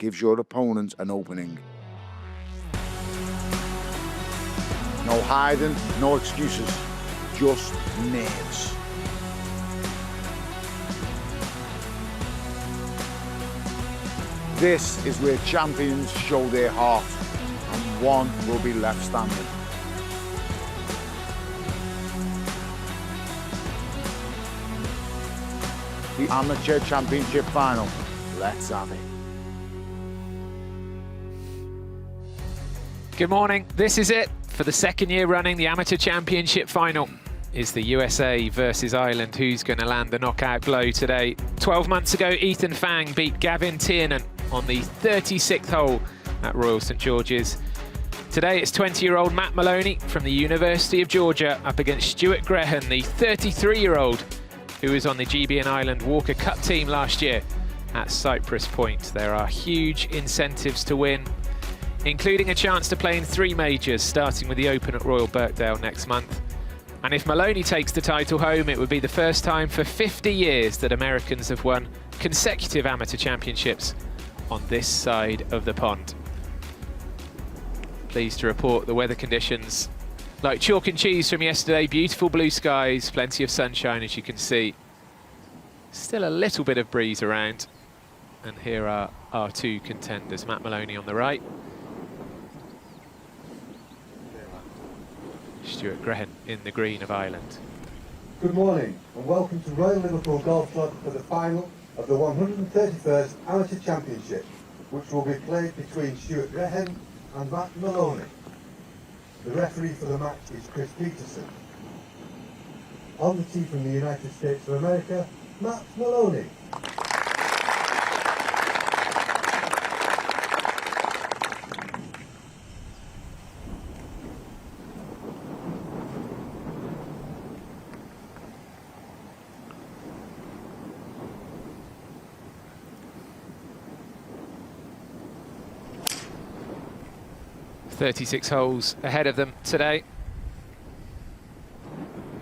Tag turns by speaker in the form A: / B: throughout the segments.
A: gives your opponent an opening. No hiding, no excuses, just nerves. This is where champions show their heart, and one will be left standing. The Amateur Championship Final. Let's have it.
B: Good morning. This is it. For the second year running, the Amateur Championship Final is the USA versus Ireland. Who's going to land the knockout blow today? 12 months ago, Ethan Fang beat Gavin Tiernan on the 36th hole at Royal St George's. Today, it's 20-year-old Matt Maloney from the University of Georgia up against Stuart Grehan, the 33-year-old who was on the GB and Ireland Walker Cup team last year at Cypress Point. There are huge incentives to win, including a chance to play in 3 majors, starting with the Open at Royal Birkdale next month. And if Maloney takes the title home, it would be the first time for 50 years that Americans have won consecutive amateur championships on this side of the pond. Pleased to report the weather conditions like chalk and cheese from yesterday. Beautiful blue skies, plenty of sunshine as you can see. Still a little bit of breeze around. And here are our 2 contenders. Matt Maloney on the right. Stuart Grehan in the green of Ireland.
C: Good morning and welcome to Royal Liverpool Golf Club for the final of the 131st Amateur Championship, which will be played between Stuart Grehan and Matt Maloney. The referee for the match is Chris Peterson. On the tee from the United States of America, Matt Maloney.
B: .36 holes ahead of them today.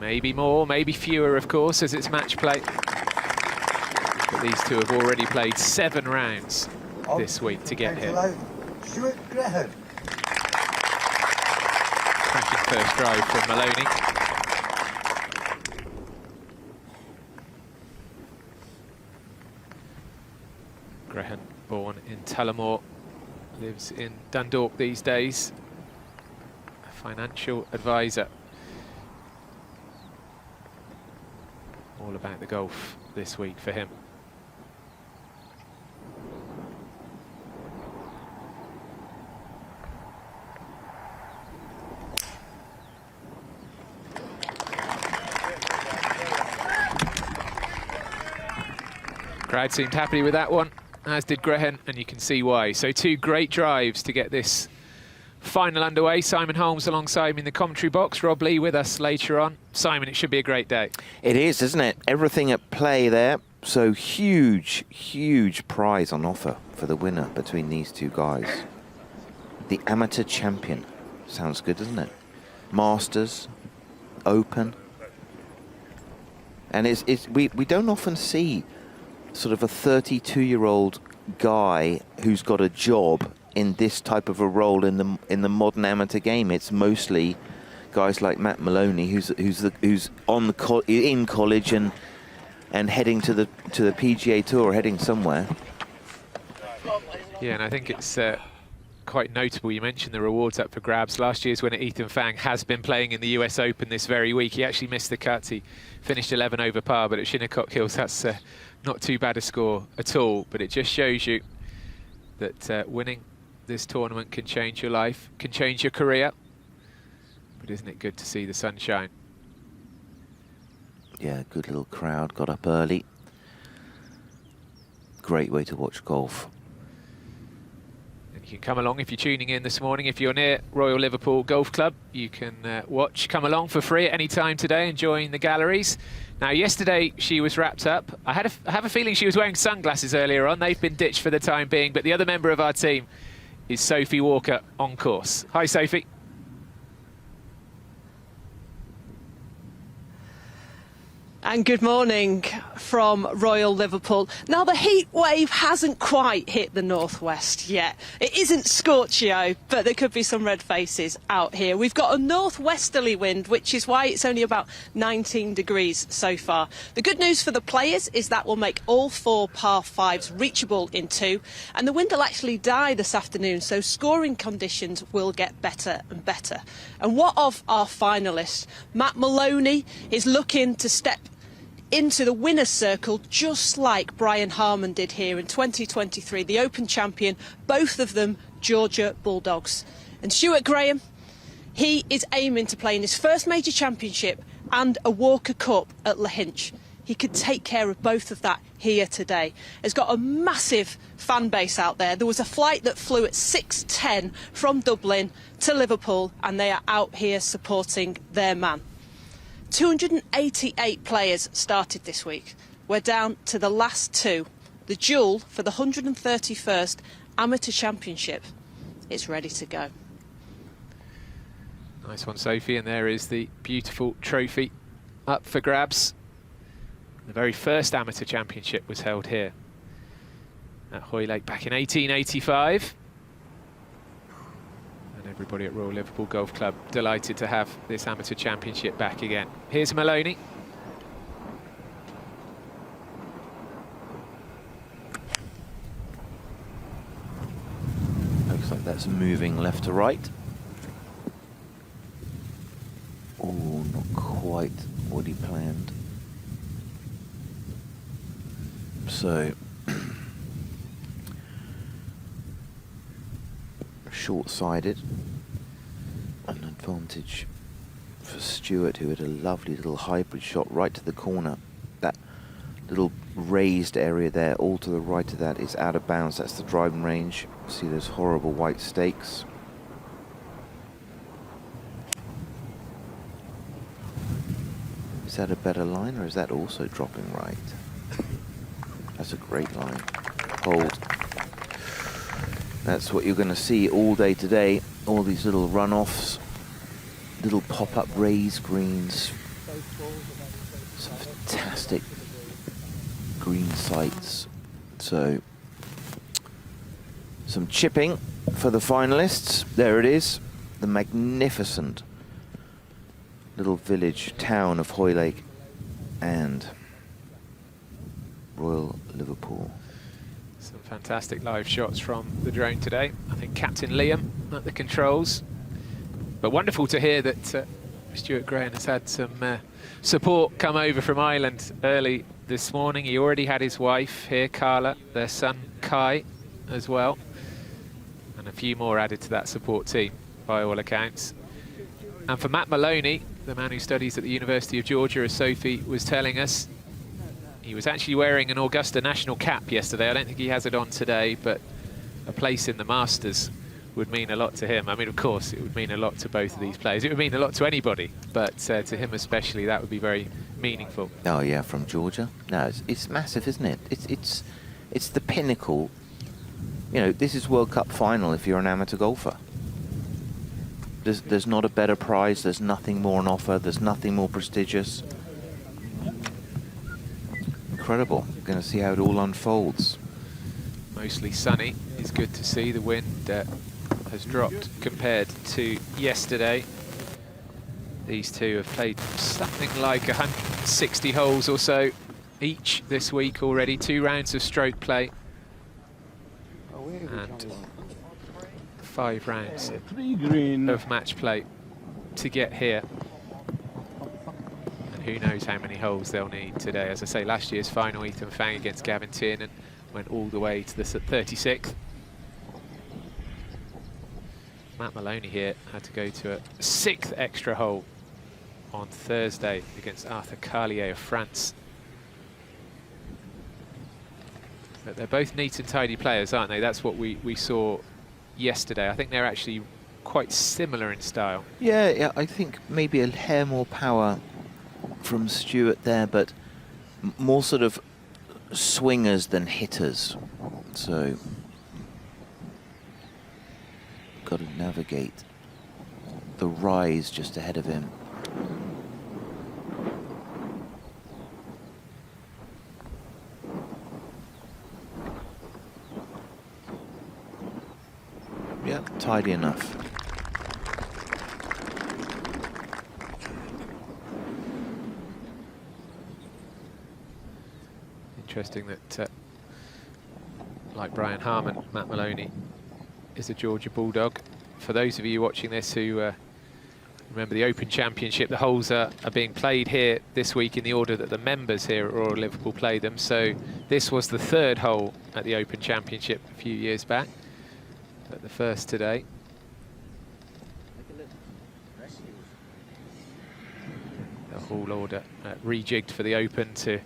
B: Maybe more, maybe fewer, of course, as it's match play. But these 2 have already played 7 rounds this week to get here.
C: Stuart Grehan.
B: Cracking first drive from Maloney. Grehan, born in Tullamore, lives in Dundalk these days, a financial advisor. All about the golf this week for him. Crowd seemed happy with that one, as did Grehan, and you can see why. So 2 great drives to get this final underway. Simon Holmes alongside me in the commentary box. Rob Lee with us later on. Simon, it should be a great day.
D: It is, isn't it? Everything at play there. So huge, huge prize on offer for the winner between these 2 guys. The amateur champion. Sounds good, doesn't it? Masters, Open. And we don't often see sort of a 32-year-old guy who's got a job in this type of a role in the modern amateur game. It's mostly guys like Matt Maloney, who's in college and heading to the PGA Tour, heading somewhere.
B: Yeah, and I think it's quite notable. You mentioned the rewards up for grabs. Last year's winner Ethan Fang has been playing in the US Open this very week. He actually missed the cut. He finished 11 over par, but at Shinnecock Hills, that's not too bad a score at all. But it just shows you that winning this tournament can change your life, can change your career. But isn't it good to see the sunshine?
D: Yeah, good little crowd, got up early. Great way to watch golf.
B: And you can come along if you're tuning in this morning. If you're near Royal Liverpool Golf Club, you can come along for free at any time today, enjoying the galleries. Now, yesterday she was wrapped up. I have a feeling she was wearing sunglasses earlier on. They've been ditched for the time being, but the other member of our team is Sophie Walker on course. Hi,
E: And good morning from Royal Liverpool. Now, the heat wave hasn't quite hit the northwest yet. It isn't Scorchio, but there could be some red faces out here. We've got a northwesterly wind, which is why it's only about 19 degrees so far. The good news for the players is that will make all 4 par 5s reachable in 2, and the wind will actually die this afternoon, so scoring conditions will get better and better. And what of our finalists? Matt Maloney is looking to step into the winner's circle just like Brian Harman did here in 2023, the Open champion, both of them Georgia Bulldogs. And Stuart Graham, he is aiming to play in his first major championship and a Walker Cup at Lahinch. He could take care of both of that here today. He's got a massive fan base out there. There was a flight that flew at 6:10 from Dublin to Liverpool, and they are out here supporting their man. 288 players started this week. We're down to the last 2. The duel for the 131st Amateur Championship is ready to go.
B: Nice one, Sophie, and there is the beautiful trophy up for grabs. The very first Amateur Championship was held here at Hoylake back in 1885. And everybody at Royal Liverpool Golf Club delighted to have this Amateur Championship back again. Here's Maloney.
D: Looks like that's moving left to right. Oh, not quite what he planned. So, short-sided, an advantage for Stuart, who had a lovely little hybrid shot right to the corner. That little raised area there, all to the right of that, is out of bounds. That's the driving range. See those horrible white stakes. Is that a better line, or is that also dropping right? That's a great line. Hold. That's what you're going to see all day today. All these little runoffs, little pop-up raised greens, some fantastic green sites. So, some chipping for the finalists. There it is, the magnificent little village town of Hoylake and Royal Liverpool.
B: Some fantastic live shots from the drone today. I think Captain Liam at the controls. But wonderful to hear that Stuart Graham has had some support come over from Ireland early this morning. He already had his wife here, Carla, their son Kai as well. And a few more added to that support team by all accounts. And for Matt Maloney, the man who studies at the University of Georgia, as Sophie was telling us, he was actually wearing an Augusta national cap yesterday. I don't think he has it on today, but a place in the Masters would mean a lot to him. I mean, of course, it would mean a lot to both of these players. It would mean a lot to anybody, but to him especially, that would be very meaningful.
D: Oh yeah, from Georgia. No, it's massive, isn't it? It's the pinnacle. You know, this is World Cup final if you're an amateur golfer. There's not a better prize. There's nothing more on offer. There's nothing more prestigious. Incredible. Going to see how it all unfolds.
B: Mostly sunny. It's good to see. The wind has dropped compared to yesterday. These two have played something like 160 holes or so each this week already. 2 rounds of stroke play and 5 rounds of match play to get here. Who knows how many holes they'll need today. As I say, last year's final, Ethan Fang against Gavin Tiernan went all the way to the 36th. Matt Maloney here had to go to a 6th extra hole on Thursday against Arthur Carlier of France. But they're both neat and tidy players, aren't they? That's what we saw yesterday. I think they're actually quite similar in style.
D: Yeah, I think maybe a hair more power from Stuart there, but more sort of swingers than hitters. So, got to navigate the rise just ahead of him. Yeah, tidy enough.
B: Interesting that, like Brian Harmon, Matt Maloney is a Georgia Bulldog. For those of you watching this who remember the Open Championship, the holes are being played here this week in the order that the members here at Royal Liverpool play them. So this was the third hole at the Open Championship a few years back, but the first today. The hall order rejigged for the Open to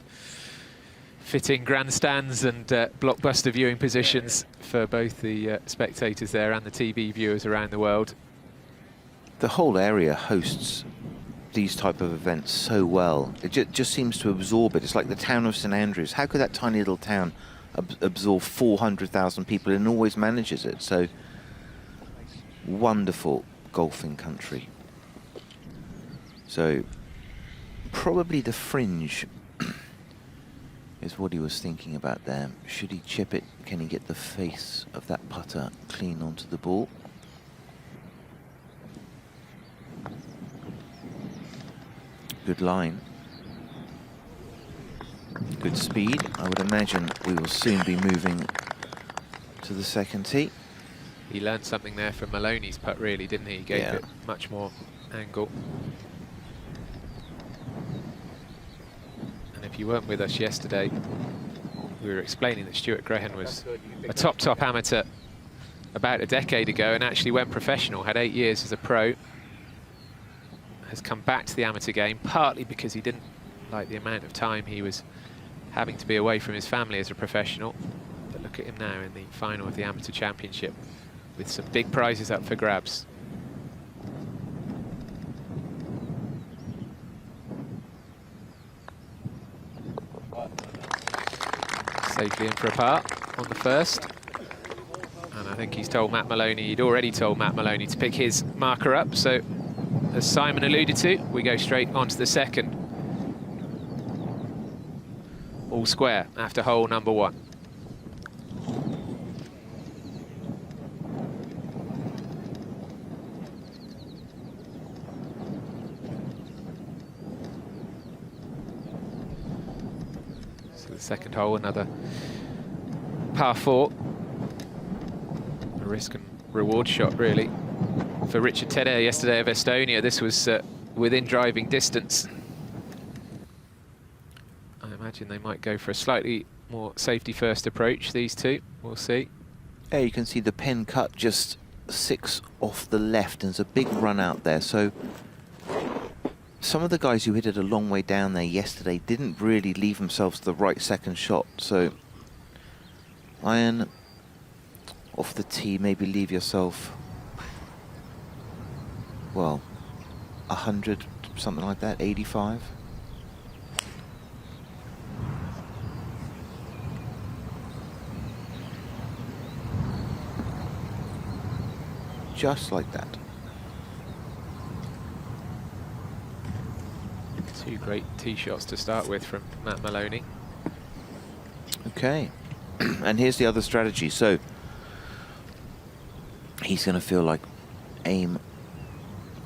B: fit in grandstands and blockbuster viewing positions for both the spectators there and the TV viewers around the world.
D: The whole area hosts these type of events so well. It just seems to absorb it. It's like the town of St Andrews. How could that tiny little town absorb 400,000 people and always manages it? So wonderful golfing country. So probably the fringe is what he was thinking about there. Should he chip it? Can he get the face of that putter clean onto the ball? Good line. Good speed. I would imagine we will soon be moving to the second tee.
B: He learned something there from Maloney's putt, really, didn't he? He gave it much more angle. And if you weren't with us yesterday, we were explaining that Stuart Graham was a top amateur about a decade ago and actually went professional, had 8 years as a pro. Has come back to the amateur game, partly because he didn't like the amount of time he was having to be away from his family as a professional. But look at him now in the final of the Amateur Championship with some big prizes up for grabs. Safely in for a par on the first. And I think he's told Matt Maloney, he'd already told Matt Maloney to pick his marker up, so as Simon alluded to, we go straight onto the second. All square after hole number 1. So the second hole, another par 4. A risk and reward shot, really. For Richard Tedder yesterday of Estonia, this was within driving distance. I imagine they might go for a slightly more safety-first approach, these two. We'll see.
D: Yeah, you can see the pin cut just 6 off the left. There's a big run out there. So some of the guys who hit it a long way down there yesterday didn't really leave themselves the right second shot. So iron off the tee, maybe leave yourself, well, 100, something like that, 85. Just like that.
B: Two great tee shots to start with from Matt Maloney.
D: Okay, and here's the other strategy. So he's going to feel like aim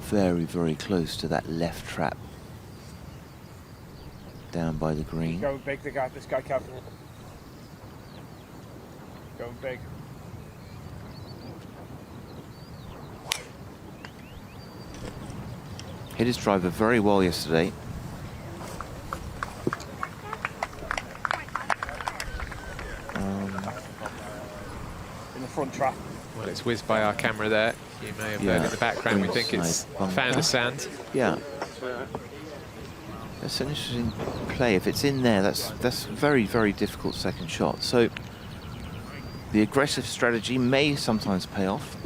D: very close to that left trap down by the green.
A: Going big, they got this guy careful. Going big.
D: Hit his driver very well yesterday.
A: In the front trap.
B: Well, it's whizzed by our camera there. You may have heard in the background, we think it's found the sand.
D: Yeah. That's an interesting play. If it's in there, that's very difficult second shot. So the aggressive strategy may sometimes pay off.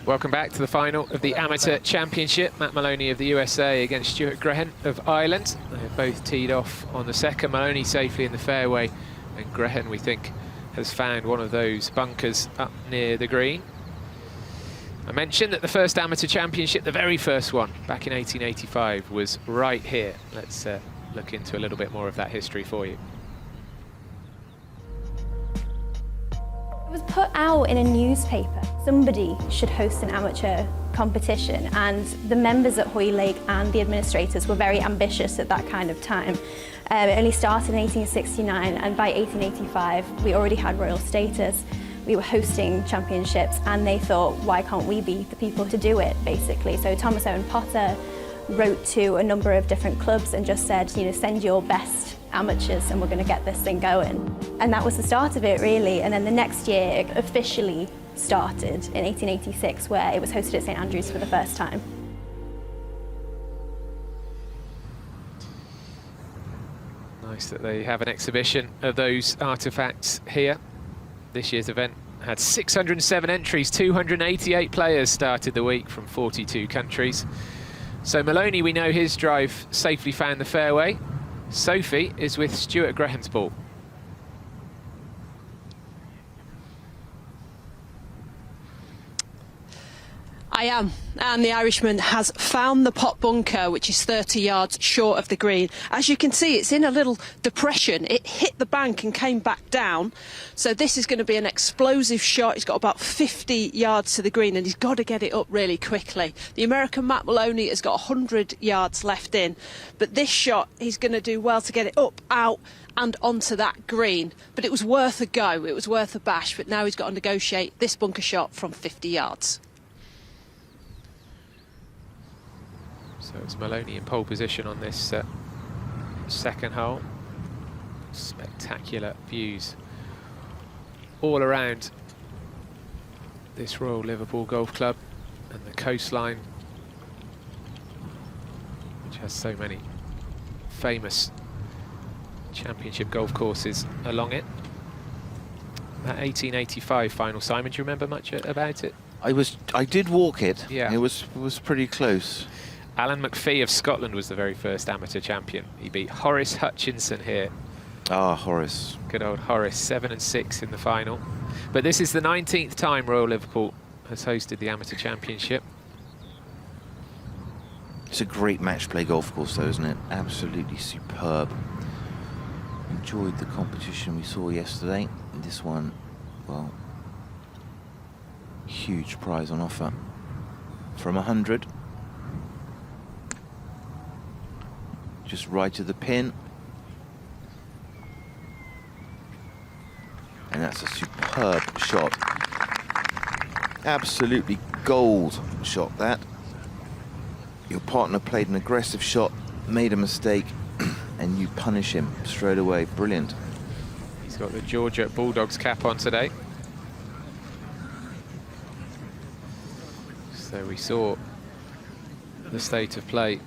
B: Welcome back to the final of the Amateur Championship. Matt Maloney of the USA against Stuart Graham of Ireland. They're both teed off on the second. Maloney safely in the fairway, and Graham, we think, has found one of those bunkers up near the green. I mentioned that the first Amateur Championship, the very first one, back in 1885, was right here. Let's look into a little bit more of that history for you.
F: It was put out in a newspaper. Somebody should host an amateur competition, and the members at Hoylake and the administrators were very ambitious at that kind of time. It only started in 1869, and by 1885 we already had royal status. We were hosting championships, and they thought, why can't we be the people to do it, basically? So Thomas Owen Potter wrote to a number of different clubs and just said, you know, send your best amateurs and we're going to get this thing going. And that was the start of it, really. And then the next year it officially started in 1886, where it was hosted at St Andrews for the first time.
B: Nice that they have an exhibition of those artefacts here. This year's event had 607 entries, 288 players started the week from 42 countries. So Maloney, we know his drive safely found the fairway. Sophie is with Stuart Graham's ball.
E: I am, and the Irishman has found the pot bunker, which is 30 yards short of the green. As you can see, it's in a little depression. It hit the bank and came back down. So this is going to be an explosive shot. He's got about 50 yards to the green, and he's got to get it up really quickly. The American Matt Maloney has got 100 yards left in, but this shot, he's going to do well to get it up, out, and onto that green. But it was worth a go. It was worth a bash, but now he's got to negotiate this bunker shot from 50 yards.
B: So it's Maloney in pole position on this second hole. Spectacular views all around this Royal Liverpool Golf Club and the coastline, which has so many famous championship golf courses along it. That 1885 final, Simon, do you remember much about it?
D: I did walk it.
B: Yeah.
D: It was pretty close.
B: Alan McPhee of Scotland was the very first amateur champion. He beat Horace Hutchinson here.
D: Ah, Horace.
B: Good old Horace, 7 and 6 in the final. But this is the 19th time Royal Liverpool has hosted the amateur championship.
D: It's a great match play golf course though, isn't it? Absolutely superb. Enjoyed the competition we saw yesterday. This one, well, huge prize on offer. From 100. Just right to the pin. And that's a superb shot. Absolutely gold shot, that. Your partner played an aggressive shot, made a mistake, and you punish him straight away. Brilliant.
B: He's got the Georgia Bulldogs cap on today. So we saw the state of play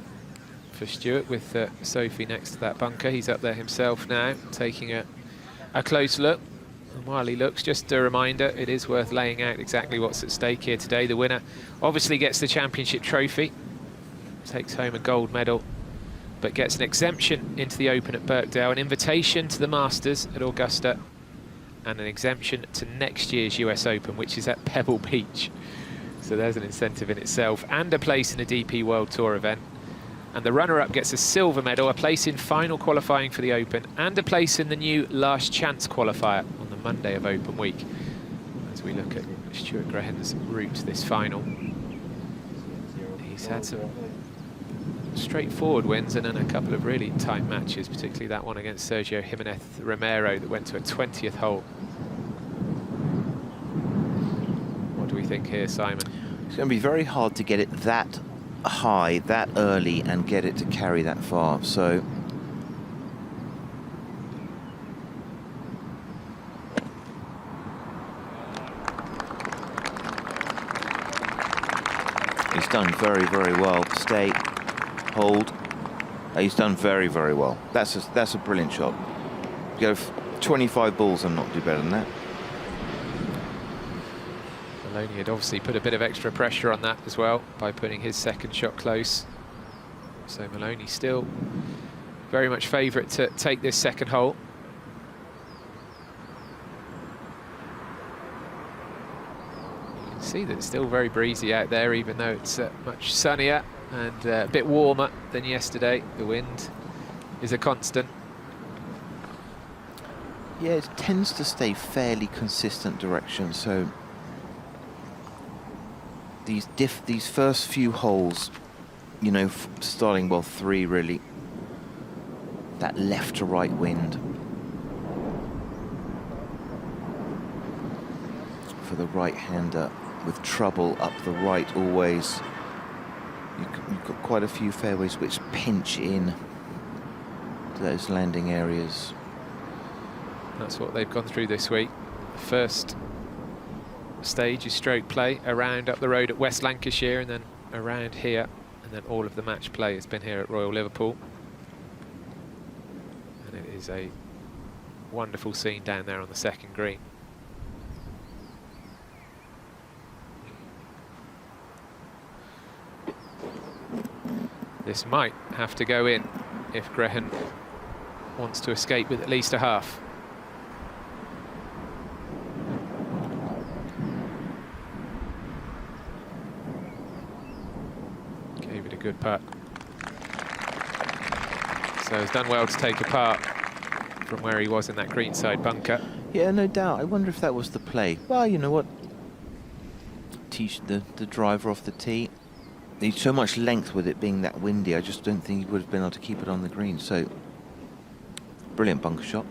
B: for Stuart with Sophie next to that bunker. He's up there himself now, taking a close look. And while he looks, just a reminder, it is worth laying out exactly what's at stake here today. The winner obviously gets the championship trophy, takes home a gold medal, but gets an exemption into the Open at Birkdale, an invitation to the Masters at Augusta, and an exemption to next year's US Open, which is at Pebble Beach. So there's an incentive in itself, and a place in a DP World Tour event. And the runner-up gets a silver medal, a place in final qualifying for the Open, and a place in the new Last Chance qualifier on the Monday of Open Week, as we look at Stuart Graham's route to this final. He's had some straightforward wins and then a couple of really tight matches, particularly that one against Sergio Jimenez Romero that went to a 20th hole. What do we think here, Simon?
D: It's going to be very hard to get it that high, that early, and get it to carry that far. So he's done very, very well. Stay, hold. He's done very, very well. That's a brilliant shot. Go 25 balls and not do better than that.
B: Maloney had obviously put a bit of extra pressure on that as well by putting his second shot close. So Maloney still very much favourite to take this second hole. You can see that it's still very breezy out there, even though it's much sunnier and a bit warmer than yesterday. The wind is a constant.
D: Yeah, it tends to stay fairly consistent direction. So these first few holes, you know, starting, well, 3 really, that left to right wind for the right-hander with trouble up the right always. You've got quite a few fairways which pinch in to those landing areas.
B: That's what they've gone through this week. First stage is stroke play around up the road at West Lancashire, and then around here, and then all of the match play has been here at Royal Liverpool. And it is a wonderful scene down there on the second green. This might have to go in if Graham wants to escape with at least a half. Gave it a good putt. So he's done well to take apart from where he was in that greenside bunker.
D: Yeah, no doubt. I wonder if that was the play. Well, you know what? Teach the driver off the tee. Needs so much length with it being that windy. I just don't think he would have been able to keep it on the green. So, brilliant bunker shot.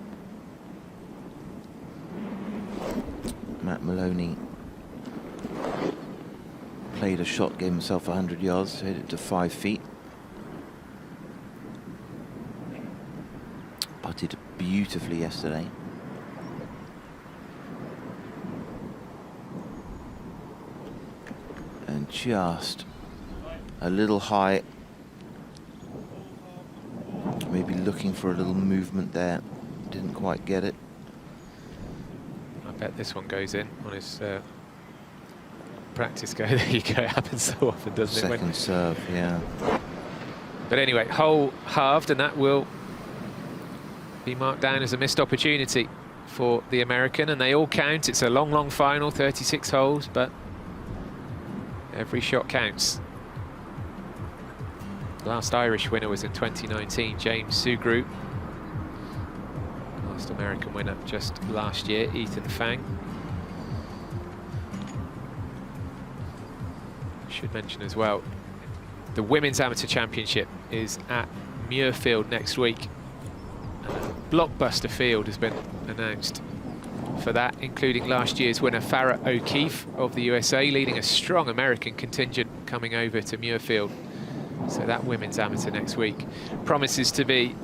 D: Matt Maloney played a shot, gave himself 100 yards, hit it to 5 feet. Putted beautifully yesterday. And just a little high. Maybe looking for a little movement there. Didn't quite get it.
B: I bet this one goes in on his practice go. There you go. It happens so often, doesn't it?
D: Second serve, yeah.
B: But anyway, hole halved, and that will be marked down as a missed opportunity for the American, and they all count. It's a long, long final, 36 holes, but every shot counts. Last Irish winner was in 2019, James Sugru. Last American winner just last year, Ethan Fang. Should mention as well, the Women's Amateur Championship is at Muirfield next week. And a blockbuster field has been announced for that, including last year's winner Farrah O'Keefe of the USA, leading a strong American contingent coming over to Muirfield. So that Women's Amateur next week promises to be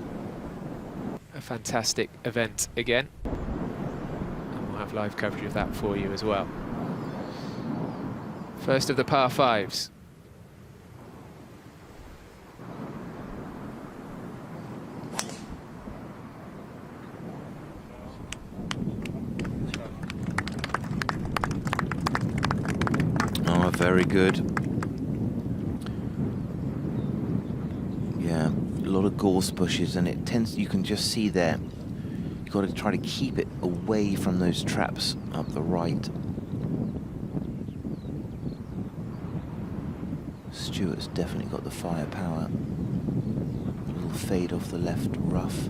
B: a fantastic event again. And we'll have live coverage of that for you as well. First of the par fives.
D: Oh, very good. Yeah, a lot of gorse bushes, and it tends, you can just see there, you've got to try to keep it away from those traps up the right. Stewart's definitely got the firepower. A little fade off the left rough.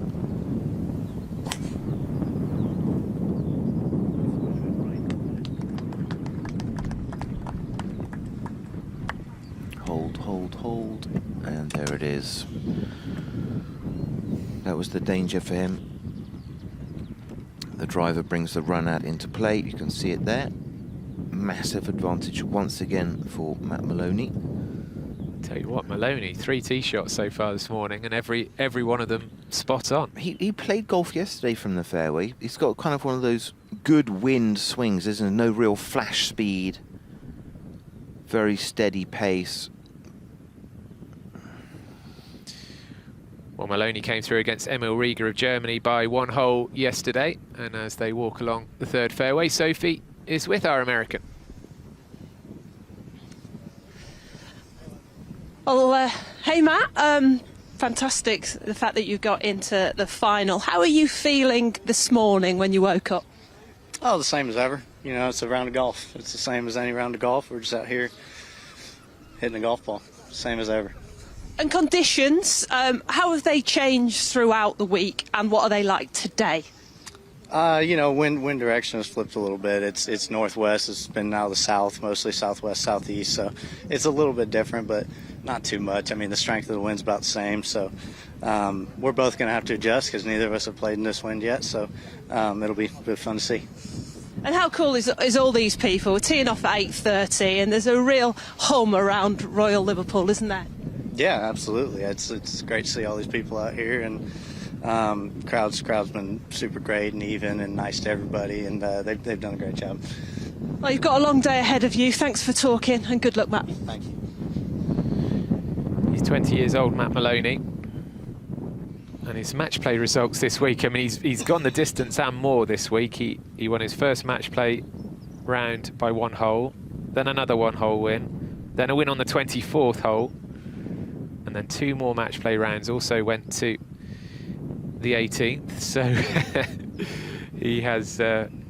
D: Hold, hold, hold, and there it is. That was the danger for him. The driver brings the run out into play. You can see it there. Massive advantage once again for Matt Maloney.
B: Tell you what, Maloney, 3 tee shots so far this morning, and every one of them spot on.
D: He played golf yesterday from the fairway. He's got kind of one of those good wind swings, isn't it? No real flash speed. Very steady pace.
B: Well, Maloney came through against Emil Rieger of Germany by 1 hole yesterday, and as they walk along the third fairway, Sophie is with our American.
E: Well, hey Matt, fantastic the fact that you got into the final. How are you feeling this morning when you woke up?
G: Oh, the same as ever. You know, it's a round of golf. It's the same as any round of golf. We're just out here hitting a golf ball. Same as ever.
E: And conditions, how have they changed throughout the week, and what are they like today?
G: You know, wind direction has flipped a little bit. It's northwest. It's been now the south, mostly southwest, southeast. So it's a little bit different, but not too much. I mean, the strength of the wind's about the same. So we're both going to have to adjust because neither of us have played in this wind yet. So it'll be a bit fun to see.
E: And how cool is all these people? We're teeing off at 8:30, and there's a real hum around Royal Liverpool, isn't there?
G: Yeah, absolutely. It's great to see all these people out here, and crowd's been super great and even and nice to everybody, and they've done a great job.
E: Well, you've got a long day ahead of you. Thanks for talking, and good luck, Matt.
G: Thank you.
B: He's 20 years old, Matt Maloney. And his match play results this week, I mean, he's gone the distance and more this week. He won his first match play round by 1 hole, then another 1-hole win, then a win on the 24th hole, and then 2 more match play rounds. Also went to the 18th, so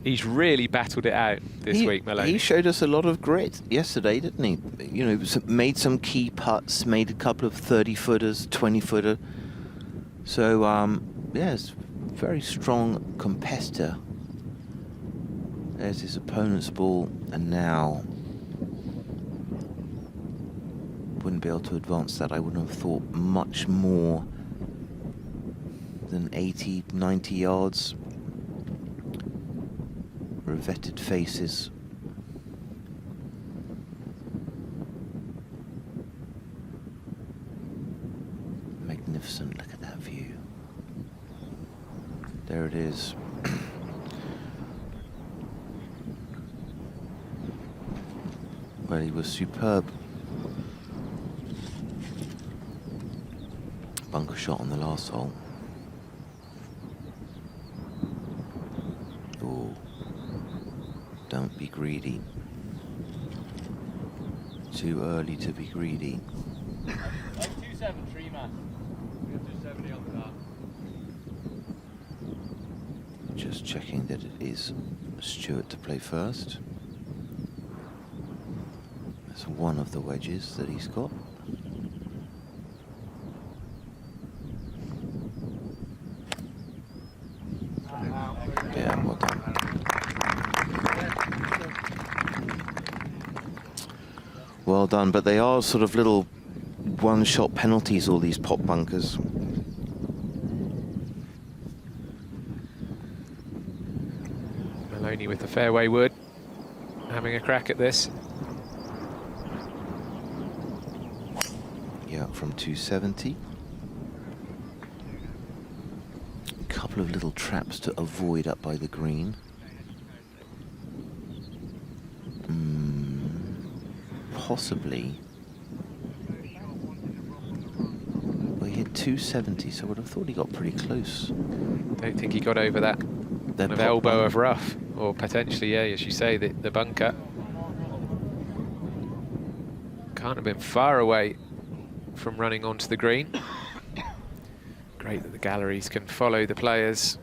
B: he's really battled it out this week, Maloney.
D: He showed us a lot of grit yesterday, didn't he? You know, made some key putts, made a couple of 30-footers, 20-footer. So, yes, very strong competitor. There's his opponent's ball, and now wouldn't be able to advance that. I wouldn't have thought much more than 80, 90 yards. Revetted faces. Magnificent, look at that view. There it is. Well, he was superb. Bunker shot on the last hole. Oh, don't be greedy. Too early to be greedy.
H: 273, man. 270 on the dot.
D: Just checking that it is Stuart to play first. That's one of the wedges that he's got. Yeah, well done. Well done, but they are sort of little one-shot penalties, all these pop bunkers.
B: Maloney with the fairway wood, having a crack at this.
D: Yeah, from 270. A couple of little traps to avoid up by the green. Possibly. Well, he hit 270, so I would have thought he got pretty close.
B: Don't think he got over that kind of elbow of rough, or potentially, yeah, as you say, the bunker. Can't have been far away from running onto the green. Great that the galleries can follow the players.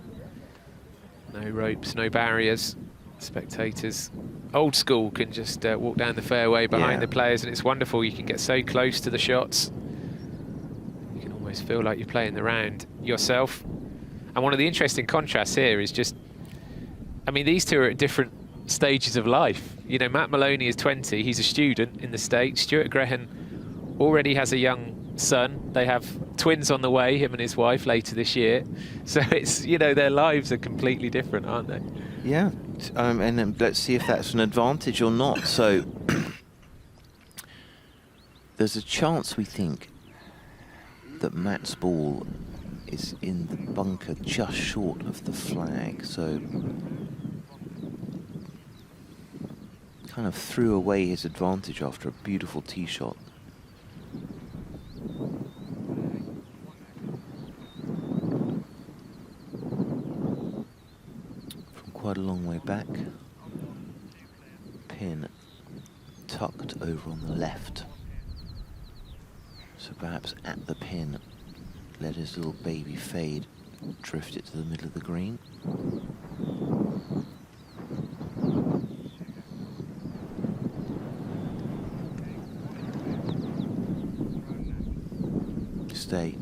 B: No ropes, no barriers. Spectators, old school, can just walk down the fairway behind the players, and it's wonderful. You can get so close to the shots. You can almost feel like you're playing the round yourself. And one of the interesting contrasts here is just, I mean, these two are at different stages of life. You know, Matt Maloney is 20, he's a student in the States. Stuart Greham already has a young son. They have twins on the way, him and his wife, later this year. So it's, you know, their lives are completely different, aren't they?
D: Yeah, and let's see if that's an advantage or not. So there's a chance, we think, that Matt's ball is in the bunker just short of the flag. So kind of threw away his advantage after a beautiful tee shot. Quite a long way back. Pin tucked over on the left. So perhaps at the pin, let his little baby fade, drift it to the middle of the green. Stay.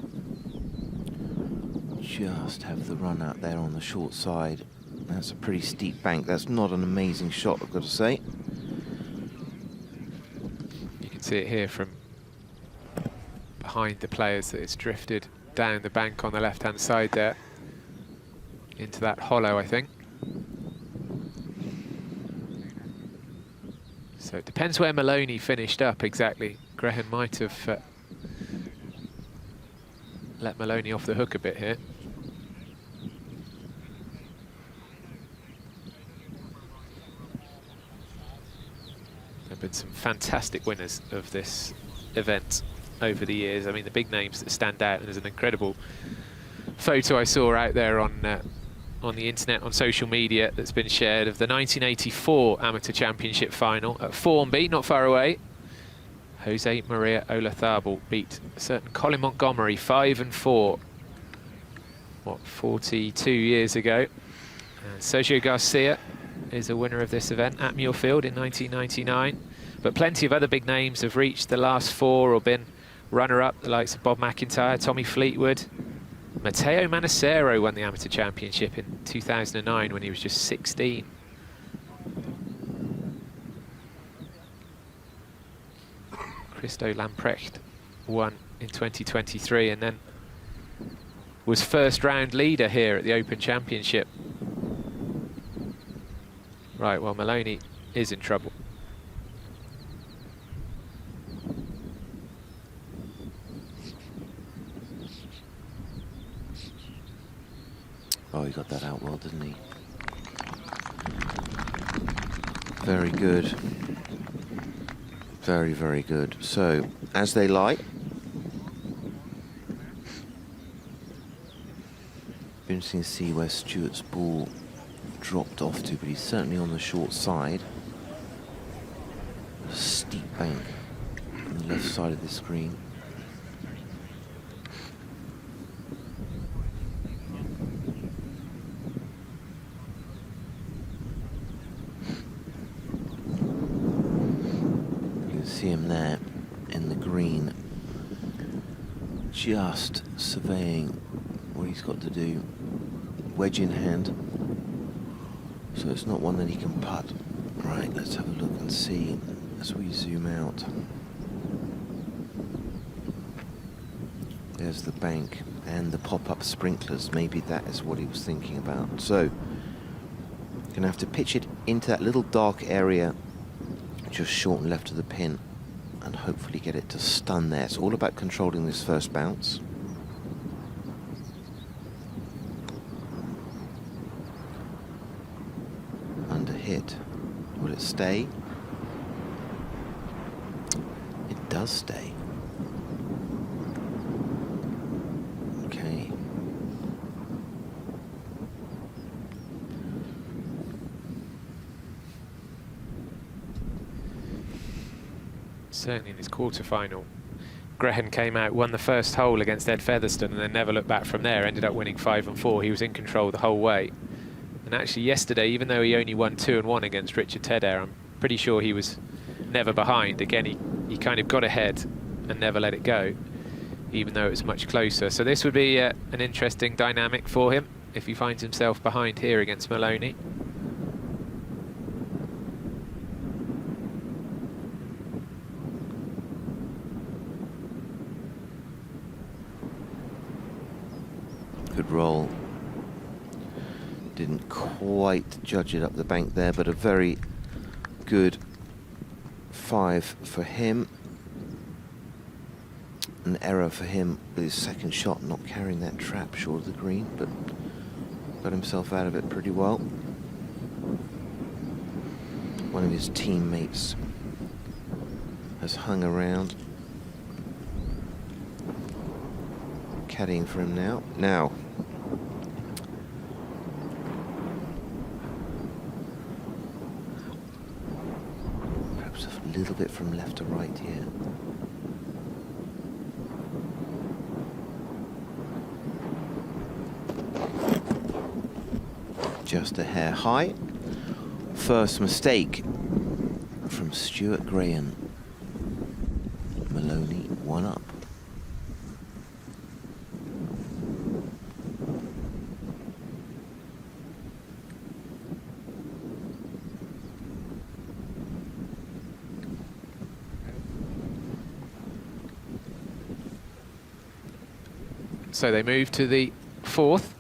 D: Just have the run out there on the short side. That's a pretty steep bank. That's not an amazing shot, I've got to say.
B: You can see it here from behind the players that it's drifted down the bank on the left-hand side there into that hollow, I think. So it depends where Maloney finished up exactly. Graham might have let Maloney off the hook a bit here. There have been some fantastic winners of this event over the years. I mean, the big names that stand out, and there's an incredible photo I saw out there on the internet, on social media, that's been shared of the 1984 Amateur Championship final at Formby, not far away. José María Olazábal beat a certain Colin Montgomery 5-4, what, 42 years ago. And Sergio Garcia is a winner of this event at Muirfield in 1999. But plenty of other big names have reached the last four or been runner-up, the likes of Bob McIntyre, Tommy Fleetwood. Matteo Manassero won the Amateur Championship in 2009 when he was just 16. Christo Lamprecht won in 2023 and then was first round leader here at the Open Championship. Right, well, Maloney is in trouble.
D: Oh, he got that out well, didn't he? Very good. Very, very good. So, as they lie, interesting to see where Stuart's ball dropped off to, but he's certainly on the short side. A steep bank on the left side of the screen. See him there in the green, just surveying what he's got to do, wedge in hand, so it's not one that he can putt. Right, let's have a look and see as we zoom out. There's the bank and the pop-up sprinklers. Maybe that is what he was thinking about. So, gonna have to pitch it into that little dark area just short and left of the pin, and hopefully get it to stun there. It's all about controlling this first bounce. Under hit. Will it stay? It does stay. Okay.
B: Certainly in his quarter-final, Graham came out, won the first hole against Ed Featherstone, and then never looked back from there. Ended up winning 5-4. He was in control the whole way. And actually yesterday, even though he only won 2-1 against Richard Tedder, I'm pretty sure he was never behind. Again, he kind of got ahead and never let it go, even though it was much closer. So this would be an interesting dynamic for him if he finds himself behind here against Maloney.
D: Good roll. Didn't quite judge it up the bank there, but a very good 5 for him. An error for him with his second shot, not carrying that trap short of the green, but got himself out of it pretty well. One of his teammates has hung around, caddying for him now. Perhaps a little bit from left to right here. Just a hair high. First mistake from Stuart Graham. Maloney 1 up.
B: So they move to the 4th.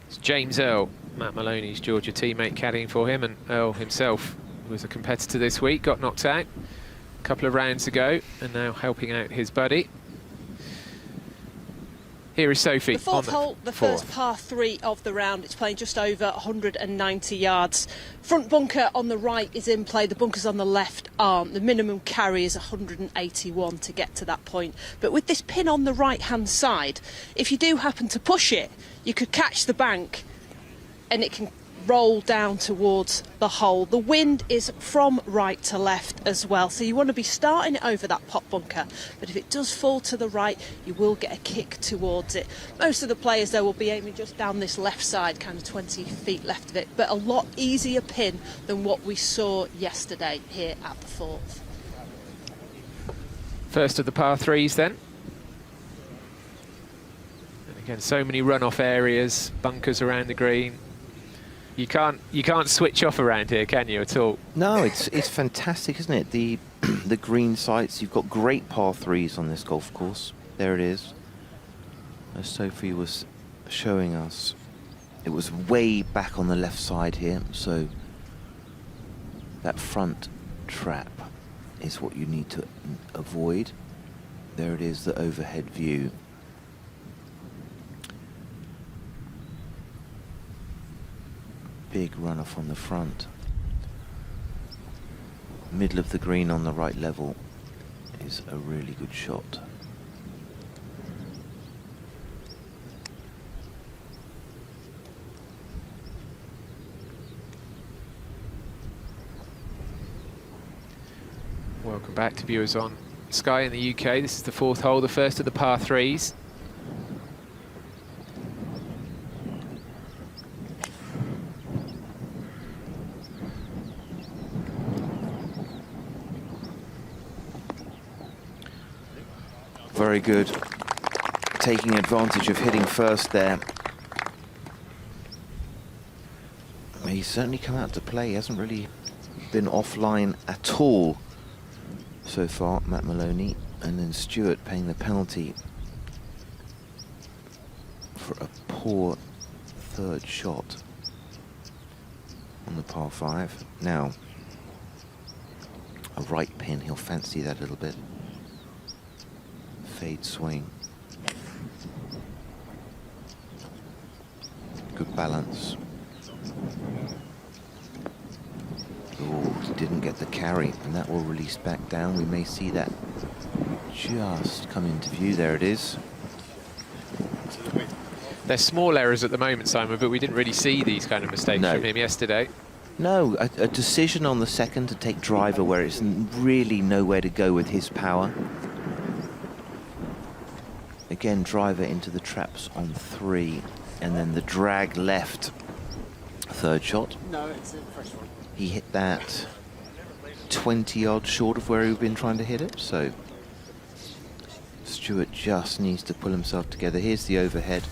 B: It's James Earl, Matt Maloney's Georgia teammate, caddying for him, and Earl himself was a competitor this week, got knocked out a couple of rounds ago, and now helping out his buddy. Here is Sophie.
E: The fourth
B: on
E: hole, the first par 3 of the round. It's playing just over 190 yards. Front bunker on the right is in play. The bunkers on the left aren't. The minimum carry is 181 to get to that point. But with this pin on the right-hand side, if you do happen to push it, you could catch the bank and it can roll down towards the hole. The wind is from right to left as well, so you want to be starting it over that pot bunker, but if it does fall to the right, you will get a kick towards it. Most of the players though will be aiming just down this left side, kind of 20 feet left of it, but a lot easier pin than what we saw yesterday here at the 4th.
B: First of the par 3s then. And again, so many runoff areas, bunkers around the green. You can't switch off around here, can you, at all?
D: No, it's fantastic, isn't it? The the green sites. You've got great par 3s on this golf course. There it is. As Sophie was showing us, it was way back on the left side here, so that front trap is what you need to avoid. There it is, the overhead view. Big runoff on the front. Middle of the green on the right level is a really good shot.
B: Welcome back to viewers on Sky in the UK. This is the 4th hole, the first of the par 3s.
D: Very good. Taking advantage of hitting first there. He's certainly come out to play. He hasn't really been offline at all so far, Matt Maloney. And then Stewart paying the penalty for a poor 3rd shot on the par 5. Now, a right pin, he'll fancy that a little bit. Fade swing. Good balance. Oh, didn't get the carry, and that will release back down. We may see that just come into view. There it is.
B: They're small errors at the moment, Simon, but we didn't really see these kind of mistakes from him yesterday.
D: No, a decision on the second to take driver where it's really nowhere to go with his power. Again, driver into the traps on 3, and then the drag left 3rd shot.
I: No, it's a fresh one.
D: He hit that 20 yards short of where he'd been trying to hit it, so Stewart just needs to pull himself together. Here's the overhead.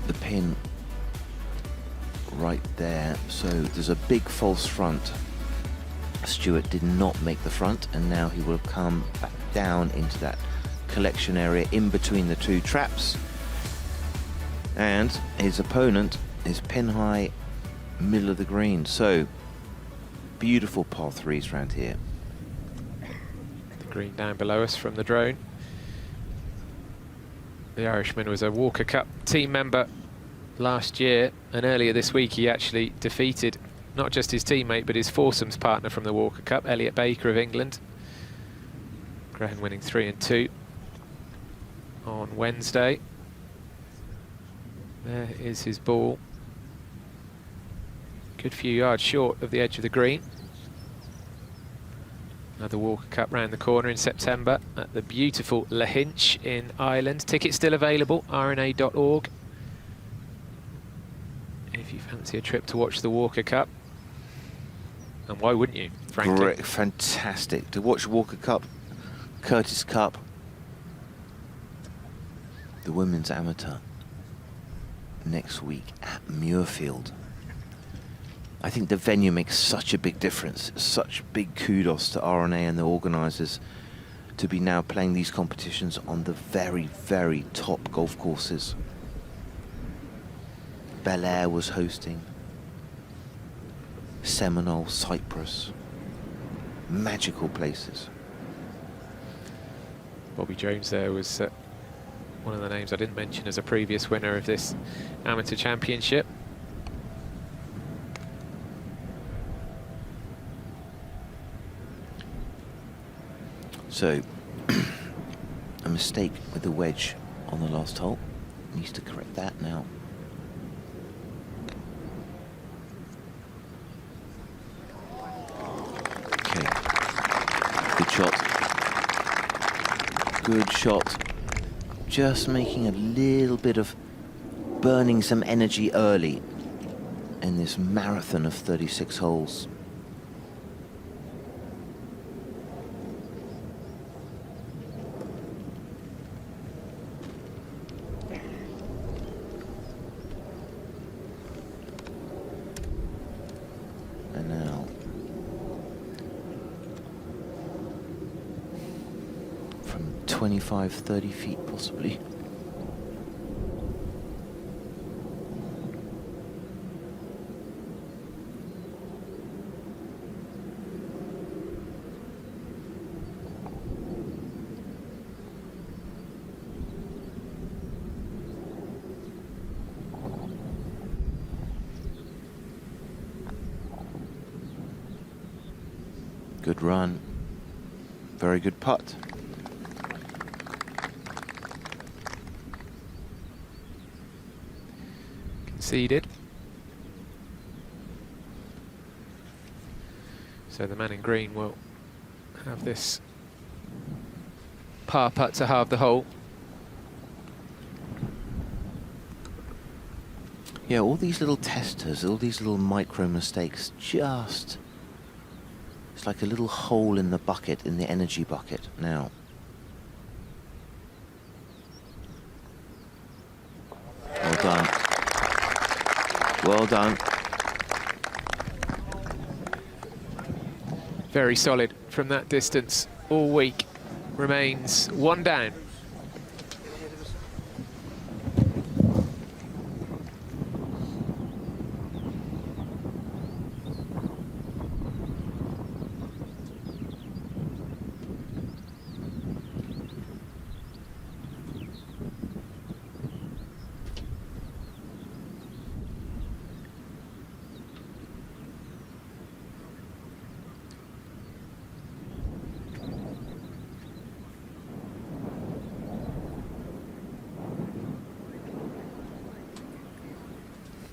D: The pin right there, so there's a big false front. Stewart did not make the front, and now he will come back down into that collection area in between the 2 traps, and his opponent is pin high middle of the green. So beautiful par 3s around here.
B: The green down below us from the drone. The Irishman was a Walker Cup team member last year, and earlier this week he actually defeated not just his teammate but his foursomes partner from the Walker Cup, Elliot Baker of England. Graham winning 3 and 2 on Wednesday. There is his ball. Good few yards short of the edge of the green. Another Walker Cup round the corner in September at the beautiful Lahinch in Ireland. Tickets still available, rna.org. If you fancy a trip to watch the Walker Cup. And why wouldn't you, frankly?
D: Great, fantastic. To watch Walker Cup, Curtis Cup, the women's amateur next week at Muirfield. I think the venue makes such a big difference. Such big kudos to RNA and the organisers to be now playing these competitions on the very, very top golf courses. Bel Air was hosting, Seminole, Cyprus, magical places.
B: Bobby Jones there was one of the names I didn't mention as a previous winner of this amateur championship.
D: So, a mistake with the wedge on the last hole. Needs to correct that now. Okay. Good shot. Good shot. Just making a little bit of burning some energy early in this marathon of 36 holes. And now from 25, 30 feet possibly. Good run. Very good putt.
B: Conceded. So the man in green will have this par putt to halve the hole.
D: Yeah, all these little testers, all these little micro mistakes, just... it's like a little hole in the bucket, in the energy bucket now. Well done. Well done.
B: Very solid from that distance all week. Remains one down.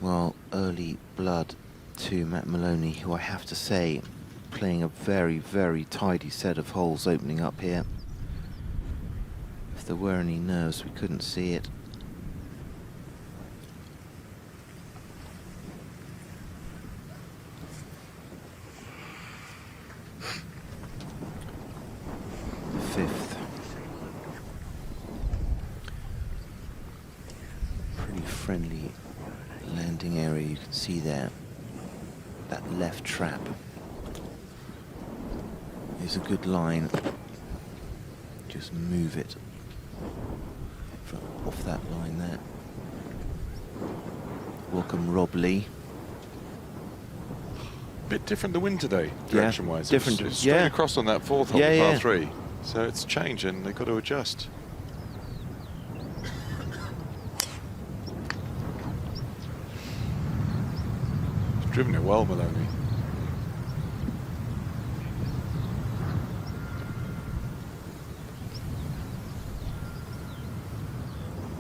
D: Well, early blood to Matt Maloney, who I have to say, playing a very, very tidy set of holes opening up here. If there were any nerves, we couldn't see it. Fifth. Pretty friendly landing area, you can see there. That left trap is a good line. Just move it off that line there. Welcome, Rob Lee.
I: Bit different the wind today,
D: Yeah,
I: direction-wise.
D: different,
I: It's straight
D: yeah.
I: across on that fourth hole,
D: Yeah,
I: the par
D: yeah.
I: 3. So it's changing, they've got to adjust. He's driven it well, Maloney.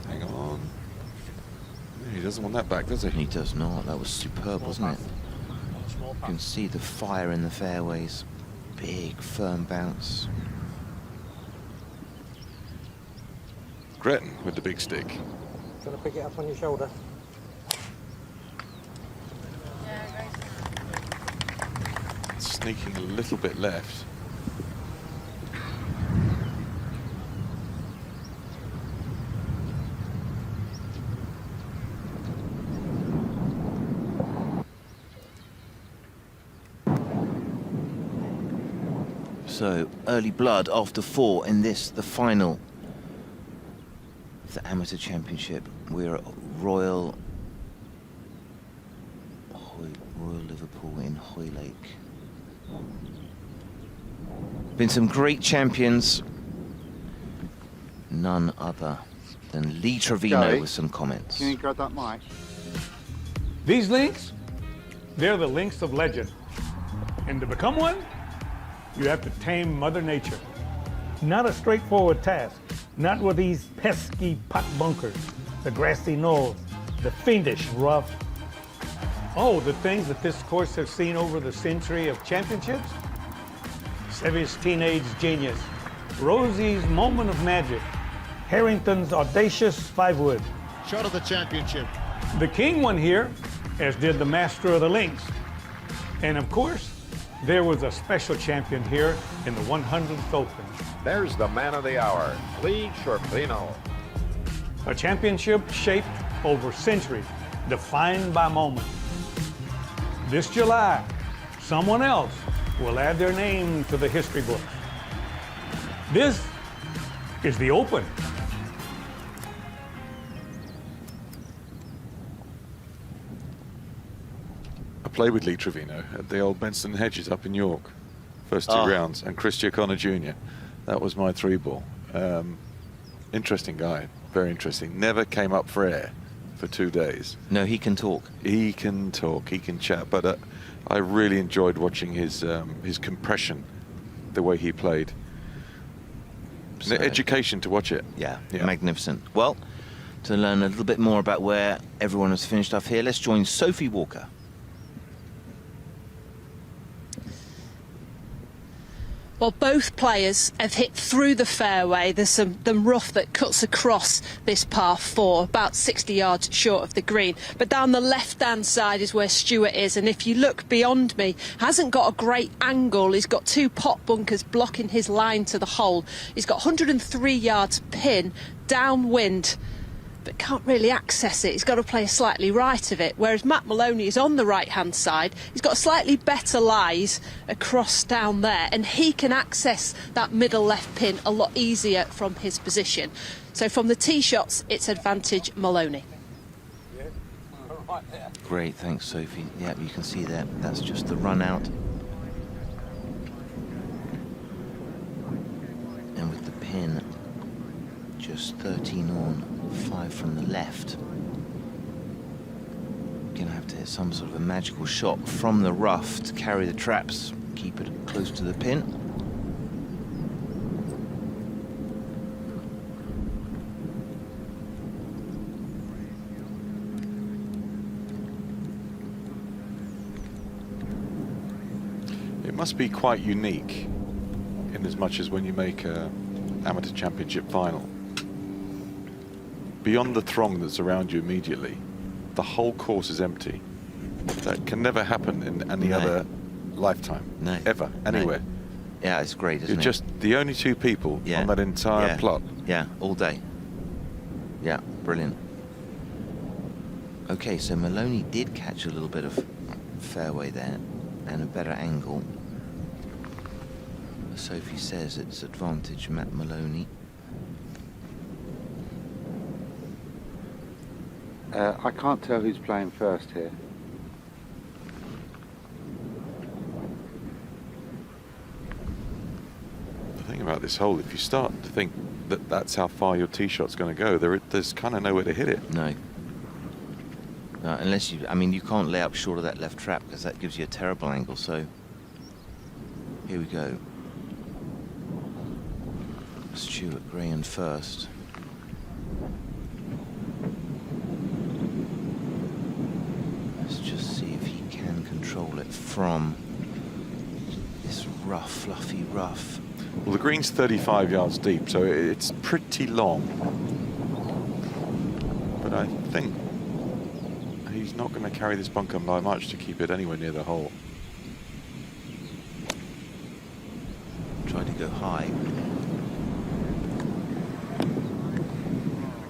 I: Hang on. He doesn't want that back, does he?
D: He does not. That was superb, wasn't it? You can see the fire in the fairways. Big, firm bounce.
I: Gretton with the big stick.
J: Gonna pick it up on your shoulder.
I: Sneaking a little bit left.
D: So, early blood after 4 in this, the final of the Amateur Championship. We're at Royal Liverpool in Hoylake. Been some great champions. None other than Lee Trevino
A: Gary,
D: with some comments.
A: Can you grab that mic?
K: These links, they're the links of legend. And to become one, you have to tame Mother Nature. Not a straightforward task. Not with these pesky pot bunkers, the grassy knolls, the fiendish rough. Oh, the things that this course has seen over the century of championships? Sevy's teenage genius, Rosie's moment of magic, Harrington's audacious 5-wood.
L: Shot of the championship.
K: The king won here, as did the master of the links. And of course, there was a special champion here in the 100th Open.
L: There's the man of the hour, Lee Trevino.
K: A championship shaped over centuries, defined by moments. This July, someone else will add their name to the history books. This is the Open.
I: I played with Lee Trevino at the old Benson Hedges up in York. First 2 rounds, and Christy O'Connor Jr. That was my 3-ball. Interesting guy, very interesting. Never came up for air for 2 days.
D: No, he can talk.
I: He can talk, he can chat, but I really enjoyed watching his compression, the way he played.
D: So,
I: education to watch it.
D: Yeah, magnificent. Well, to learn a little bit more about where everyone has finished off here, let's join Sophie Walker.
E: Well, both players have hit through the fairway. There's some rough that cuts across this par 4, about 60 yards short of the green. But down the left-hand side is where Stewart is. And if you look beyond me, hasn't got a great angle. He's got 2 pot bunkers blocking his line to the hole. He's got 103 yards pin, downwind, but can't really access it. He's got to play slightly right of it, whereas Matt Maloney is on the right-hand side. He's got slightly better lies across down there, and he can access that middle left pin a lot easier from his position. So from the tee shots, it's advantage Maloney.
D: Great, thanks, Sophie. Yeah, you can see that. That's just the run out. And with the pin just 13 on, 5 from the left. Gonna have to hit some sort of a magical shot from the rough to carry the traps, keep it close to the pin.
I: It must be quite unique in as much as when you make a amateur championship final. Beyond the throng that's around you immediately, the whole course is empty. That can never happen in any other lifetime, ever, anywhere.
D: Yeah, it's great, isn't it?
I: You're just the only 2 people on that entire plot.
D: Yeah, all day. Yeah, brilliant. Okay, so Maloney did catch a little bit of fairway there and a better angle. Sophie says it's advantage Matt Maloney.
A: I can't tell who's playing first here.
I: The thing about this hole, if you start to think that that's how far your tee shot's going to go, there's kind of nowhere to hit it.
D: No. Unless you, I mean, you can't lay up short of that left trap because that gives you a terrible angle. So here we go. Stuart Graham first. Let's just see if he can control it from this rough, fluffy rough.
I: Well, the green's 35 yards deep, so it's pretty long. But I think he's not going to carry this bunker by much to keep it anywhere near the hole.
D: Try to go high.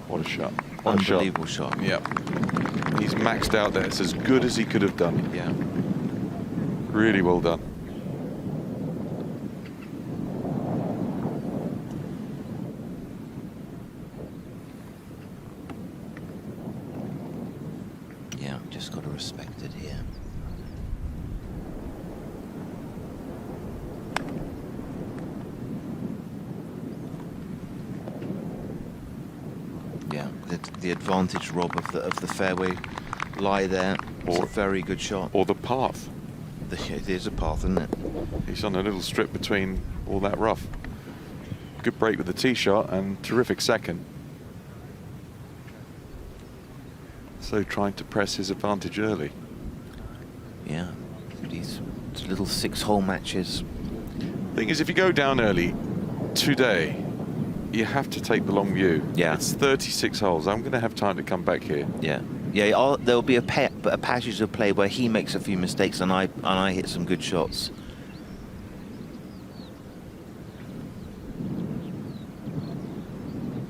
I: What a shot.
D: Unbelievable shot.
I: Yeah. He's maxed out there. It's as good as he could have done.
D: Yeah.
I: Really well done.
D: the advantage, Rob, of the fairway lie there. It's a very good shot.
I: Or the path.
D: It is a path, isn't it?
I: He's on a little strip between all that rough. Good break with the tee shot and terrific second. So trying to press his advantage early.
D: Yeah, these little 6-hole matches.
I: Thing is, if you go down early today, you have to take the long view.
D: Yeah.
I: It's 36 holes. I'm going to have time to come back here.
D: Yeah. Yeah, there'll be a passage of play where he makes a few mistakes and I hit some good shots.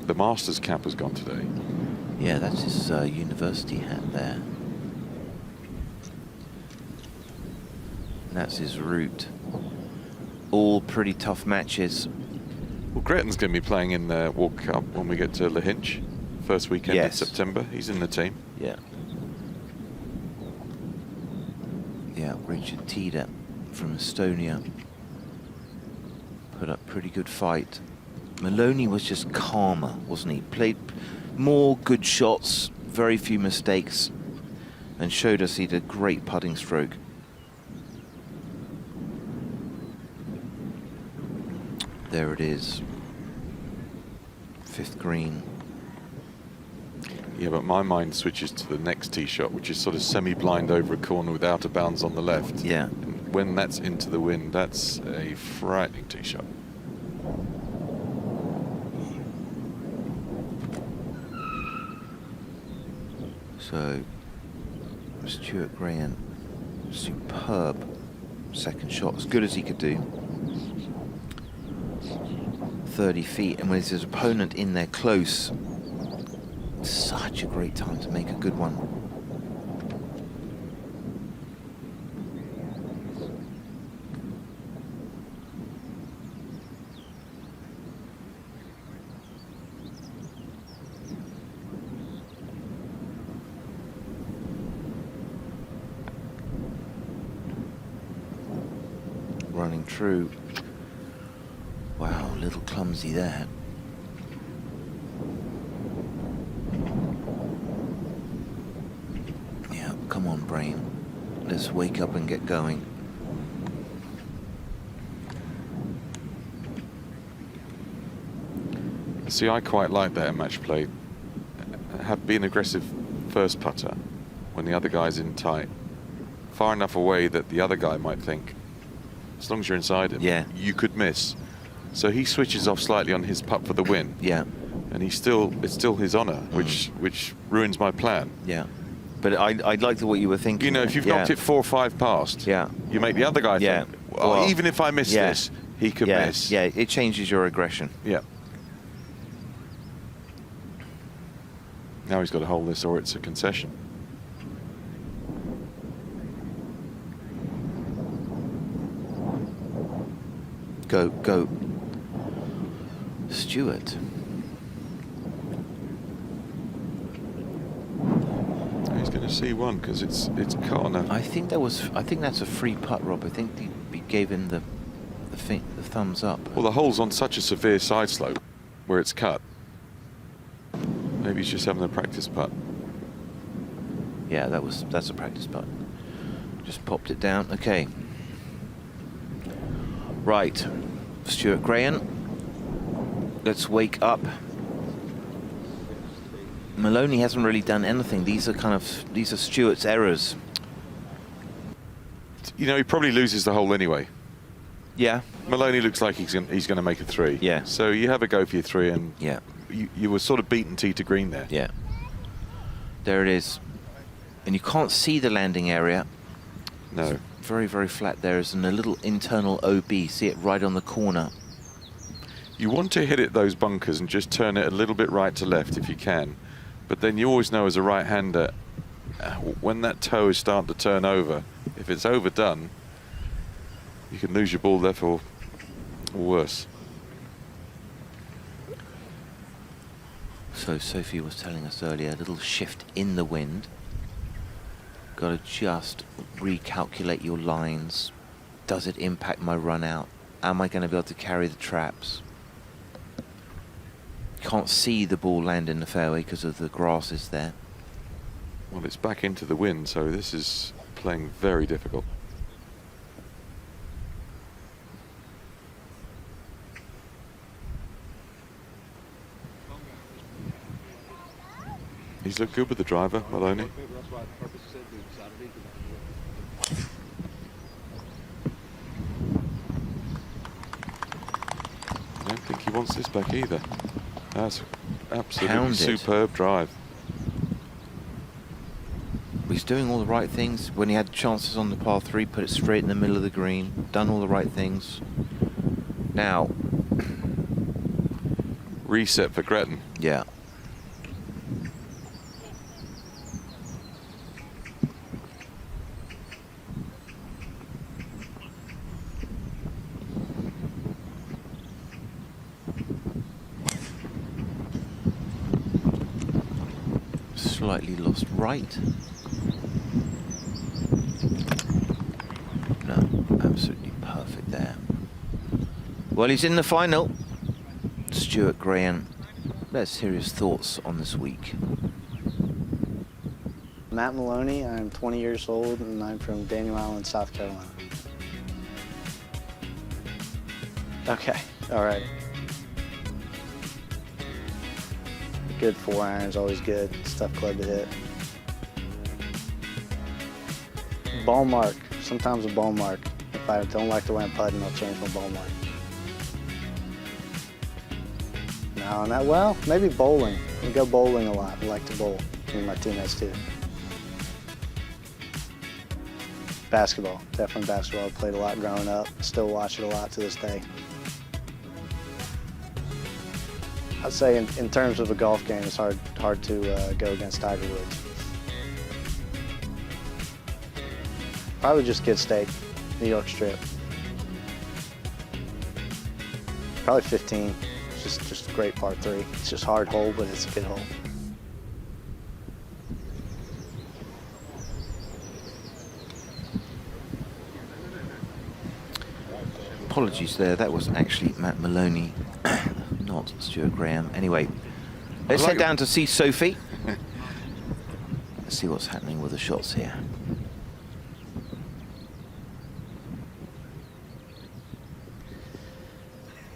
I: The Masters cap has gone today.
D: Yeah, that's his university hat there. That's his route. All pretty tough matches.
I: Well, Gretton's going to be playing in the Walk Cup when we get to Lahinch. First weekend in September. He's in the team.
D: Yeah. Yeah, Richard Tida from Estonia put up pretty good fight. Maloney was just calmer, wasn't he? Played more good shots, very few mistakes, and showed us he had a great putting stroke. There it is. 5th green.
I: Yeah, but my mind switches to the next tee shot, which is sort of semi-blind over a corner with out of bounds on the left.
D: Yeah.
I: And when that's into the wind, that's a frightening tee shot.
D: So, Stuart Graham, superb second shot, as good as he could do. 30 feet, and with his opponent in there close, such a great time to make a good one. Running true. Wow, a little clumsy there. Yeah, come on, brain. Let's wake up and get going.
I: See, I quite like that in match play. Be an aggressive first putter when the other guy's in tight, far enough away that the other guy might think, as long as you're inside him, you could miss. So he switches off slightly on his putt for the win.
D: Yeah.
I: And it's still his honour, which ruins my plan.
D: Yeah. But I like what you were thinking.
I: You know, if you've knocked it 4 or 5 past, you make the other guy think, well, even if I miss this, he could miss.
D: Yeah, it changes your aggression.
I: Yeah. Now he's got to hold this or it's a concession.
D: Go, go. Stuart.
I: He's going to see one because it's cut on a...
D: I think that's a free putt, Rob. I think he gave him the thumbs up.
I: Well, the hole's on such a severe side slope where it's cut. Maybe he's just having a practice putt.
D: Yeah, that's a practice putt. Just popped it down. Okay. Right, Stuart Graham. Let's wake up. Maloney hasn't really done anything. These are Stuart's errors.
I: You know, he probably loses the hole anyway.
D: Yeah.
I: Maloney looks like he's going to make a 3.
D: Yeah.
I: So you have a go for your 3, and
D: yeah,
I: you were sort of beaten tee to green there.
D: Yeah. There it is, and you can't see the landing area.
I: No.
D: It's very, very flat there. Is a little internal OB. See it right on the corner.
I: You want to hit it those bunkers and just turn it a little bit right to left if you can. But then you always know as a right-hander, when that toe is starting to turn over, if it's overdone, you can lose your ball there for worse.
D: So Sophie was telling us earlier, a little shift in the wind. Got to just recalculate your lines. Does it impact my run out? Am I going to be able to carry the traps? Can't see the ball land in the fairway because of the grasses there.
I: Well, it's back into the wind, so this is playing very difficult. He's looked good with the driver, Maloney. I don't think he wants this back either. That's absolutely superb drive.
D: He's doing all the right things. When he had chances on the par 3, put it straight in the middle of the green. Done all the right things. Now.
I: Reset for Gretton.
D: Yeah. Slightly lost right. No, absolutely perfect there. Well, he's in the final. Stuart Graham. Let's hear his thoughts on this week.
G: Matt Maloney, I'm 20 years old and I'm from Daniel Island, South Carolina. Okay, all right. Good 4-iron's always good. It's a tough club to hit. Ball mark, sometimes a ball mark. If I don't like the way I'm putting, I'll change my ball mark. No, not well, maybe bowling. We go bowling a lot. We like to bowl. Me and my teammates too. Basketball, definitely basketball. I played a lot growing up. Still watch it a lot to this day. I'd say in terms of a golf game, it's hard to go against Tiger Woods. Probably just Kid Steak, New York Strip. Probably 15. It's just a great par 3. It's just hard hole, but it's a good hole.
D: Apologies there, that was actually Matt Maloney, not Stuart Graham. Anyway, let's head down to see Sophie. Let's see what's happening with the shots here.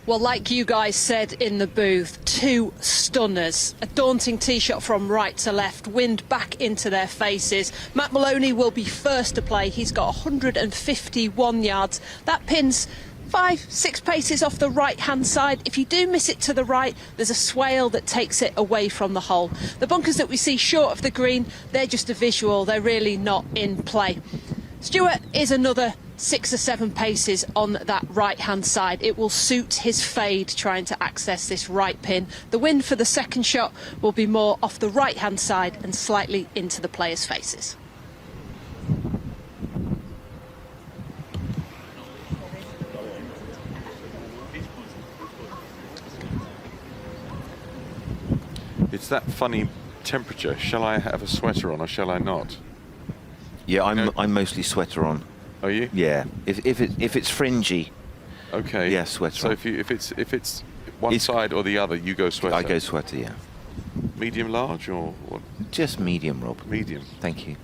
E: Well, like you guys said in the booth, 2 stunners. A daunting tee shot from right to left, wind back into their faces. Matt Maloney will be first to play. He's got 151 yards. That pin's 5-6 paces off the right-hand side. If you do miss it to the right, there's a swale that takes it away from the hole. The bunkers that we see short of the green, they're just a visual. They're really not in play. Stuart is another 6 or 7 paces on that right-hand side. It will suit his fade trying to access this right pin. The wind for the second shot will be more off the right-hand side and slightly into the players' faces.
I: It's that funny temperature. Shall I have a sweater on or shall I not?
D: Yeah, I'm mostly sweater on.
I: Are you?
D: Yeah. If it's fringy.
I: Okay.
D: Yeah, sweater.
I: So
D: on.
I: if it's one side or the other, you go sweater.
D: I go sweater. Yeah.
I: Medium, large, or what?
D: Just medium, Rob.
I: Medium.
D: Thank you.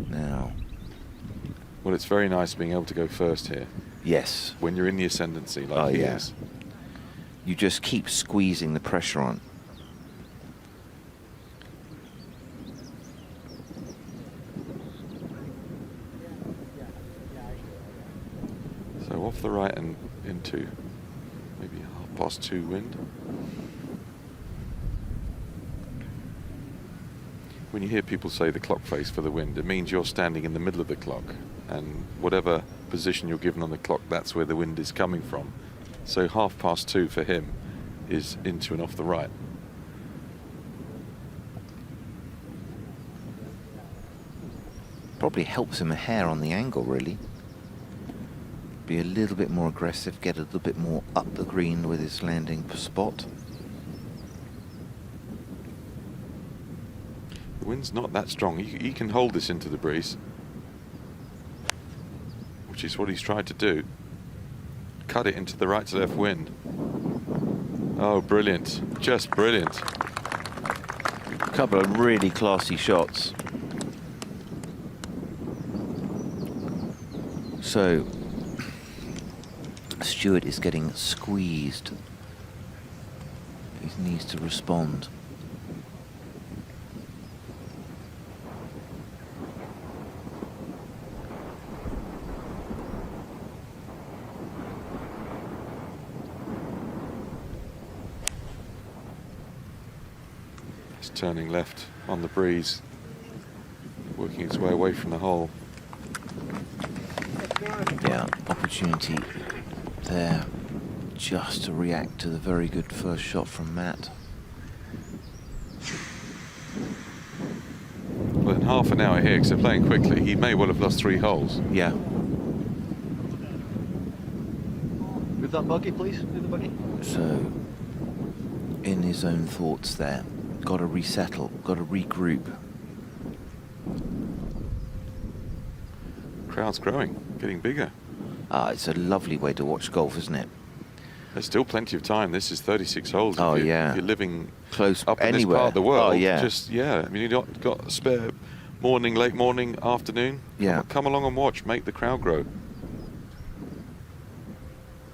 D: Now.
I: Well, it's very nice being able to go first here.
D: Yes.
I: When you're in the ascendancy, like he is.
D: You just keep squeezing the pressure on.
I: So off the right and into maybe 2:30 wind. When you hear people say the clock face for the wind, it means you're standing in the middle of the clock, and whatever position you're given on the clock, that's where the wind is coming from. So 2:30 for him is into and off the right.
D: Probably helps him a hair on the angle, really. Be a little bit more aggressive, get a little bit more up the green with his landing spot.
I: The wind's not that strong. He can hold this into the breeze, which is what he's tried to do. cut it into the right to left wind. Oh, brilliant. Just brilliant.
D: A couple of really classy shots. So, Stewart is getting squeezed. He needs to respond.
I: It's turning left on the breeze, working its way away from the hole.
D: Yeah, opportunity there just to react to the very good first shot from Matt.
I: Well, in half an hour here, because they're playing quickly, he may well have lost 3 holes.
D: Yeah.
M: Move that buggy, please. Move the buggy.
D: So, in his own thoughts there. Got to resettle, got to regroup.
I: Crowd's growing, getting bigger.
D: It's a lovely way to watch golf, isn't it?
I: There's still plenty of time. This is 36 holes.
D: Oh,
I: if
D: yeah.
I: You're living
D: close
I: up
D: anywhere.
I: in this part of the world.
D: Oh, yeah.
I: Just, yeah. I mean, you've got a spare morning, late morning, afternoon.
D: Yeah.
I: Come along and watch. Make the crowd grow.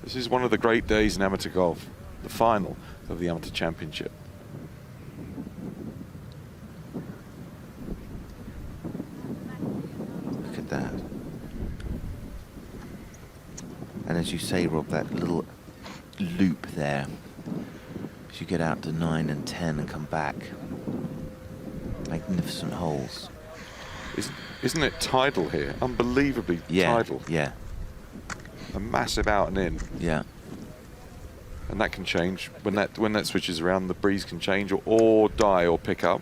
I: This is one of the great days in amateur golf. The final of the Amateur Championship.
D: Look at that. And as you say, Rob, that little loop there, as you get out to 9 and 10 and come back. Magnificent holes.
I: Isn't it tidal here? Unbelievably tidal.
D: Yeah.
I: A massive out and in.
D: Yeah.
I: And that can change. When that switches around, the breeze can change or die or pick up.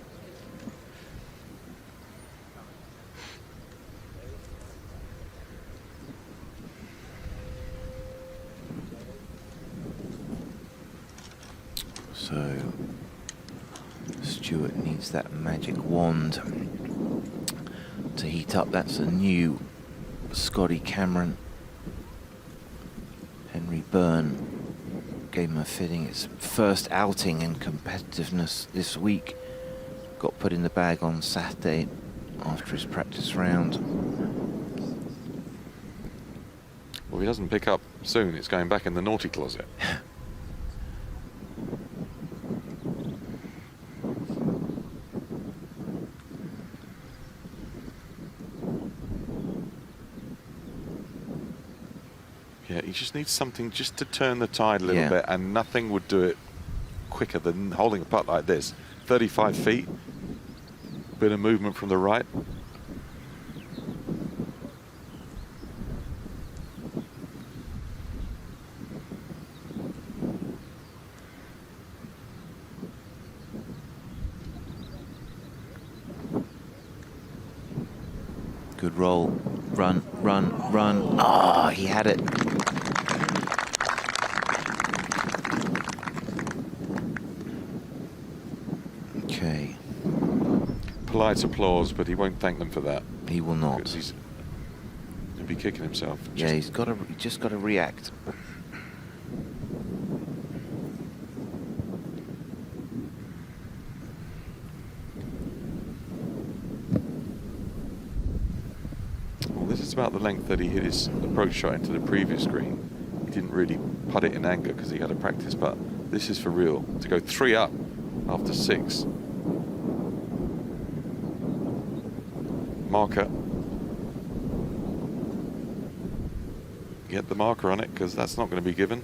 D: So Stewart needs that magic wand to heat up. That's a new Scotty Cameron. Henry Byrne gave him a fitting. It's first outing in competitiveness this week. Got put in the bag on Saturday after his practice round.
I: Well, if he doesn't pick up soon, it's going back in the naughty closet. Yeah, he just needs something just to turn the tide a little bit, and nothing would do it quicker than holding a putt like this. 35 feet, bit of movement from the right.
D: Good roll. Run, run, run. Ah, he had it. Okay.
I: Polite applause, but he won't thank them for that.
D: He will not.
I: He'll be kicking himself.
D: Yeah, he's just got to react.
I: This is about the length that he hit his approach shot into the previous green. He didn't really putt it in anger because he had a practice putt. This is for real. To go 3 up after 6. Marker. Get the marker on it because that's not going to be given.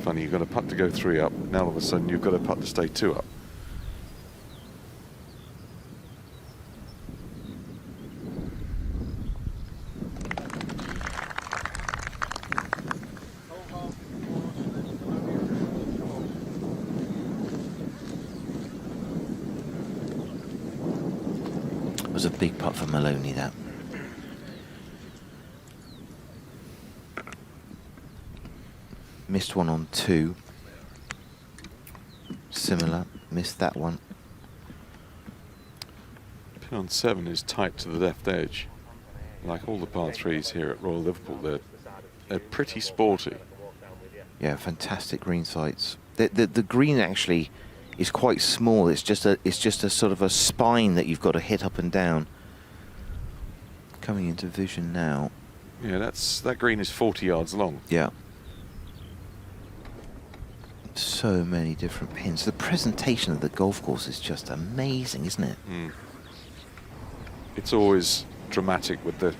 I: Funny, you've got a putt to go 3 up. Now all of a sudden you've got a putt to stay 2 up.
D: It was a big putt for Maloney, that. Missed one on 2. Similar, missed that one.
I: Pin on 7 is tight to the left edge. Like all the par 3s here at Royal Liverpool, they're pretty sporty.
D: Yeah, fantastic green sights. The green actually is quite small. It's just a sort of a spine that you've got to hit up and down. Coming into vision now.
I: Yeah, that green is 40 yards long.
D: Yeah. So many different pins. The presentation of the golf course is just amazing, isn't it?
I: Mm. It's always dramatic with the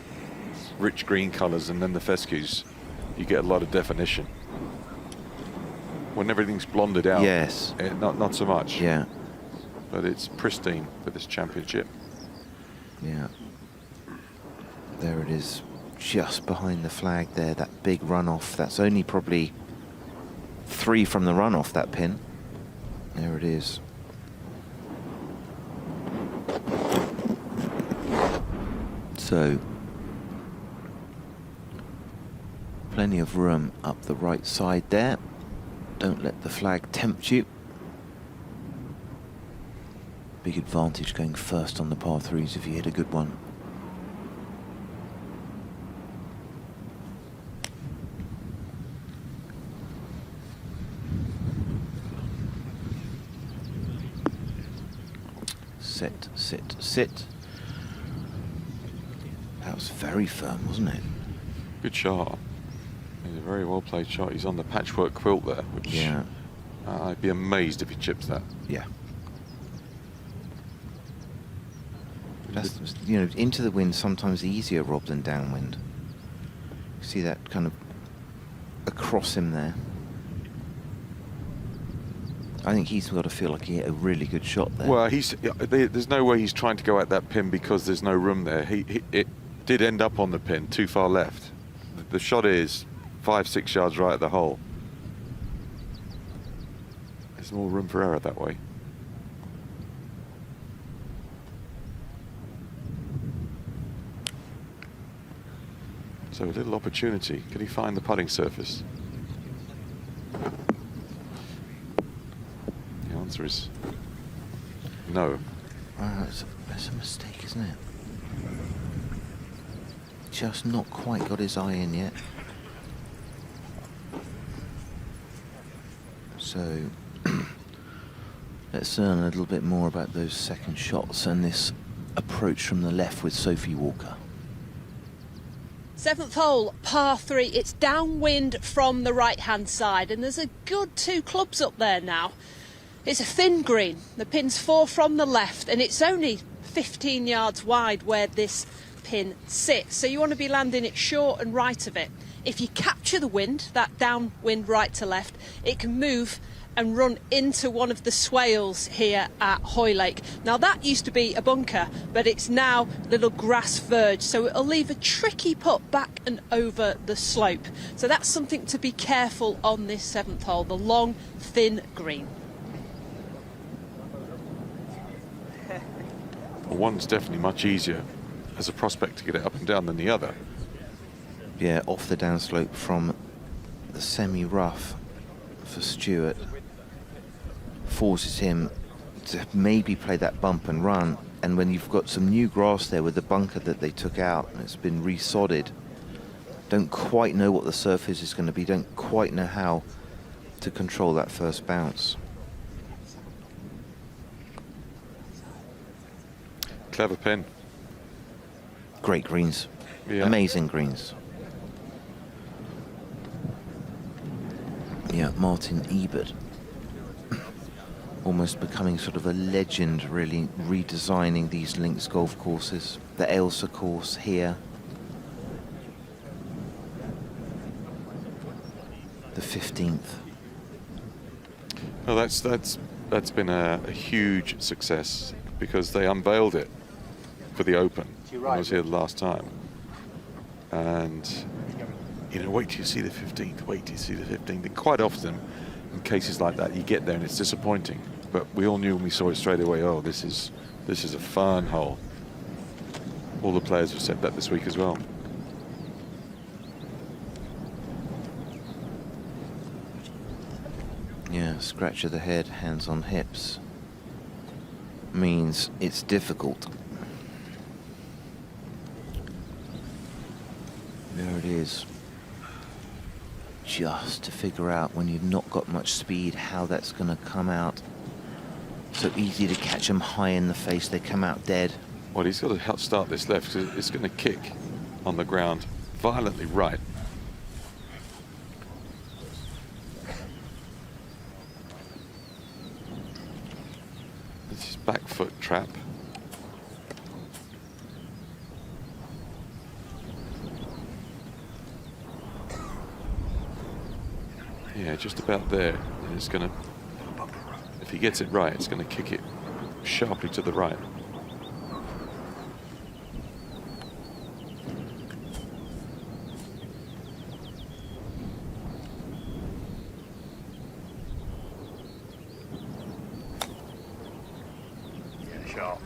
I: rich green colours, and then the fescues. You get a lot of definition. When everything's blonded out,
D: yes,
I: not so much.
D: Yeah,
I: but it's pristine for this championship.
D: Yeah, there it is, just behind the flag there. That big runoff. That's only probably 3 from the runoff. That pin. There it is. So, plenty of room up the right side there. Don't let the flag tempt you. Big advantage going first on the par 3s if you hit a good one. Sit, sit, sit. That was very firm, wasn't it?
I: Good shot. It's a very well played shot. He's on the patchwork quilt there, which
D: yeah.
I: I'd be amazed if he chips that.
D: Yeah. That's, you know, into the wind sometimes easier, Rob, than downwind. See that kind of across him there. I think he's got to feel like he hit a really good shot there.
I: Well, there's no way he's trying to go at that pin because there's no room there. It did end up on the pin, too far left. The shot is 5-6 yards right at the hole. There's more room for error that way. So a little opportunity. Can he find the putting surface? The answer is no.
D: That's a mistake, isn't it? Just not quite got his eye in yet. So let's learn a little bit more about those second shots and this approach from the left with Sophie Walker.
E: 7th hole, par 3. It's downwind from the right-hand side, and there's a good 2 clubs up there now. It's a thin green. The pin's 4 from the left, and it's only 15 yards wide where this pin sits. So you want to be landing it short and right of it. If you capture the wind, that downwind right to left, it can move and run into one of the swales here at Hoylake. Now that used to be a bunker, but it's now little grass verge, so it'll leave a tricky putt back and over the slope. So that's something to be careful on this 7th hole, the long, thin green.
I: Well, one's definitely much easier as a prospect to get it up and down than the other.
D: Yeah, off the downslope from the semi-rough for Stewart. Forces him to maybe play that bump and run, and when you've got some new grass there with the bunker that they took out and it's been resodded, don't quite know what the surface is going to be, don't quite know how to control that first bounce.
I: Clever pin.
D: Great greens.
I: Yeah.
D: Amazing greens. Yeah, Martin Ebert. Almost becoming sort of a legend, really, redesigning these links golf courses. The Ailsa course here. The 15th.
I: Well, that's been a huge success because they unveiled it for the Open. I was here the last time. And, you know, wait till you see the 15th, wait till you see the 15th. And quite often, in cases like that, you get there and it's disappointing. But we all knew when we saw it straight away, oh, this is a fun hole. All the players have said that this week as well.
D: Scratch of the head, hands on hips. Means it's difficult. There it is. Just to figure out when you've not got much speed how that's going to come out. So easy to catch them high in the face, they come out dead.
I: Well, he's got to help start this left because it's going to kick on the ground violently right. This is back foot trap. Yeah, just about there. And it's going to, if he gets it right, it's going to kick it sharply to the right.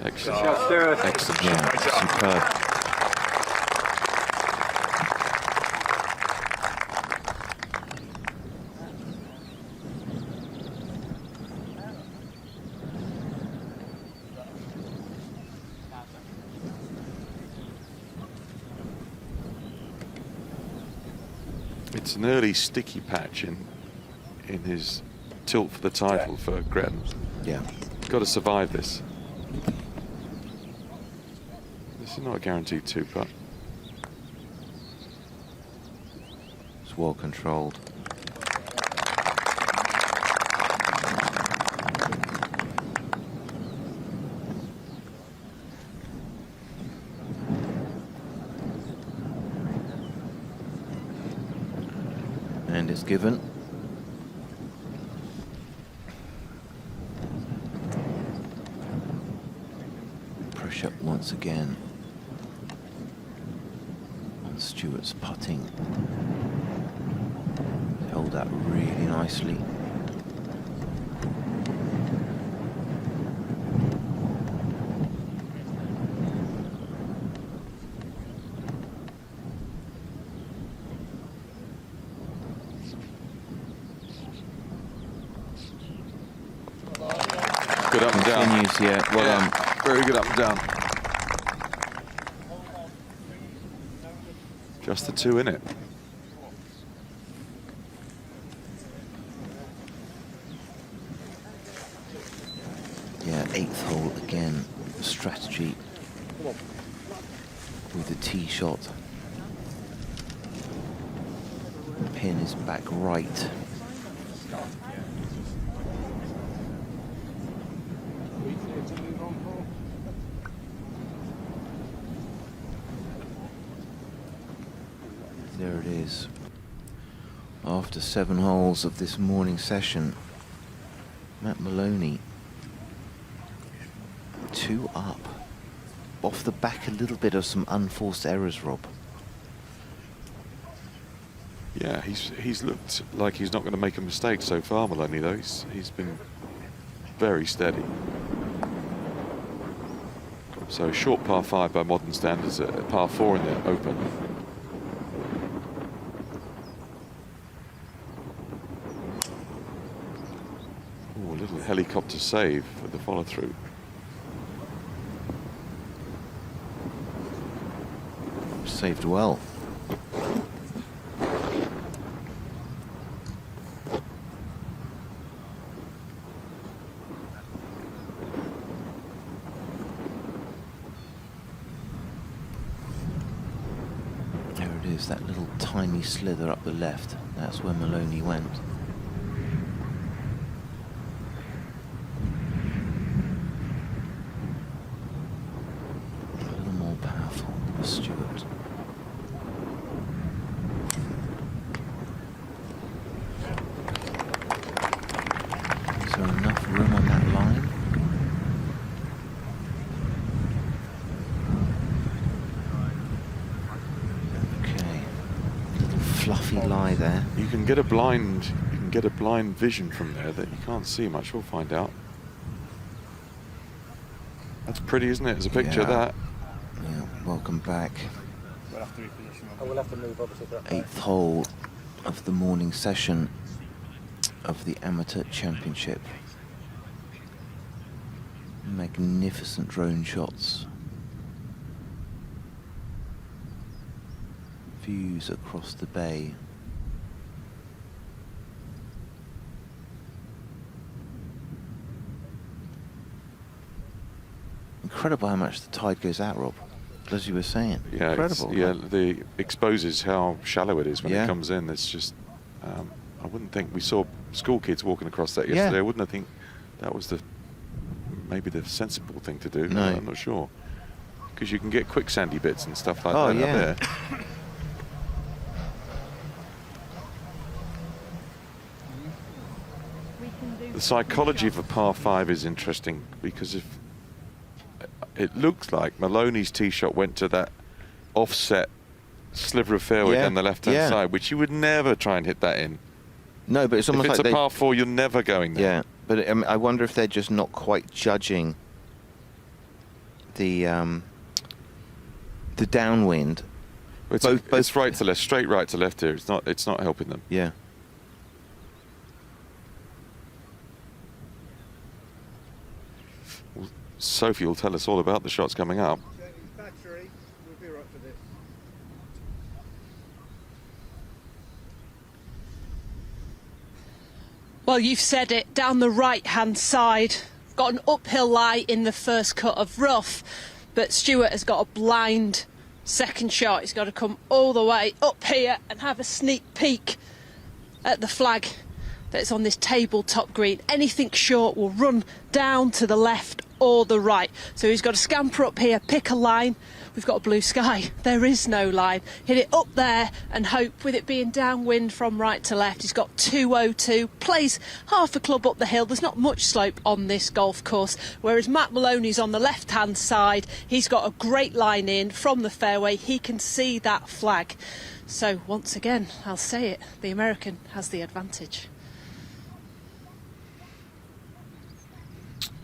I: Excellent. Excellent.
D: Yeah, superb.
I: It's an early sticky patch in his tilt for the title for Gretton.
D: Yeah.
I: Got to survive this. This is not a guaranteed two-putt.
D: It's well controlled. And it's given. Pressure once again on Stewart's putting. Held that really nicely.
I: Good up and down.
D: Continues, yeah, well done.
I: Very good up and down. Just the two in it.
D: Yeah, 8th hole again. Strategy with the tee shot. Pin is back right. There it is. After 7 holes of this morning session, Matt Maloney 2 up. Off the back a little bit of some unforced errors, Rob.
I: Yeah, he's looked like he's not going to make a mistake so far, Maloney, though. He's been very steady. So short par 5 by modern standards, a par 4 in the Open. Ooh, a little helicopter save for the follow-through.
D: Saved well. There it is, that little tiny slither up the left. That's where Maloney went. A little more powerful for Stewart. Is there enough room on that line? Okay, little fluffy lie there.
I: You can get a blind vision from there that you can't see much. We'll find out. That's pretty, isn't it? As a picture of that.
D: Yeah, welcome back.
J: I will have to move, obviously.
D: 8th hole of the morning session. of the Amateur Championship. Magnificent drone shots. Views across the bay. Incredible how much the tide goes out, Rob, as you were saying.
I: Yeah,
D: incredible.
I: Yeah, the exposes how shallow it is when
D: Yeah.
I: it comes in. It's just, I wouldn't think, we saw school kids walking across that yesterday.
D: Yeah.
I: I wouldn't have think that was maybe the sensible thing to do.
D: No.
I: I'm not sure. Because you can get quick sandy bits and stuff like
D: Oh,
I: that
D: yeah.
I: up there. The psychology of a par 5 is interesting, because if it looks like Maloney's tee shot went to that offset sliver of fairway
D: Yeah,
I: down the left-hand
D: yeah.
I: side, which you would never try and hit that in.
D: No, but it's almost
I: If it's
D: like
I: a par 4, you're never going there.
D: Yeah, but I wonder if they're just not quite judging the downwind.
I: It's right to left, straight right to left here. It's not helping them.
D: Yeah.
I: Well, Sophie will tell us all about the shots coming up.
E: Well, you've said it, down the right-hand side. Got an uphill lie in the first cut of rough, but Stuart has got a blind second shot. He's got to come all the way up here and have a sneak peek at the flag that's on this tabletop green. Anything short will run down to the left or the right. So he's got to scamper up here, pick a line. We've got a blue sky. There is no line. Hit it up there and hope, with it being downwind from right to left. He's got 202, plays half a club up the hill. There's not much slope on this golf course, whereas Matt Maloney's on the left-hand side. He's got a great line in from the fairway. He can see that flag. So once again, I'll say it, the American has the advantage.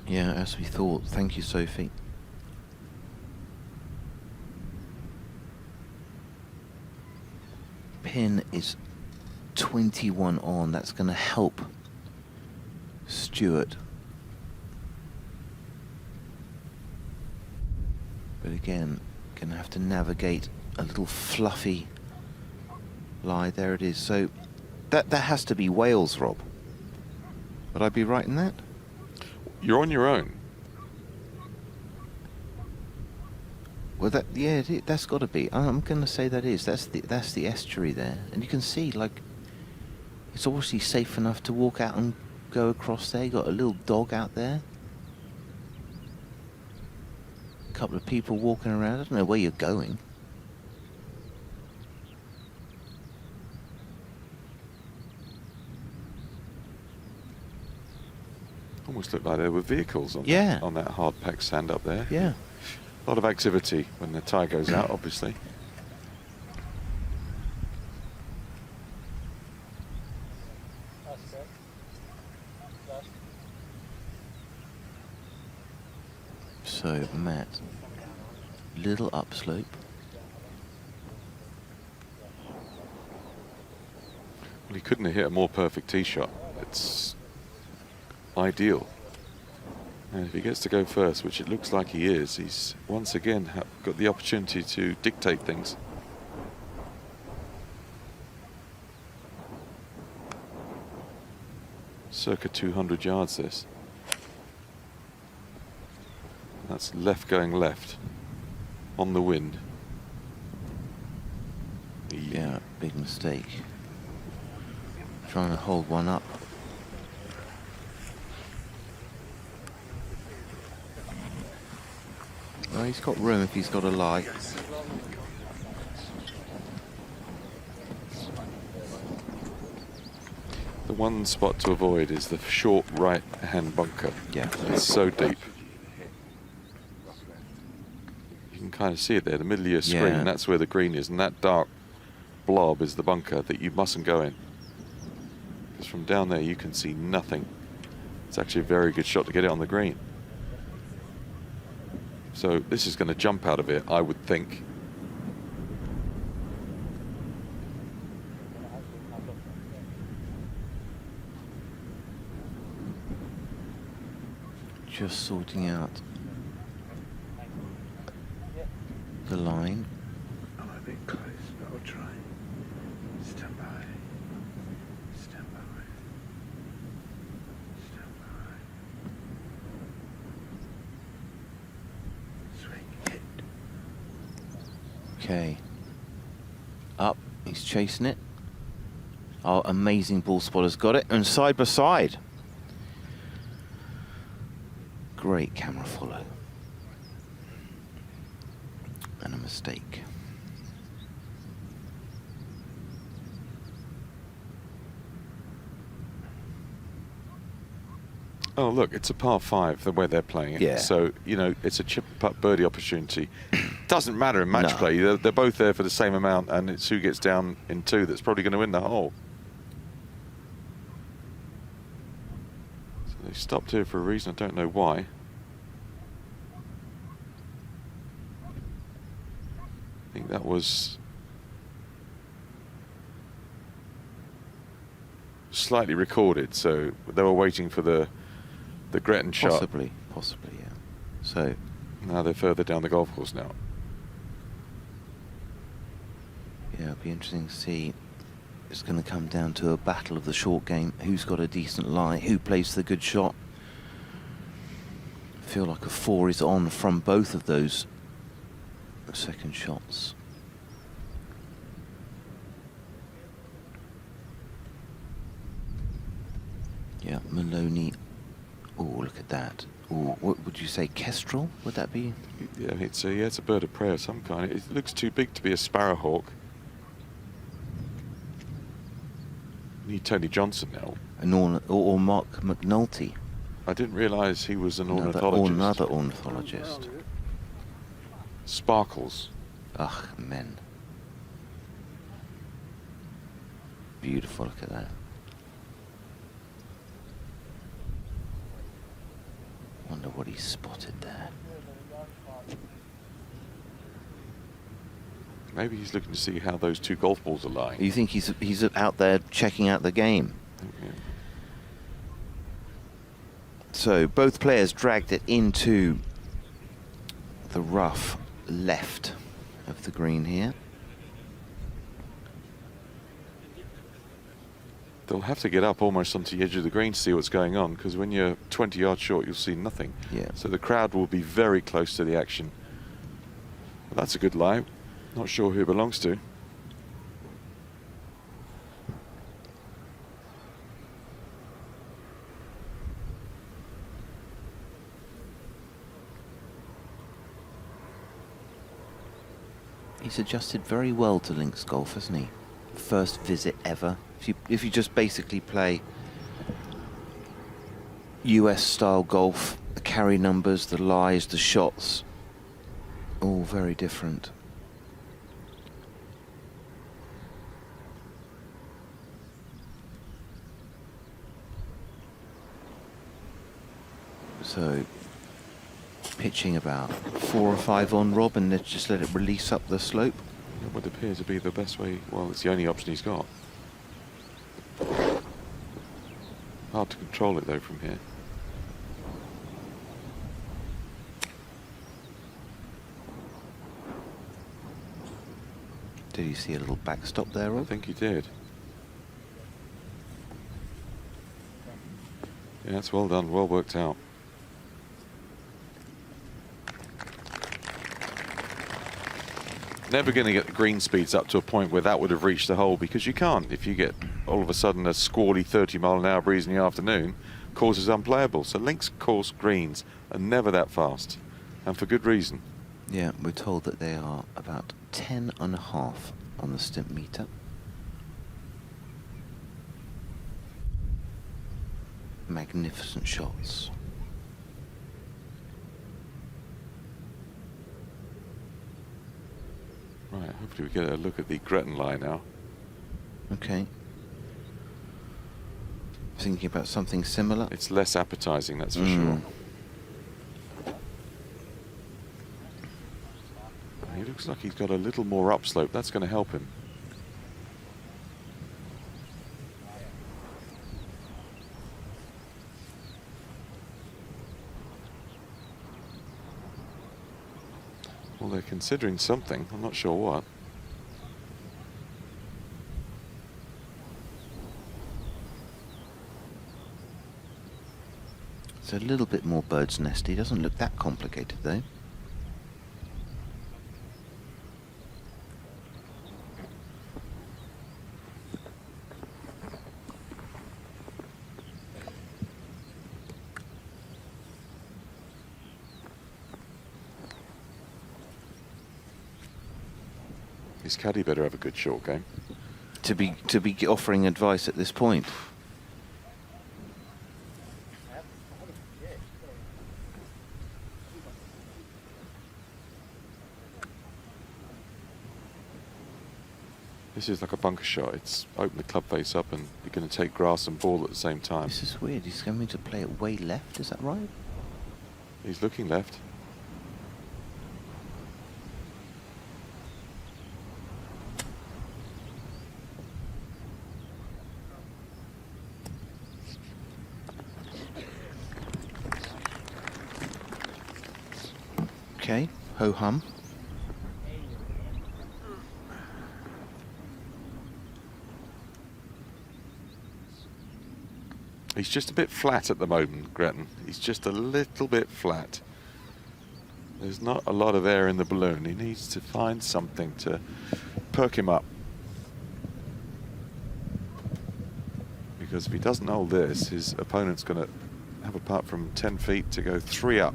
D: Yeah, as we thought. Thank you, Sophie. Pin is 21 on. That's going to help Stuart. But again, going to have to navigate a little fluffy lie. There it is. So that has to be Wales, Rob. Would I be right in that?
I: You're on your own.
D: Well, that's got to be. I'm going to say that is. That's the estuary there, and you can see, like, it's obviously safe enough to walk out and go across there. You got a little dog out there, a couple of people walking around. I don't know where you're going.
I: Almost looked like there were vehicles on that hard-packed sand up there.
D: Yeah.
I: A lot of activity when the tide goes out, obviously.
D: So, Matt, little upslope.
I: Well, he couldn't have hit a more perfect tee shot. It's ideal. And if he gets to go first, which it looks like he is, he's once again got the opportunity to dictate things. Circa 200 yards this. That's left going left on the wind.
D: Yeah, big mistake. Trying to hold one up. Well, he's got room if he's got a lie.
I: The one spot to avoid is the short right-hand bunker.
D: Yeah.
I: It's so deep. You can kind of see it there, the middle of your screen,
D: Yeah.
I: that's where the green is, and that dark blob is the bunker that you mustn't go in. Because from down there you can see nothing. It's actually a very good shot to get it on the green. So this is going to jump out of it, I would think.
D: Just sorting out the line.
I: I'm a bit close, but I'll try. Stand by. Stand by. Stand by. Swing hit.
D: Okay. Up. He's chasing it. Our amazing ball spotter's got it. And side by side. Great camera follow. And a mistake.
I: Oh, look, it's a par 5 the way they're playing it.
D: Yeah.
I: So, you know, it's a chip putt birdie opportunity. Doesn't matter in match
D: No.
I: play. They're both there for the same amount, and it's who gets down in 2 that's probably going to win the hole. So they stopped here for a reason. I don't know why. I think that was slightly recorded, so they were waiting for the Gretton shot.
D: Possibly, yeah. So
I: now they're further down the golf course now.
D: yeah, it'll be interesting to see. It's going to come down to a battle of the short game. Who's got a decent lie? Who plays the good shot? I feel like a 4 is on from both of those second shots. Yeah, Maloney. Oh, look at that. Oh, what would you say, Kestrel? Would that be?
I: Yeah, it's a bird of prey of some kind. It looks too big to be a sparrowhawk. Need Tony Johnson now.
D: Or Mark McNulty.
I: I didn't realise he was an ornithologist.
D: Another ornithologist.
I: Sparkles.
D: Ugh, men. Beautiful, look at that. Wonder what he spotted there.
I: Maybe he's looking to see how those 2 golf balls are lying.
D: You think he's out there checking out the game?
I: Yeah.
D: So both players dragged it into the rough left of the green here.
I: They'll have to get up almost onto the edge of the green to see what's going on, because when you're 20 yards short, you'll see nothing.
D: Yeah.
I: So the crowd will be very close to the action. But that's a good lie. Not sure who it belongs to.
D: He's adjusted very well to links golf, hasn't he? First visit ever. If you just basically play US style golf, the carry numbers, the lies, the shots, all very different. So pitching about 4 or 5 on, Rob, and let's just let it release up the slope.
I: It would appear to be the best way. Well, it's the only option he's got. Hard to control it though from here.
D: Did you see a little backstop there, Rob?
I: I think he did. Yeah, that's well done, well worked out. Never going to get the green speeds up to a point where that would have reached the hole, because you can't. If you get all of a sudden a squally 30-mile-an-hour breeze in the afternoon, course is unplayable. So links course greens are never that fast, and for good reason.
D: Yeah, we're told that they are about 10.5 on the stimp meter. Magnificent shots.
I: Right, hopefully we get a look at the Gretton lie now.
D: Okay. Thinking about something similar?
I: It's less appetizing, that's for sure. He looks like he's got a little more upslope. That's going to help him. Well, they're considering something. I'm not sure what.
D: It's a little bit more bird's nesty. Doesn't look that complicated though.
I: His caddy better have a good short game.
D: To be offering advice at this point.
I: This is like a bunker shot. It's open the club face up and you're going to take grass and ball at the same time.
D: This is weird. He's going to play it way left. Is that right?
I: He's looking left.
D: Okay. Ho hum.
I: He's just a bit flat at the moment, Gretton. He's just a little bit flat. There's not a lot of air in the balloon. He needs to find something to perk him up. Because if he doesn't hold this, his opponent's going to have a putt from 10 feet to go 3 up.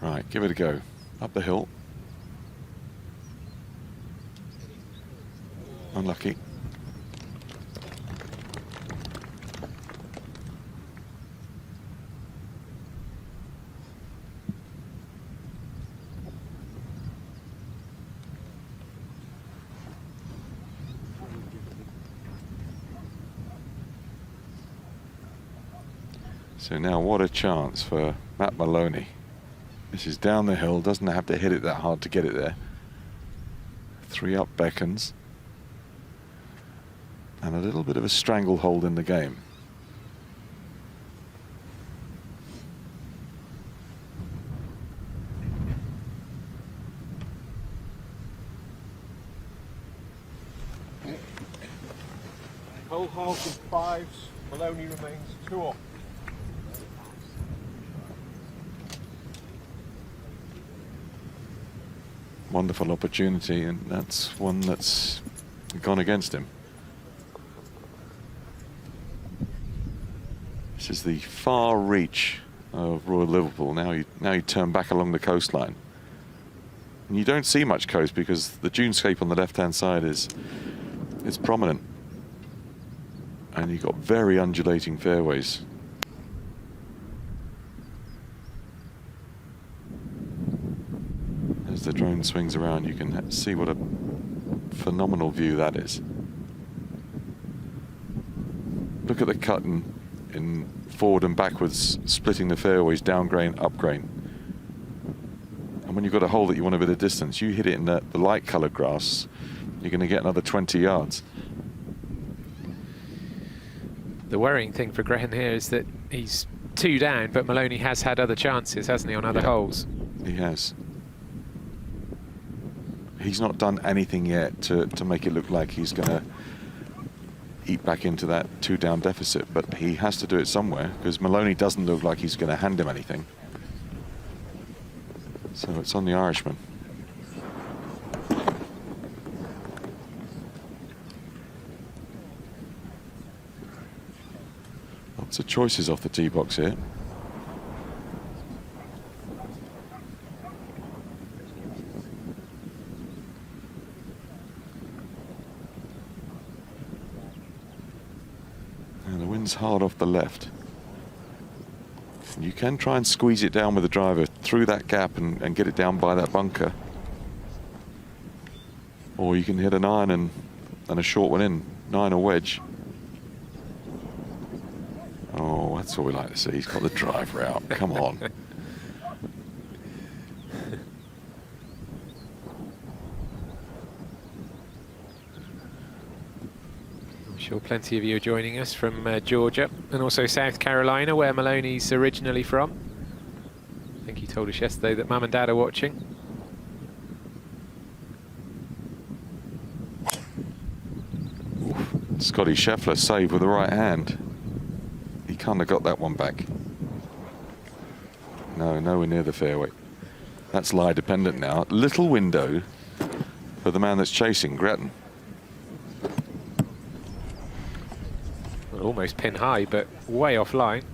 I: Right, give it a go. Up the hill. Unlucky. So now what a chance for Matt Maloney. This is down the hill, doesn't have to hit it that hard to get it there. 3 up beckons. And a little bit of a stranglehold in the game.
L: Whole half and fives. Maloney remains 2 off.
I: Wonderful opportunity, and that's one that's gone against him. This is the far reach of Royal Liverpool. Now you turn back along the coastline. And you don't see much coast because the dunescape on the left-hand side is prominent. And you've got very undulating fairways. As the drone swings around, you can see what a phenomenal view that is. Look at the cut in forward and backwards, splitting the fairways, down grain, up grain. And when you've got a hole that you want a bit of distance, you hit it in the light coloured grass, you're going to get another 20 yards.
B: The worrying thing for Graham here is that he's 2 down, but Maloney has had other chances, hasn't he, on other holes?
I: He has. He's not done anything yet to make it look like he's going to eat back into that 2 down deficit, but he has to do it somewhere because Maloney doesn't look like he's going to hand him anything. So it's on the Irishman. Lots of choices off the tee box here. Wind's hard off the left. You can try and squeeze it down with the driver through that gap and get it down by that bunker. Or you can hit an iron and a short one in, 9 or wedge. Oh, that's what we like to see. He's got the driver out. Come on.
B: I'm sure plenty of you are joining us from Georgia and also South Carolina, where Maloney's originally from. I think he told us yesterday that Mum and Dad are watching.
I: Oof. Scotty Scheffler saved with the right hand. He kind of got that one back. No, nowhere near the fairway. That's lie dependent now. Little window for the man that's chasing, Gretton.
B: Well, almost pin high, but way offline.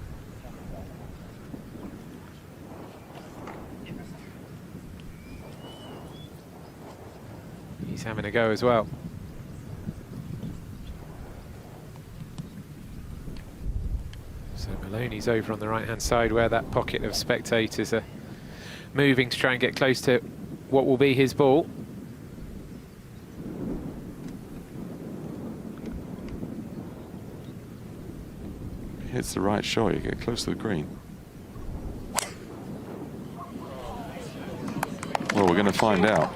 B: He's having a go as well. So Maloney's over on the right-hand side where that pocket of spectators are moving to try and get close to what will be his ball.
I: Hits the right shot, you get close to the green. Well, we're going to find out.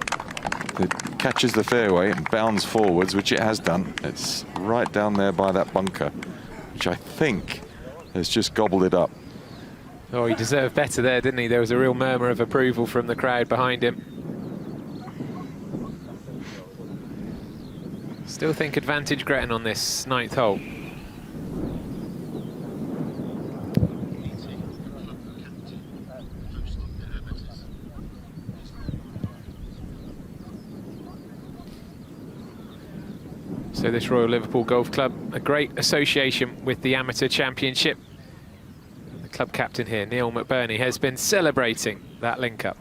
I: It catches the fairway and bounds forwards, which it has done. It's right down there by that bunker, which I think has just gobbled it up.
B: Oh, he deserved better there, didn't he? There was a real murmur of approval from the crowd behind him. Still think advantage Gretton on this 9th hole. So this Royal Liverpool Golf Club, a great association with the Amateur Championship. The club captain here, Neil McBurney, has been celebrating that link-up.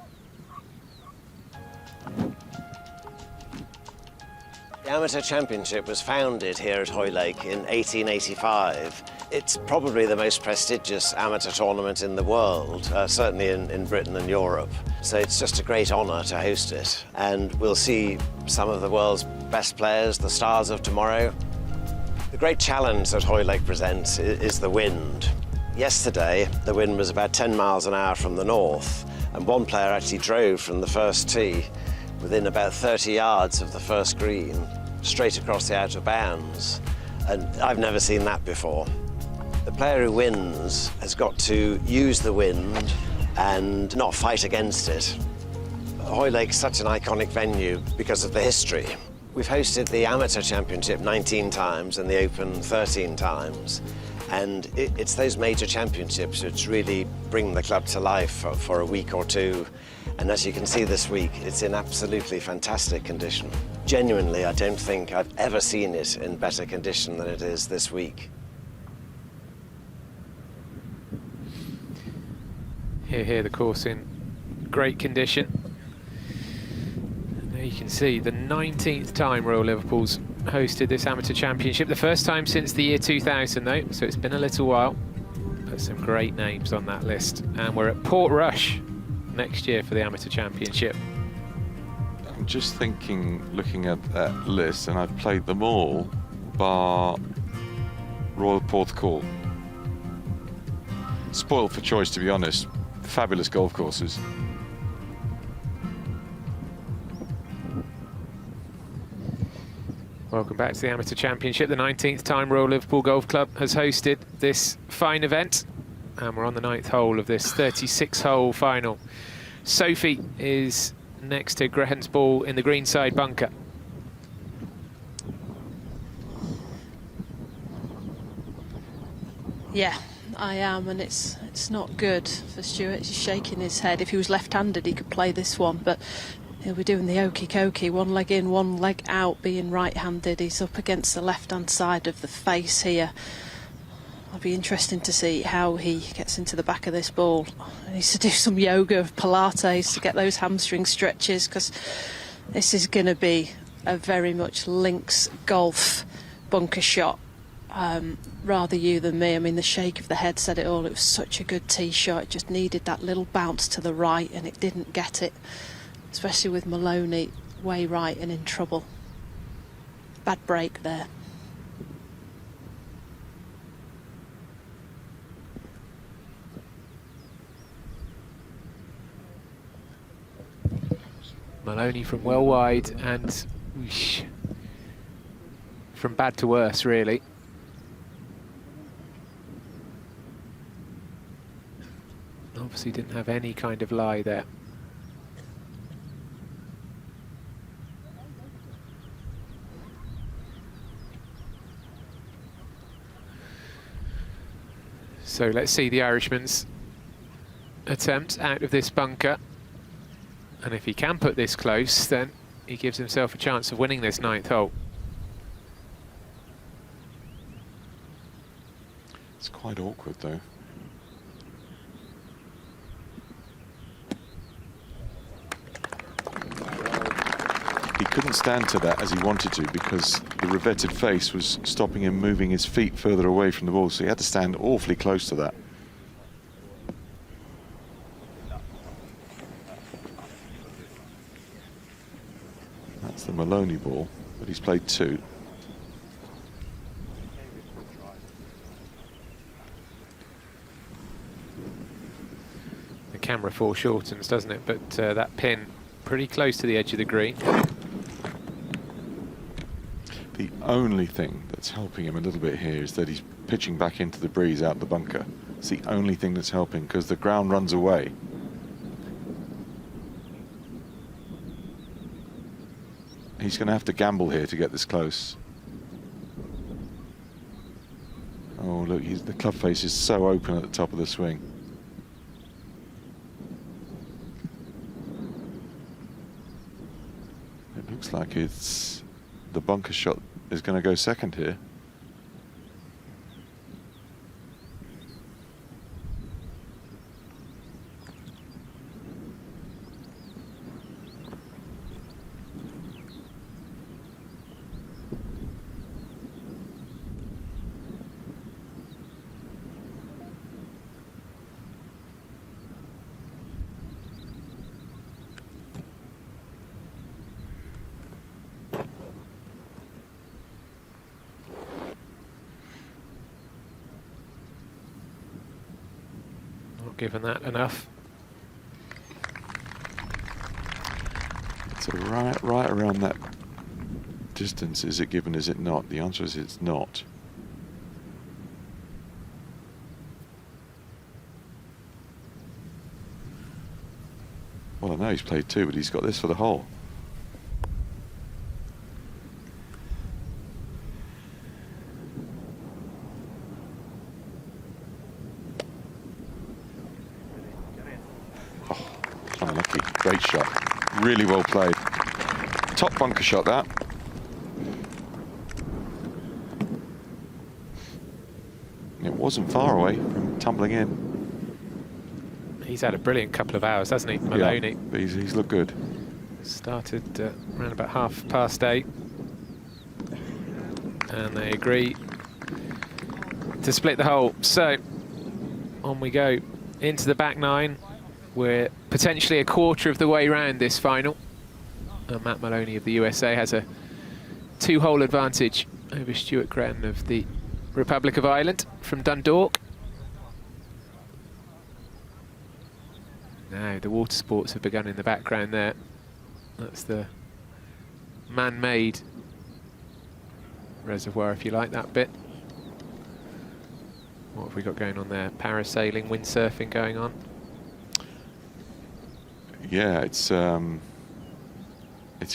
N: The Amateur Championship was founded here at Hoylake in 1885. It's probably the most prestigious amateur tournament in the world, certainly in Britain and Europe. So it's just a great honour to host it. And we'll see some of the world's best players, the stars of tomorrow. The great challenge that Hoylake presents is the wind. Yesterday, the wind was about 10 miles an hour from the north, and one player actually drove from the first tee within about 30 yards of the first green, straight across the outer bounds. And I've never seen that before. The player who wins has got to use the wind and not fight against it. Hoylake's such an iconic venue because of the history. We've hosted the Amateur Championship 19 times and the Open 13 times. And it's those major championships which really bring the club to life for a week or two. And as you can see this week, it's in absolutely fantastic condition. Genuinely, I don't think I've ever seen it in better condition than it is this week.
B: Here the course in great condition. And there you can see the 19th time Royal Liverpool's hosted this Amateur Championship. The first time since the year 2000 though, so it's been a little while. But some great names on that list. And we're at Portrush next year for the Amateur Championship.
I: I'm just thinking, looking at that list, and I've played them all, bar Royal Porthcawl. Spoiled for choice, to be honest. Fabulous golf courses.
B: Welcome back to the Amateur Championship. The 19th time Royal Liverpool Golf Club has hosted this fine event. And we're on the 9th hole of this 36-hole final. Sophie is next to Gretton's ball in the greenside bunker.
E: Yeah, I am, and it's not good for Stuart. He's shaking his head. If he was left-handed, he could play this one, but he'll be doing the okey-cokey, one leg in, one leg out, being right-handed. He's up against the left-hand side of the face here. It'll be interesting to see how he gets into the back of this ball. He needs to do some yoga, Pilates to get those hamstring stretches, because this is going to be a very much links golf bunker shot. rather you than me. I mean, the shake of the head said it all. It was such a good tee shot. It just needed that little bounce to the right, and it didn't get it, especially with Maloney way right and in trouble. Bad break there.
B: Maloney from well wide and from bad to worse, really. Obviously didn't have any kind of lie there. So let's see the Irishman's attempt out of this bunker. And if he can put this close, then he gives himself a chance of winning this 9th hole.
I: It's quite awkward, though. He couldn't stand to that as he wanted to because the revetted face was stopping him moving his feet further away from the ball, so he had to stand awfully close to that. That's the Maloney ball, but he's played 2.
B: The camera foreshortens, doesn't it? But that pin pretty close to the edge of the green.
I: The only thing that's helping him a little bit here is that he's pitching back into the breeze out the bunker. It's the only thing that's helping because the ground runs away. He's going to have to gamble here to get this close. Oh, look, the club face is so open at the top of the swing. It looks like it's the bunker shot is going to go second here.
B: Given that enough.
I: So right around that distance. Is it given? Is it not? The answer is it's not. Well, I know he's played 2, but he's got this for the hole. Unlucky. Great shot. Really well played. Top bunker shot, that. It wasn't far away from tumbling in.
B: He's had a brilliant couple of hours, hasn't he, Maloney?
I: Yeah, but he's looked good.
B: Started around about 8:30. And they agree to split the hole. So, on we go into the back 9. We're potentially a quarter of the way round this final. And Matt Maloney of the USA has a 2-hole advantage over Stuart Grenn of the Republic of Ireland from Dundalk. Now the water sports have begun in the background there. That's the man-made reservoir, if you like, that bit. What have we got going on there? Parasailing, windsurfing going on.
I: Yeah, it's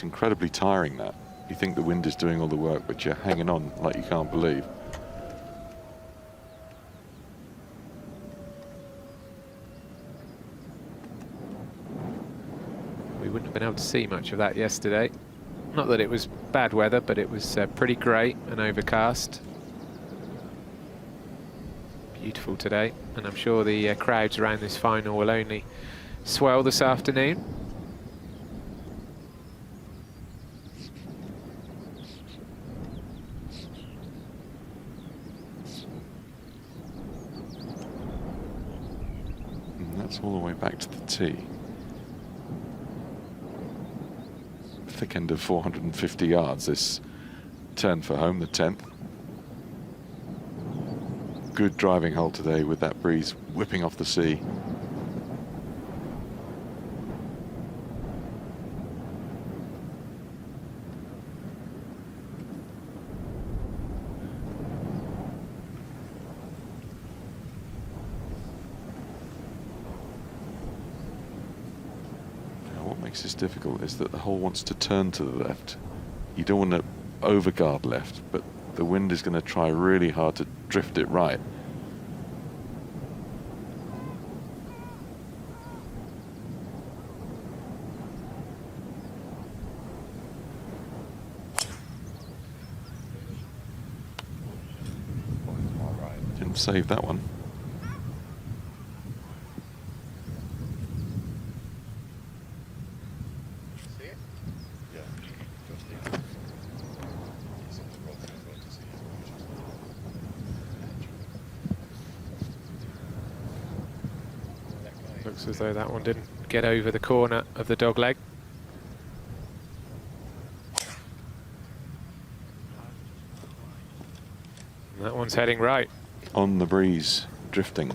I: incredibly tiring, that. You think the wind is doing all the work, but you're hanging on like you can't believe.
B: We wouldn't have been able to see much of that yesterday. Not that it was bad weather, but it was pretty grey and overcast. Beautiful today, and I'm sure the crowds around this final will only swell this afternoon.
I: It's all the way back to the tee. Thick end of 450 yards, this turn for home, the 10th. Good driving hole today with that breeze whipping off the sea. This is difficult is that the hole wants to turn to the left. You don't want to overguard left, but the wind is going to try really hard to drift it right. Didn't save that one.
B: Looks as though that one didn't get over the corner of the dog leg. And that one's heading right.
I: On the breeze, drifting.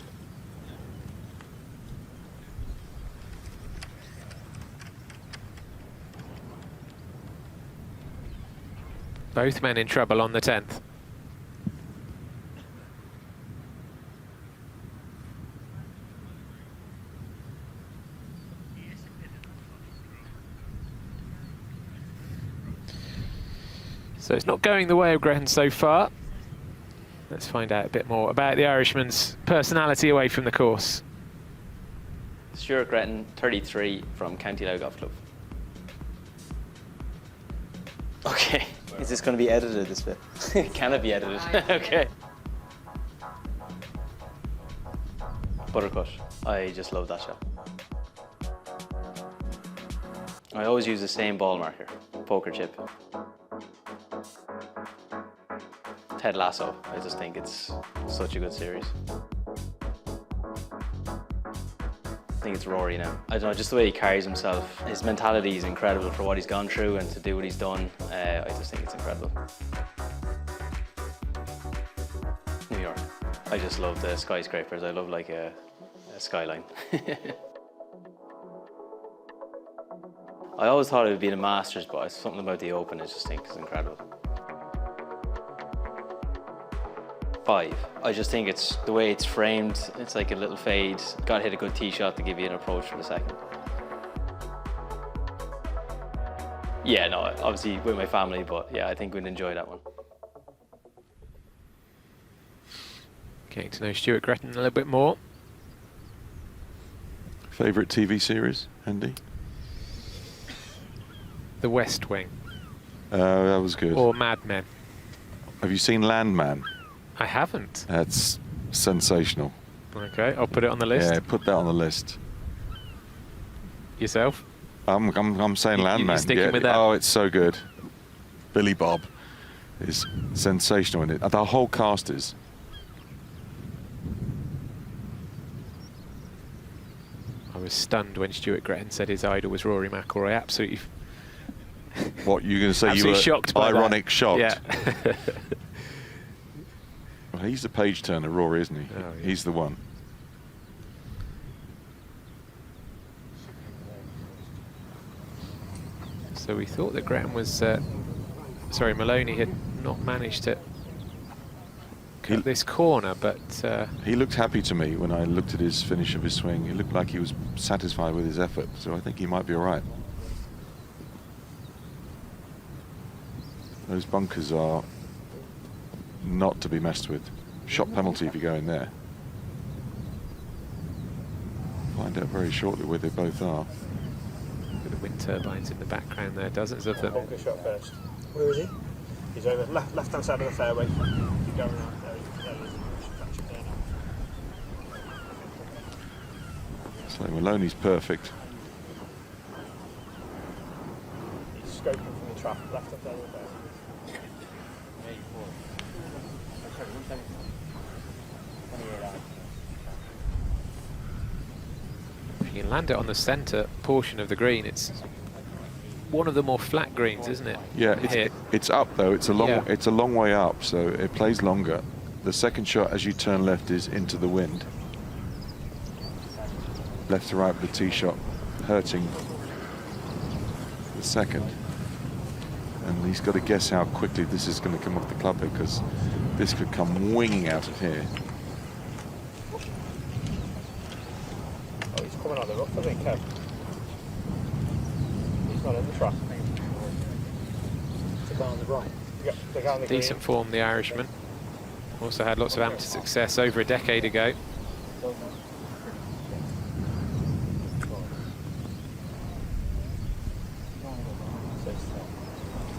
B: Both men in trouble on the 10th. So it's not going the way of Graham so far. Let's find out a bit more about the Irishman's personality away from the course.
O: Stuart Gretton, 33, from County Low Golf Club. Okay.
P: Is this going to be edited, this bit?
O: Can it be edited? Okay. Buttercut. I just love that shot. I always use the same ball marker, poker chip. Ted Lasso. I just think it's such a good series. I think it's Rory now. I don't know, just the way he carries himself. His mentality is incredible for what he's gone through and to do what he's done. I just think it's incredible. New York. I just love the skyscrapers. I love like a skyline. I always thought it would be the Masters, but it's something about the Open I just think is incredible. 5. I just think it's the way it's framed. It's like a little fade. Got to hit a good tee shot to give you an approach for the second. Yeah, no, obviously with my family, but yeah, I think we'd enjoy that one.
B: Getting to know Stuart Gretton a little bit more.
I: Favourite TV series, Andy?
B: The West Wing.
I: That was good.
B: Or Mad Men.
I: Have you seen Landman?
B: I haven't.
I: That's sensational.
B: Okay, I'll put it on the list.
I: Yeah, put that on the list.
B: Yourself?
I: I'm saying Landman.
B: You're sticking with that?
I: Oh, it's so good. Billy Bob is sensational in it. The whole cast is.
B: I was stunned when Stuart Gretton said his idol was Rory McIlroy. Absolutely.
I: What, you going to say? You were
B: shocked by
I: ironic
B: that.
I: shocked?
B: Yeah.
I: Well, he's the page turner, Rory, isn't he?
B: Oh, yeah.
I: He's the one.
B: So we thought that Graham was, sorry, Maloney had not managed to cut this corner, but...
I: he looked happy to me when I looked at his finish of his swing. He looked like he was satisfied with his effort, so I think he might be all right. Those bunkers are not to be messed with. Shot penalty if you go in there. Find out very shortly where they both are.
B: With the wind turbines in the background there, dozens of them.
L: Bunker shot first. Where is he? He's over left-hand side of the fairway. Keep going out there. There he is. Catch it there now.
I: So Maloney's perfect.
L: He's scoping from the trap, left up there with there.
B: Land it on the centre portion of the green. It's one of the more flat greens, isn't it?
I: Yeah, it's up though. It's a long way up, so it plays longer. The second shot as you turn left is into the wind. Left to right with the tee shot, hurting the second. And he's got to guess how quickly this is going to come off the club head, because this could come winging out of here.
L: Oh, he's coming on the rough, I think, Kev. He's not in the trap. To go on the right. Yeah, to go on the
B: Decent form, the Irishman. Also had lots of amateur success over a decade ago.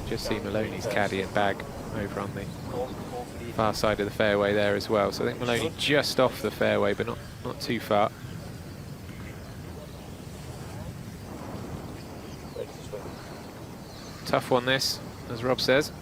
B: Just see Maloney's caddy and bag over on the far side of the fairway there as well. So I think Maloney just off the fairway, but not too far. Tough one this, as Rob says.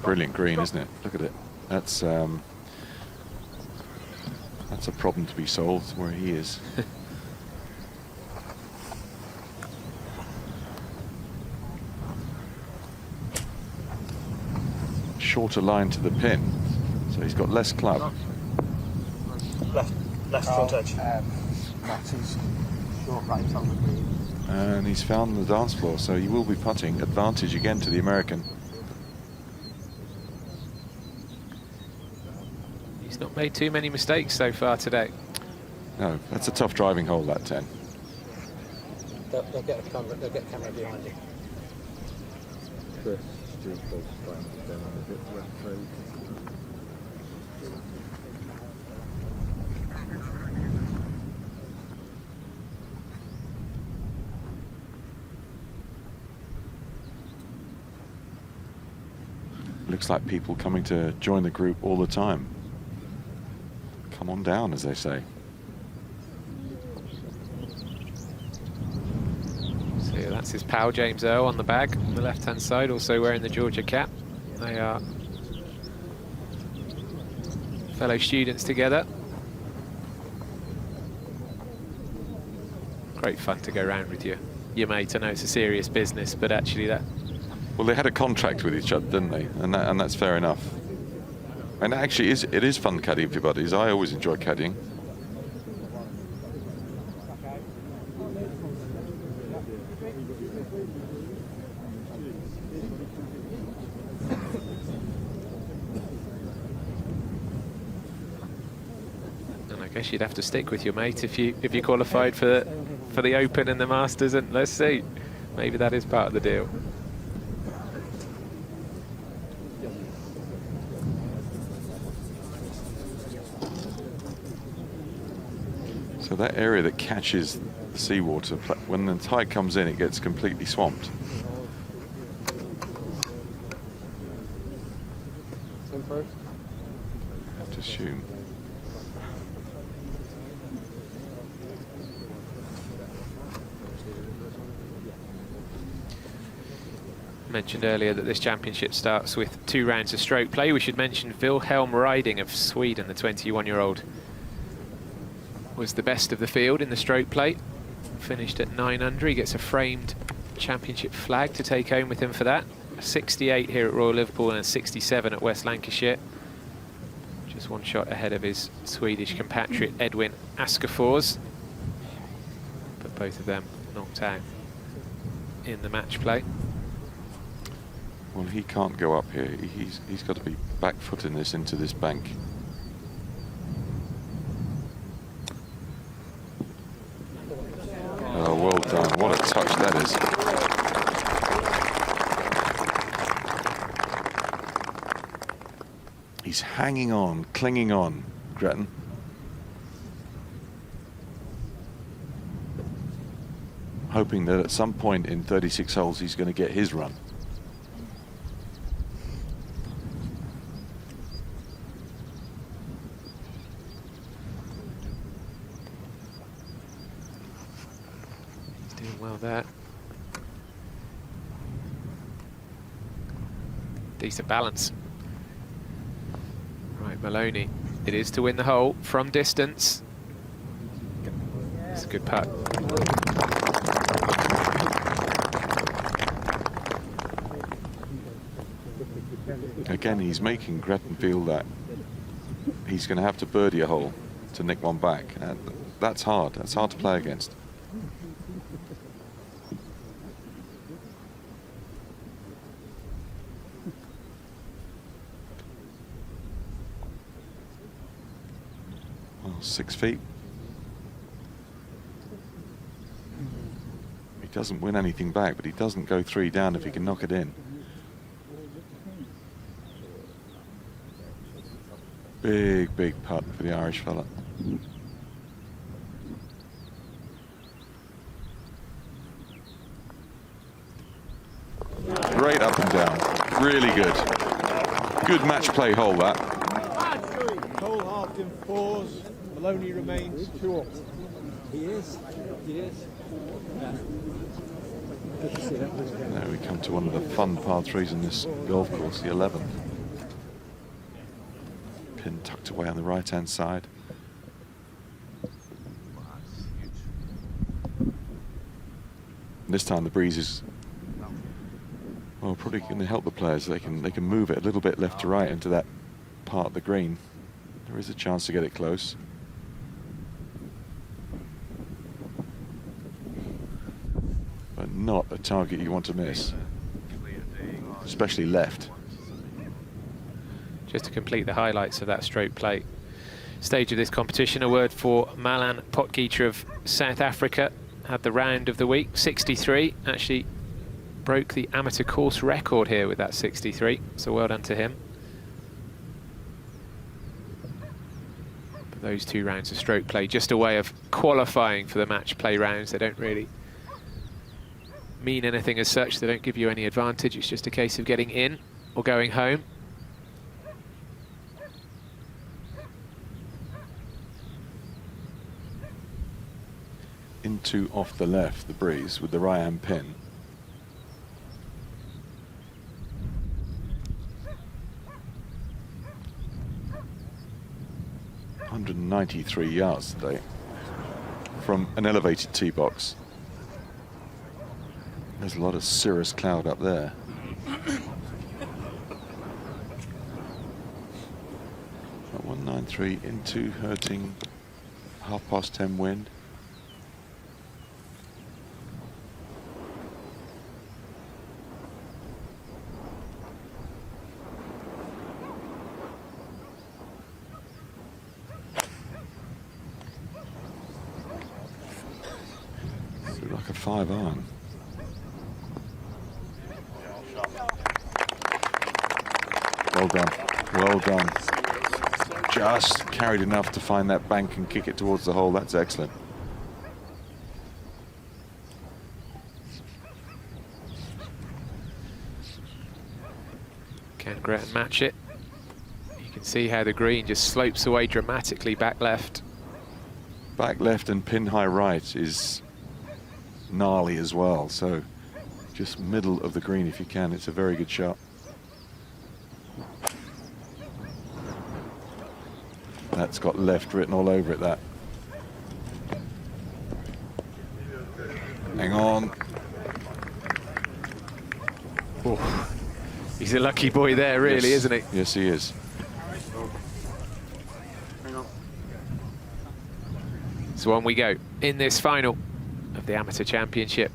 I: Brilliant green, isn't it? Look at it. That's a problem to be solved where he is. Shorter line to the pin, so he's got less club.
L: Left front edge. Short right on the green.
I: And he's found the dance floor, so he will be putting. Advantage again to the American.
B: He's not made too many mistakes so far today.
I: No, that's a tough driving hole, that 10.
J: They'll get a camera behind you.
I: Looks like people coming to join the group all the time. Come on down, as they say.
B: So yeah, that's his pal James Earl on the bag on the left-hand side, also wearing the Georgia cap. They are fellow students together. Great fun to go around with your mate. I know it's a serious business, but actually that.
I: Well, they had a contract with each other, didn't they? And that's fair enough. And actually, it is fun caddying for your buddies. I always enjoy caddying.
B: And I guess you'd have to stick with your mate if you qualified for the Open and the Masters, and let's see, maybe that is part of the deal.
I: So that area that catches the seawater, when the tide comes in, it gets completely swamped. I have to assume.
B: Mentioned earlier that this championship starts with 2 rounds of stroke play. We should mention Wilhelm Ryding of Sweden, the 21-year-old. Was the best of the field in the stroke play. Finished at 9 under. He gets a framed championship flag to take home with him for that. A 68 here at Royal Liverpool and a 67 at West Lancashire. Just 1 shot ahead of his Swedish compatriot Edwin Askefors. But both of them knocked out in the match play.
I: Well, he can't go up here. He's got to be back-footing this into this bank. Oh, well done. What a touch that is. He's hanging on, clinging on, Gretton. Hoping that at some point in 36 holes he's going to get his run.
B: there. Decent balance. Right, Maloney. It is to win the hole from distance. It's a good putt.
I: Again, he's making Gretton feel that he's going to have to birdie a hole to nick one back. That's hard. That's hard to play against. Well, 6 feet. He doesn't win anything back, but he doesn't go 3 down if he can knock it in. Big, big putt for the Irish fella. Great up and down. Really good. Good match play hole, that.
L: Hole halved in 4s. Maloney remains 2 up. He is. He is. Yeah. Good to see that.
I: Now we come to one of the fun par 3s in this golf course, the 11th. Pin tucked away on the right-hand side. This time the breeze is, well, probably going to help the players. They can move it a little bit left to right into that part of the green. There is a chance to get it close. But not a target you want to miss, especially left.
B: Just to complete the highlights of that stroke play stage of this competition, a word for Malan Potgieter of South Africa. Had the round of the week, 63. Actually broke the amateur course record here with that 63. So well done to him. But those 2 rounds of stroke play, just a way of qualifying for the match play rounds. They don't really mean anything as such. They don't give you any advantage. It's just a case of getting in or going home.
I: Into off the left, the breeze with the right-hand pin. ...193 yards today from an elevated tee box. There's a lot of cirrus cloud up there. At 193 into hurting 10:30 wind. Like a 5-iron. Well done. Well done. Just carried enough to find that bank and kick it towards the hole. That's excellent.
B: Can Gretton match it? You can see how the green just slopes away dramatically back left.
I: Back left and pin high right is gnarly as well, so just middle of the green if you can. It's a very good shot. That's got left written all over it, that. Hang on.
B: Oh, he's a lucky boy there, really,
I: yes.
B: Isn't he?
I: Yes, he is.
B: So on we go in this final of the Amateur Championship.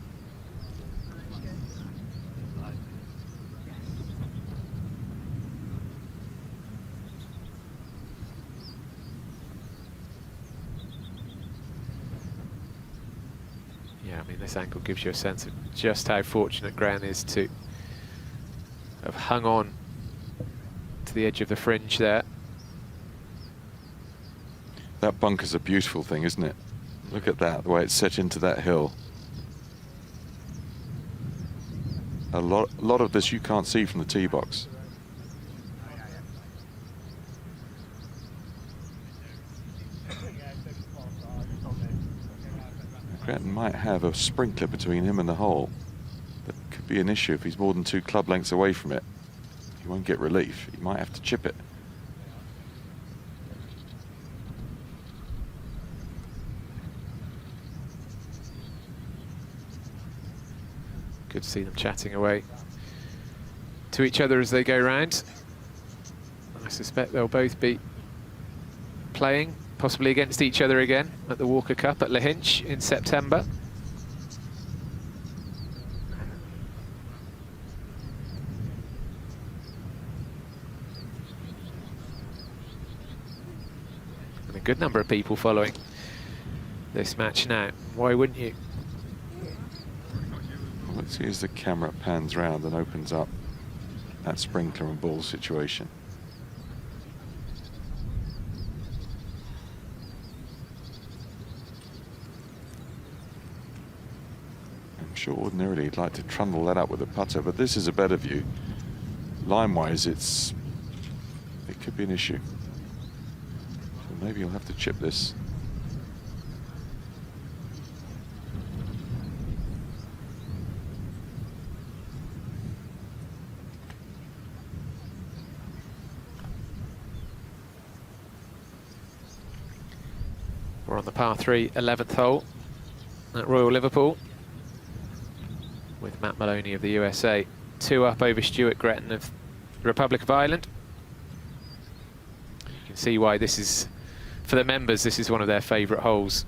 B: Yeah, I mean, this angle gives you a sense of just how fortunate Gran is to have hung on to the edge of the fringe there.
I: That bunker's a beautiful thing, isn't it? Look at that, the way it's set into that hill. A lot of this you can't see from the tee box. Gretton might might have a sprinkler between him and the hole. That could be an issue if he's more than 2 club lengths away from it. He won't get relief. He might have to chip it.
B: Good to see them chatting away to each other as they go round. I suspect they'll both be playing, possibly against each other again, at the Walker Cup at Lahinch in September. And a good number of people following this match now. Why wouldn't you?
I: Well, let's see as the camera pans round and opens up that sprinkler and ball situation. I'm sure ordinarily he'd like to trundle that up with a putter, but this is a better view. Line-wise, it could be an issue. So maybe you'll have to chip this.
B: We're on the par 3 11th hole at Royal Liverpool with Matt Maloney of the USA 2 up over Stuart Gretton of the Republic of Ireland. You can see why this is, for the members, this is one of their favourite holes.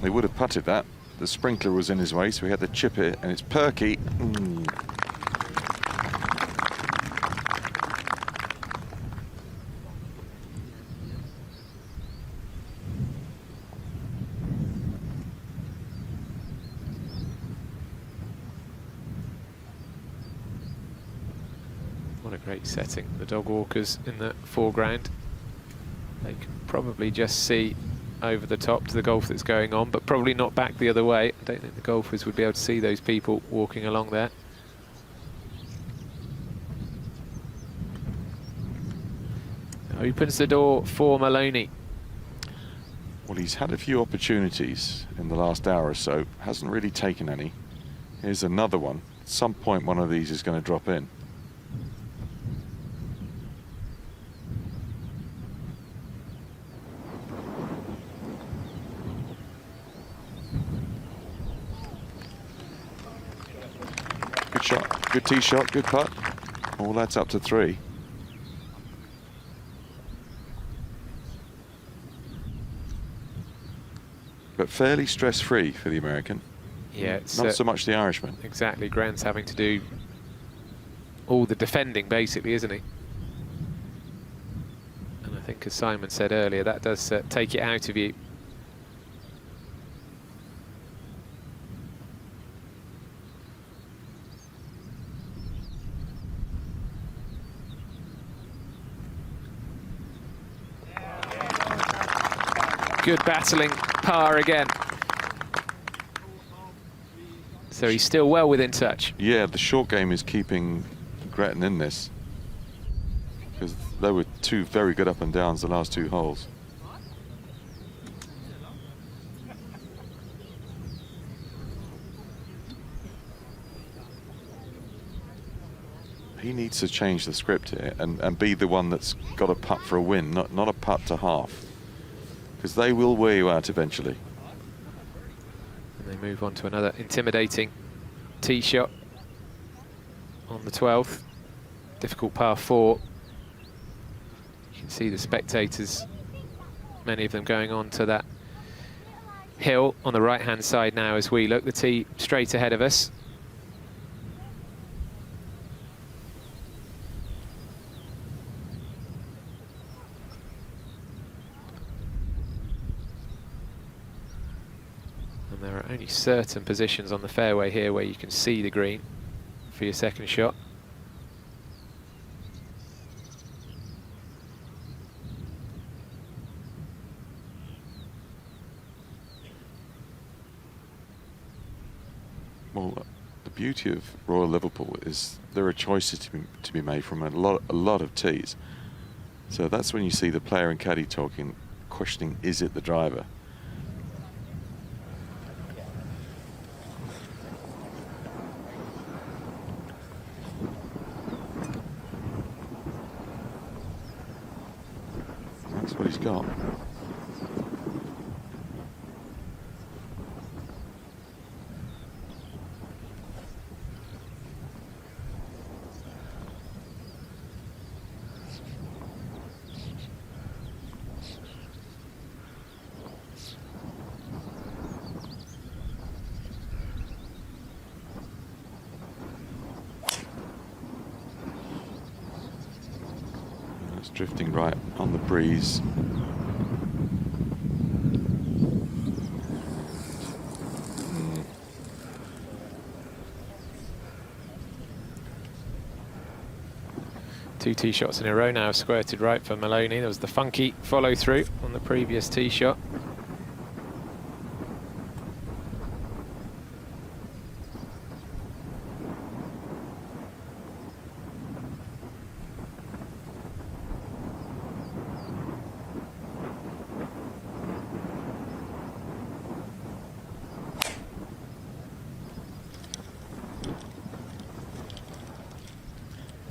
I: They would have putted that. The sprinkler was in his way, so he had to chip it, and it's perky.
B: What a great setting. The dog walkers in the foreground. They can probably just see over the top to the golf that's going on, but probably not back the other way. I don't think the golfers would be able to see those people walking along there. Opens the door for Maloney.
I: Well, he's had a few opportunities in the last hour or so, hasn't really taken any. Here's another one. At some point one of these is going to drop in. Good shot, good tee shot, good putt. All that's up to 3. But fairly stress-free for the American.
B: Yeah, it's
I: not so much the Irishman.
B: Exactly, Grant's having to do all the defending, basically, isn't he? And I think, as Simon said earlier, that does take it out of you. Good battling par again. So he's still well within touch.
I: Yeah, the short game is keeping Gretton in this, because there were 2 very good up and downs the last 2 holes. He needs to change the script here and be the one that's got a putt for a win, not a putt to half, because they will wear you out eventually.
B: And they move on to another intimidating tee shot on the 12th. Difficult par 4. You can see the spectators, many of them going on to that hill on the right-hand side now as we look. The tee straight ahead of us. There are only certain positions on the fairway here where you can see the green for your second shot.
I: Well, the beauty of Royal Liverpool is there are choices to be made from a lot of tees. So that's when you see the player and caddy talking, questioning, is it the driver? That's what he's got. Drifting right on the breeze.
B: Two tee shots in a row now squirted right for Maloney. There was the funky follow through on the previous tee shot.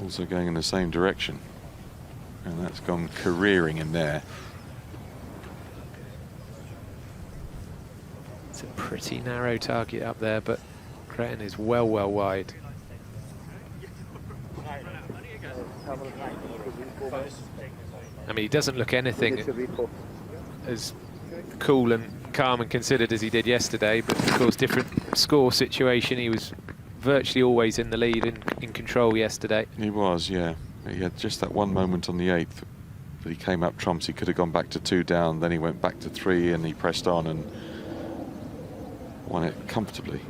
I: Also going in the same direction, and that's gone careering in there.
B: It's a pretty narrow target up there, but Cretin is well wide. I mean, he doesn't look anything as cool and calm and considered as he did yesterday, but of course different score situation. He was virtually always in the lead, in control yesterday.
I: He was, yeah. He had just that one moment on the 8th that he came up trumps. He could have gone back to 2 down, then he went back to 3, and he pressed on and won it comfortably.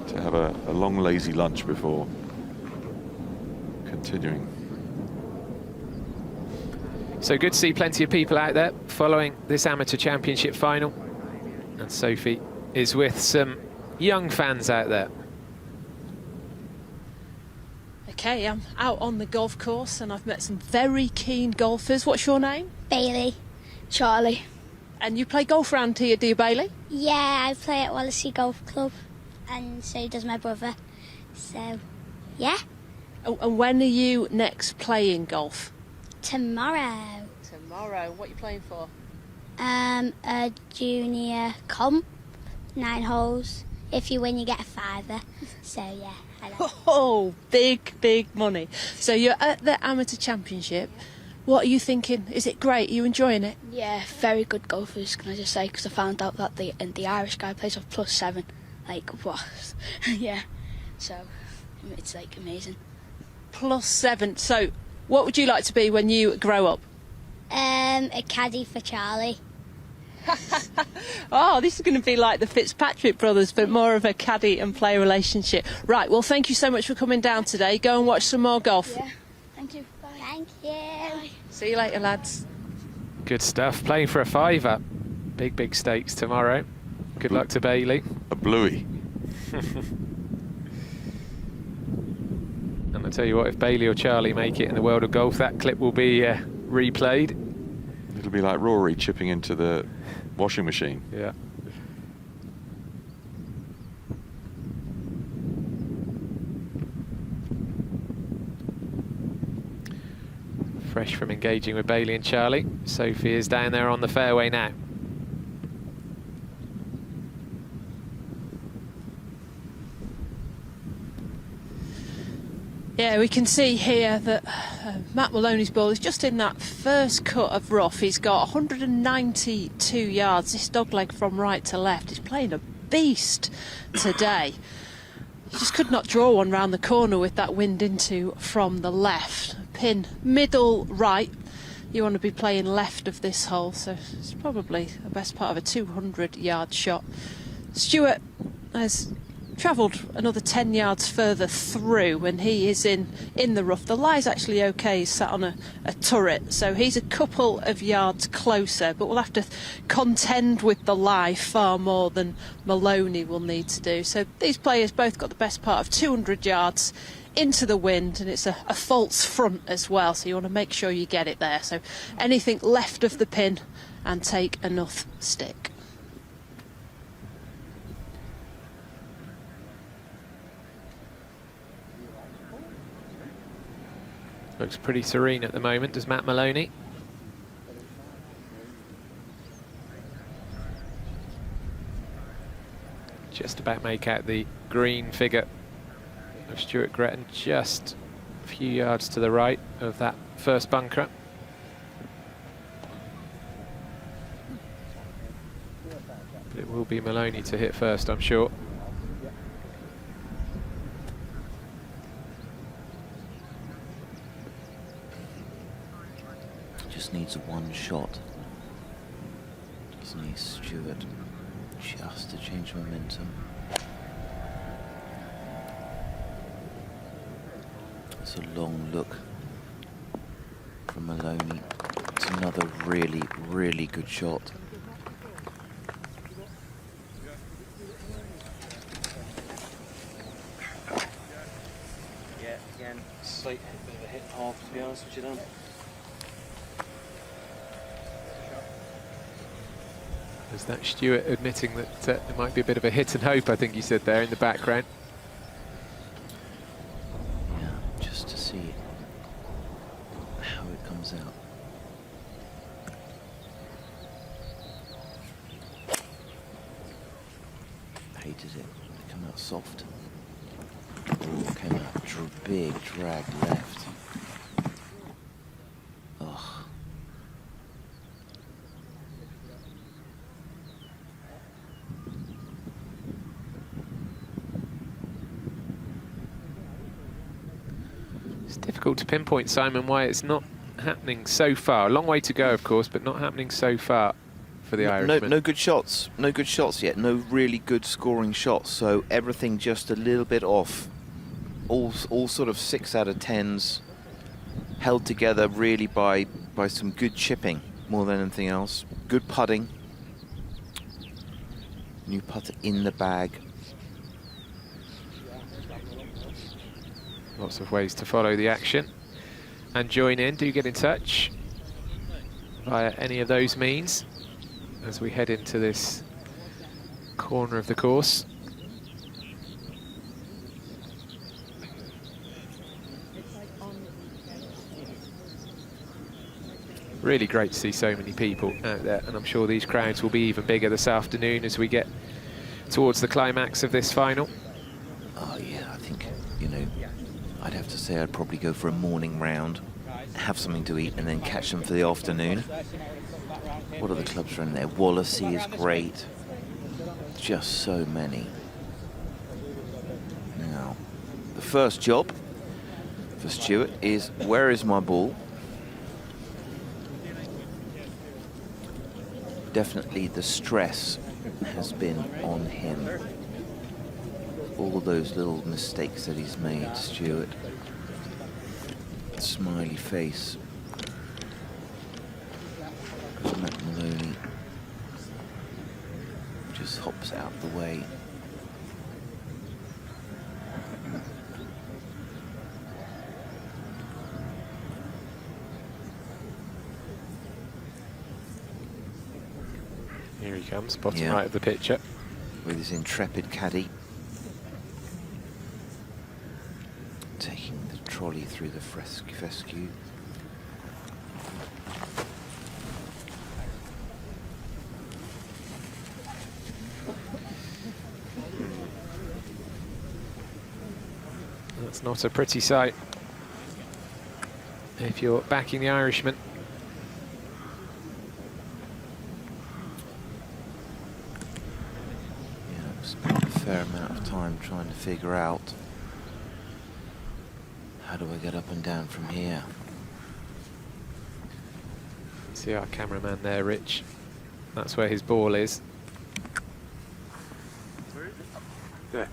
I: To have a long, lazy lunch before continuing.
B: So good to see plenty of people out there following this amateur championship final. And Sophie is with some young fans out there.
E: Okay, I'm out on the golf course and I've met some very keen golfers. What's your name?
Q: Bailey. Charlie.
E: And you play golf round here, do you, Bailey?
Q: Yeah, I play at Wallasey Golf Club, and so does my brother. So, yeah.
E: Oh, and when are you next playing golf?
Q: Tomorrow.
E: Tomorrow. What are you playing for?
Q: A junior comp, 9 holes. If you win, you get a £5. So, yeah.
E: Oh, big money. So you're at the amateur championship. What are you thinking? Is it great? Are you enjoying it?
Q: Yeah, very good golfers, can I just say, because I found out that the Irish guy plays off +7. Like, what? Yeah. So, it's, like, amazing.
E: +7. So, what would you like to be when you grow up?
Q: A caddy for Charlie.
E: Oh, this is going to be like the Fitzpatrick brothers, but more of a caddy and player relationship. Right, well, thank you so much for coming down today. Go and watch some more golf.
Q: Yeah, thank you. Bye. Thank you. Bye.
E: See you later, lads.
B: Good stuff. Playing for a £5. Big stakes tomorrow. Good luck to Bailey.
I: A bluey.
B: And I tell you what, if Bailey or Charlie make it in the world of golf, that clip will be replayed.
I: It'll be like Rory chipping into the washing machine.
B: Yeah. Fresh from engaging with Bailey and Charlie. Sophie is down there on the fairway now.
E: Yeah, we can see here that Matt Maloney's ball is just in that first cut of rough. He's got 192 yards. This dogleg from right to left. He's playing a beast today. He just could not draw one round the corner with that wind into from the left. Pin middle right. You want to be playing left of this hole, so it's probably the best part of a 200-yard shot. Stewart has travelled another 10 yards further through, and he is in the rough. The lie's actually okay. He's sat on a turret, so he's a couple of yards closer, but we'll have to contend with the lie far more than Maloney will need to do. So these players both got the best part of 200 yards into the wind, and it's a false front as well, so you want to make sure you get it there. So anything left of the pin and take enough stick.
B: Looks pretty serene at the moment, does Matt Maloney. just about make out the green figure of Stuart Gretton, just a few yards to the right of that first bunker. But it will be Maloney to hit first, I'm sure.
D: Just needs one shot. Doesn't he, Stuart? Just to change momentum. It's a long look from Maloney. It's another really, really good shot.
O: Yeah, again, slight bit of a hit and half, to be honest with you, Dan.
B: Is that Stuart admitting that there might be a bit of a hit and hope, I think you said there in the background.
D: Yeah, just to see how it comes out. Hated it. They come out soft. Oh, came out big drag left. Ugh.
B: It's difficult to pinpoint, Simon, why it's not happening so far. A long way to go, of course, but not happening so far for the Irishman.
D: No good shots. No good shots yet. No really good scoring shots. So everything just a little bit off. All sort of 6 out of 10s, held together really by some good chipping more than anything else. Good putting. New putter in the bag.
B: Lots of ways to follow the action and join in. Do get in touch via any of those means as we head into this corner of the course. Really great to see so many people out there, and I'm sure these crowds will be even bigger this afternoon as we get towards the climax of this final.
D: Oh yeah, I think, you know, I'd have to say I'd probably go for a morning round, have something to eat, and then catch them for the afternoon. What are the clubs around there? Wallasey is great. Just so many. Now, the first job for Stuart is, where is my ball? Definitely the stress has been on him. All those little mistakes that he's made, Stuart. Smiley face. Matt Maloney just hops out the way.
B: Here he comes, bottom right of the picture.
D: With his intrepid caddy. Taking the trolley through the fescue.
B: That's not a pretty sight if you're backing the Irishman.
D: Spent a fair amount of time trying to figure out how do I get up and down from here.
B: See our cameraman there, Rich. That's where his ball is. There.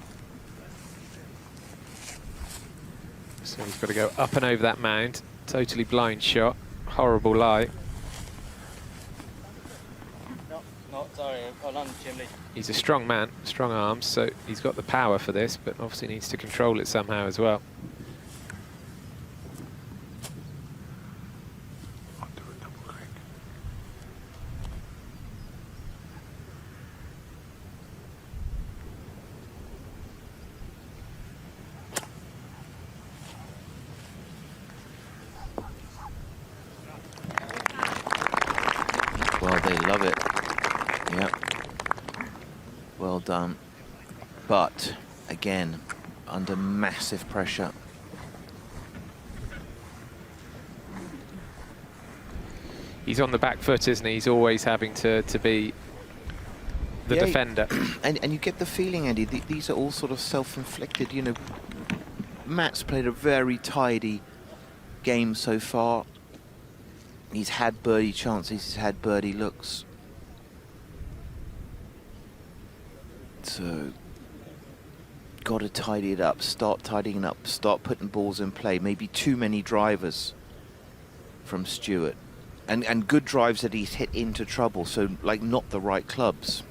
B: So he's got to go up and over that mound. Totally blind shot. Horrible lie.
O: No, sorry, hold on, Jimmy.
B: He's a strong man, strong arms, so he's got the power for this, but obviously needs to control it somehow as well.
D: Well, they love it. Yep. Well done. but again, under massive pressure.
B: He's on the back foot, isn't he? He's always having to be the defender.
D: And you get the feeling, Andy, these are all sort of self-inflicted. You know, Matt's played a very tidy game so far. He's had birdie chances, he's had birdie looks. So, got to tidy it up, start tidying up, start putting balls in play. Maybe too many drivers from Stewart. And good drives that he's hit into trouble, so like not the right clubs.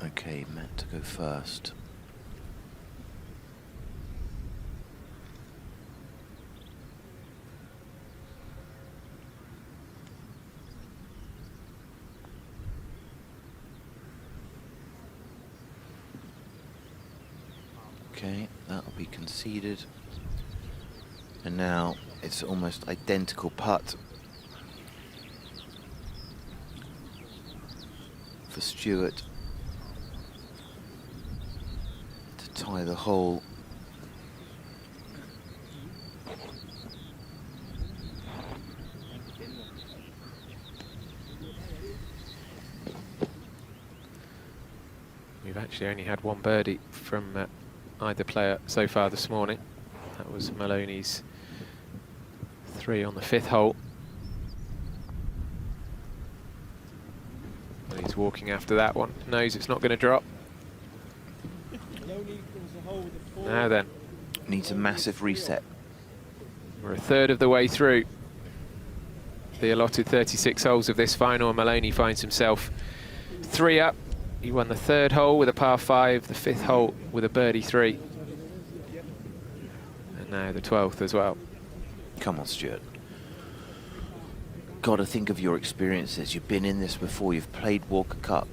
D: Okay, Matt to go first. Okay, that'll be conceded. And now it's almost identical putt for Stewart to tie the hole.
B: We've actually only had one birdie from either player so far this morning. That was Maloney's 3 on the 5th hole. And he's walking after that one, knows it's not going to drop. Now then.
D: Needs a massive reset.
B: We're a third of the way through the allotted 36 holes of this final, and Maloney finds himself 3 up. He won the 3rd hole with a par 5, the 5th hole with a birdie 3. And now the 12th as well.
D: Come on, Stuart. Got to think of your experiences. You've been in this before. You've played Walker Cup.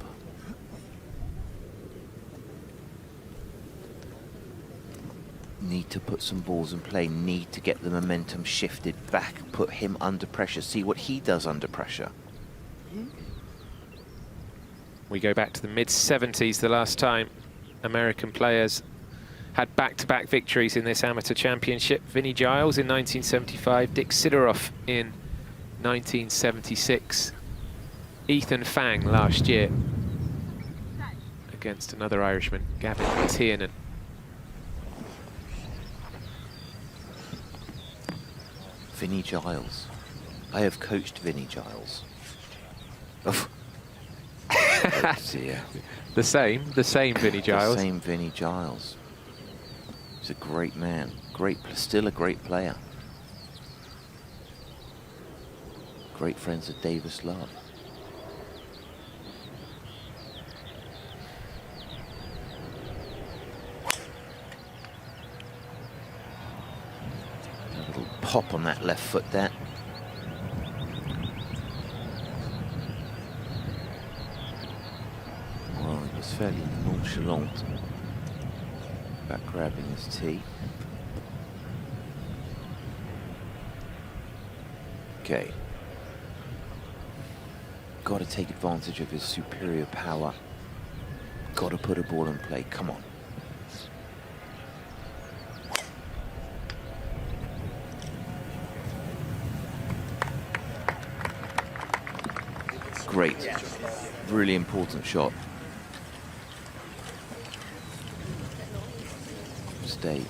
D: Need to put some balls in play. Need to get the momentum shifted back. Put him under pressure. See what he does under pressure.
B: We go back to the mid-70s, the last time American players had back-to-back victories in this amateur championship. Vinnie Giles in 1975, Dick Sidoroff in 1976, Ethan Fang last year against another Irishman, Gavin Tiernan.
D: Vinnie Giles. I have coached Vinnie Giles. Oh.
B: The same Vinnie Giles.
D: The same Vinnie Giles. He's a great man, still a great player. Great friends of Davis Love. A little pop on that left foot there. Fairly nonchalant about grabbing his tee. Okay. Got to take advantage of his superior power. Got to put a ball in play. Come on. Great. Really important shot. Stay.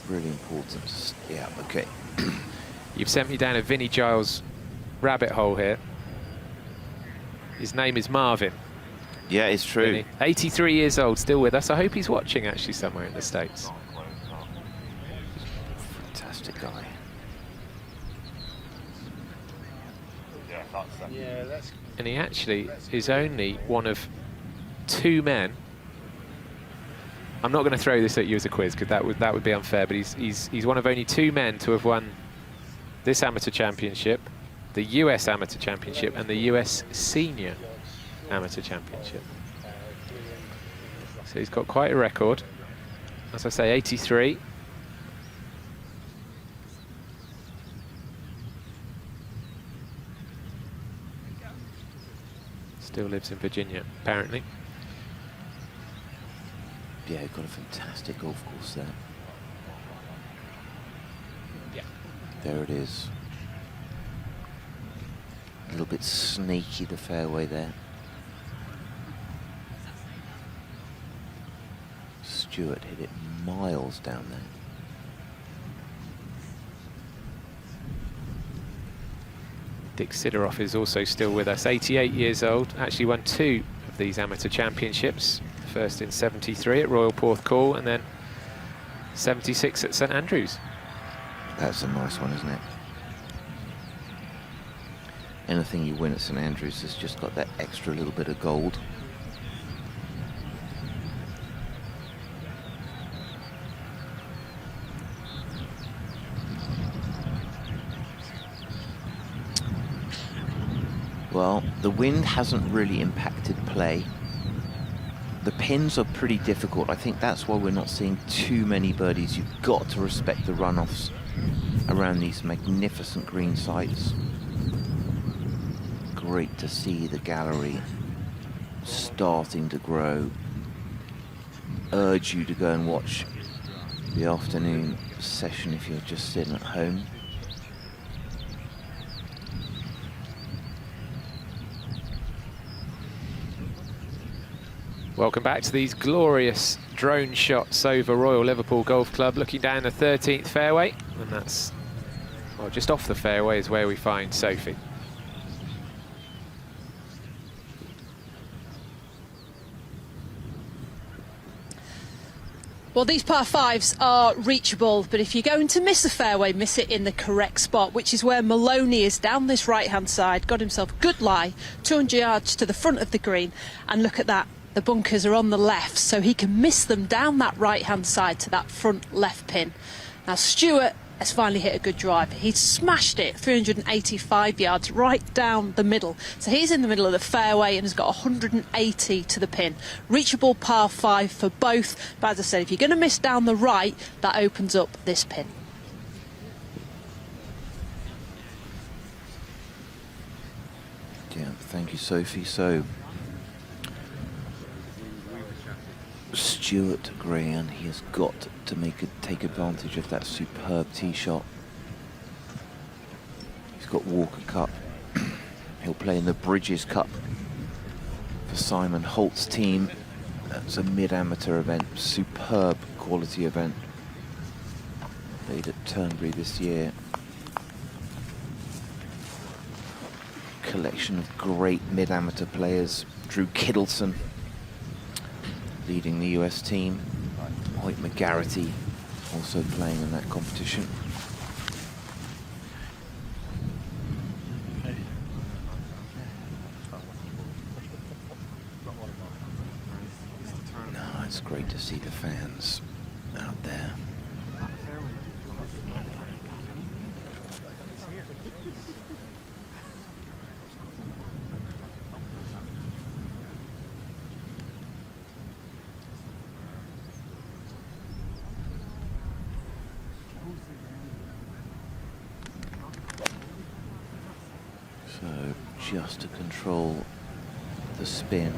D: Really important. Yeah, okay.
B: You've sent me down a Vinnie Giles rabbit hole here. His name is Marvin.
D: Yeah, it's true.
B: Vinnie. 83 years old, still with us. I hope he's watching actually somewhere in the States.
D: Fantastic guy.
B: And he actually is only one of 2 men. I'm not going to throw this at you as a quiz because that would be unfair. But he's one of only 2 men to have won this amateur championship, the US Amateur Championship, and the US Senior Amateur Championship. So he's got quite a record. As I say, 83. Still lives in Virginia, apparently.
D: Yeah, got a fantastic golf course there.
B: Yeah.
D: There it is. A little bit snaky, the fairway there. Stewart hit it miles down there.
B: Dick Sideroff is also still with us, 88 years old, actually won 2 of these amateur championships. First in 73 at Royal Porthcawl and then 76 at St Andrews.
D: That's a nice one, isn't it? Anything you win at St Andrews has just got that extra little bit of gold. Well, the wind hasn't really impacted play. The pins are pretty difficult. I think that's why we're not seeing too many birdies. You've got to respect the runoffs around these magnificent green sites. Great to see the gallery starting to grow. Urge you to go and watch the afternoon session if you're just sitting at home.
B: Welcome back to these glorious drone shots over Royal Liverpool Golf Club, looking down the 13th fairway, and that's, well, just off the fairway is where we find Sophie.
E: Well, these par 5s are reachable, but if you're going to miss a fairway, miss it in the correct spot, which is where Maloney is, down this right-hand side. Got himself a good lie, 200 yards to the front of the green, and look at that. The bunkers are on the left, so he can miss them down that right-hand side to that front left pin. Now, Stewart has finally hit a good drive. He smashed it 385 yards right down the middle. So he's in the middle of the fairway and has got 180 to the pin. Reachable par 5 for both. But as I said, if you're going to miss down the right, that opens up this pin.
D: Yeah, thank you, Sophie. So, Stewart Graham, he has got to take advantage of that superb tee shot. He's got Walker Cup. He'll play in the Bridges Cup for Simon Holt's team. That's a mid-amateur event, superb quality event. Played at Turnberry this year. Collection of great mid-amateur players. Drew Kittleson leading the US team. Hoyt McGarrity also playing in that competition. No, it's great to see the fans out there. Just to control the spin.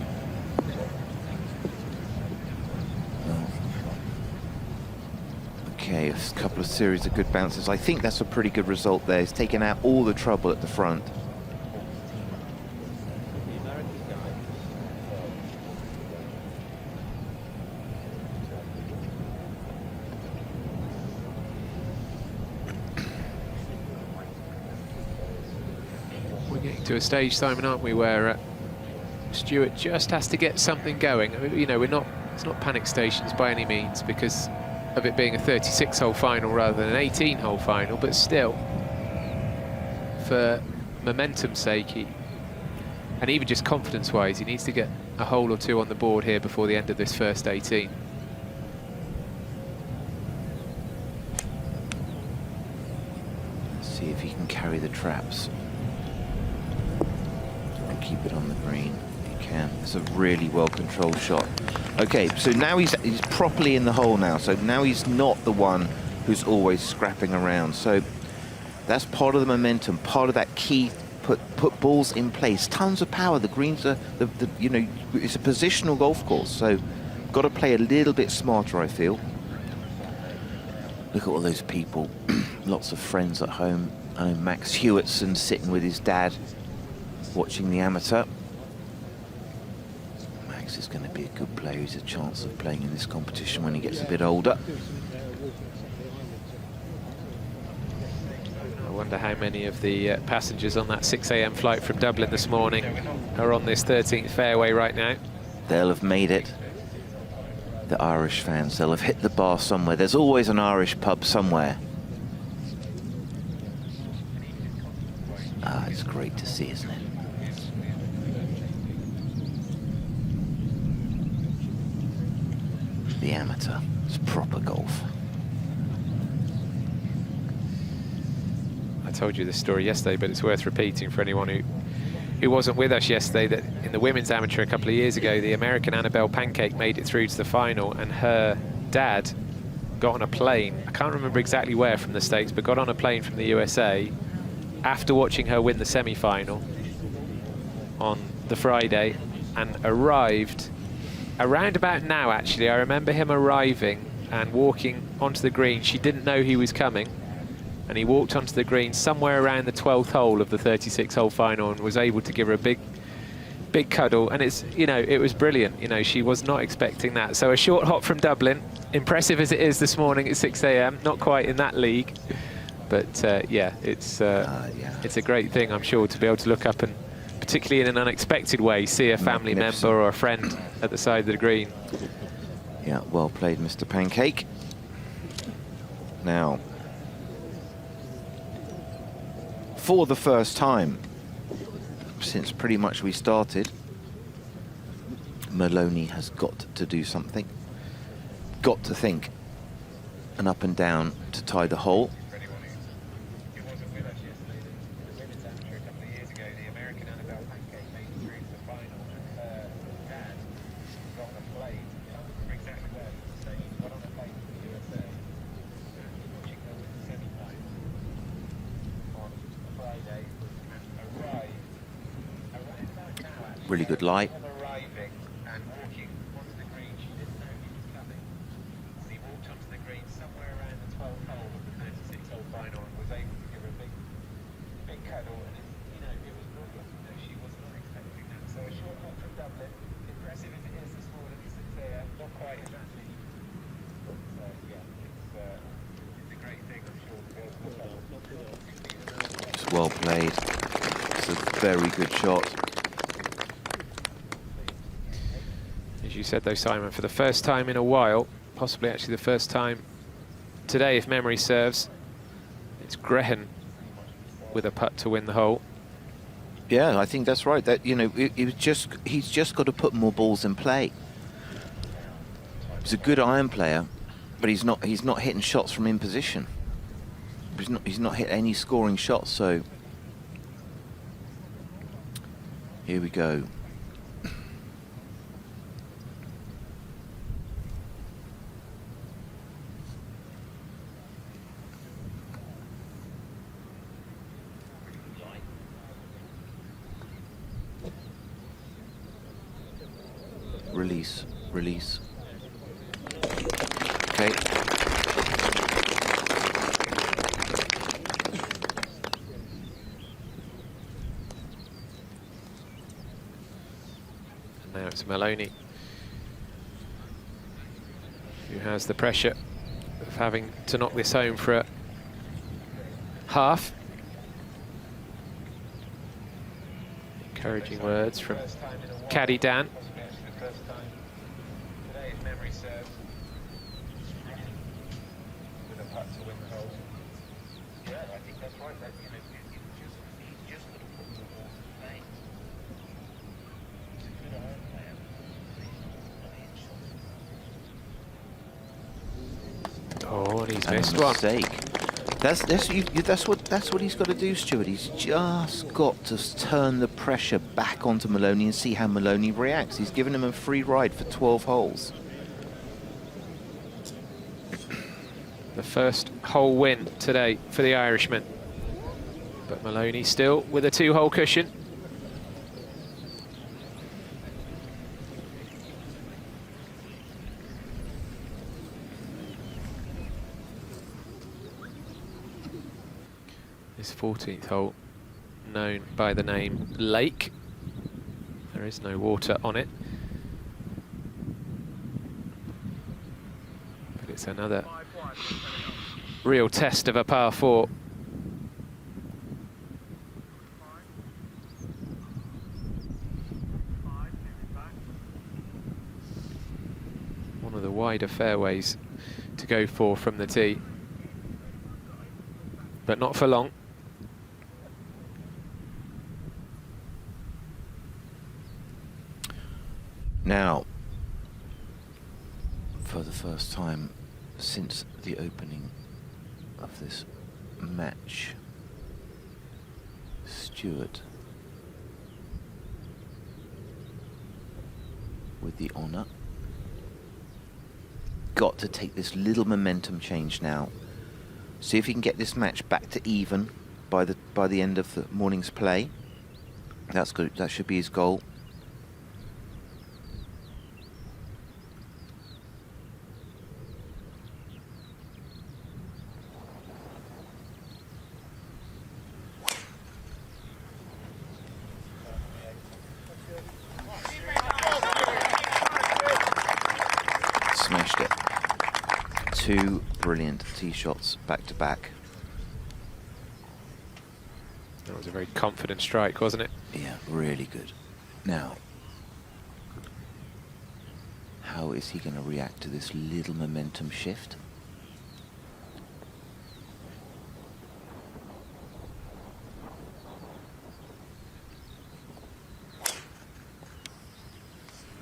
D: Okay, a couple of series of good bounces. I think that's a pretty good result there. He's taken out all the trouble at the front.
B: To a stage, Simon, aren't we, where Stewart just has to get something going. I mean, you know, it's not panic stations by any means because of it being a 36-hole final rather than an 18-hole final, but still, for momentum's sake, and even just confidence-wise, he needs to get a hole or two on the board here before the end of this first 18.
D: Let's see if he can carry the traps. Keep it on the green. He can. It's a really well-controlled shot. Okay, so now he's properly in the hole now. So now he's not the one who's always scrapping around. So that's part of the momentum, part of that key put balls in place. Tons of power. The greens are, you know, it's a positional golf course, so got to play a little bit smarter, I feel. Look at all those people. Lots of friends at home. I know Max Hewitson sitting with his dad watching the amateur. Max is going to be a good player. He's a chance of playing in this competition when he gets a bit older.
B: I wonder how many of the passengers on that 6 a.m. flight from Dublin this morning are on this 13th fairway right now.
D: They'll have made it. The Irish fans, they'll have hit the bar somewhere. There's always an Irish pub somewhere. Ah, it's great to see, isn't it? The amateur. It's proper golf.
B: I told you this story yesterday, but it's worth repeating for anyone who wasn't with us yesterday, that in the women's amateur a couple of years ago, the American Annabelle Pancake made it through to the final, and her dad got on a plane, I can't remember exactly where from the States, but got on a plane from the USA after watching her win the semi-final on the Friday, and arrived around about now, actually. I remember him arriving and walking onto the green. She didn't know he was coming, and he walked onto the green somewhere around the 12th hole of the 36-hole final and was able to give her a big cuddle. And it's, you know, it was brilliant. You know, she was not expecting that. So a short hop from Dublin, impressive as it is this morning at 6 a.m. Not quite in that league, but yeah, it's a great thing, I'm sure, to be able to look up and, particularly in an unexpected way, see a family member or a friend at the side of the green.
D: Yeah, well played, Mr. Pancake. Now, for the first time since pretty much we started, Maloney has got to do something. Got to think an up and down to tie the hole. Really good light. It's well played. It's a very good shot.
B: As you said though, Simon, for the first time in a while, possibly actually the first time today if memory serves, it's Grehen with a putt to win the hole.
D: Yeah, I think that's right. That, you know, he's just got to put more balls in play. He's a good iron player, but he's not hitting shots from in position. He's not hit any scoring shots, so here we go. Release, release. Okay.
B: And now it's Maloney, who has the pressure of having to knock this home for a half. Encouraging words from caddy Dan. Oh, and he's missed one.
D: That's what he's got to do, Stuart. He's just got to turn the pressure back onto Maloney and see how Maloney reacts. He's given him a free ride for 12 holes.
B: The first hole win today for the Irishman. But Maloney still with a 2-hole cushion. This 14th hole, known by the name Lake. There is no water on it. But it's another real test of a par 4. One of the wider fairways to go for from the tee. But not for long.
D: Now, for the first time since the opening of this match, Stewart with the honour. Got to take this little momentum change now. See if he can get this match back to even by the end of the morning's play. That's good. That should be his goal. Smashed it. 2 brilliant tee shots back to back.
B: That was a very confident strike, wasn't it?
D: Yeah, really good. Now, how is he going to react to this little momentum shift?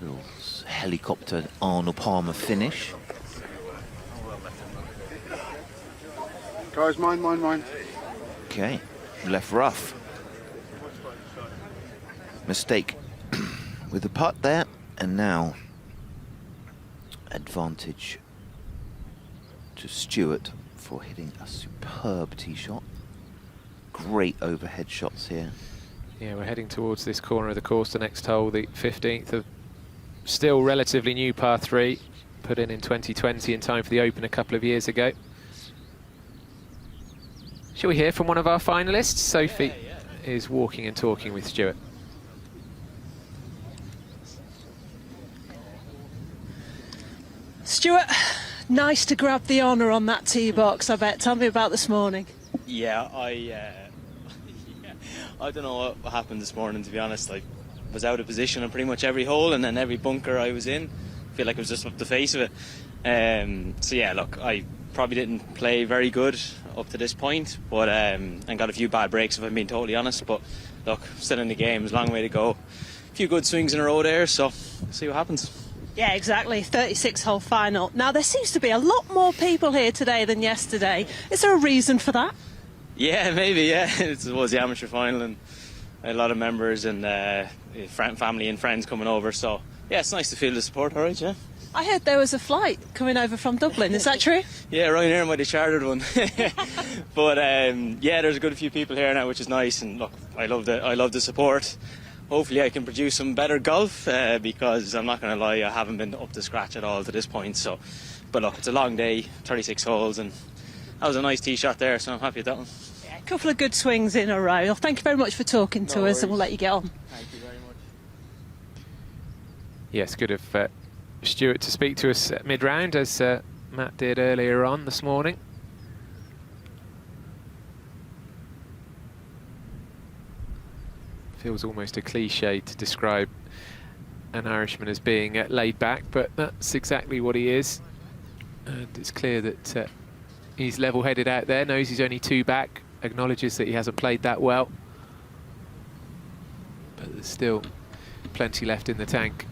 D: Little helicopter Arnold Palmer finish.
A: Guys, mine.
D: Okay, left rough. Mistake with the putt there, and now advantage to Stewart for hitting a superb tee shot. Great overhead shots here.
B: Yeah, we're heading towards this corner of the course, the next hole, the 15th of still relatively new par 3, put in 2020 in time for the Open a couple of years ago. Shall we hear from one of our finalists? Sophie is walking and talking with Stewart.
E: Stewart, nice to grab the honour on that tee box, I bet. Tell me about this morning.
O: Yeah, I don't know what happened this morning, to be honest. I was out of position on pretty much every hole, and then every bunker I was in, I feel like I was just up the face of it. So yeah, look, I probably didn't play very good up to this point, but and got a few bad breaks if I'm being totally honest. But look, still in the game, there's a long way to go. A few good swings in a row there, so see what happens.
E: Yeah, exactly. 36-hole final. Now, there seems to be a lot more people here today than yesterday. Is there a reason for that?
O: Yeah, maybe, yeah. It was the amateur final, and a lot of members and family and friends coming over, so yeah, it's nice to feel the support, all right, yeah.
E: I heard there was a flight coming over from Dublin, is that true?
O: Yeah, Ryanair might have chartered one. But yeah, there's a good few people here now, which is nice, and look, I love the support. Hopefully I can produce some better golf, because I'm not going to lie, I haven't been up to scratch at all to this point. So, but look, it's a long day, 36 holes, and that was a nice tee shot there, so I'm happy with that one.
E: Yeah, a couple of good swings in a row. Well, thank you very much for talking to us, and we'll let you get on.
O: Thank you very much.
B: Yes, good of Stewart to speak to us at mid-round, as Matt did earlier on this morning. Feels almost a cliche to describe an Irishman as being laid back, but that's exactly what he is. And it's clear that he's level-headed out there, knows he's only 2 back, acknowledges that he hasn't played that well. But there's still plenty left in the tank.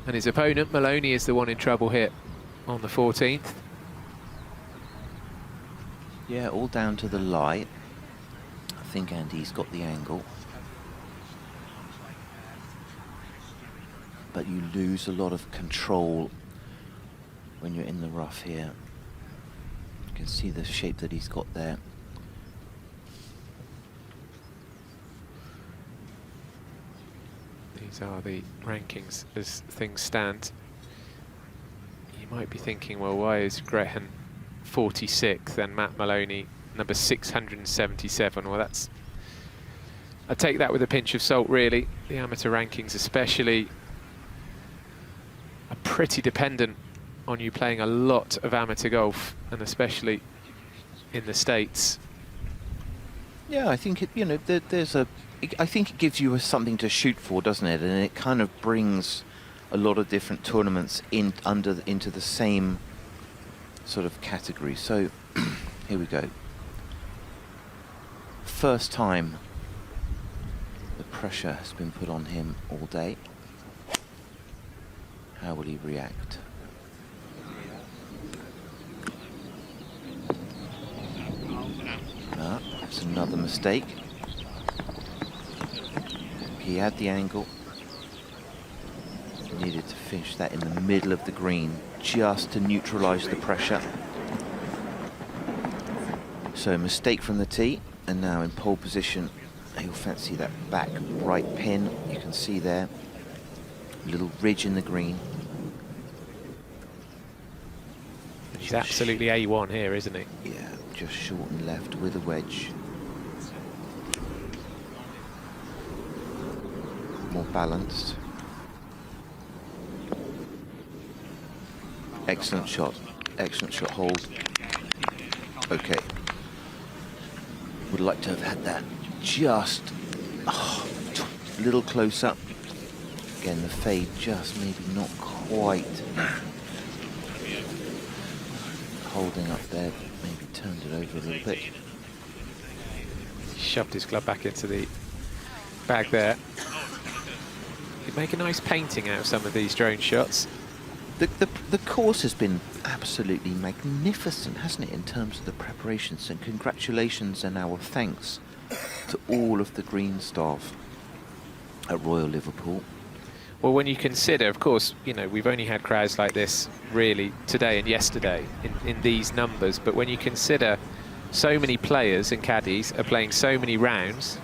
B: And his opponent, Maloney, is the one in trouble here on the 14th.
D: Yeah, all down to the lie. I think Andy's got the angle. But you lose a lot of control when you're in the rough here. can see the shape that he's got there.
B: These are the rankings as things stand. You might be thinking, well, why is Graham 46th and Matt Maloney number 677? Well, that's... I take that with a pinch of salt, really. The amateur rankings especially are pretty dependent on you playing a lot of amateur golf, and especially in the States.
D: Yeah, I think it, you know, I think it gives you something to shoot for, doesn't it? And it kind of brings a lot of different tournaments into the same sort of category. So here we go. First time the pressure has been put on him all day. How will he react? That's another mistake. He had the angle. Needed to finish that in the middle of the green just to neutralize the pressure. So mistake from the tee, and now in pole position. He'll fancy that back right pin. You can see there a little ridge in the green.
B: He's absolutely A1 here, isn't he?
D: Yeah, just short and left with a wedge. More balanced. Excellent shot. Excellent shot hold. Okay. Would like to have had that just a little closer. Again, the fade just maybe not quite holding up there. Maybe turned it over a little bit.
B: Shoved his club back into the bag there. Could make a nice painting out of some of these drone shots.
D: The course has been absolutely magnificent, hasn't it, in terms of the preparations, and congratulations and our thanks to all of the green staff at Royal Liverpool.
B: Well, when you consider, of course, you know, we've only had crowds like this really today and yesterday in these numbers, but when you consider so many players and caddies are playing so many rounds,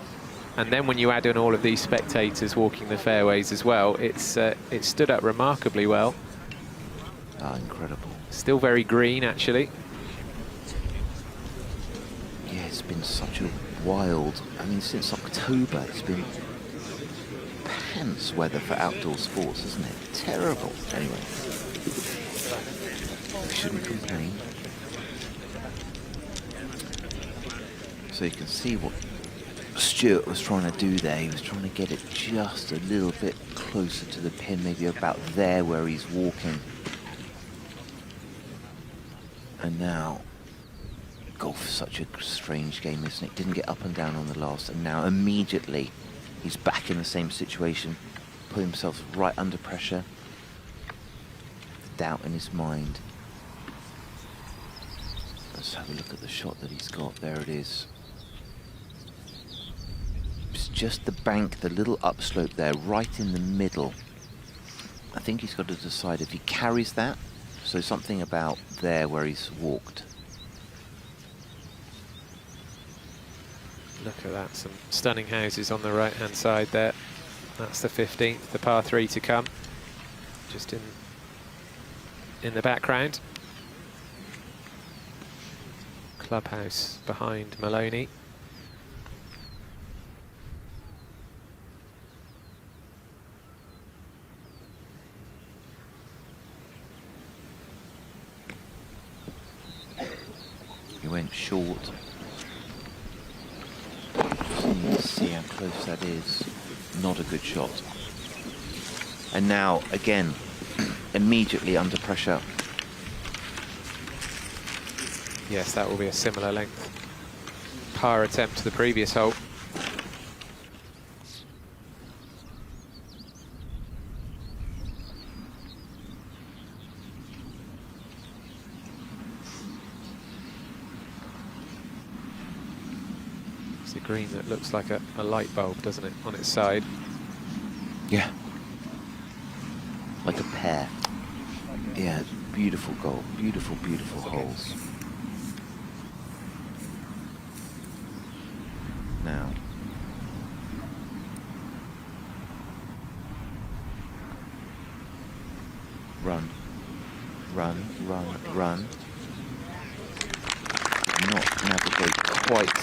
B: and then when you add in all of these spectators walking the fairways as well, it stood up remarkably well.
D: Ah, incredible.
B: Still very green, actually.
D: Yeah, it's been such a wild... I mean, since October, it's been pants weather for outdoor sports, isn't it? Terrible. Anyway, we shouldn't complain. So you can see what Stuart was trying to do there. He was trying to get it just a little bit closer to the pin, maybe about there where he's walking. And now, golf is such a strange game, isn't it? Didn't get up and down on the last, and now immediately he's back in the same situation, put himself right under pressure, doubt in his mind. Let's have a look at the shot that he's got. There it is. It's just the bank, the little upslope there, right in the middle. I think he's got to decide if he carries that. So something about there where he's walked.
B: Look at that, some stunning houses on the right-hand side there. That's the 15th, the par 3 to come. Just in the background. Clubhouse behind Maloney.
D: He went short. Just need to see how close that is. Not a good shot. And now, again, immediately under pressure.
B: Yes, that will be a similar length par attempt to the previous hole. It's a green that looks like a light bulb, doesn't it, on its side?
D: Yeah. Like a pear. Yeah, beautiful goal. Beautiful, beautiful holes. now. Run, run, run, run. Not navigate quite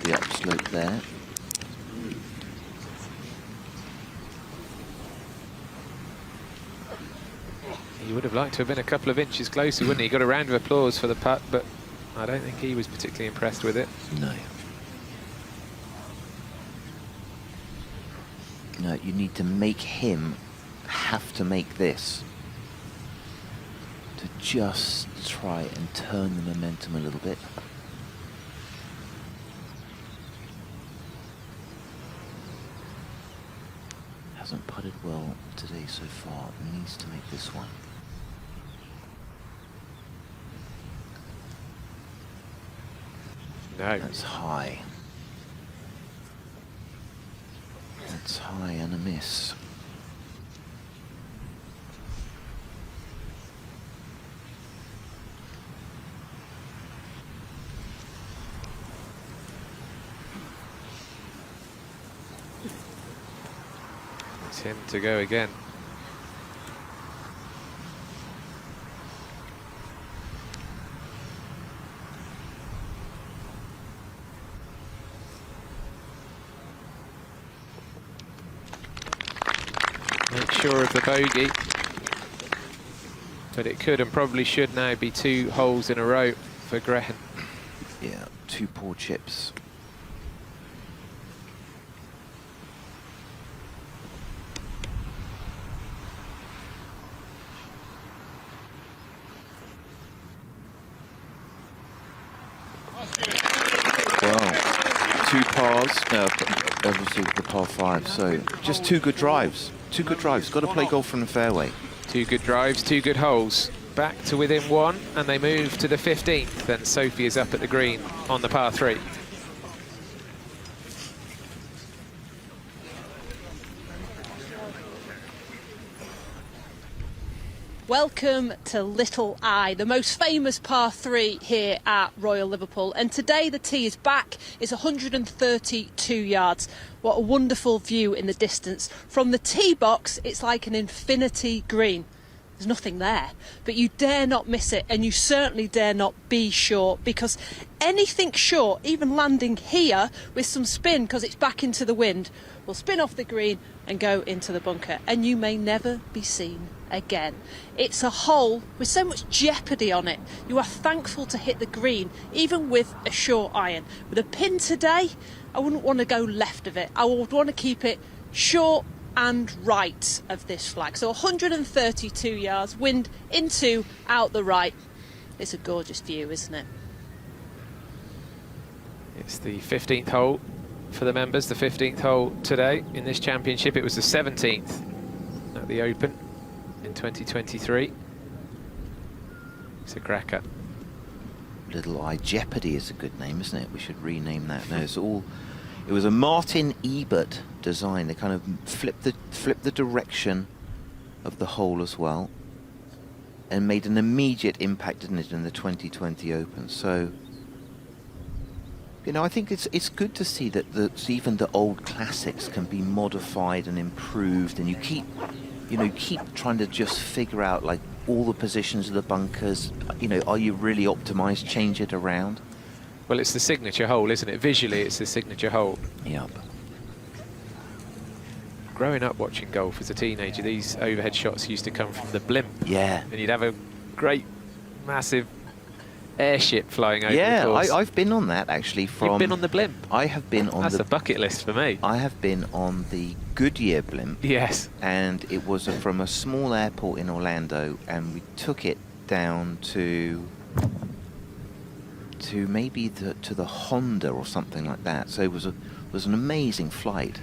D: the upslope there.
B: He would have liked to have been a couple of inches closer, wouldn't he? He got a round of applause for the putt, but I don't think he was particularly impressed with it.
D: No. No, you need to make him have to make this. To just try and turn the momentum a little bit. Hasn't putted well today so far. Needs to make this one.
B: No.
D: That's high. That's high and a miss.
B: It's him to go again. Make sure of the bogey, but it could and probably should now be 2 holes in a row for Graham.
D: Yeah, 2 poor chips. Well, 2 pars, obviously the par 5, so just 2 good drives. 2 good drives, got to play golf from the fairway.
B: 2 good drives, 2 good holes. Back to within 1, and they move to the 15th, and Sophie is up at the green on the par 3.
E: Welcome to Little Eye, the most famous par 3 here at Royal Liverpool. And today the tee is back. It's 132 yards. What a wonderful view in the distance. From the tee box, it's like an infinity green. There's nothing there, but you dare not miss it, and you certainly dare not be short, because anything short, even landing here with some spin because it's back into the wind, will spin off the green and go into the bunker, and you may never be seen again. It's a hole with so much jeopardy on it. You are thankful to hit the green, even with a short iron. With a pin today, I wouldn't want to go left of it. I would want to keep it short and right of this flag. So 132 yards, wind into, out the right. It's a gorgeous view, isn't it?
B: It's the 15th hole for the members, the 15th hole today in this championship. It was the 17th at the Open in 2023. It's a cracker.
D: Little Eye Jeopardy is a good name, isn't it? We should rename that. No, it's all. It was a Martin Ebert design. They kind of flipped the direction of the hole as well, and made an immediate impact, didn't it, in the 2020 Open? So, you know, I think it's good to see that even the old classics can be modified and improved, and you keep trying to just figure out like all the positions of the bunkers. You know, are you really optimized? Change it around.
B: Well, it's the signature hole, isn't it? Visually, it's the signature hole.
D: Yep.
B: Growing up watching golf as a teenager, these overhead shots used to come from the blimp.
D: Yeah.
B: And you'd have a great, massive airship flying over the
D: Yeah,
B: course.
D: I've been on that actually.
B: You've been on the blimp?
D: I have been on
B: That's a bucket list for me.
D: I have been on the Goodyear blimp.
B: Yes.
D: And it was from a small airport in Orlando, and we took it down to maybe to the Honda or something like that. So it was an amazing flight.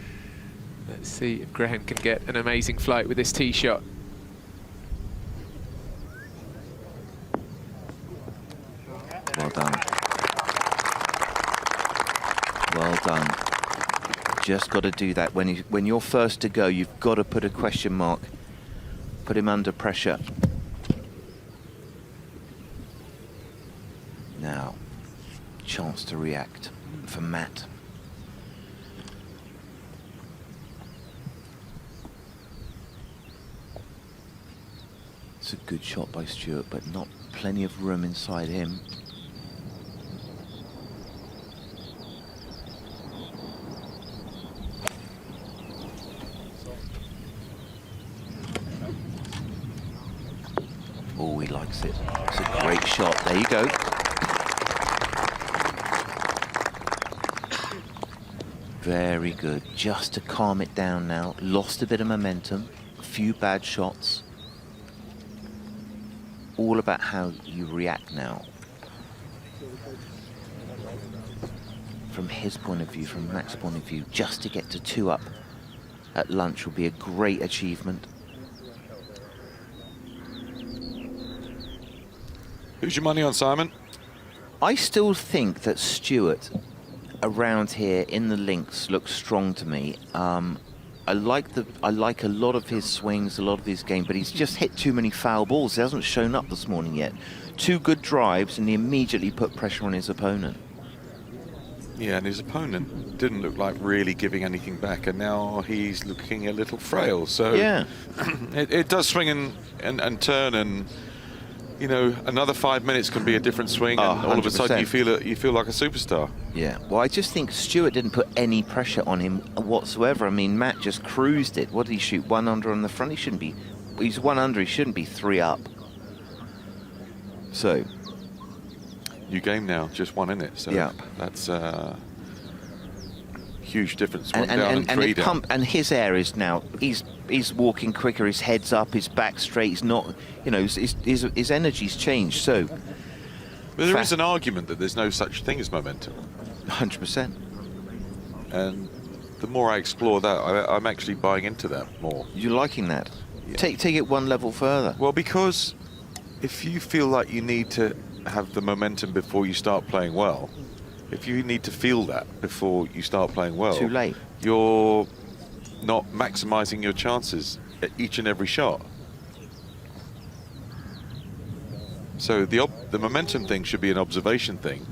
B: Let's see if Graham can get an amazing flight with this tee shot.
D: Well done. Well done. Just got to do that. When you're first to go, you've got to put a question mark. Put him under pressure. Now, chance to react for Matt. It's a good shot by Stewart, but not plenty of room inside him. Oh, he likes it. It's a great shot. There you go. Very good. Just to calm it down now. Lost a bit of momentum. A few bad shots. All about how you react now. From his point of view, from Mac's point of view, just to get to 2 up at lunch will be a great achievement.
I: Who's your money on, Simon?
D: I still think that Stewart around here in the links looks strong to me. I like a lot of his swings, a lot of his game, but he's just hit too many foul balls. He hasn't shown up this morning yet. 2 good drives, and he immediately put pressure on his opponent.
I: Yeah, and his opponent didn't look like really giving anything back, and now he's looking a little frail. So
D: yeah,
I: it does swing and turn, and you know, another 5 minutes can be a different swing, and all of a sudden you feel like a superstar.
D: Yeah, well, I just think Stewart didn't put any pressure on him whatsoever. I mean, Matt just cruised it. What did he shoot? 1 under on the front. He shouldn't be. He's 1 under. He shouldn't be 3 up. So,
I: new game now, just 1 in it. So
D: yeah,
I: that's huge difference. 1 down and 3 down.
D: And his air is now. He's walking quicker. His head's up. His back straight. He's not. You know, his energy's changed. So,
I: but there is an argument that there's no such thing as momentum.
D: 100%.
I: And the more I explore that, I'm actually buying into that more.
D: You're liking that?
I: Yeah.
D: Take it 1 level further.
I: Well, because if you feel like you need to have the momentum before you start playing well, if you need to feel that before you start playing well,
D: too late.
I: You're not maximizing your chances at each and every shot. So the momentum thing should be an observation thing.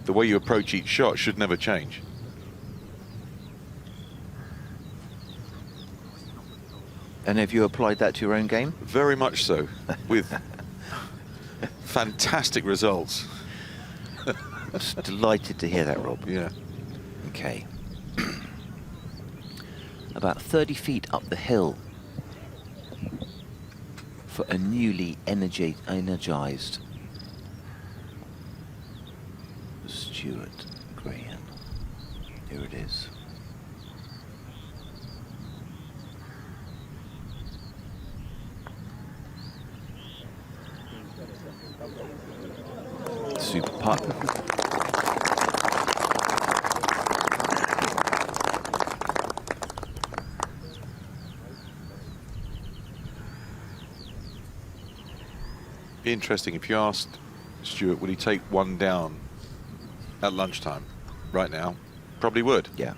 I: The way you approach each shot should never change.
D: And have you applied that to your own game?
I: Very much so, with fantastic results.
D: I'm just delighted to hear that, Rob.
I: Yeah.
D: Okay. About 30 feet up the hill for a newly energized Stewart Graham. Here it is. Super putt.
I: Be interesting if you asked Stewart, would he take 1 down at lunchtime right now? Probably would.
D: Yeah.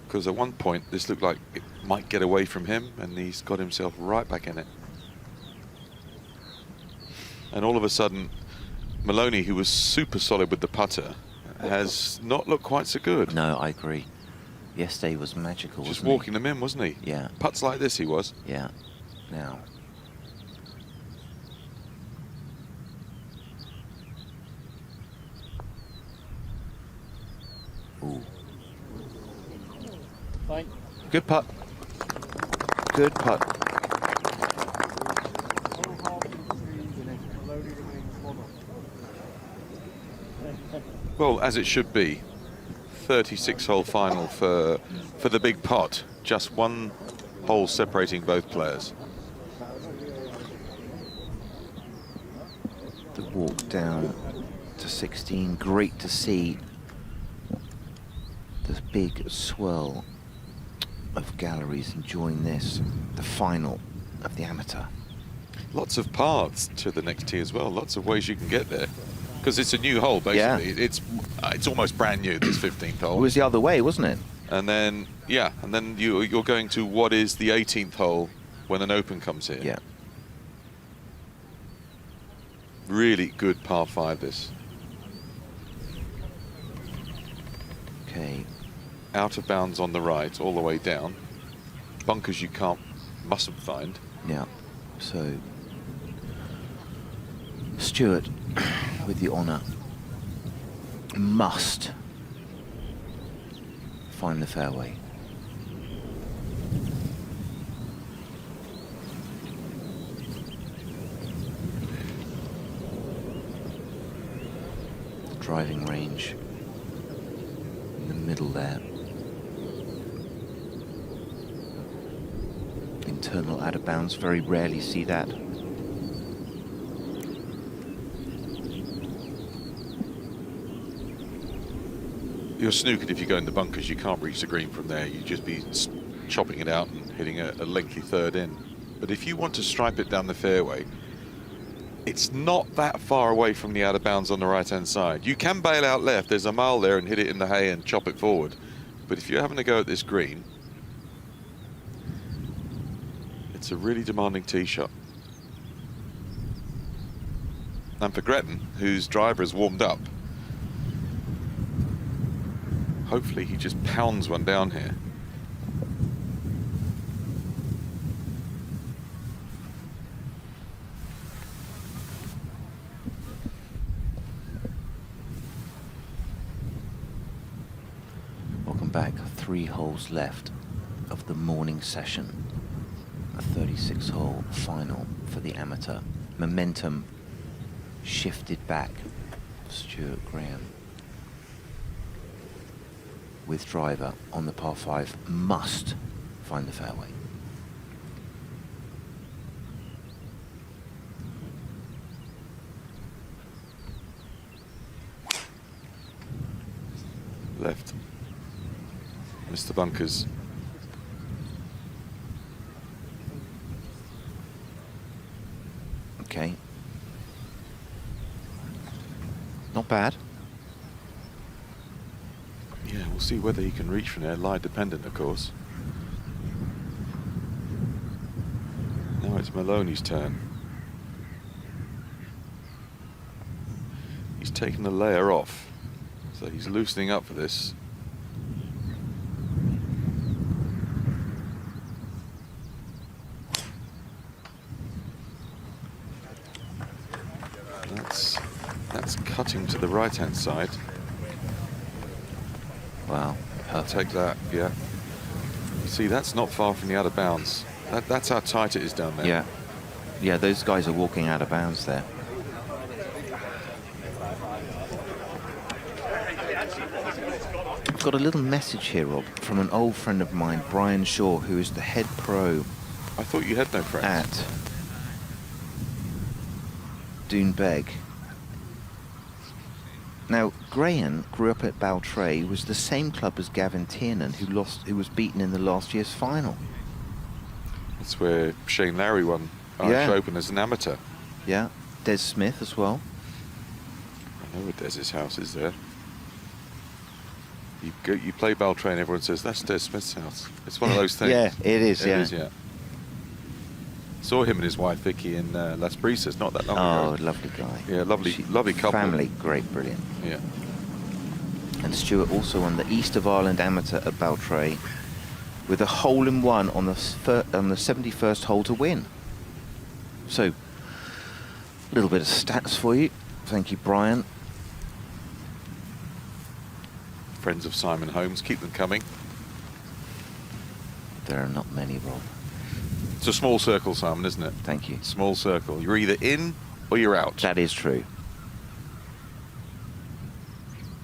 I: Because at one point this looked like it might get away from him, and he's got himself right back in it. And all of a sudden, Maloney, who was super solid with the putter, has not looked quite so good.
D: No, I agree. Yesterday was magical.
I: Just walking them in, wasn't he?
D: Yeah.
I: Putts like this, he was.
D: Yeah. Now. Ooh.
J: Fine.
D: Good putt. Good putt.
I: Well, as it should be. 36-hole final for the big pot. Just 1 hole separating both players.
D: The walk down to 16. Great to see the big swirl of galleries enjoying this, the final of the amateur.
I: Lots of paths to the next tee as well. Lots of ways you can get there. Because it's a new hole, basically.
D: Yeah.
I: It's almost brand new, this 15th hole.
D: It was the other way, wasn't it?
I: And then, yeah, and then you're going to what is the 18th hole when an open comes here.
D: Yeah.
I: Really good par 5, this.
D: Okay.
I: Out of bounds on the right, all the way down. Bunkers you can't mustn't find.
D: Yeah. So, Stuart, with the honour, must find the fairway. The driving range in the middle there. Internal out of bounds, very rarely see that.
I: You're snookered if you go in the bunkers. You can't reach the green from there. You'd just be chopping it out and hitting a lengthy third in. But if you want to stripe it down the fairway, it's not that far away from the out of bounds on the right-hand side. You can bail out left. There's a mile there and hit it in the hay and chop it forward. But if you're having to go at this green, it's a really demanding tee shot. And for Gretton, whose driver has warmed up, hopefully he just pounds one down here.
D: Welcome back. 3 holes left of the morning session. A 36-hole final for the amateur. Momentum shifted back. Stuart Graham with driver on the par 5 must find the fairway.
I: Left. Mr. Bunkers.
D: Okay. Not bad.
I: Yeah, we'll see whether he can reach from there. Lie dependent, of course. Now it's Maloney's turn. He's taken the layer off, so he's loosening up for this. That's cutting to the right-hand side.
D: Wow.
I: I'll take that, yeah. You see, that's not far from the out of bounds. That's how tight it is down there.
D: Yeah. Yeah, those guys are walking out of bounds there. I've got a little message here, Rob, from an old friend of mine, Brian Shaw, who is the head pro.
I: I thought you had no friends.
D: At Doonbeg. Now, Graham grew up at Baltray, was the same club as Gavin Tiernan, who was beaten in the last year's final.
I: That's where Shane Lowry won Irish Open as an amateur.
D: Yeah, Des Smith as well.
I: I know where Des's house is there. You play Baltray and everyone says, that's Des Smith's house. It's one of those things.
D: Yeah, it is,
I: It is, yeah. Saw him and his wife Vicky in Las Brisas not that long ago.
D: Oh, lovely guy.
I: Yeah, lovely couple.
D: Family, great, brilliant.
I: Yeah.
D: And Stuart also won the East of Ireland Amateur at Baltray with a hole-in-one on the 71st hole to win. So, a little bit of stats for you. Thank you, Brian.
I: Friends of Simon Holmes, keep them coming.
D: There are not many, Rob.
I: It's a small circle, Simon, isn't it?
D: Thank you.
I: Small circle. You're either in or you're out.
D: That is true.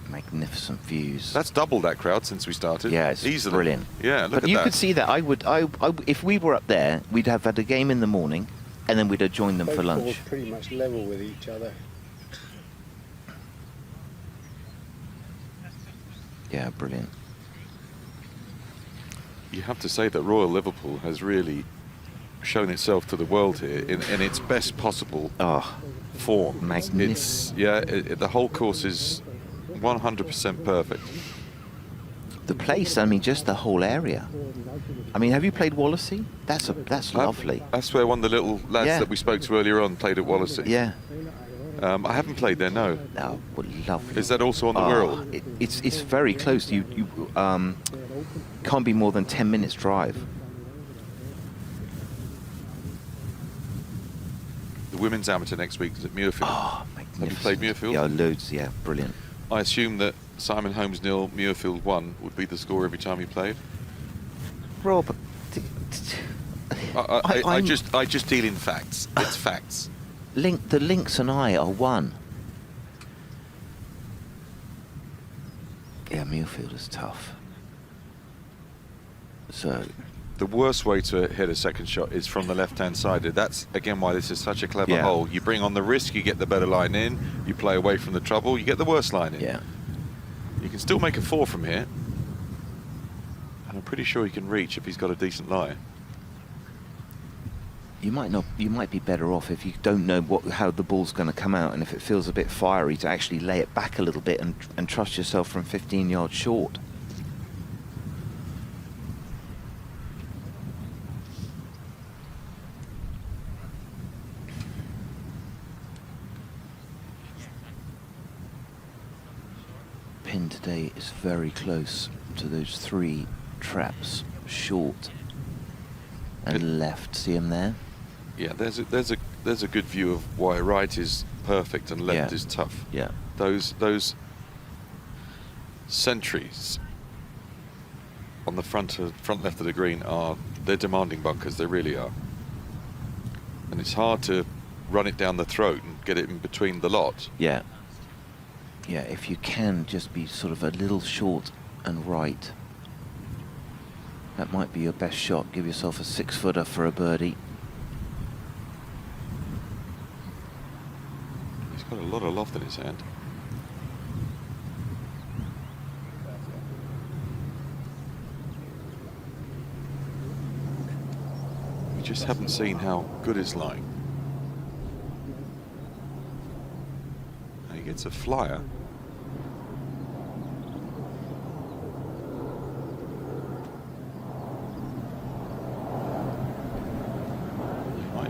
D: Magnificent views.
I: That's doubled that crowd since we started.
D: Yeah, it's
I: easily.
D: Brilliant.
I: Yeah, look at that.
D: But you could see that. If we were up there, we'd have had a game in the morning, and then we'd have joined them for lunch.
L: Both pretty much level with each other.
D: Yeah, brilliant.
I: You have to say that Royal Liverpool has really shown itself to the world here in its best possible form.
D: Magnificent.
I: The whole course is 100% perfect.
D: The place, I mean, just the whole area. I mean, have you played Wallasey? That's lovely.
I: That's where one of the little lads that we spoke to earlier on played at Wallasey.
D: Yeah.
I: I haven't played there, no.
D: Oh, what lovely.
I: Is that also on the Wirral?
D: It's very close. You can't be more than 10 minutes drive.
I: the women's amateur next week is at Muirfield.
D: Oh,
I: Have you played Muirfield?
D: Yeah, loads. Yeah, brilliant.
I: I assume that Simon Holmes 0, Muirfield 1 would be the score every time he played.
D: Rob,
I: I just deal in facts. It's facts.
D: The Lynx and I are one. Yeah, Muirfield is tough. So
I: the worst way to hit a second shot is from the left-hand side. That's again why this is such a clever hole. You bring on the risk, you get the better line in. You play away from the trouble, you get the worst line in.
D: Yeah.
I: You can still make a 4 from here, and I'm pretty sure he can reach if he's got a decent lie.
D: You might not. You might be better off if you don't know how the ball's going to come out, and if it feels a bit fiery, to actually lay it back a little bit and trust yourself from 15 yards short. Pin today is very close to those 3 traps, short and left. See him there?
I: Yeah, there's a good view of why right is perfect and left is tough.
D: Yeah.
I: Those sentries on the front left of the green they're demanding bunkers. They really are. And it's hard to run it down the throat and get it in between the lot.
D: Yeah. Yeah, if you can just be sort of a little short and right. That might be your best shot. Give yourself a 6-footer for a birdie.
I: He's got a lot of loft in his hand. We just haven't seen how good he's lying. And he gets a flyer.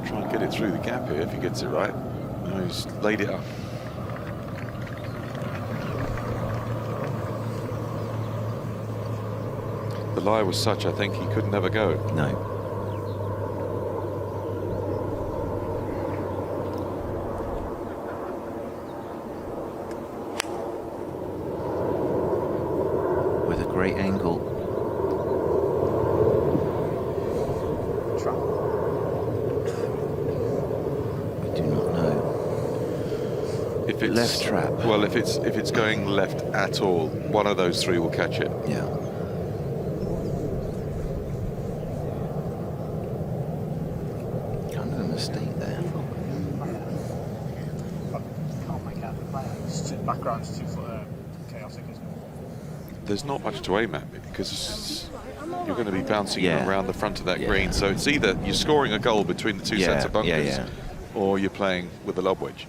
I: Try and get it through the gap here if he gets it right. No, he's laid it up. The lie was such, I think, he couldn't have a go.
D: No. With a great angle.
I: If it's
D: left trap.
I: Well, if it's going left at all, one of those 3 will catch it.
D: Yeah. Kind of a mistake there.
H: Can't make out the play. Background's too chaotic, isn't it?
I: There's not much to aim at because you're going to be bouncing around the front of that green. So it's either you're scoring a goal between the 2 sets of bunkers, or you're playing with the lob wedge.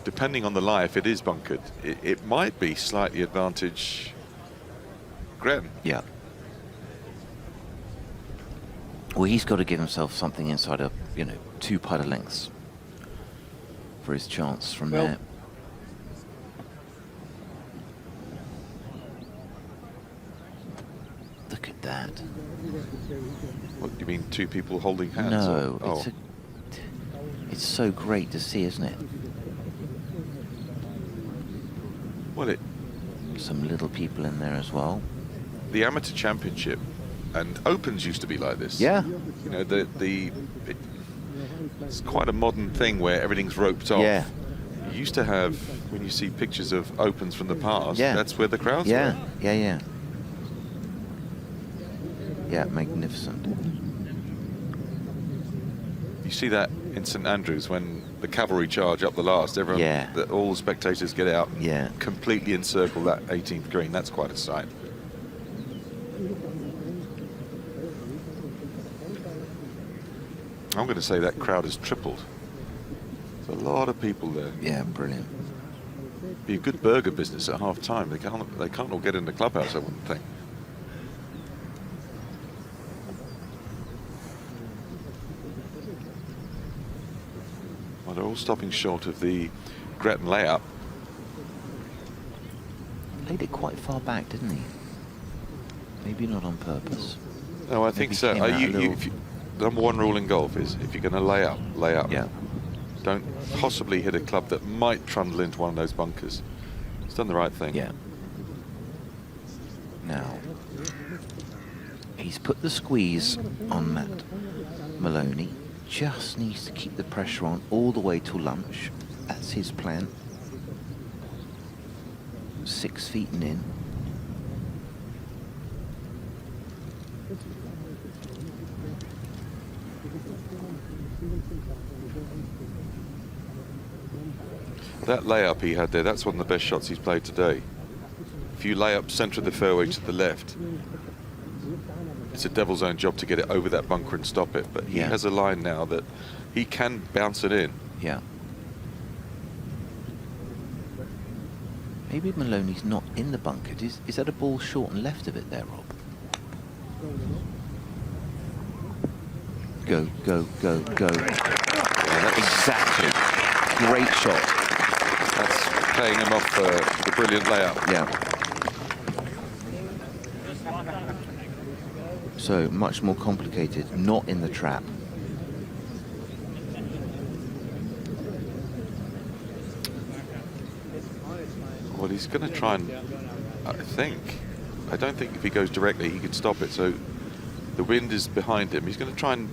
I: Depending on the lie, if it is bunkered, it might be slightly advantage Graham.
D: Yeah. Well, he's got to give himself something inside of, 2 putter lengths for his chance from there. Look at that.
I: What, you mean 2 people holding hands?
D: No,
I: or,
D: it's so great to see, isn't it?
I: Well,
D: some little people in there as well.
I: The amateur championship and opens used to be like this.
D: Yeah.
I: It's quite a modern thing where everything's roped off.
D: Yeah.
I: You used to have, when you see pictures of opens from the past, that's where the crowds were.
D: Yeah. Yeah, magnificent.
I: You see that in St Andrews when the cavalry charge up the last, everyone, all the spectators get out, completely encircle that 18th green. That's quite a sight. I'm going to say that crowd has tripled. There's a lot of people there.
D: Yeah, brilliant.
I: Be a good burger business at half time. They can't all get in the clubhouse, I wouldn't think. Well, they're all stopping short of the Gretton layup.
D: Laid it quite far back, didn't he? Maybe not on purpose.
I: No, I think so. the number one rule in golf is if you're going to lay up, lay up.
D: Yeah.
I: Don't possibly hit a club that might trundle into one of those bunkers. He's done the right thing.
D: Yeah. Now, he's put the squeeze on Matt Maloney. Just needs to keep the pressure on all the way till lunch. That's his plan. 6 feet and in.
I: That layup he had there, that's one of the best shots he's played today. If you lay up centre of the fairway to the left, it's a devil's own job to get it over that bunker and stop it. But he has a line now that he can bounce it in.
D: Yeah. Maybe Maloney's not in the bunker. Is that a ball short and left of it there, Rob? Go, go, go, go.
I: Yeah,
D: exactly. Great shot.
I: That's paying him off for the brilliant layup.
D: Yeah. So much more complicated, not in the trap.
I: Well, he's going to try and, I don't think if he goes directly he can stop it. So the wind is behind him. He's going to try and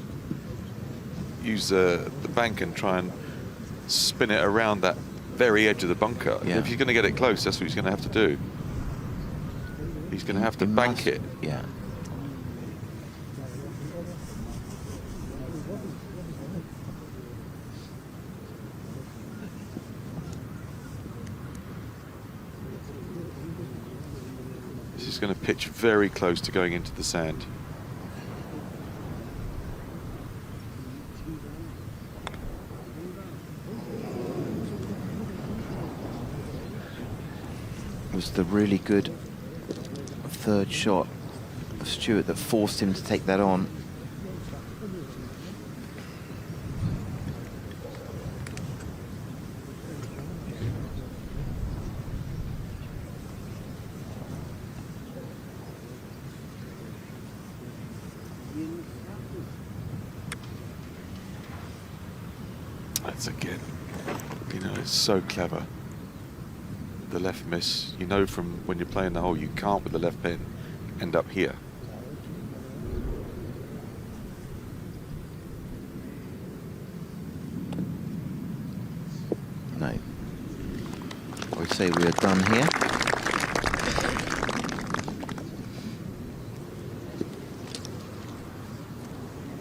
I: use the bank and try and spin it around that very edge of the bunker.
D: Yeah.
I: If he's going to get it close, that's what he's going to have to do. He's going to have to bank it.
D: Yeah.
I: This is going to pitch very close to going into the sand.
D: Was the really good third shot of Stewart that forced him to take that on.
I: That's again, you know, it's so clever. The left miss, you know from when you're playing the hole, you can't with the left pin end up here.
D: No. I would say we are done here.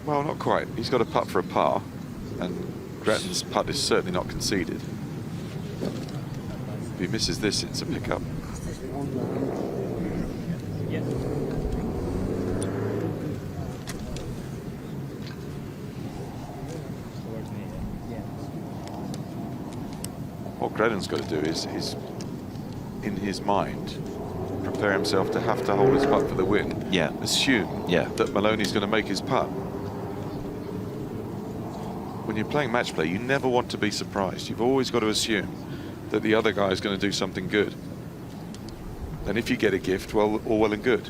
I: Well, not quite. He's got a putt for a par, and Grattan's putt is certainly not conceded. If he misses this, it's a pickup. What Grattan's got to do is, in his mind, prepare himself to have to hold his putt for the win.
D: Yeah.
I: Assume that Maloney's going to make his putt. When you're playing match play, you never want to be surprised. You've always got to assume that the other guy is going to do something good. And if you get a gift, well, all well and good.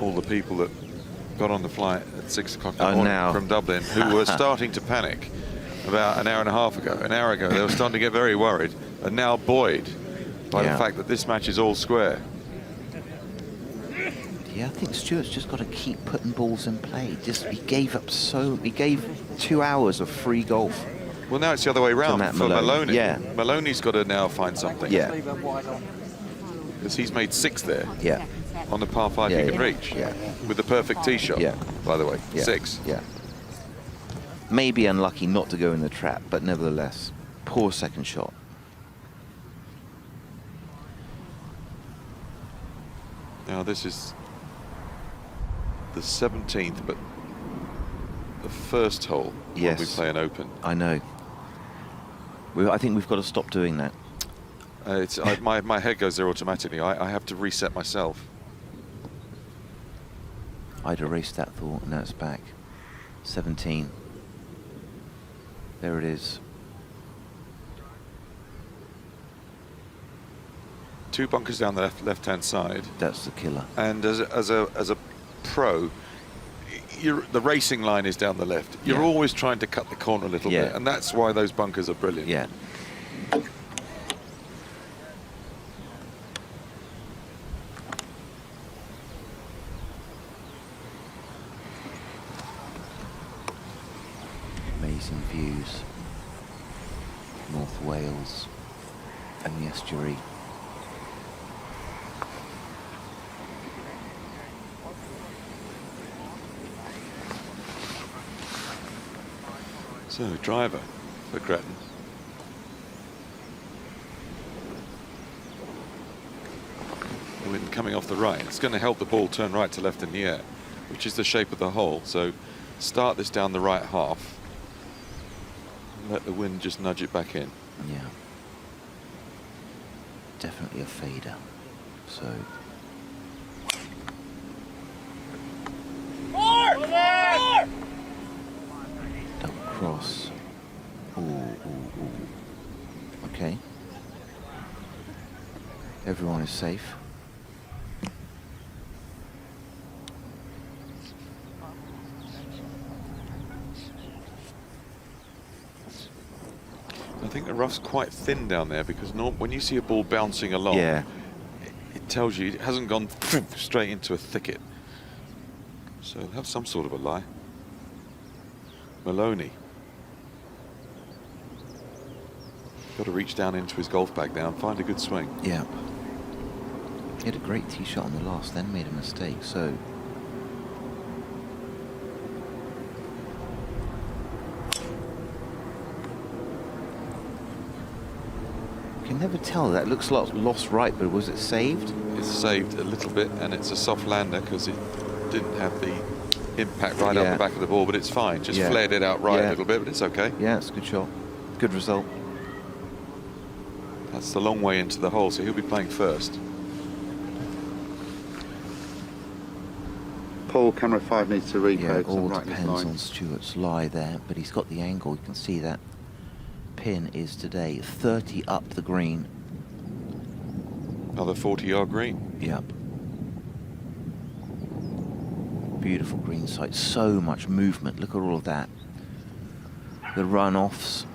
I: All the people that got on the flight at 6 o'clock in the morning from Dublin who were starting to panic about an hour and a half ago. An hour ago, they were starting to get very worried, and now buoyed by the fact that this match is all square.
D: Yeah, I think Stewart's just got to keep putting balls in play. He gave 2 hours of free golf.
I: Well, now it's the other way around for Maloney.
D: Yeah.
I: Maloney's got to now find something.
D: Yeah.
I: Because he's made 6 there.
D: Yeah.
I: On the par 5 he can reach.
D: Yeah.
I: With the perfect tee shot.
D: Yeah.
I: By the way,
D: Yeah.
I: 6.
D: Yeah. Maybe unlucky not to go in the trap, but nevertheless, poor second shot.
I: Now this is the 17th, but the first hole when we play an Open.
D: I know. I think we've got to stop doing that.
I: My head goes there automatically. I have to reset myself.
D: I'd erased that thought, and now it's back. 17. There it is.
I: 2 bunkers down the left-hand side.
D: That's the killer.
I: And as a pro, the racing line is down the left. You're always trying to cut the corner a little bit, and that's why those bunkers are brilliant.
D: Yeah. Amazing views. North Wales and the estuary.
I: So, driver for Gretton. The wind coming off the right. It's going to help the ball turn right to left in the air, which is the shape of the hole. So, start this down the right half. And let the wind just nudge it back in.
D: Yeah. Definitely a fader. So. Double cross. Ooh, ooh, ooh. Okay. Everyone is safe.
I: I think the rough's quite thin down there because when you see a ball bouncing along, it tells you it hasn't gone straight into a thicket. So have some sort of a lie. Maloney. Got to reach down into his golf bag now and find a good swing.
D: Yeah. He had a great tee shot on the last, then made a mistake, so. You can never tell. That looks like lost right, but was it saved?
I: It's saved a little bit, and it's a soft lander because it didn't have the impact right up the back of the ball, but it's fine. Just flared it out right a little bit, but it's okay.
D: Yeah, it's a good shot. Good result.
I: That's the long way into the hole, so he'll be playing first.
R: Paul, camera 5 needs to repo.
D: Yeah, all depends on Stuart's lie there, but he's got the angle. You can see that pin is today 30 up the green.
I: Another 40-yard green.
D: Yep. Beautiful green site. So much movement. Look at all of that. The runoffs.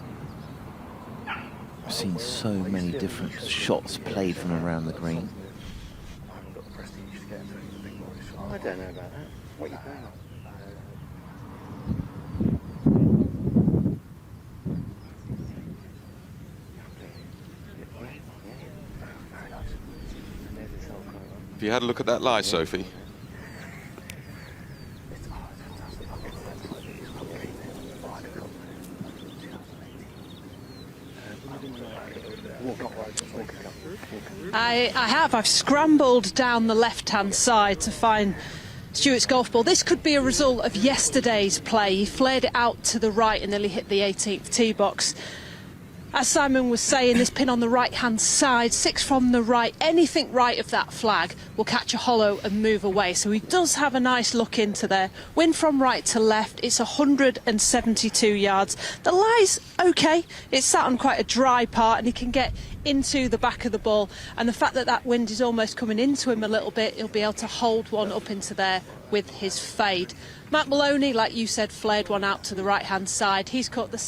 D: I've seen so many different shots played from around the green.
M: I don't know about that. What are you playing on?
I: Have you had a look at that lie, Sophie?
E: I have. I've scrambled down the left-hand side to find Stuart's golf ball. This could be a result of yesterday's play. He flared it out to the right and nearly hit the 18th tee box. As Simon was saying, this pin on the right-hand side, 6 from the right, anything right of that flag will catch a hollow and move away. So he does have a nice look into there. Wind from right to left, it's 172 yards. The lie's okay. It's sat on quite a dry part and he can get into the back of the ball. And the fact that that wind is almost coming into him a little bit, he'll be able to hold one up into there with his fade. Matt Maloney, like you said, flared one out to the right-hand side. He's caught the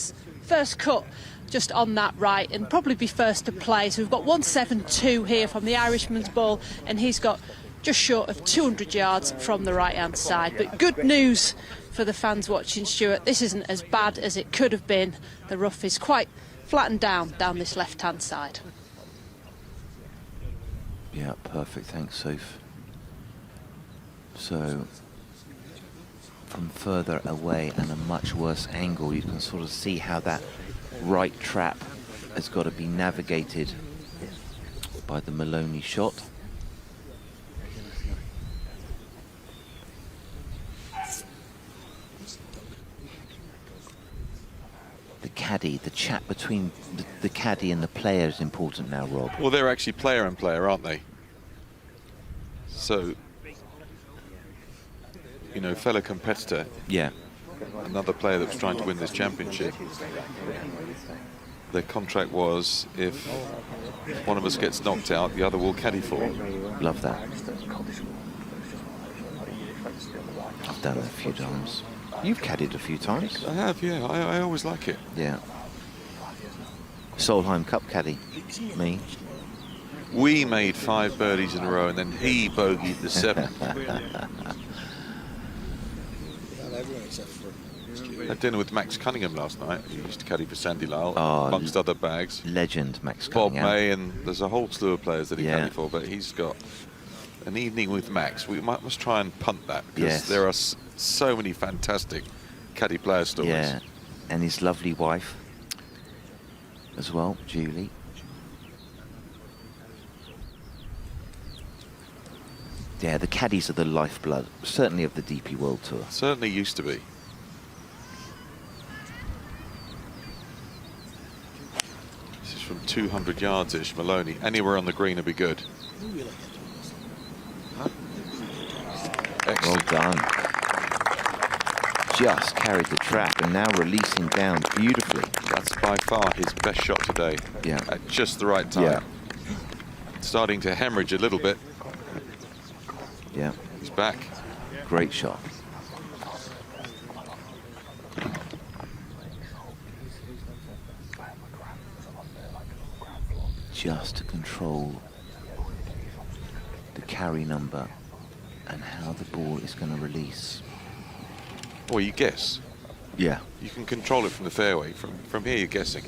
E: first cut just on that right and probably be first to play. So we've got 172 here from the Irishman's ball and he's got just short of 200 yards from the right hand side. But good news for the fans watching, Stuart. This isn't as bad as it could have been. The rough is quite flattened down this left hand side.
D: Yeah, perfect. Thanks, Soph. So from further away and a much worse angle, you can sort of see how that right trap has got to be navigated by the Maloney shot. caddy, the chat between the caddy and the player is important now, Rob.
I: Well, they're actually player and player, aren't they? So, you know, fellow competitor.
D: Yeah.
I: Another player that was trying to win this championship. Their contract was, if one of us gets knocked out, the other will caddy for him.
D: Love that. I've done it a few times. You've caddied a few times.
I: I have, yeah. I always like it.
D: Yeah. Solheim Cup caddy. Me.
I: We made 5 birdies in a row, and then he bogeyed the 7th. Had dinner with Max Cunningham last night. He used to caddy for Sandy Lyle, amongst other bags.
D: Legend, Max
I: Bob
D: Cunningham.
I: May, and there's a whole slew of players that he caddied for, but he's got an evening with Max. We must try and punt that, because there are so many fantastic caddy player stories.
D: Yeah, and his lovely wife as well, Julie. Yeah, the caddies are the lifeblood, certainly of the DP World Tour.
I: Certainly used to be. This is from 200 yards-ish, Maloney. Anywhere on the green would be good.
D: Well
I: Excellent.
D: done. Just carried the track and now releasing down beautifully.
I: That's by far his best shot today.
D: Yeah.
I: At just the right time.
D: Yeah.
I: Starting to hemorrhage a little bit.
D: Yeah.
I: He's back.
D: Great shot. Just to control the carry number and how the ball is going to release.
I: Well, you guess.
D: Yeah.
I: You can control it from the fairway. From here, you're guessing.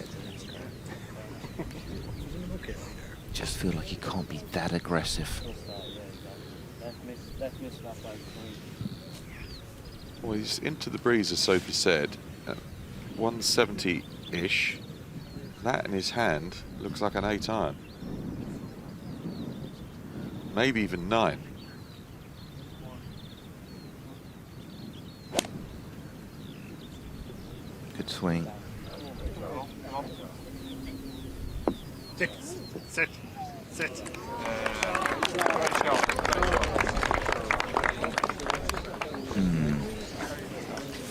D: Just feel like he can't be that aggressive.
I: Well, he's into the breeze, as Sophie said, at 170-ish. That in his hand looks like an 8-iron. Maybe even 9.
D: Good swing.
H: Sit. Sit. Sit.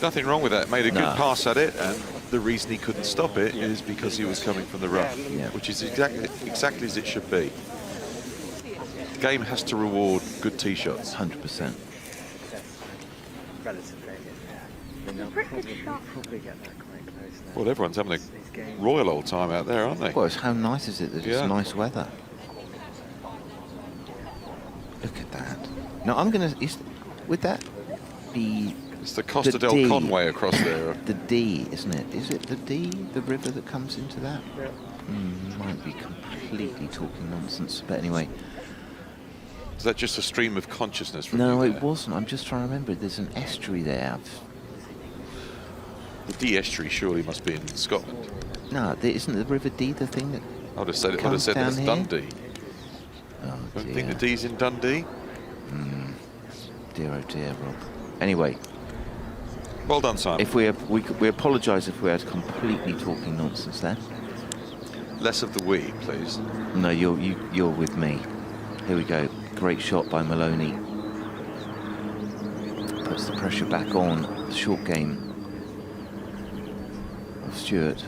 I: Nothing wrong with that. Made a good pass at it, and the reason he couldn't stop it is because he was coming from the rough, which is exactly as it should be. The game has to reward good tee shots.
D: 100%.
I: Well, everyone's having a royal old time out there, aren't they?
D: Well, how nice is it that it's nice weather? Look at that. Now I'm going to, with that,
I: it's the Costa del Conway across there.
D: The D, isn't it? Is it the D, the river that comes into that?
H: Yeah.
D: Might be completely talking nonsense, but anyway.
I: Is that just a stream of consciousness from
D: No,
I: you
D: it wasn't. I'm just trying to remember. There's an estuary there.
I: The D estuary surely must be in Scotland.
D: No, isn't the River Dee the thing that
I: I would have said
D: comes
I: that's
D: down here?
I: Dundee.
D: Oh,
I: Don't
D: dear.
I: think the D's in Dundee?
D: Dear, oh dear, Rob. Anyway.
I: Well done, Simon.
D: If we apologise if we had completely talking nonsense there.
I: Less of the we, please.
D: No, you're with me. Here we go. Great shot by Maloney. Puts the pressure back on the short game of Stewart.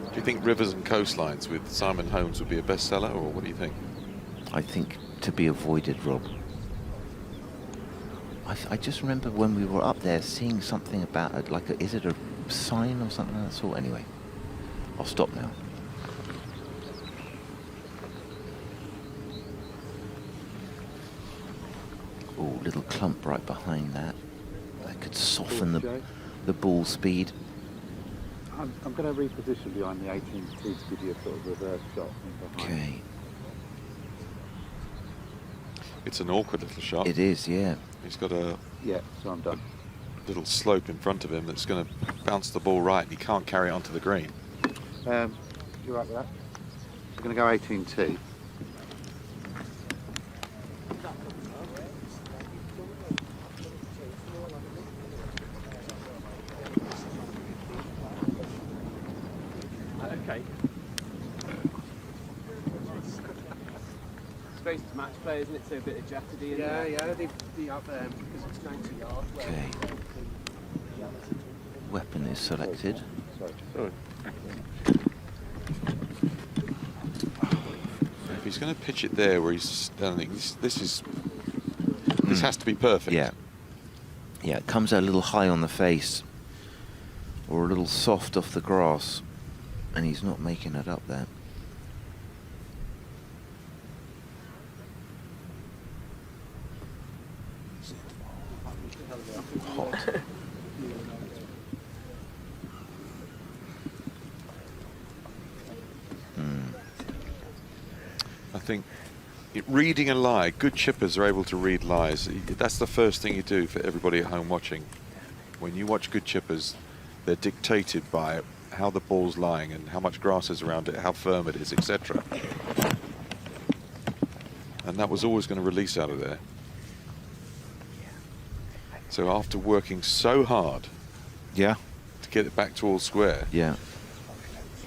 I: Do you think Rivers and Coastlines with Simon Holmes would be a bestseller, or what do you think?
D: I think to be avoided, Rob. I just remember when we were up there seeing something about it, like is it a sign or something of that sort? Anyway, I'll stop now. Oh, little clump right behind that. That could soften the ball speed.
R: I'm going to reposition behind the 18 to give you a sort of reverse shot.
D: Okay.
I: It's an awkward little shot.
D: It is, yeah.
I: He's got a
R: so I'm done.
I: Little slope in front of him that's going to bounce the ball right, and he can't carry it onto the green.
R: You right with that? We're going to go 18-2.
S: race to match play, isn't it? So a bit of jeopardy in
J: Yeah,
S: there.
J: yeah, they have, because it's 90 yards.
D: Okay. Weapon is selected.
I: Sorry. If he's going to pitch it there where he's standing, this has to be perfect.
D: Yeah. Yeah, it comes out a little high on the face or a little soft off the grass, and he's not making it up there. Hot.
I: I think reading a lie, good chippers are able to read lies. That's the first thing you do for everybody at home watching. When you watch good chippers, they're dictated by how the ball's lying and how much grass is around it, how firm it is, etc. And that was always going to release out of there. So after working so hard,
D: yeah,
I: to get it back to all square,
D: yeah,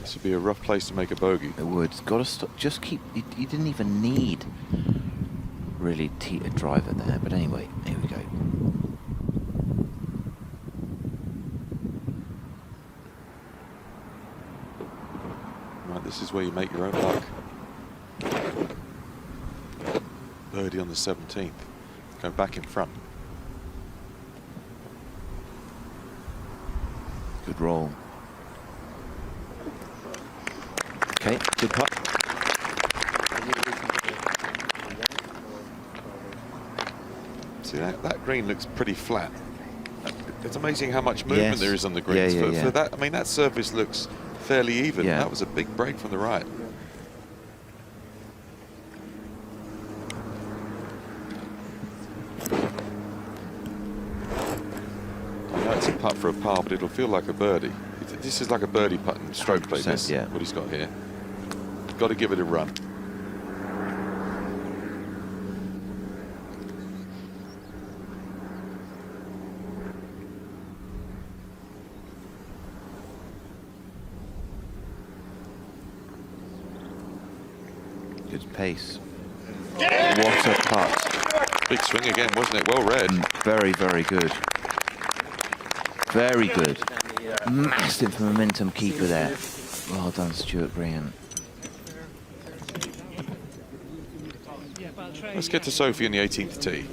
I: this would be a rough place to make a bogey.
D: It would. It's got to stop. Just keep. You didn't even need really a driver there. But anyway, here we go.
I: Right, this is where you make your own luck. Birdie on the 17th, go back in front.
D: Good roll. Okay, good putt.
I: See, that green looks pretty flat. It's amazing how much movement
D: Yes.
I: there is on the greens.
D: Yeah, yeah,
I: for that, I mean, that surface looks fairly even.
D: Yeah.
I: That was a big break from the right. I know it's a putt for a par, but it'll feel like a birdie. This is like a birdie putt in stroke play. This,
D: yeah.
I: what he's got here. Got to give it a run.
D: Good pace. What a putt.
I: Big swing again, wasn't it? Well read.
D: Very, very good. Very good. Massive momentum keeper there. Well done, Stuart Graham.
I: Let's get to Sophie in the 18th tee.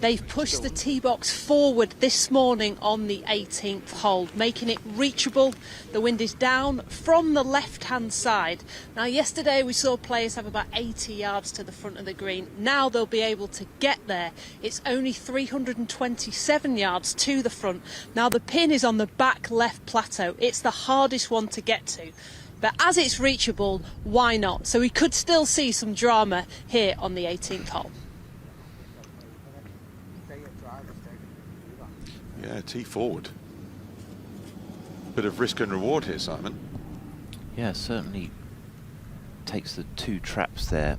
E: They've pushed the tee box forward this morning on the 18th hole, making it reachable. The wind is down from the left-hand side. Now, yesterday we saw players have about 80 yards to the front of the green. Now they'll be able to get there. It's only 327 yards to the front. Now, the pin is on the back left plateau. It's the hardest one to get to. But as it's reachable, why not? So we could still see some drama here on the 18th hole.
I: Yeah, tee forward. Bit of risk and reward here, Simon.
D: Yeah, certainly takes the two traps there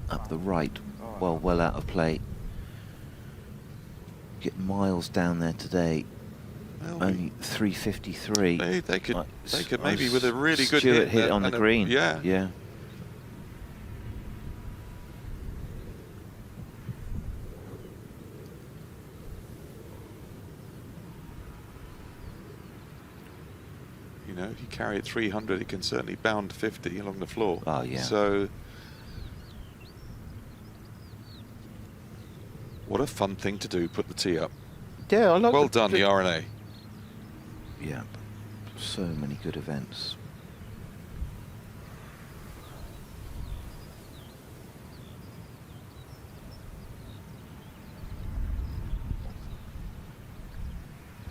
D: up the right. Well out of play. Get miles down there today.
I: Well,
D: only 353.
I: They could maybe with a really good
D: Stuart hit on the green.
I: Yeah.
D: Yeah.
I: You know, if you carry it 300, it can certainly bound 50 along the floor.
D: Oh, yeah.
I: So, what a fun thing to do, put the tee up.
D: Yeah, I like
I: well done, the RNA.
D: Yeah, so many good events.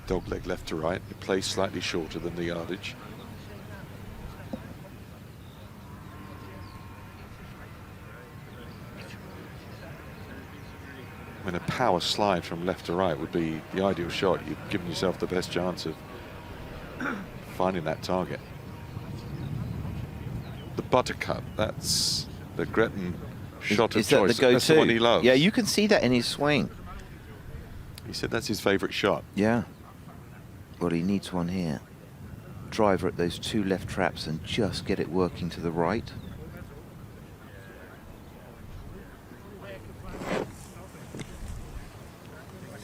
I: Dog leg left to right. It plays slightly shorter than the yardage. I mean, a power slide from left to right would be the ideal shot. You've given yourself the best chance of finding that target. The buttercup, that's the Gretton shot of
D: Is that
I: choice.
D: the go-to?
I: That's the one he loves.
D: Yeah, you can see that in his swing.
I: He said that's his favourite shot.
D: Yeah. Well, he needs one here. driver at those 2 left traps and just get it working to the right.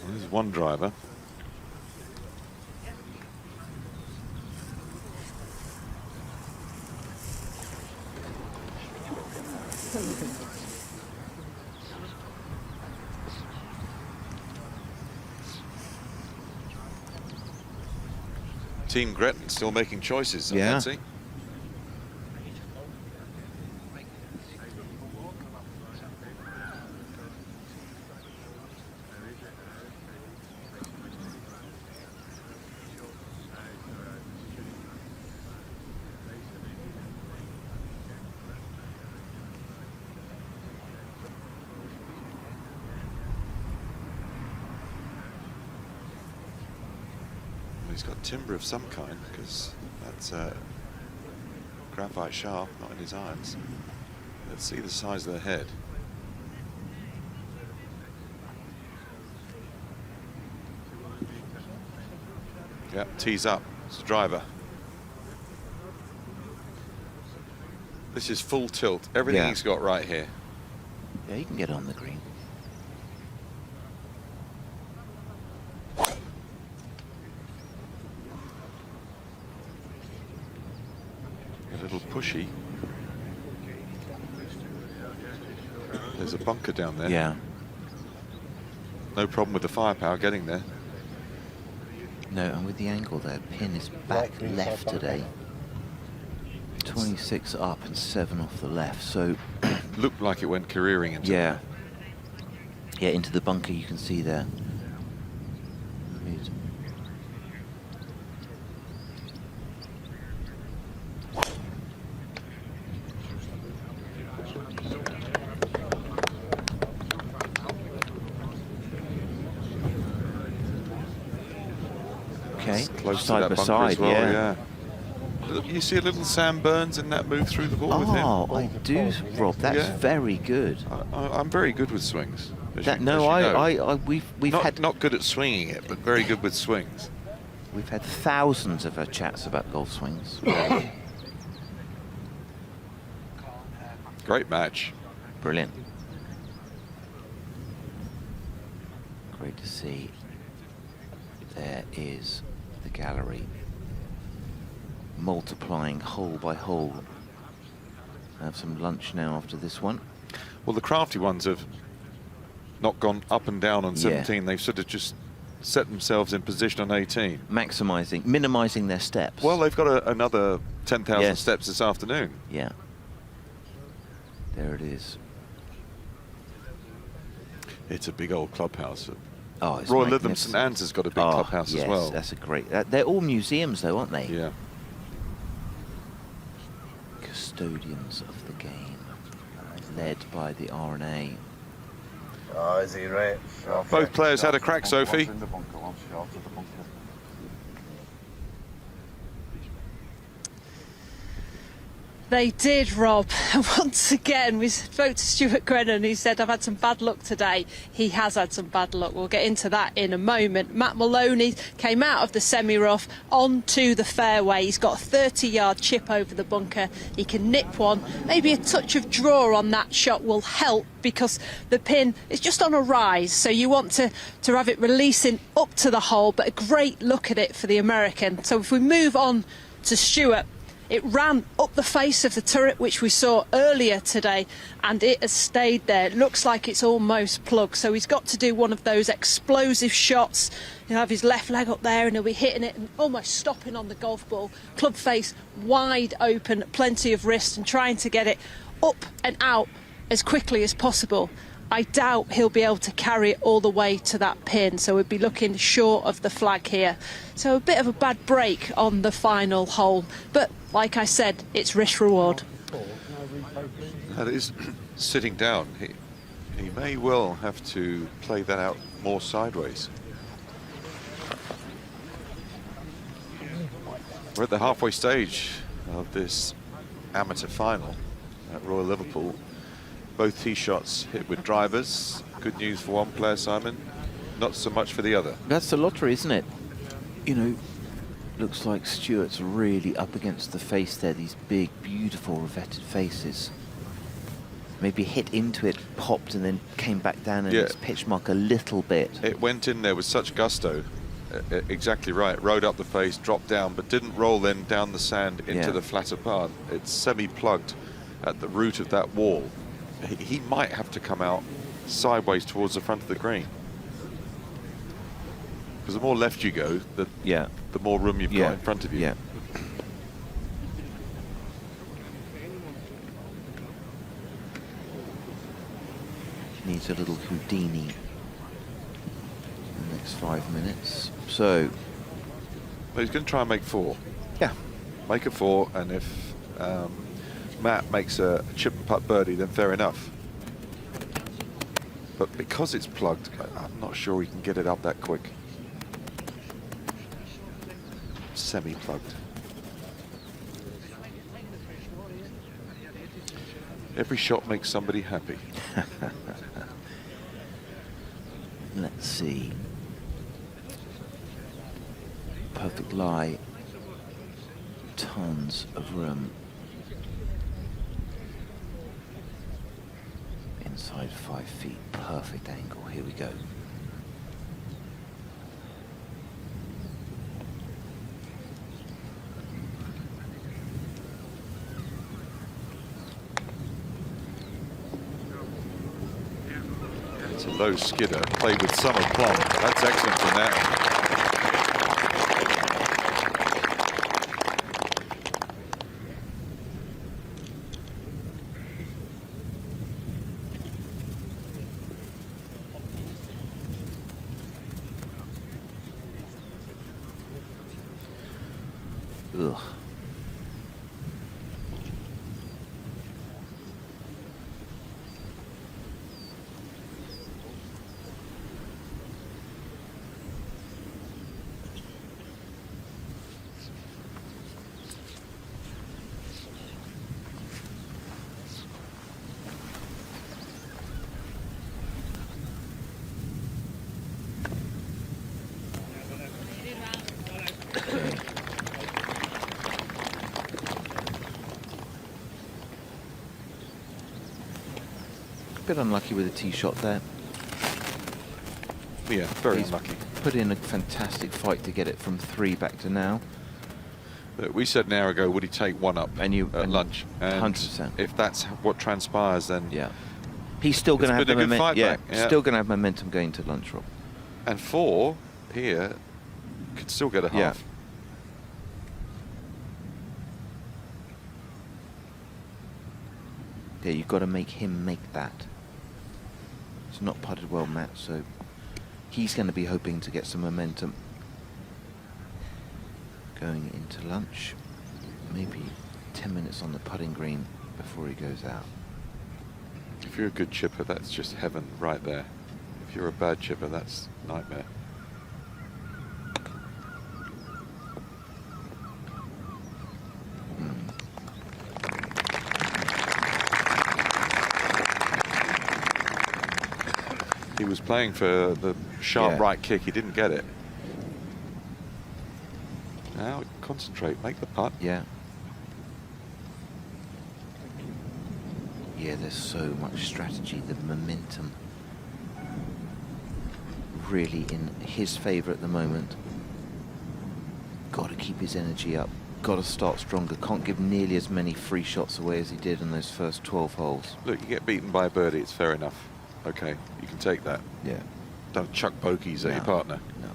I: There's one driver. Team Gretton still making choices, I can see. He's got timber of some kind, because that's graphite sharp, not in his irons. Let's see the size of the head. Yep, tees up. It's the driver. This is full tilt. Everything he's got right here.
D: Yeah, he can get on the green.
I: A little pushy. There's a bunker down there.
D: Yeah.
I: No problem with the firepower getting there.
D: No, and with the angle there, pin is back left today. 26 up and 7 off the left, so...
I: Looked like it went careering into
D: Yeah. Yeah, into the bunker you can see there. Mid. Okay,
I: close
D: side
I: to that
D: by
I: bunker
D: side,
I: as well,
D: yeah.
I: You see a little Sam Burns in that move through the ball with him?
D: Oh, I do, Rob. That's very good.
I: I'm very good with swings.
D: We've
I: not good at swinging it, but very good with swings.
D: We've had thousands of chats about golf swings.
I: Great match.
D: Brilliant. Great to see. There is the gallery multiplying hole by hole. Have some lunch now after this one.
I: Well, the crafty ones have not gone up and down on 17. They've sort of just set themselves in position on 18.
D: Minimising their steps.
I: Well, they've got another 10,000 steps this afternoon.
D: Yeah. There it is.
I: It's a big old clubhouse.
D: Oh, it's
I: Royal Lytham
D: magnificent.
I: St Anne's has got a big clubhouse as well.
D: That's a great... they're all museums, though, aren't they?
I: Yeah.
D: Custodians of the game, led by the RNA.
M: Oh, is he right?
I: Both players had a crack, Sophie.
E: They did, Rob. Once again, we spoke to Stuart Grennan, who said, I've had some bad luck today. He has had some bad luck. We'll get into that in a moment. Matt Maloney came out of the semi-rough onto the fairway. He's got a 30-yard chip over the bunker. He can nip one. Maybe a touch of draw on that shot will help because the pin is just on a rise. So you want to have it releasing up to the hole, but a great look at it for the American. So if we move on to Stuart, it ran up the face of the turret, which we saw earlier today, and it has stayed there. It looks like it's almost plugged, so he's got to do one of those explosive shots. He'll have his left leg up there and he'll be hitting it and almost stopping on the golf ball. Club face wide open, plenty of wrist, and trying to get it up and out as quickly as possible. I doubt he'll be able to carry it all the way to that pin, so we'd be looking short of the flag here. So a bit of a bad break on the final hole, but like I said, it's risk reward.
I: That is sitting down. He may well have to play that out more sideways. We're at the halfway stage of this amateur final at Royal Liverpool. Both tee shots hit with drivers. Good news for one player, Simon. Not so much for the other.
D: That's the lottery, isn't it? You know, Looks like Stewart's really up against the face there, these big, beautiful revetted faces. Maybe hit into it, popped, and then came back down in its pitch mark a little bit.
I: It went in there with such gusto. Exactly right. Rode up the face, dropped down, but didn't roll then down the sand into the flatter part. It's semi-plugged at the root of that wall. He might have to come out sideways towards the front of the green. Because the more left you go, the more room you've got in front of you.
D: Yeah. Needs a little Houdini in the next 5 minutes. So,
I: well, he's going to try and make 4.
D: Yeah.
I: Make a 4, and if Matt makes a chip and putt birdie, then fair enough. But because it's plugged, I'm not sure he can get it up that quick. Semi-plugged. Every shot makes somebody happy.
D: Let's see. Perfect lie. Tons of room. Inside 5 feet. Perfect angle. Here we go.
I: It's a low skidder, played with some aplomb. That's excellent from that.
D: Ugh. Bit unlucky with a tee shot there.
I: Yeah, very
D: He's
I: unlucky.
D: Put in a fantastic fight to get it from 3 back to now.
I: We said an hour ago, would he take 1 up at lunch? And
D: 100%.
I: if that's what transpires, then
D: he's still going to have the momentum.
I: Yeah,
D: still going to have momentum going to lunch, Rob.
I: And 4 here could still get a half.
D: Yeah, you've got to make him make that. It's not putted well, Matt, so he's going to be hoping to get some momentum going into lunch. Maybe 10 minutes on the putting green before he goes out.
I: If you're a good chipper, that's just heaven right there. If you're a bad chipper, that's nightmare. He was playing for the sharp right kick. He didn't get it. Now concentrate, make the putt.
D: Yeah. Yeah, there's so much strategy. The momentum really in his favour at the moment. Got to keep his energy up. Got to start stronger. Can't give nearly as many free shots away as he did in those first 12 holes.
I: Look, you get beaten by a birdie, it's fair enough. Okay, you can take that.
D: Yeah.
I: Don't chuck bogeys at your partner.
D: No.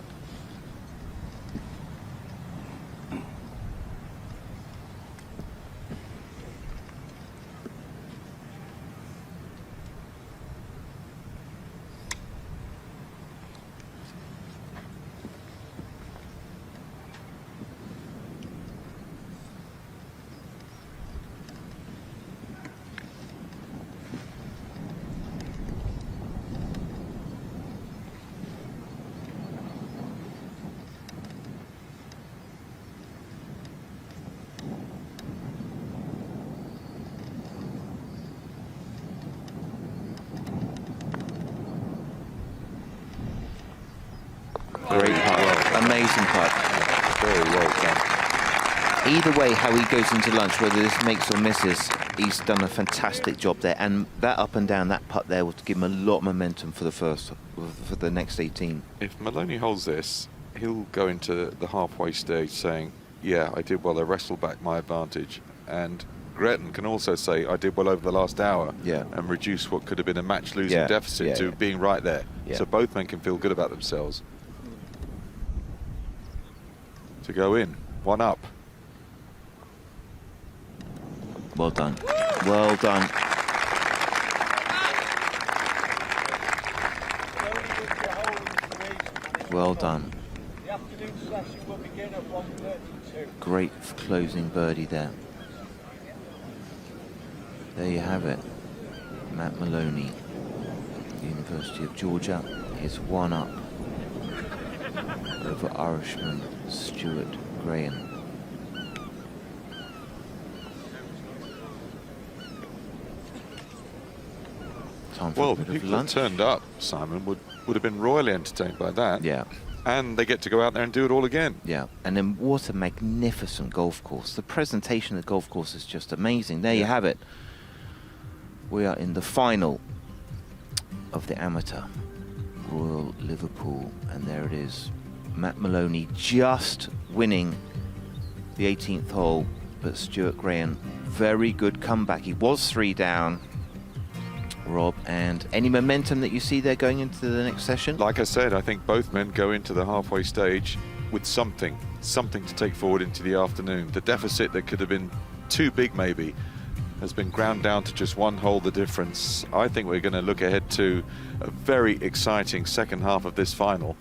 D: Either way, how he goes into lunch, whether this makes or misses, he's done a fantastic job there. And that up and down, that putt there will give him a lot of momentum for the next 18.
I: If Maloney holds this, he'll go into the halfway stage saying, yeah, I did well, I wrestled back my advantage. And Gretton can also say, I did well over the last hour, and reduce what could have been a match-losing deficit to being right there. So both men can feel good about themselves. To go in, 1 up.
D: Well done. Well done. Well done. Great closing birdie there. There you have it. Matt Maloney, University of Georgia, is 1 up over Irishman Stuart Graham.
I: Well, the people that turned up, Simon, would have been royally entertained by that.
D: Yeah.
I: And they get to go out there and do it all again.
D: Yeah, and then what a magnificent golf course. The presentation of the golf course is just amazing. There you have it. We are in the final of the amateur Royal Liverpool, and there it is. Matt Maloney just winning the 18th hole, but Stuart Graham, very good comeback. He was 3 down. Rob, and any momentum that you see there going into the next session?
I: Like I said, I think both men go into the halfway stage with something to take forward into the afternoon. The deficit that could have been too big maybe has been ground down to just 1 hole the difference. I think we're going to look ahead to a very exciting second half of this final,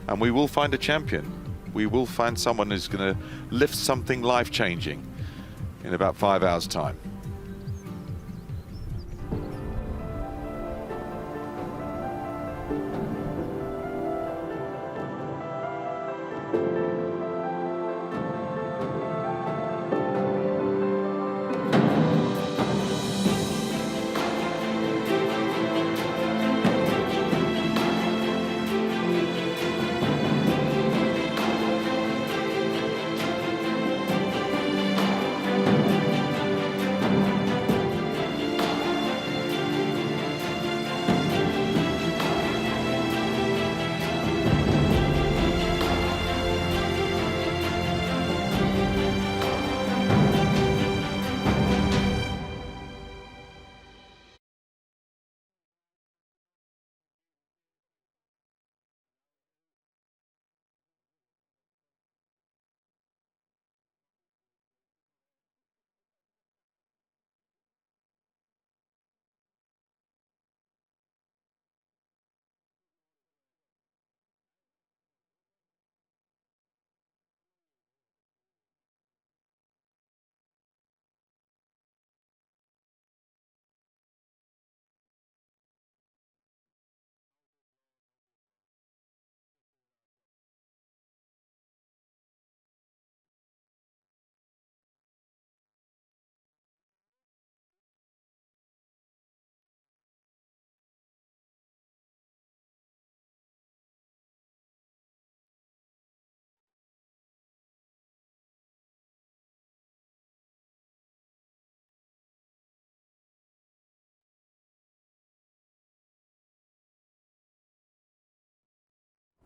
I: and we will find a champion. We will find someone who's going to lift something life-changing in about 5 hours' time.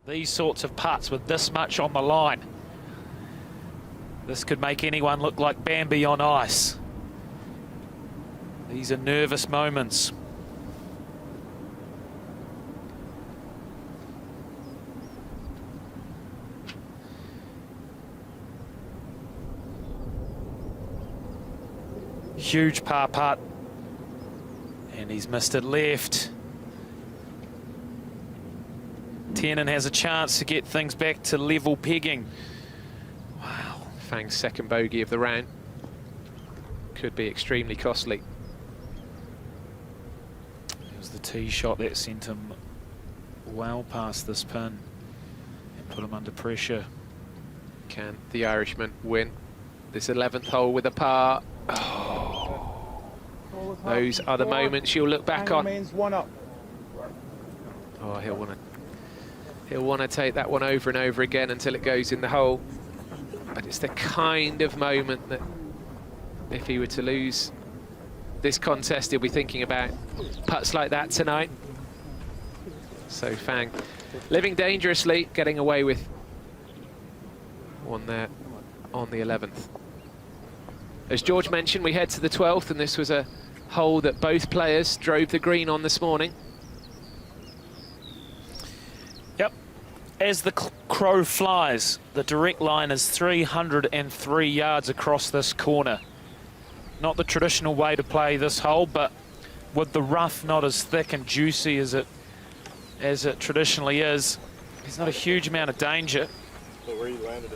B: These sorts of putts with this much on the line, this could make anyone look like Bambi on ice. These are nervous moments. Huge par putt, and he's missed it left. Tiernan has a chance to get things back to level pegging. Wow, Fang's second bogey of the round. Could be extremely costly.
T: It was the tee shot that sent him well past this pin and put him under pressure.
B: Can the Irishman win this 11th hole with a par? Oh, those are the moments you'll look back on. Oh, he'll want to take that one over and over again until it goes in the hole. But it's the kind of moment that if he were to lose this contest, he'll be thinking about putts like that tonight. So Fang living dangerously, getting away with one there on the 11th. As George mentioned, we head to the 12th, and this was a hole that both players drove the green on this morning.
T: Yep. As the crow flies, the direct line is 303 yards across this corner. Not the traditional way to play this hole, but with the rough not as thick and juicy as it traditionally is, there's not a huge amount of danger.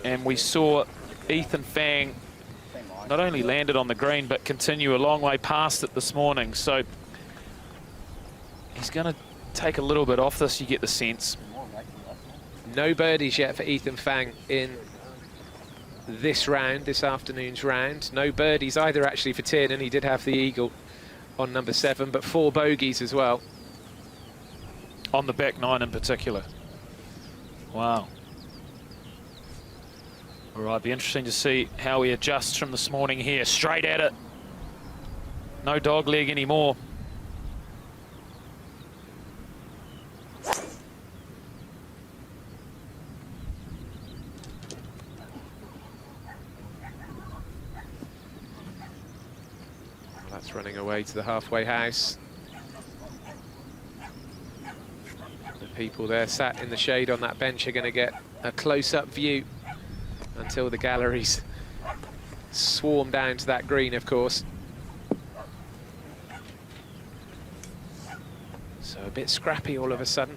T: And we saw Ethan Fang not only landed on the green, but continue a long way past it this morning. So he's going to take a little bit off this, you get the sense.
B: No birdies yet for Ethan Fang in this round, this afternoon's round. No birdies either actually for Tiernan. He did have the eagle on number 7, but 4 bogeys as well.
T: On the back 9 in particular. Wow. All right, be interesting to see how he adjusts from this morning here. Straight at it. No dog leg anymore.
B: That's running away to the halfway house. The people there sat in the shade on that bench are going to get a close-up view until the galleries swarm down to that green, of course. So a bit scrappy all of a sudden.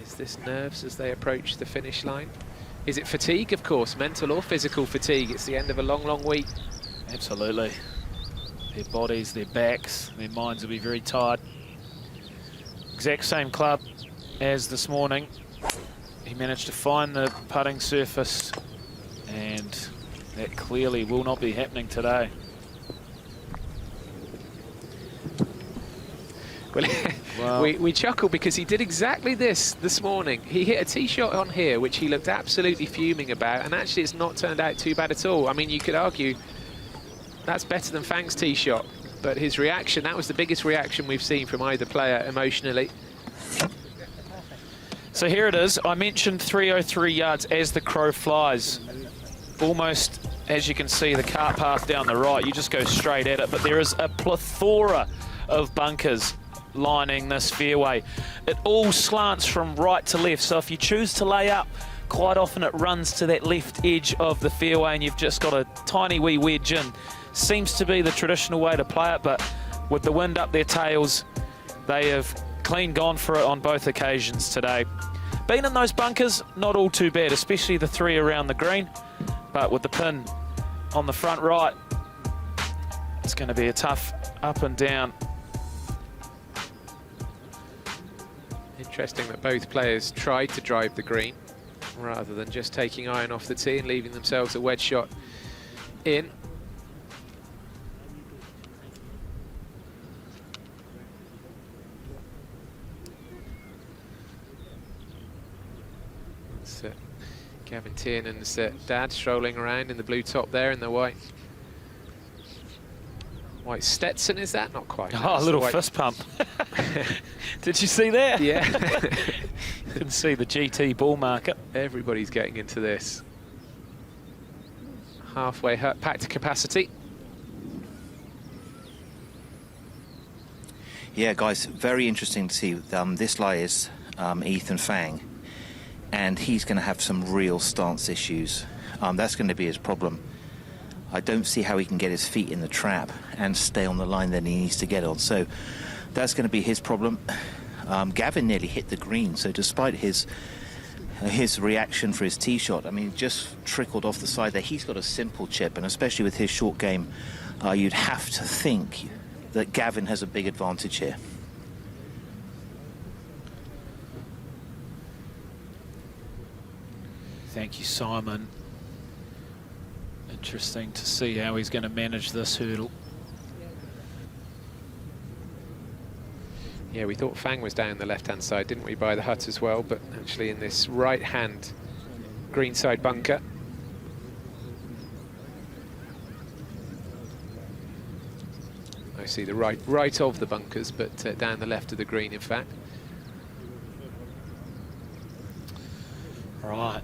B: Is this nerves as they approach the finish line? Is it fatigue, of course, mental or physical fatigue? It's the end of a long, long week.
T: Absolutely. Their bodies, their backs, their minds will be very tired. Exact same club as this morning. He managed to find the putting surface, and that clearly will not be happening today.
B: Well,
T: Wow.
B: we chuckle because he did exactly this morning. He hit a tee shot on here, which he looked absolutely fuming about, and actually it's not turned out too bad at all. I mean, you could argue that's better than Fang's tee shot, but his reaction, that was the biggest reaction we've seen from either player emotionally.
T: So here it is. I mentioned 303 yards as the crow flies. Almost, as you can see, the cart path down the right, you just go straight at it, but there is a plethora of bunkers lining this fairway. It all slants from right to left, so if you choose to lay up, quite often it runs to that left edge of the fairway and you've just got a tiny wee wedge in. Seems to be the traditional way to play it, but with the wind up their tails, they have clean gone for it on both occasions today. Being in those bunkers, not all too bad, especially the 3 around the green, but with the pin on the front right, it's going to be a tough up and down.
B: Interesting that both players tried to drive the green rather than just taking iron off the tee and leaving themselves a wedge shot in. Gavin Tiernan's dad strolling around in the blue top there in the white Stetson, is that? Not quite.
T: Oh, a little fist pump. Did you see that?
B: Yeah.
T: Didn't see the GT ball marker.
B: Everybody's getting into this. Halfway packed to capacity.
D: Yeah, guys, very interesting to see. This lie is Ethan Fang, and he's going to have some real stance issues. That's going to be his problem. I don't see how he can get his feet in the trap and stay on the line that he needs to get on. So that's going to be his problem. Gavin nearly hit the green, so despite his reaction for his tee shot, I mean, just trickled off the side there. He's got a simple chip, and especially with his short game, you'd have to think that Gavin has a big advantage here.
T: Thank you, Simon. Interesting to see how he's going to manage this hurdle.
B: Yeah, we thought Fang was down the left-hand side, didn't we, by the hut as well, but actually in this right-hand greenside bunker. I see the right of the bunkers, but down the left of the green, in fact.
T: Right.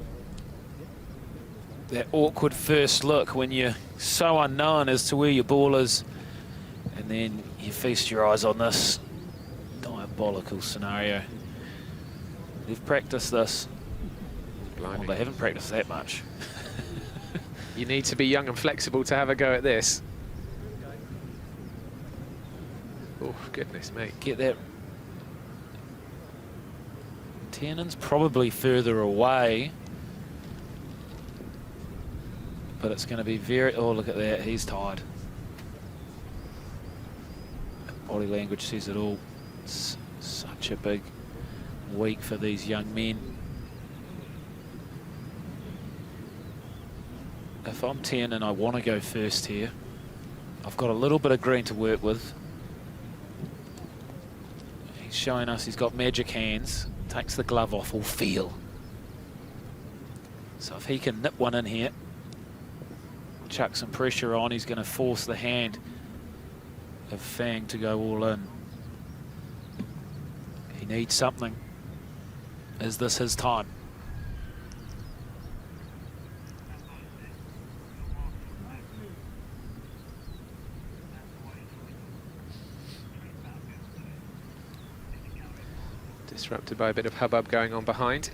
T: That awkward first look when you're so unknown as to where your ball is, and then you feast your eyes on this diabolical scenario. They've practiced this. Well, they haven't practiced that much.
B: You need to be young and flexible to have a go at this. Oh, goodness me.
T: Get that. Tiernan's probably further away. But it's going to be very... Oh, look at that. He's tired. Body language says it all. It's such a big week for these young men. If I'm Tiernan, I want to go first here. I've got a little bit of green to work with. He's showing us he's got magic hands. Takes the glove off, will feel. So if he can nip one in here, chuck some pressure on, he's going to force the hand of Fang to go all in. He needs something. Is this his time?
B: Disrupted by a bit of hubbub going on behind.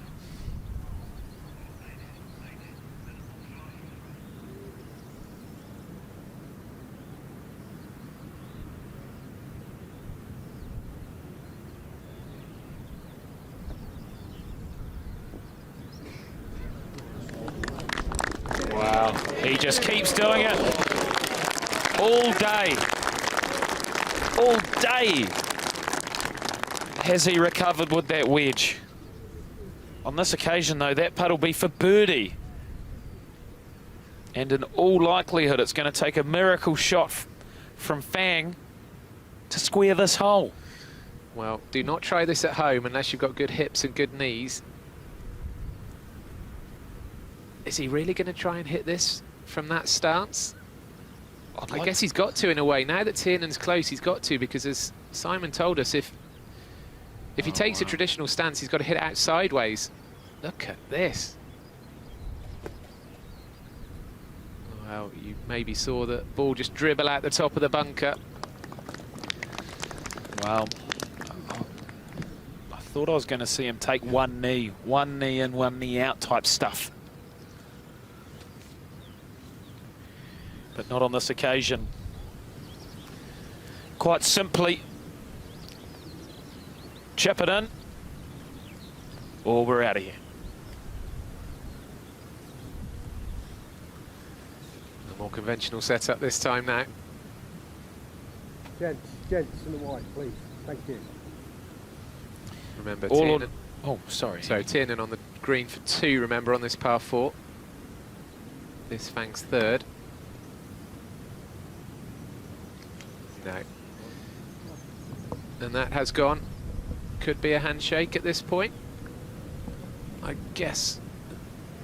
T: Wow, he just keeps doing it all day. All day has he recovered with that wedge. On this occasion, though, that putt will be for birdie. And in all likelihood, it's going to take a miracle shot from Fang to square this hole.
B: Well, do not try this at home unless you've got good hips and good knees. Is he really going to try and hit this from that stance? I guess he's got to in a way. Now that Tiernan's close, he's got to, because as Simon told us, if he takes a traditional stance, he's got to hit it out sideways. Look at this. Well, you maybe saw the ball just dribble out the top of the bunker.
T: Well, I thought I was going to see him take one knee in, one knee out type stuff. But not on this occasion. Quite simply, chip it in, or we're out of here.
B: A more conventional setup this time now.
L: Gents in the white, please. Thank you.
B: Remember,
T: All
B: Tiernan.
T: Oh, sorry.
B: So Tiernan on the green for 2, remember, on this par 4. This Fang's third. No. And that has gone. Could be a handshake at this point. I guess.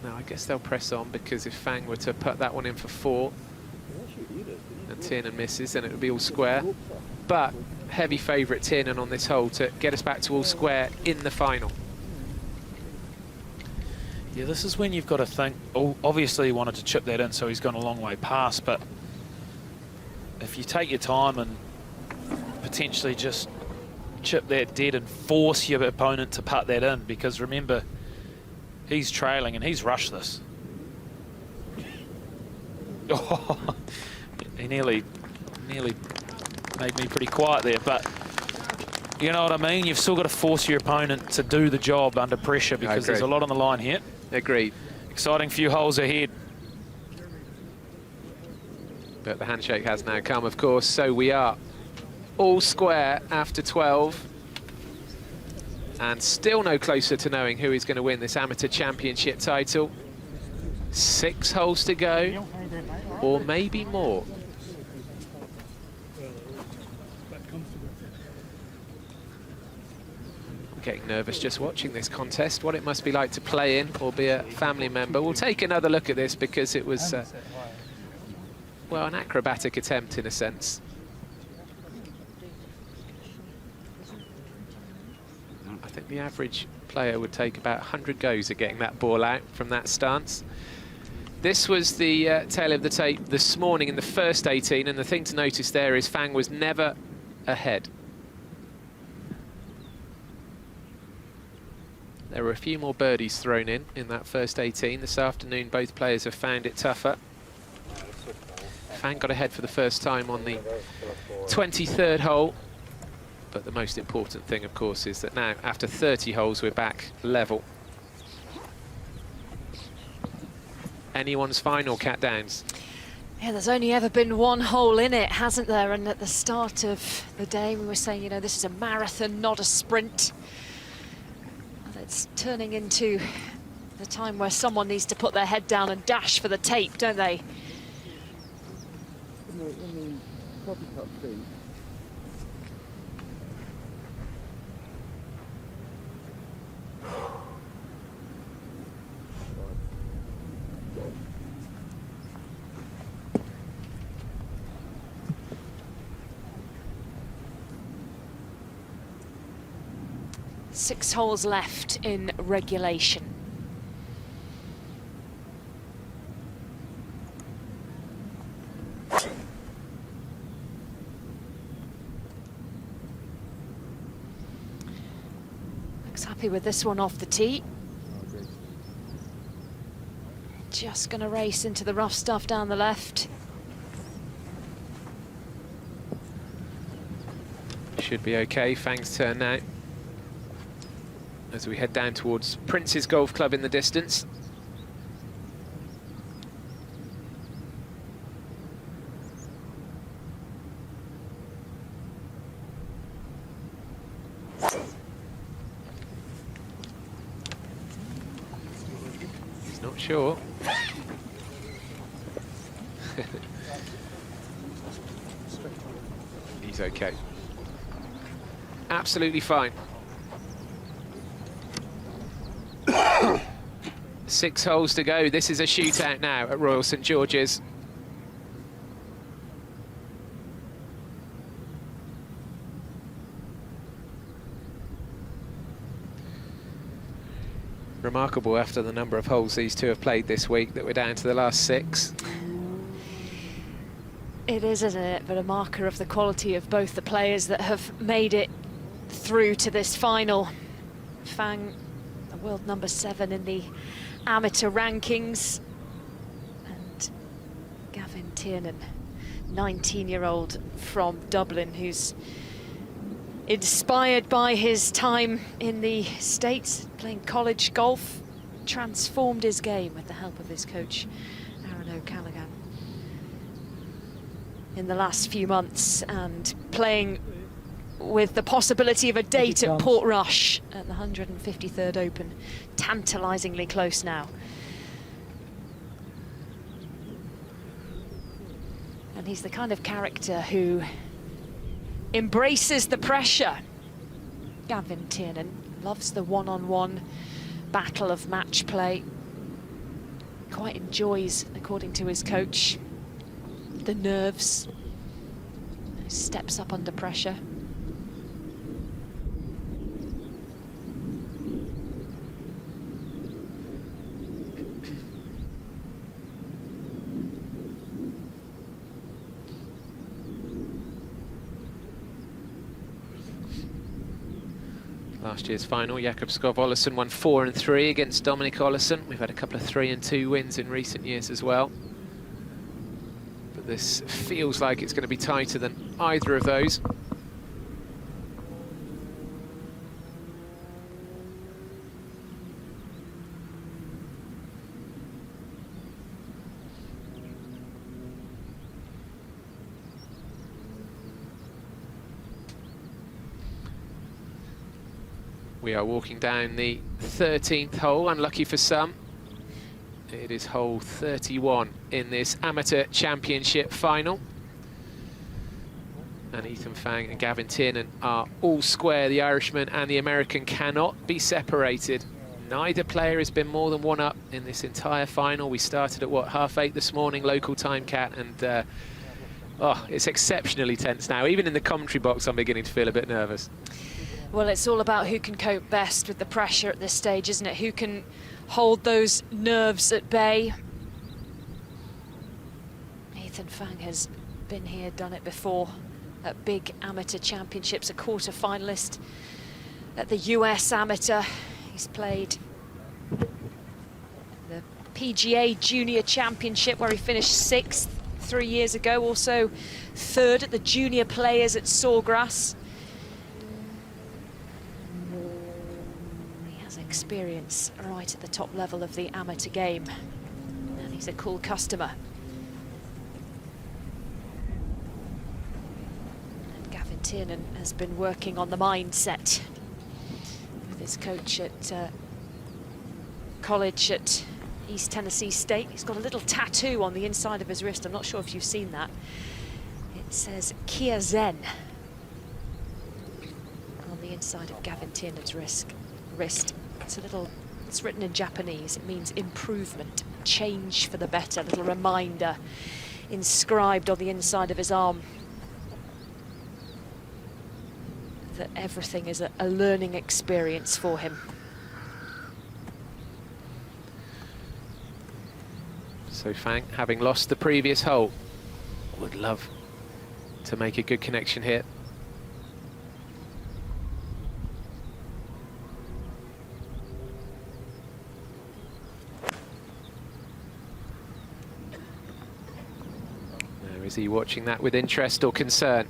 B: No, I guess they'll press on, because if Fang were to put that one in for 4 and Tiernan misses, then it would be all square. But heavy favourite Tiernan on this hole to get us back to all square in the final.
T: Yeah, this is when you've got to think. Oh, obviously he wanted to chip that in, so he's gone a long way past, but if you take your time and potentially just chip that dead and force your opponent to putt that in, because remember, he's trailing and he's rushed this. Oh, he nearly made me pretty quiet there, but you know what I mean? You've still got to force your opponent to do the job under pressure, because there's a lot on the line here.
B: Agreed.
T: Exciting few holes ahead.
B: But the handshake has now come, of course, so we are all square after 12. And still no closer to knowing who is going to win this amateur championship title. 6 holes to go, or maybe more. I'm getting nervous just watching this contest, what it must be like to play in or be a family member. We'll take another look at this, because it was, well, an acrobatic attempt in a sense. The average player would take about 100 goes at getting that ball out from that stance. This was the tail of the tape this morning in the first 18, and the thing to notice there is Fang was never ahead. There were a few more birdies thrown in that first 18. This afternoon, both players have found it tougher. Fang got ahead for the first time on the 23rd hole. But the most important thing, of course, is that now, after 30 holes, we're back level. Anyone's final, Cat Downs?
U: Yeah, there's only ever been one hole in it, hasn't there? And at the start of the day, we were saying, you know, this is a marathon, not a sprint. And it's turning into the time where someone needs to put their head down and dash for the tape, don't they?
R: In the coffee cup thing,
U: Six holes left in regulation. Looks happy with this one off the tee. Just going to race into the rough stuff down the left.
B: Should be okay. Fang's turn now, as we head down towards Prince's Golf Club in the distance. He's not sure. He's okay. Absolutely fine. 6 holes to go. This is a shootout now at Royal St George's. Remarkable after the number of holes these two have played this week that we're down to the last 6.
U: It is, isn't it? But a marker of the quality of both the players that have made it through to this final. Fang, the world number 7 in the amateur rankings, and Gavin Tiernan, 19-year-old from Dublin, who's inspired by his time in the States playing college golf, transformed his game with the help of his coach Aaron O'Callaghan in the last few months, and playing with the possibility of a date at Portrush at the 153rd Open. Tantalisingly close now. And he's the kind of character who embraces the pressure. Gavin Tiernan loves the one-on-one battle of match play. Quite enjoys, according to his coach, the nerves. Steps up under pressure.
B: Last year's final, Jakob Skov Olesen won 4 and 3 against Dominic Olesen. We've had a couple of 3 and 2 wins in recent years as well. But this feels like it's going to be tighter than either of those. We are walking down the 13th hole, unlucky for some. It is hole 31 in this amateur championship final. And Ethan Fang and Gavin Tiernan are all square. The Irishman and the American cannot be separated. Neither player has been more than one up in this entire final. We started at, what, 8:30 this morning, local time, Cat, and oh, it's exceptionally tense now. Even in the commentary box, I'm beginning to feel a bit nervous.
U: Well, it's all about who can cope best with the pressure at this stage, isn't it? Who can hold those nerves at bay. Ethan Fang has been here, done it before at big amateur championships, a quarter-finalist at the US Amateur. He's played the PGA Junior Championship where he finished 6th 3 years ago, also 3rd at the Junior Players at Sawgrass. He has experience right at the top level of the amateur game, and he's a cool customer. And Gavin Tiernan has been working on the mindset with his coach at college at East Tennessee State. He's got a little tattoo on the inside of his wrist. I'm not sure if you've seen that. It says Kia Zen on the inside of Gavin Tiernan's wrist. It's written in Japanese. It means improvement, change for the better. A little reminder inscribed on the inside of his arm that everything is a learning experience for him.
B: So Fang, having lost the previous hole, would love to make a good connection here. Now, is he watching that with interest or concern?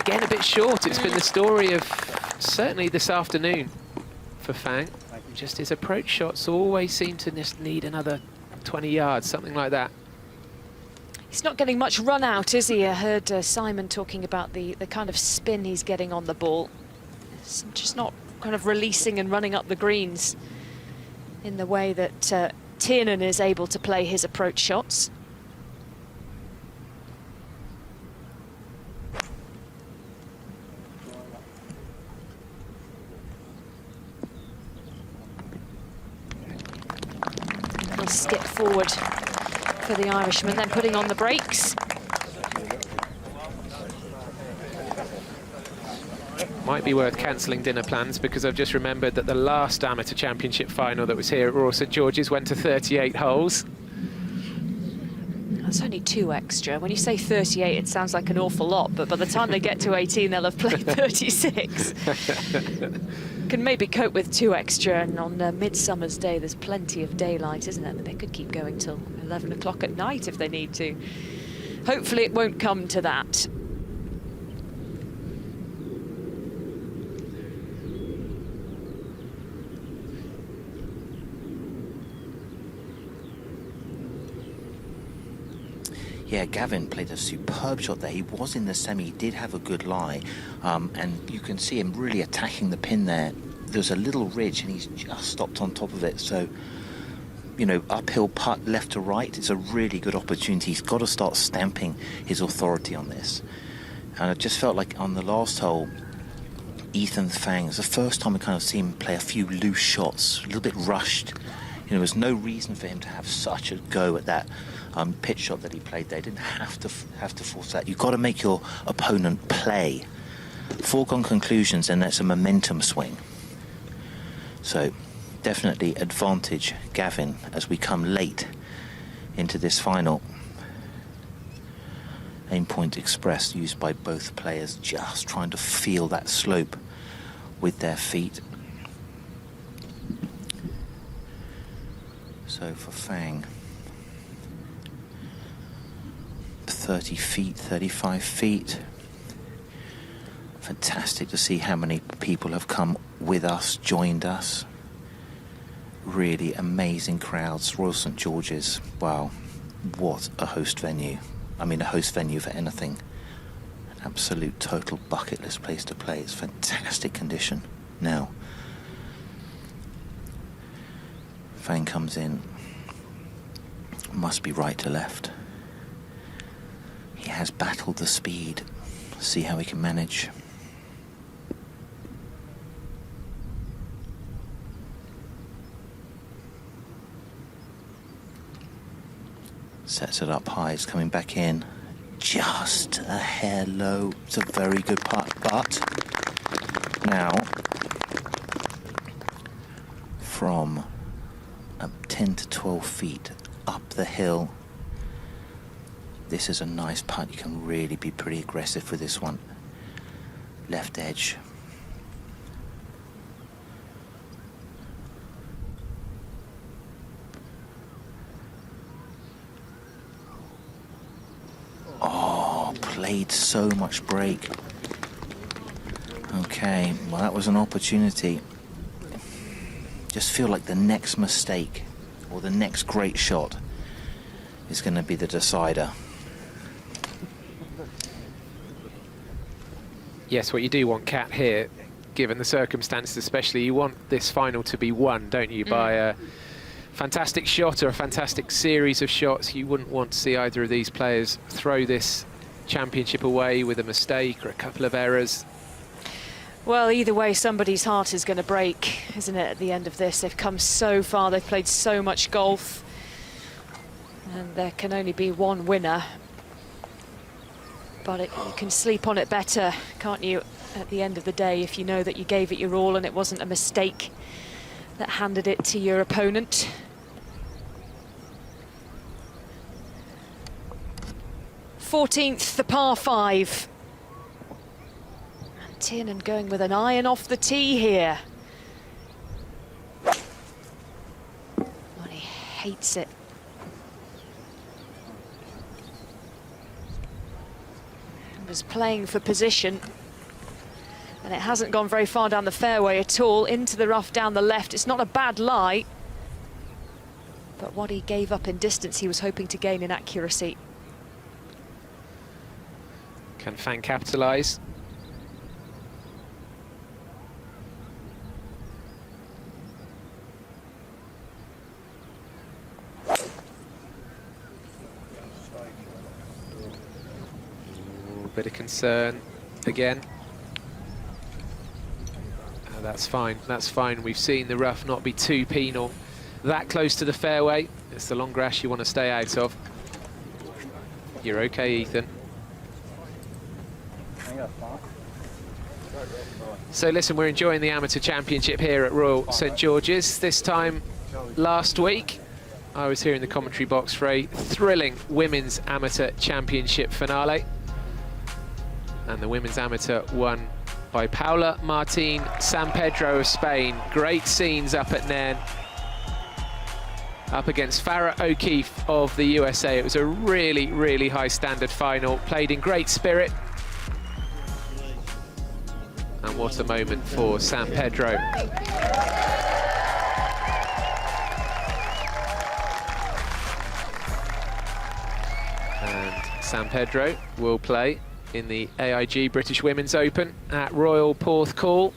B: Again, a bit short. It's been the story of certainly this afternoon for Fang. Just his approach shots always seem to just need another 20 yards, something like that.
U: He's not getting much run out, is he? I heard Simon talking about the kind of spin he's getting on the ball. It's just not kind of releasing and running up the greens in the way that Tiernan is able to play his approach shots. Skip forward for the Irishman, then putting on the brakes.
B: Might be worth cancelling dinner plans, because I've just remembered that the last amateur championship final that was here at Royal St George's went to 38 holes.
U: That's only 2 extra. When you say 38, it sounds like an awful lot, but by the time they get to 18, they'll have played 36. Can maybe cope with 2 extra, and on Midsummer's Day there's plenty of daylight, isn't it? They could keep going till 11 o'clock at night if they need to. Hopefully it won't come to that.
D: Yeah, Gavin played a superb shot there. He was in the semi, he did have a good lie, and you can see him really attacking the pin there. There's a little ridge and he's just stopped on top of it. So, you know, uphill putt left to right, it's a really good opportunity. He's got to start stamping his authority on this. And I just felt like on the last hole, Ethan Fang, it's the first time we kind of see him play a few loose shots, a little bit rushed. You know, there was no reason for him to have such a go at that pitch shot that he played there. He didn't have to force that. You've got to make your opponent play. Foregone conclusions, and that's a momentum swing. So definitely advantage Gavin as we come late into this final. Aim point express used by both players, just trying to feel that slope with their feet. So for Fang, 30 feet, 35 feet. Fantastic to see how many people have come with us, joined us. Really amazing crowds. Royal St George's, wow, what a host venue. I mean, a host venue for anything. An absolute total bucket list place to play. It's fantastic condition now. Fang comes in, must be right to left. He has battled the speed. See how he can manage. Sets it up high, it's coming back in. just a hair low. It's a very good putt, but now from 10 to 12 feet up the hill, this is a nice putt. You can really be pretty aggressive with this one. Left edge. Oh, played so much break. Okay, well, that was an opportunity. Just feel like the next mistake or the next great shot is going to be the decider.
B: Yes, what you do want, Kat, here, given the circumstances especially, you want this final to be won, don't you, by a fantastic shot or a fantastic series of shots. You wouldn't want to see either of these players throw this championship away with a mistake or a couple of errors.
U: Well, either way, somebody's heart is going to break, isn't it, at the end of this? They've come so far, they've played so much golf, and there can only be one winner. But you can sleep on it better, can't you, at the end of the day, if you know that you gave it your all and it wasn't a mistake that handed it to your opponent. th, the par 5. And Tiernan going with an iron off the tee here. Well, he hates it. Was playing for position, and it hasn't gone very far down the fairway at all, into the rough down the left. It's not a bad lie, but what he gave up in distance, he was hoping to gain in accuracy.
B: Can Fang capitalise? Bit of concern again. That's fine, that's fine. We've seen the rough not be too penal. That close to the fairway, it's the long grass you want to stay out of. You're okay, Ethan. So listen, we're enjoying the Amateur Championship here at Royal St George's. This time last week, I was here in the commentary box for a thrilling Women's Amateur Championship finale. And the Women's Amateur won by Paula Martín San Pedro of Spain. Great scenes up at Nairn. Up against Farrah O'Keefe of the USA. It was a really, really high standard final. Played in great spirit. And what a moment for San Pedro. And San Pedro will play in the AIG British Women's Open at Royal Porthcawl.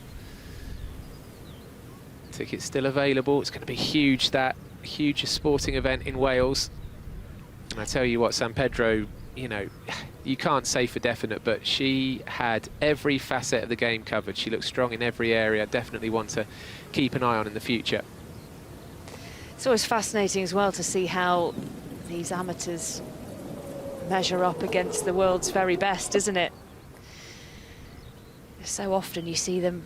B: Tickets still available. It's going to be huge, that huge sporting event in Wales. And I tell you what, San Pedro, you know, you can't say for definite, but she had every facet of the game covered. She looks strong in every area. Definitely one to keep an eye on in the future.
U: It's always fascinating as well to see how these amateurs measure up against the world's very best, isn't it? So often you see them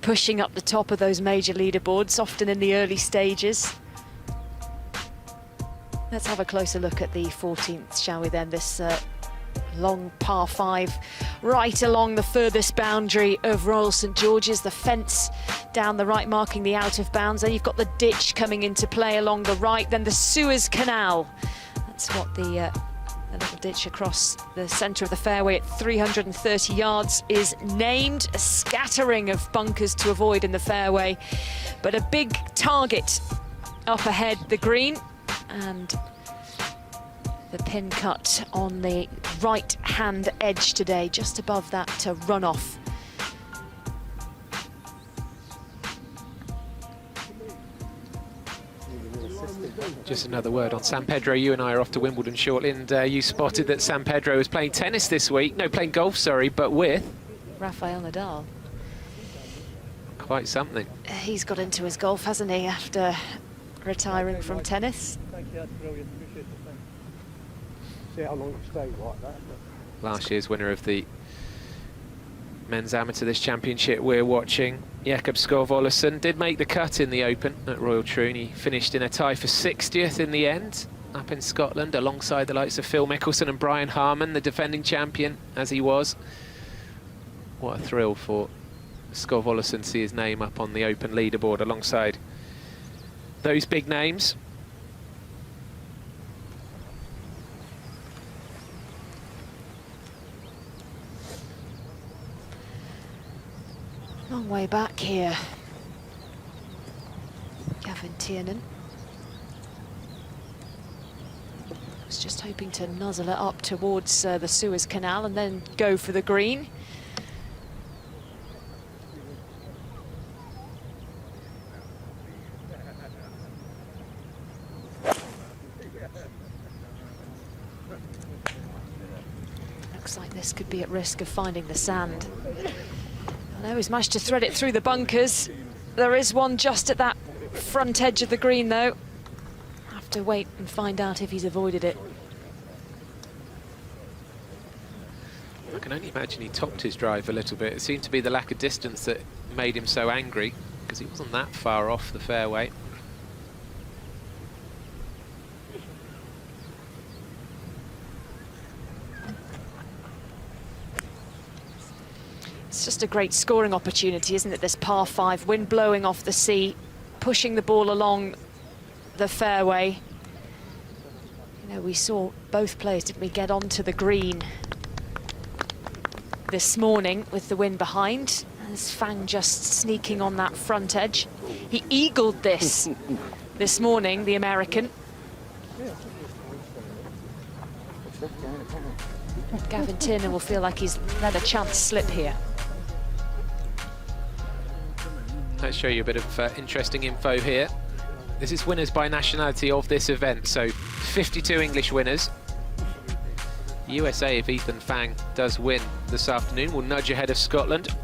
U: pushing up the top of those major leaderboards, often in the early stages. Let's have a closer look at the 14th, shall we then? This long par 5 right along the furthest boundary of Royal St George's, the fence down the right marking the out of bounds. Then you've got the ditch coming into play along the right, then the Suez Canal. That's what the little ditch across the centre of the fairway at 330 yards is named. A scattering of bunkers to avoid in the fairway, but a big target up ahead, the green, and the pin cut on the right-hand edge today, just above that runoff.
B: Just another word on San Pedro. You and I are off to Wimbledon shortly, and you spotted that San Pedro was playing tennis this week. No, playing golf, sorry, but with
U: Rafael Nadal.
B: Quite something.
U: He's got into his golf, hasn't he, after retiring from tennis?
L: Thank you, that's brilliant. Appreciate See how long it stays like that.
B: Last year's winner of the men's amateur this championship we're watching, Jakob Skov Olesen, did make the cut in the Open at Royal Troon. He finished in a tie for 60th in the end, up in Scotland, alongside the likes of Phil Mickelson and Brian Harman, the defending champion, as he was. What a thrill for Skov Olesen to see his name up on the Open leaderboard alongside those big names.
U: Long way back here. Gavin Tiernan. Was just hoping to nuzzle it up towards the Suez Canal and then go for the green. Looks like this could be at risk of finding the sand. No, he's managed to thread it through the bunkers. There is one just at that front edge of the green, though. Have to wait and find out if he's avoided it.
B: I can only imagine he topped his drive a little bit. It seemed to be the lack of distance that made him so angry, because he wasn't that far off the fairway.
U: It's just a great scoring opportunity, isn't it? This par 5, wind blowing off the sea, pushing the ball along the fairway. You know, we saw both players, didn't we, get onto the green this morning with the wind behind. There's Fang just sneaking on that front edge. He eagled this this morning, the American. Gavin Tiernan will feel like he's let a chance slip here.
B: Let's show you a bit of interesting info here. This is winners by nationality of this event, so 52 English winners. USA, if Ethan Fang does win this afternoon, will nudge ahead of Scotland.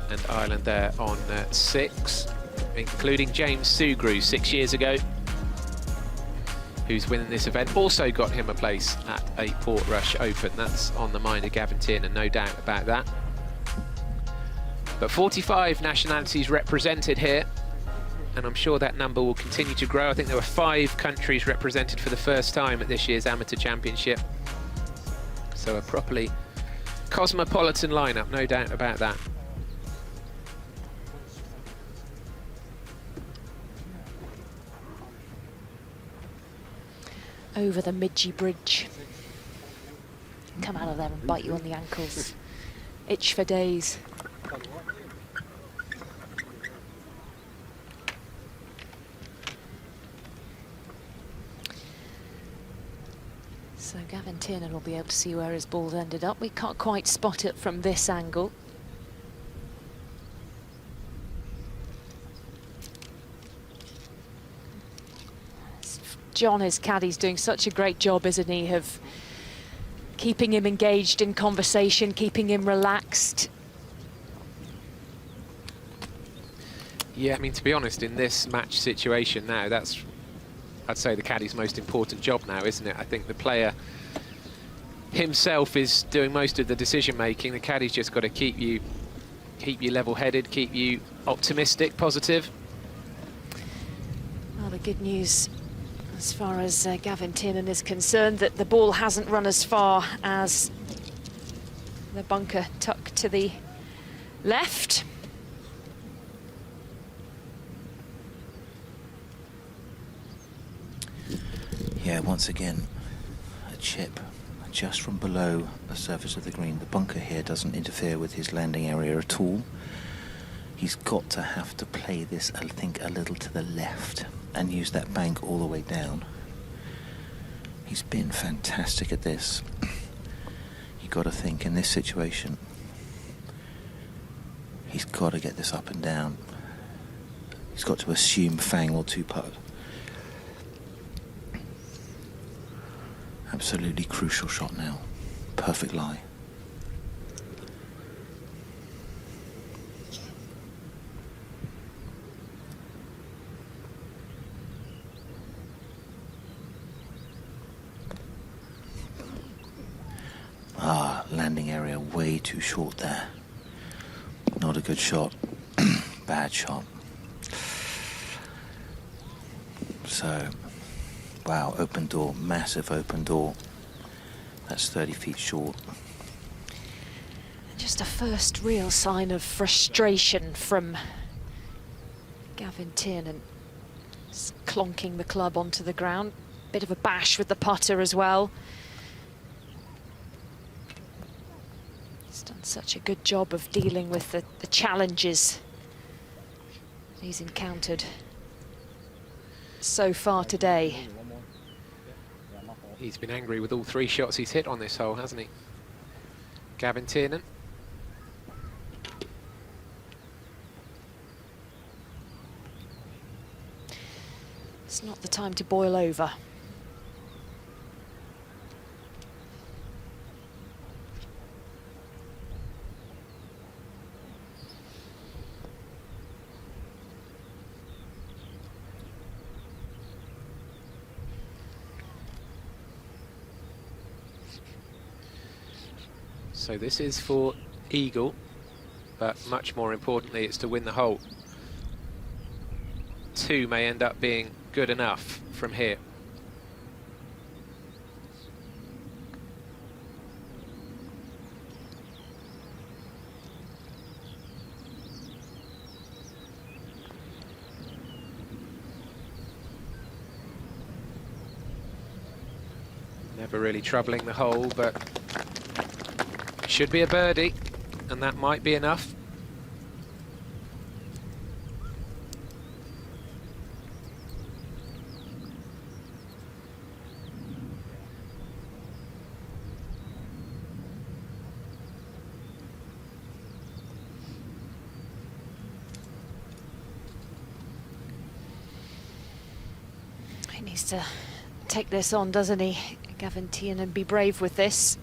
B: And Ireland there on 6, including James Sugru 6 years ago, who's winning this event. Also got him a place at a Portrush Open. That's on the mind of Gavin Tiernan, no doubt about that. But 45 nationalities represented here, and I'm sure that number will continue to grow. I think there were 5 countries represented for the first time at this year's Amateur Championship. So a properly cosmopolitan lineup, no doubt about that.
U: Over the Midgey Bridge. Come out of there and bite you on the ankles. Itch for days. So Gavin Tiernan will be able to see where his ball's ended up. We can't quite spot it from this angle. John, his caddy's doing such a great job, isn't he, of keeping him engaged in conversation, keeping him relaxed.
B: Yeah, I mean, to be honest, in this match situation now, that's, I'd say, the caddy's most important job now, isn't it? I think the player himself is doing most of the decision-making. The caddy's just got to keep you level-headed, keep you optimistic, positive.
U: Well, the good news, as far as Gavin Tiernan is concerned, that the ball hasn't run as far as the bunker tucked to the left.
D: Yeah, once again, a chip just from below the surface of the green. The bunker here doesn't interfere with his landing area at all. He's got to have to play this, I think, a little to the left and use that bank all the way down. He's been fantastic at this. You've got to think, in this situation, he's got to get this up and down. He's got to assume Fang will two-putt. Absolutely crucial shot now. Perfect lie. landing area way too short there. Not a good shot. Bad shot. So, wow, open door, massive open door. That's 30 feet short.
U: Just a first real sign of frustration from Gavin Tiernan. Just clonking the club onto the ground. Bit of a bash with the putter as well. He's done such a good job of dealing with the challenges he's encountered so far today.
B: He's been angry with all 3 shots he's hit on this hole, hasn't he? Gavin Tiernan.
U: It's not the time to boil over.
B: So this is for eagle, but much more importantly, it's to win the hole. 2 may end up being good enough from here. Never really troubling the hole, but should be a birdie, and that might be enough.
U: He needs to take this on, doesn't he, Gavin Tiernan, and be brave with this.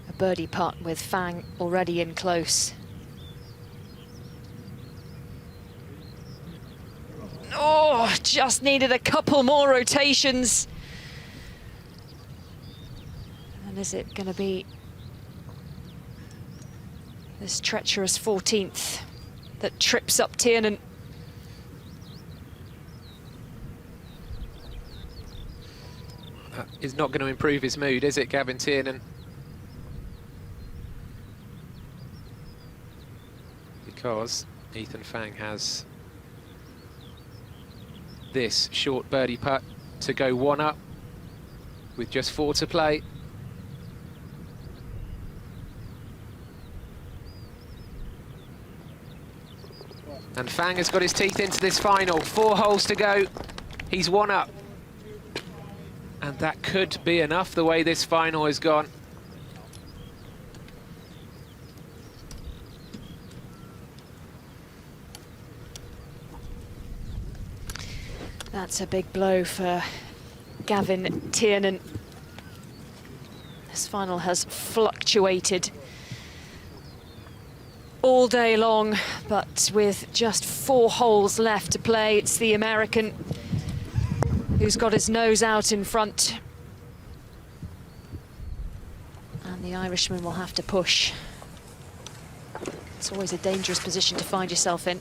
U: A birdie putt with Fang already in close. Oh, just needed a couple more rotations. And is it going to be this treacherous 14th that trips up Tiernan?
B: That is not going to improve his mood, is it, Gavin Tiernan? Because Ethan Fang has this short birdie putt to go 1 up with just 4 to play. And Fang has got his teeth into this final. 4 holes to go. He's 1 up. And that could be enough the way this final has gone.
U: That's a big blow for Gavin Tiernan. This final has fluctuated all day long, but with just 4 holes left to play, it's the American who's got his nose out in front. And the Irishman will have to push. It's always a dangerous position to find yourself in.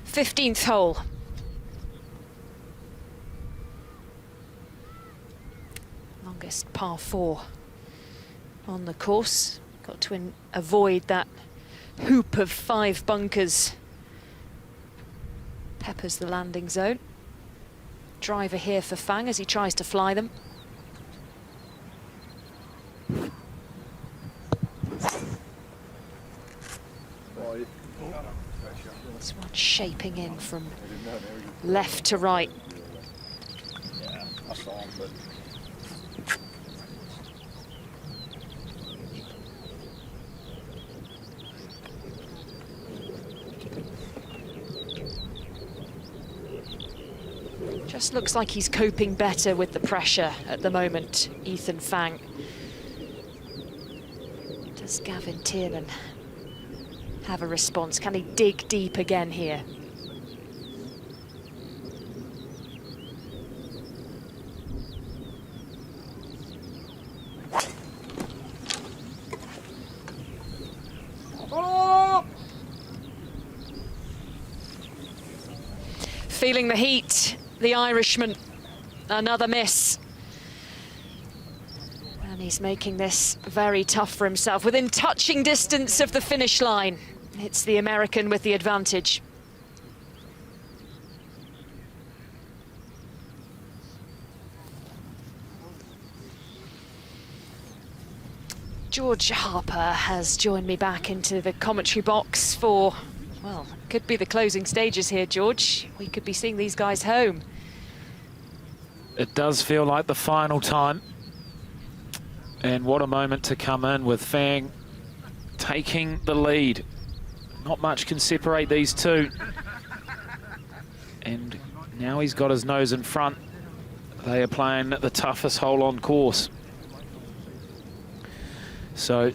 U: Fifteenth hole. Longest par 4 on the course. Got to avoid that hoop of 5 bunkers. Peppers the landing zone. Driver here for Fang as he tries to fly them. This one shaping in from left to right.
H: Yeah, I saw him, but
U: Just looks like he's coping better with the pressure at the moment, Ethan Fang. Does Gavin Tiernan have a response? Can he dig deep again here? Feeling the heat, the Irishman, another miss. And he's making this very tough for himself. Within touching distance of the finish line, it's the American with the advantage. George Harper has joined me back into the commentary box for, well, could be the closing stages here, George. We could be seeing these guys home.
T: It does feel like the final time. And what a moment to come in with Fang taking the lead. Not much can separate these two. And now he's got his nose in front. They are playing the toughest hole on course. So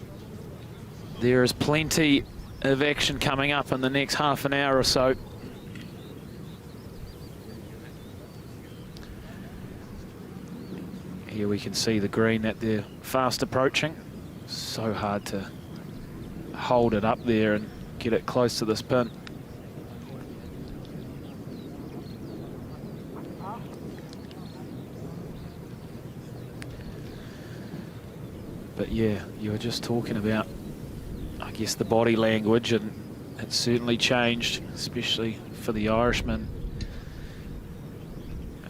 T: there is plenty of action coming up in the next half an hour or so. Here we can see the green that they're fast approaching. So hard to hold it up there and get it close to this pin. But yeah, you were just talking about, I guess, the body language, and it's certainly changed, especially for the Irishman,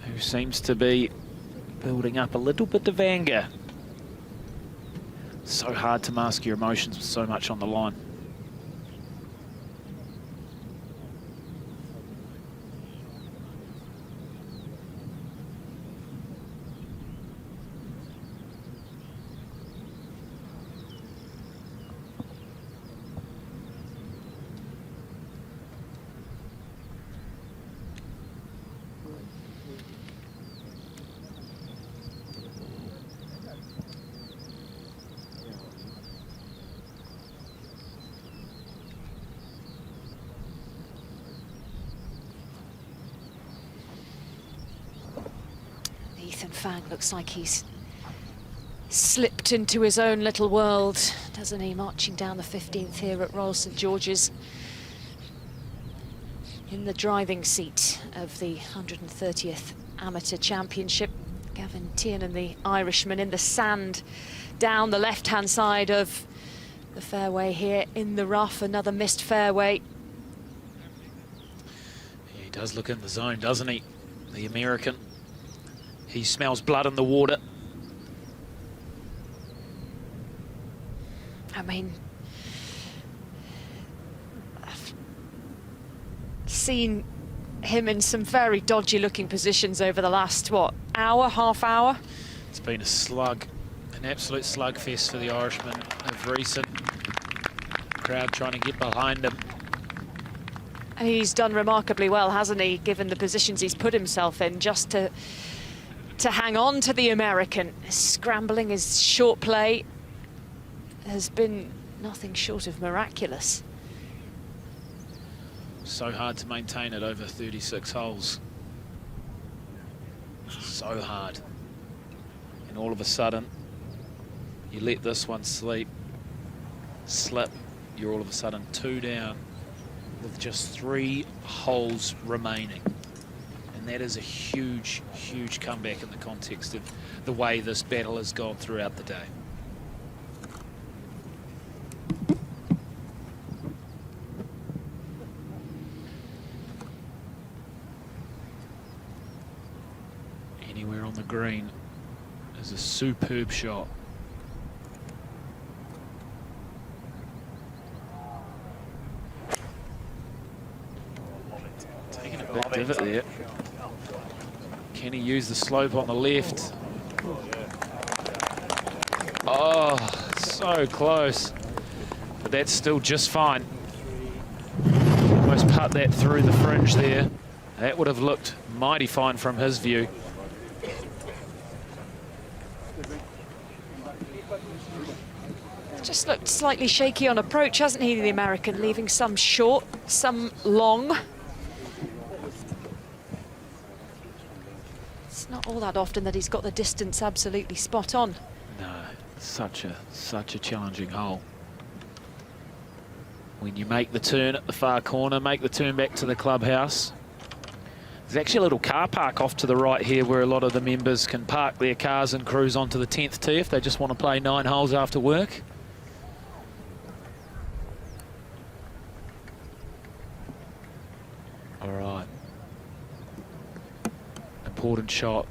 T: who seems to be building up a little bit of anger. So hard to mask your emotions with so much on the line. Fang looks like he's slipped into his own little world, doesn't he? Marching down the 15th here at Royal St George's, in the driving seat of the 130th Amateur Championship. Gavin Tiernan, the Irishman, in the sand down the left-hand side of the fairway here in the rough. Another missed fairway. He does look in the zone, doesn't he? The American. He smells blood in the water.
U: I mean, I've seen him in some very dodgy looking positions over the last, what, hour, half hour?
T: It's been a slug, an absolute slugfest for the Irishman of recent. Crowd trying to get behind him.
U: And he's done remarkably well, hasn't he, given the positions he's put himself in, just to hang on to the American. His scrambling, his short play has been nothing short of miraculous.
T: So hard to maintain it over 36 holes. So hard. And all of a sudden, you let this one slip, you're all of a sudden 2 down with just 3 holes remaining. And that is a huge, huge comeback in the context of the way this battle has gone throughout the day. Anywhere on the green is a superb shot. Taking a big divot there. Can he use the slope on the left? Oh, so close. But that's still just fine. Almost putt that through the fringe there. That would have looked mighty fine from his view.
U: Just looked slightly shaky on approach, hasn't he, the American, leaving some short, some long. It's not all that often that he's got the distance absolutely spot on.
T: No, such a challenging hole. When you make the turn at the far corner, make the turn back to the clubhouse. There's actually a little car park off to the right here where a lot of the members can park their cars and cruise onto the 10th tee if they just want to play 9 holes after work. All right. Important shot.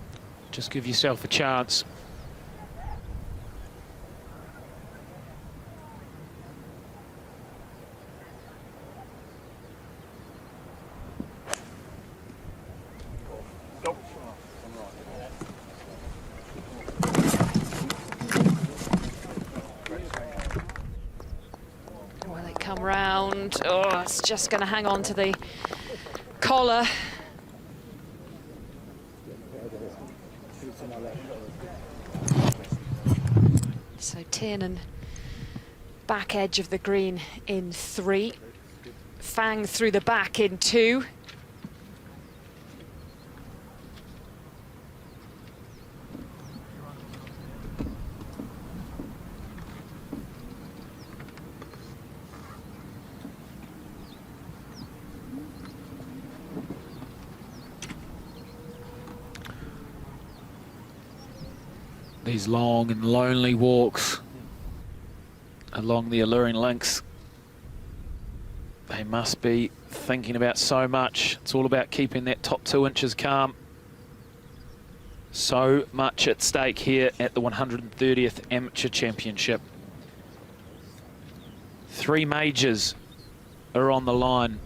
T: Just give yourself a chance.
U: Will it come round? Oh, it's just going to hang on to the collar. So Tiernan, back edge of the green in 3. Fang through the back in 2.
T: These long and lonely walks along the alluring links, they must be thinking about so much. It's all about keeping that top 2 inches calm. So much at stake here at the 130th Amateur Championship. 3 majors are on the line,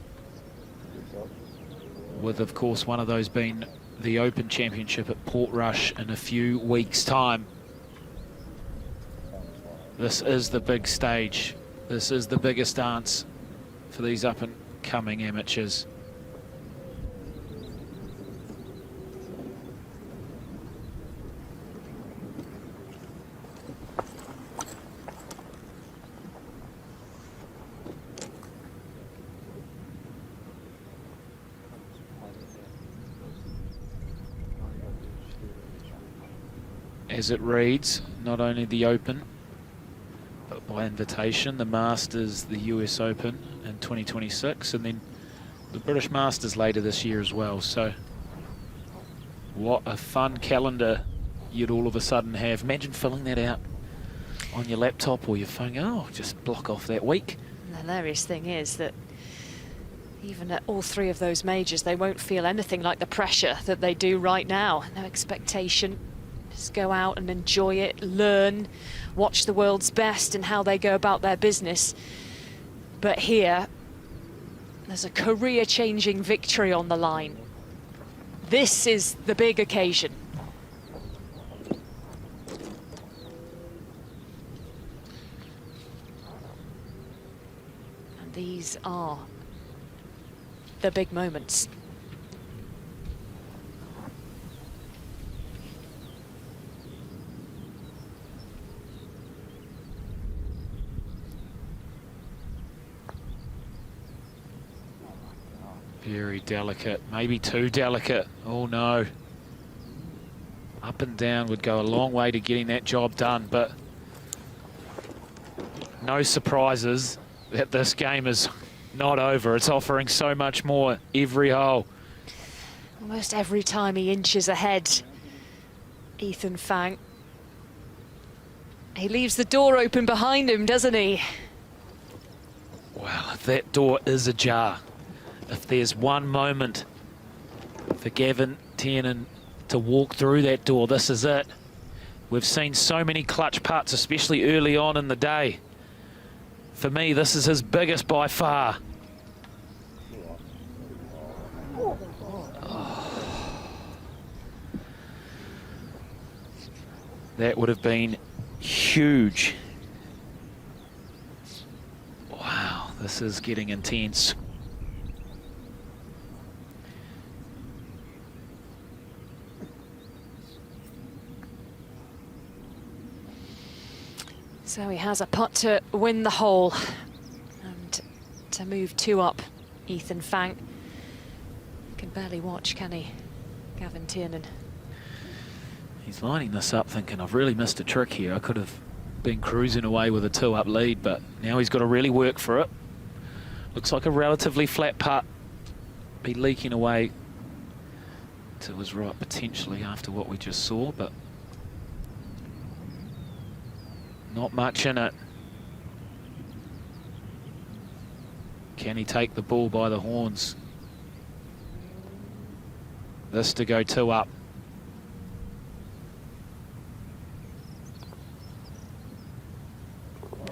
T: with of course one of those being the Open Championship at Portrush in a few weeks' time. This is the big stage. This is the biggest dance for these up-and-coming amateurs. As it reads, not only the Open, but by invitation, the Masters, the US Open in 2026, and then the British Masters later this year as well. So what a fun calendar you'd all of a sudden have. Imagine filling that out on your laptop or your phone. Oh, just block off that week.
U: And the hilarious thing is that even at all 3 of those majors, they won't feel anything like the pressure that they do right now. No expectation. Just go out and enjoy it, learn, watch the world's best and how they go about their business. But here, there's a career-changing victory on the line. This is the big occasion. And these are the big moments.
T: Very delicate, maybe too delicate. Oh no. Up and down would go a long way to getting that job done, but no surprises that this game is not over. It's offering so much more every hole.
U: Almost every time he inches ahead, Ethan Fang. He leaves the door open behind him, doesn't he?
T: Well, if that door is ajar, if there's one moment for Gavin Tiernan to walk through that door, this is it. We've seen so many clutch putts, especially early on in the day. For me, this is his biggest by far. Oh. That would have been huge. huge. Wow, this is getting intense.
U: So he has a putt to win the hole and to move 2 up, Ethan Fang. Can barely watch, can he, Gavin Tiernan?
T: He's lining this up thinking, I've really missed a trick here. I could have been cruising away with a 2-up lead, but now he's got to really work for it. Looks like a relatively flat putt. Be leaking away to his right potentially after what we just saw, but not much in it. Can he take the ball by the horns? This to go 2 up.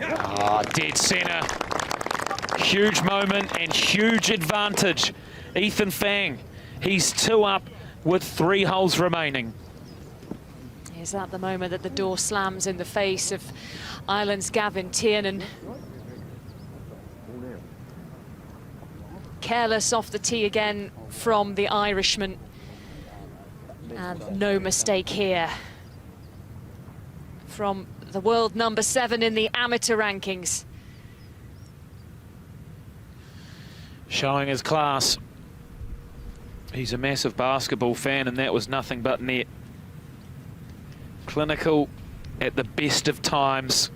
T: Ah, dead centre. Huge moment and huge advantage. Ethan Fang, he's 2 up with 3 holes remaining.
U: Is that the moment that the door slams in the face of Ireland's Gavin Tiernan? Careless off the tee again from the Irishman. And no mistake here from the world number 7 in the amateur rankings.
T: Showing his class. He's a massive basketball fan, and that was nothing but net. Clinical at the best of times.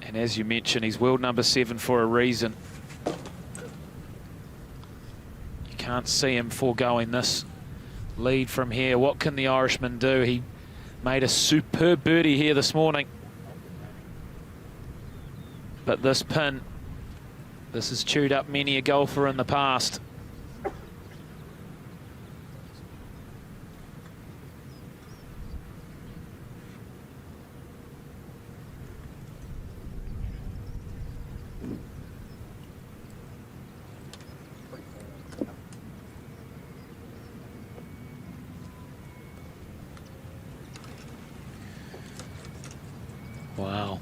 T: And as you mentioned, he's world number 7 for a reason. You can't see him foregoing this lead from here. What can the Irishman do? He made a superb birdie here this morning. But this pin, this has chewed up many a golfer in the past. Wow.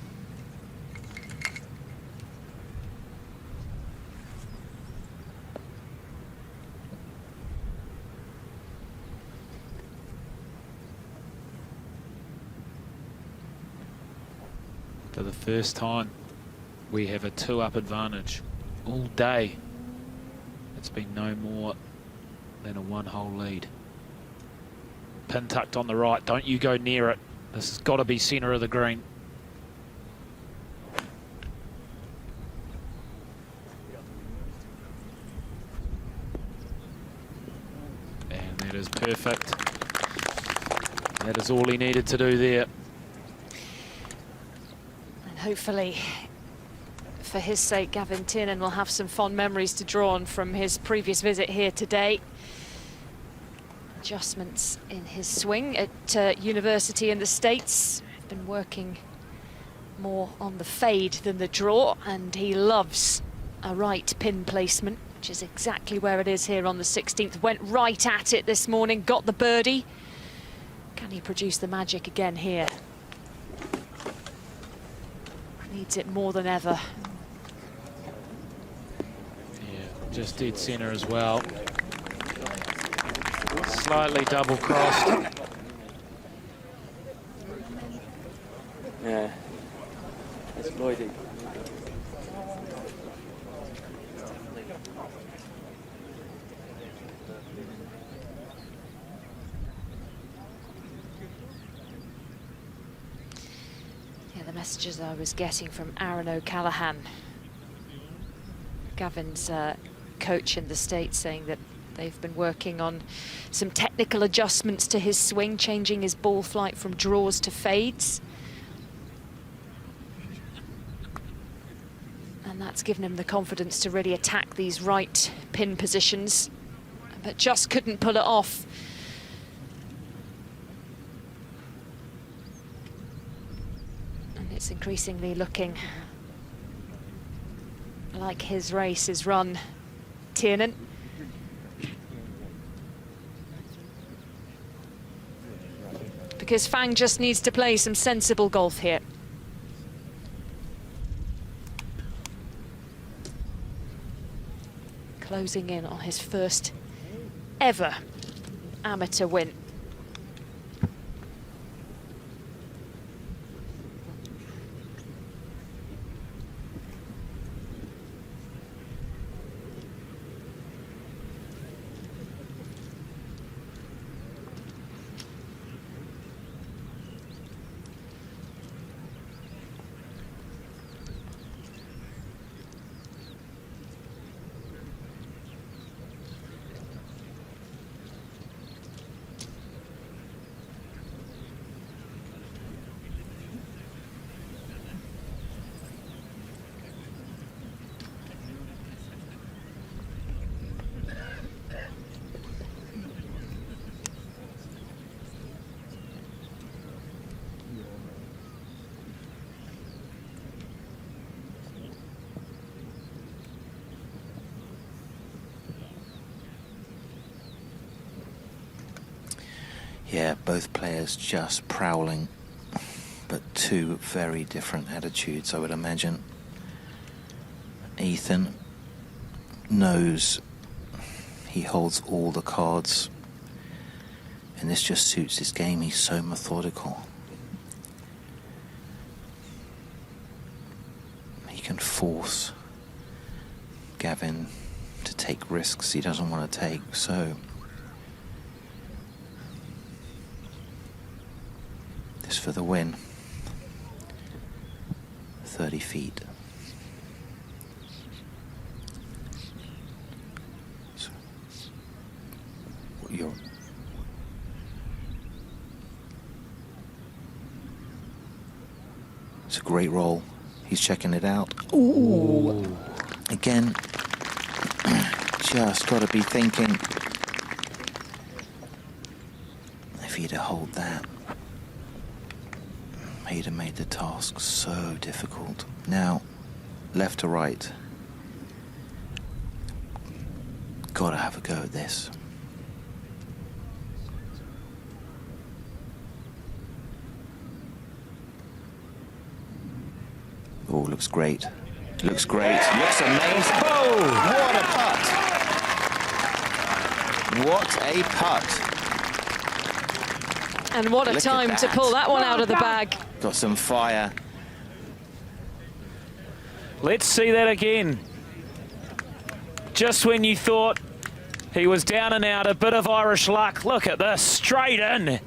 T: For the first time, we have a 2-up advantage all day. It's been no more than a 1-hole lead. Pin tucked on the right. Don't you go near it. This has got to be centre of the green. And that is perfect. That is all he needed to do there.
U: And hopefully, for his sake, Gavin Tiernan will have some fond memories to draw on from his previous visit here today. Adjustments in his swing at university in the States. Been working more on the fade than the draw, and he loves a right pin placement, which is exactly where it is here on the 16th. Went right at it this morning, got the birdie. Can he produce the magic again here? Needs it more than ever.
T: Yeah, just dead centre as well. Slightly double crossed.
J: Yeah, exploiting.
U: Yeah, the messages I was getting from Aaron O'Callaghan, Gavin's coach in the States, saying that they've been working on some technical adjustments to his swing, changing his ball flight from draws to fades. And that's given him the confidence to really attack these right pin positions, but just couldn't pull it off. And it's increasingly looking like his race is run. Tiernan. because Fang just needs to play some sensible golf here. Closing in on his first ever amateur win.
D: Yeah, both players just prowling, but two very different attitudes, I would imagine. Ethan knows he holds all the cards, and this just suits his game. He's so methodical. He can force Gavin to take risks he doesn't want to take, so this for the win. 30 feet. So, it's a great roll. He's checking it out. Ooh. Again, just got to be thinking, if he'd have held that, he'd have made the task so difficult. Now, left to right. Gotta have a go at this. Oh, looks great. Looks great. Looks amazing. Oh, what a putt. What a putt.
U: And what a
D: Look
U: time
D: at
U: to
D: that.
U: pull that one out of the bag.
D: Got some fire.
T: Let's see that again. Just when you thought he was down and out, a bit of Irish luck. Look at this, straight in.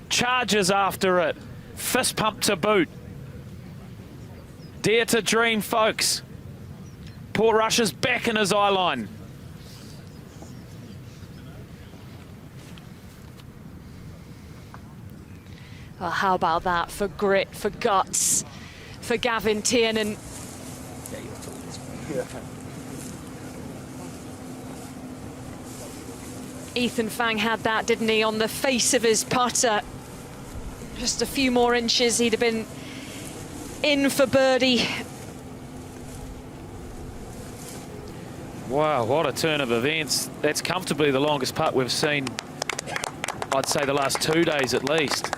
T: Charges after it. Fist pump to boot. Dare to dream, folks. Port Russia's back in his eye line.
U: Well, how about that for grit, for guts, for Gavin Tiernan. Ethan Fang had that, didn't he, on the face of his putter. Just a few more inches, he'd have been in for birdie.
T: Wow, what a turn of events. That's comfortably the longest putt we've seen, I'd say the last 2 days at least.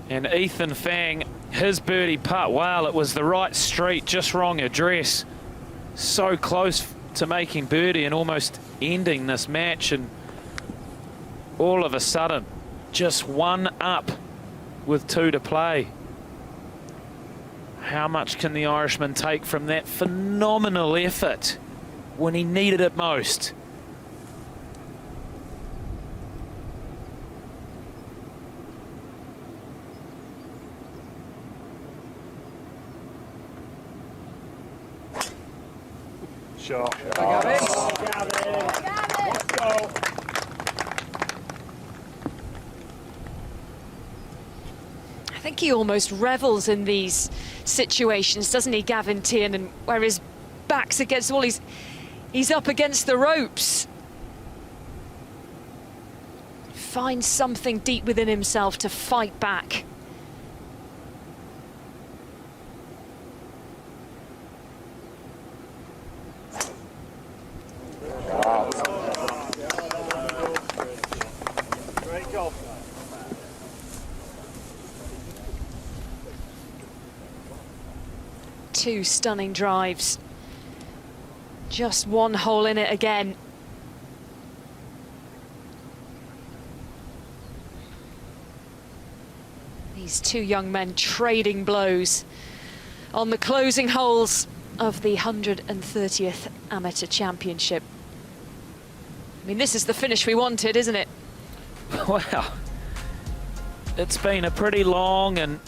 T: And Ethan Fang, his birdie putt, wow, it was the right street, just wrong address. So close to making birdie and almost ending this match, and all of a sudden, just one up with 2 to play. How much can the Irishman take from that phenomenal effort when he needed it most?
H: Shot.
L: Gavin.
H: Let's go.
U: I think he almost revels in these situations, doesn't he, Gavin Tiernan, where his back's against the wall, he's up against the ropes. Finds something deep within himself to fight back.
H: Great golf.
U: 2 stunning drives. Just 1 hole in it again. These 2 young men trading blows on the closing holes of the 130th Amateur Championship. I mean, this is the finish we wanted, isn't it?
T: Well, it's been a pretty long and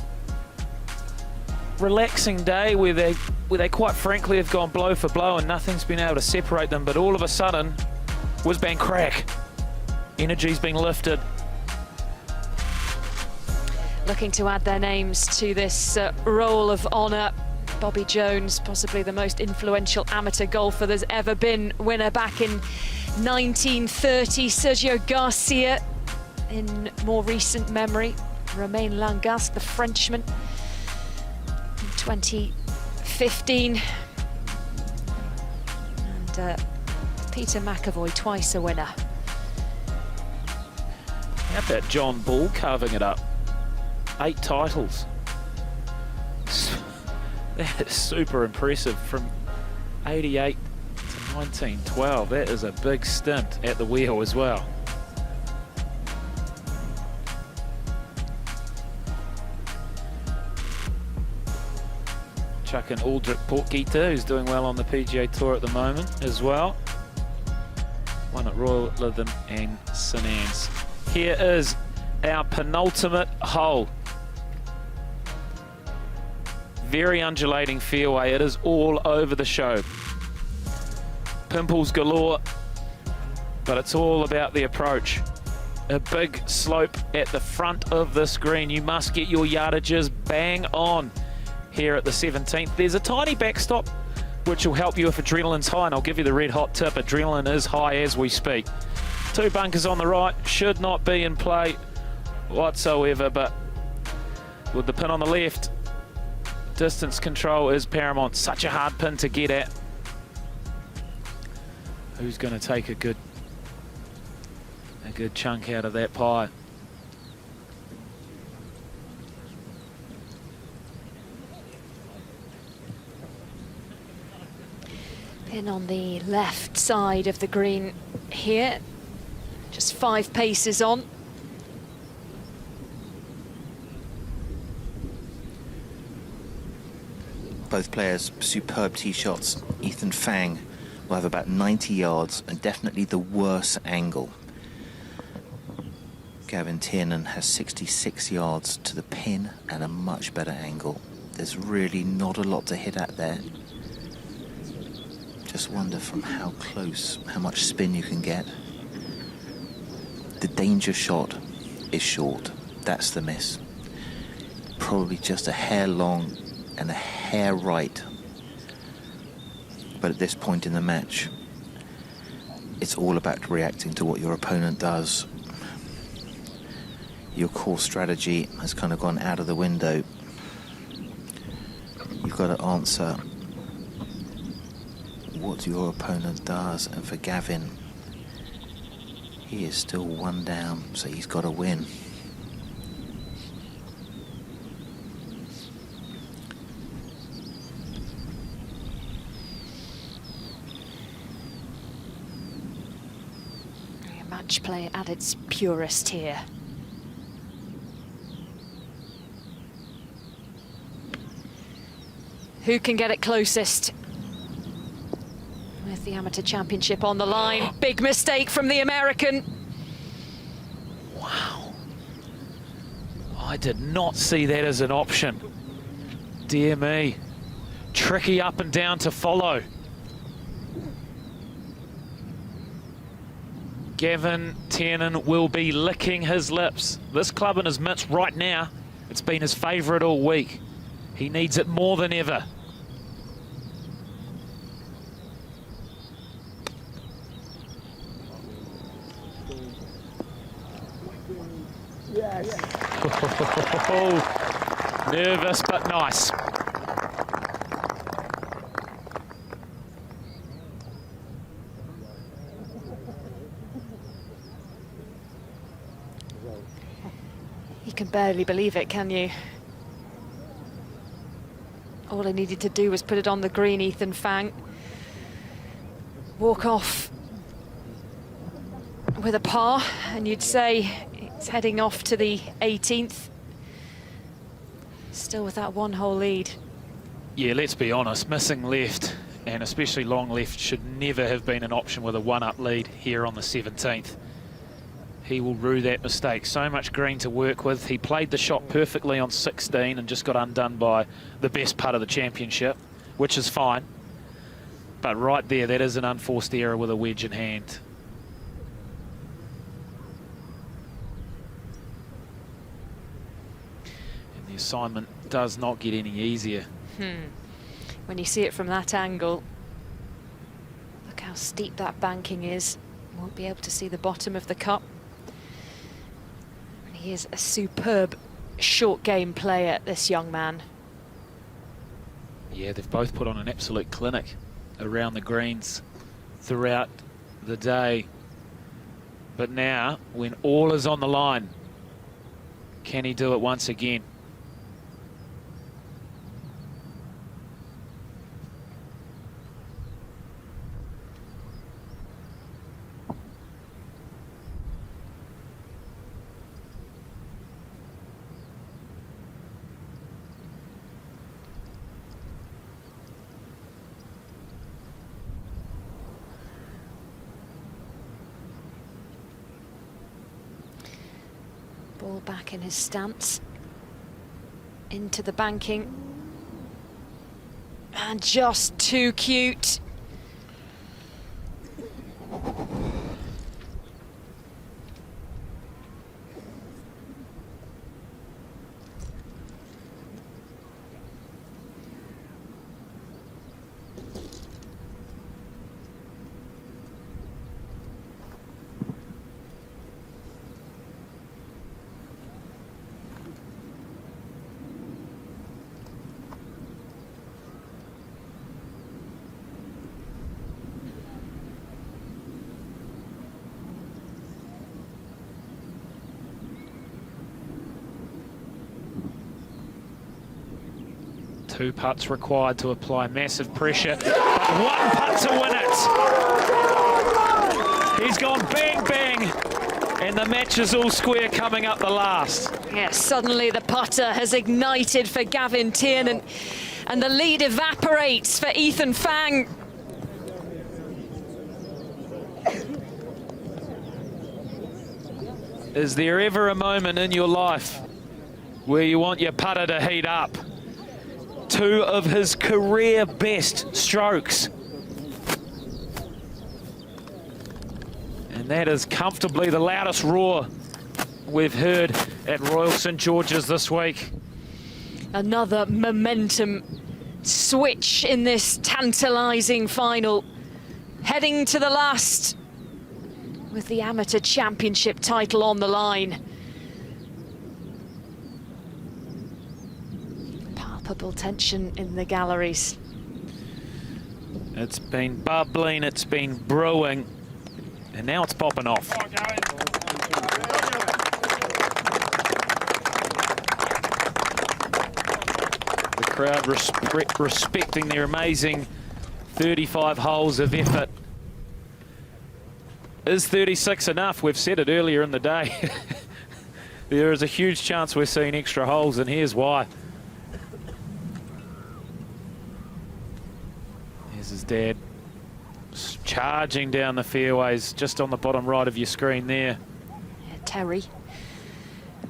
T: relaxing day where they quite frankly have gone blow for blow and nothing's been able to separate them, but all of a sudden, whiz bang crack, energy's been lifted.
U: Looking to add their names to this roll of honour. Bobby Jones, possibly the most influential amateur golfer there's ever been, winner back in 1930. Sergio Garcia in more recent memory. Romain Langasque, the Frenchman, in 2015. And Peter McAvoy, twice a winner.
T: How about John Ball carving it up? 8 titles. That is super impressive from 88 to 1912. That is a big stint at the wheel as well. Chuck in Aldrich Portgieter, who's doing well on the PGA Tour at the moment as well. One at Royal Lytham and St Anne's. Here is our penultimate hole. Very undulating fairway. It is all over the show. Pimples galore, but it's all about the approach. A big slope at the front of this green. You must get your yardages bang on here at the 17th. There's a tiny backstop which will help you if adrenaline's high, and I'll give you the red hot tip. Adrenaline is high as we speak. 2 bunkers on the right, should not be in play whatsoever, but with the pin on the left, distance control is paramount. Such a hard pin to get at. Who's going to take a good chunk out of that pie?
U: Pin on the left side of the green here. Just 5 paces on.
D: Both players, superb tee shots. Ethan Fang will have about 90 yards and definitely the worst angle. Gavin Tiernan has 66 yards to the pin and a much better angle. There's really not a lot to hit at there. Just wonder from how close, how much spin you can get. The danger shot is short. That's the miss. Probably just a hair long and a hair right. But at this point in the match, it's all about reacting to what your opponent does. Your core strategy has kind of gone out of the window. You've got to answer what your opponent does, and for Gavin, he is still 1 down, so he's got to win.
U: Match play at its purest here. Who can get it closest? With the Amateur Championship on the line. Big mistake from the American.
T: Wow. I did not see that as an option. Dear me. Tricky up and down to follow. Gavin Tiernan will be licking his lips. This club in his mitts right now, it's been his favourite all week. He needs it more than ever.
L: Yes.
T: Nervous but nice.
U: You can barely believe it, can you? All he needed to do was put it on the green, Ethan Fang. Walk off with a par, and you'd say it's heading off to the 18th. Still with that one-hole lead.
T: Yeah, let's be honest, missing left, and especially long left, should never have been an option with a one-up lead here on the 17th. He will rue that mistake. So much green to work with. He played the shot perfectly on 16 and just got undone by the best putt of the championship, which is fine. But right there, that is an unforced error with a wedge in hand. And the assignment does not get any easier.
U: When you see it from that angle, look how steep that banking is. Won't be able to see the bottom of the cup. And he is a superb short game player, this young man.
T: Yeah, they've both put on an absolute clinic around the greens throughout the day. But now, when all is on the line, can he do it once again?
U: Ball back in his stance, into the banking, and just too cute.
T: Two putts required to apply massive pressure, but one putt to win it. He's gone bang, bang, and the match is all square coming up the last.
U: Yes, suddenly the putter has ignited for Gavin Tiernan, and the lead evaporates for Ethan Fang.
T: Is there ever a moment in your life where you want your putter to heat up? Two of his career best strokes. And that is comfortably the loudest roar we've heard at Royal St George's this week.
U: Another momentum switch in this tantalising final. Heading to the last with the Amateur Championship title on the line. Palpable tension in the galleries.
T: It's been bubbling, it's been brewing, and now it's popping off. The crowd respecting their amazing 35 holes of effort. Is 36 enough? We've said it earlier in the day. There is a huge chance we're seeing extra holes, and here's why. There's his dad charging down the fairways, just on the bottom right of your screen there.
U: Yeah, Terry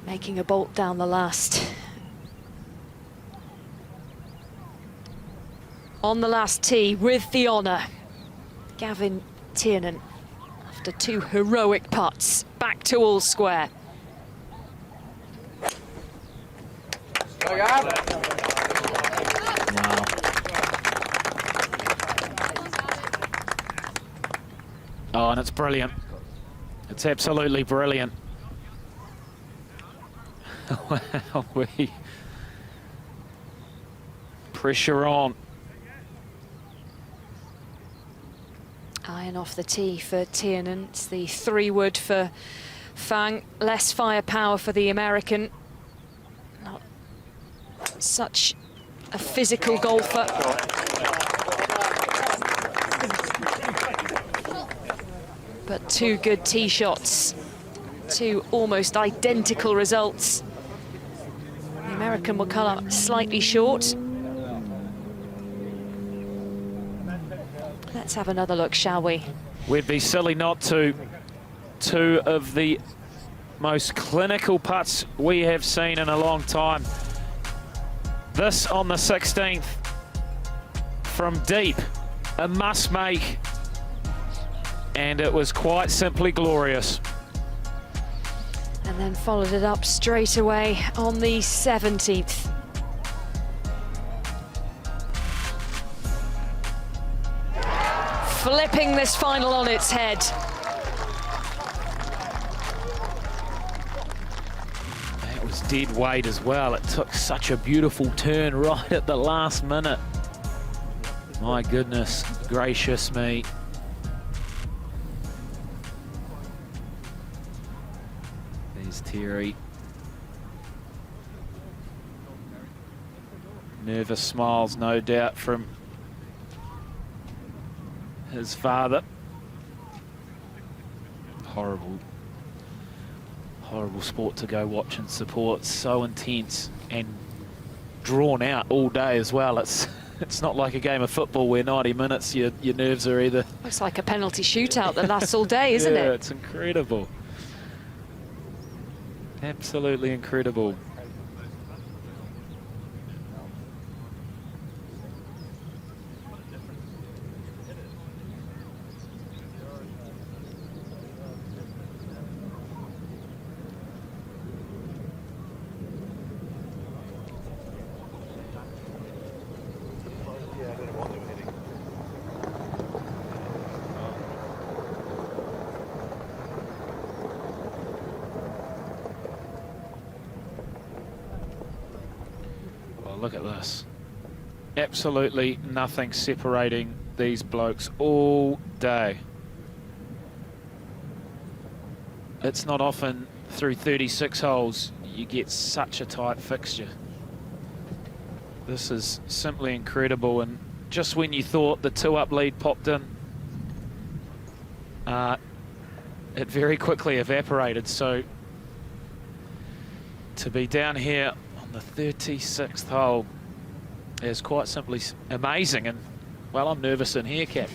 U: making a bolt down the last. On the last tee with the honour, Gavin Tiernan, after two heroic putts, back to all square.
T: Wow. Oh, and it's brilliant. It's absolutely brilliant. Wow, pressure on.
U: Iron off the tee for Tiernan. It's the 3-wood for Fang. Less firepower for the American. Not such a physical golfer. But two good tee shots, two almost identical results. The American will come up slightly short. Let's have another look, shall we?
T: We'd be silly not to. Two of the most clinical putts we have seen in a long time. This on the 16th from deep, a must make, and it was quite simply glorious.
U: And then followed it up straight away on the 17th. Flipping this final on its head.
T: That was dead weight as well. It took such a beautiful turn right at the last minute. My goodness gracious me. There's Terry. Nervous smiles, no doubt, from his father. Horrible sport to go watch and support. So intense and drawn out all day as well. It's not like a game of football where 90 minutes your nerves are either.
U: Looks like a penalty shootout that lasts all day, isn't it?
T: Yeah, it's incredible. Absolutely incredible. Look at this. Absolutely nothing separating these blokes all day. It's not often through 36 holes you get such a tight fixture. This is simply incredible, and just when you thought the 2-up lead popped in, it very quickly evaporated. So to be down here the 36th hole is quite simply amazing, and well, I'm nervous in here, Cap.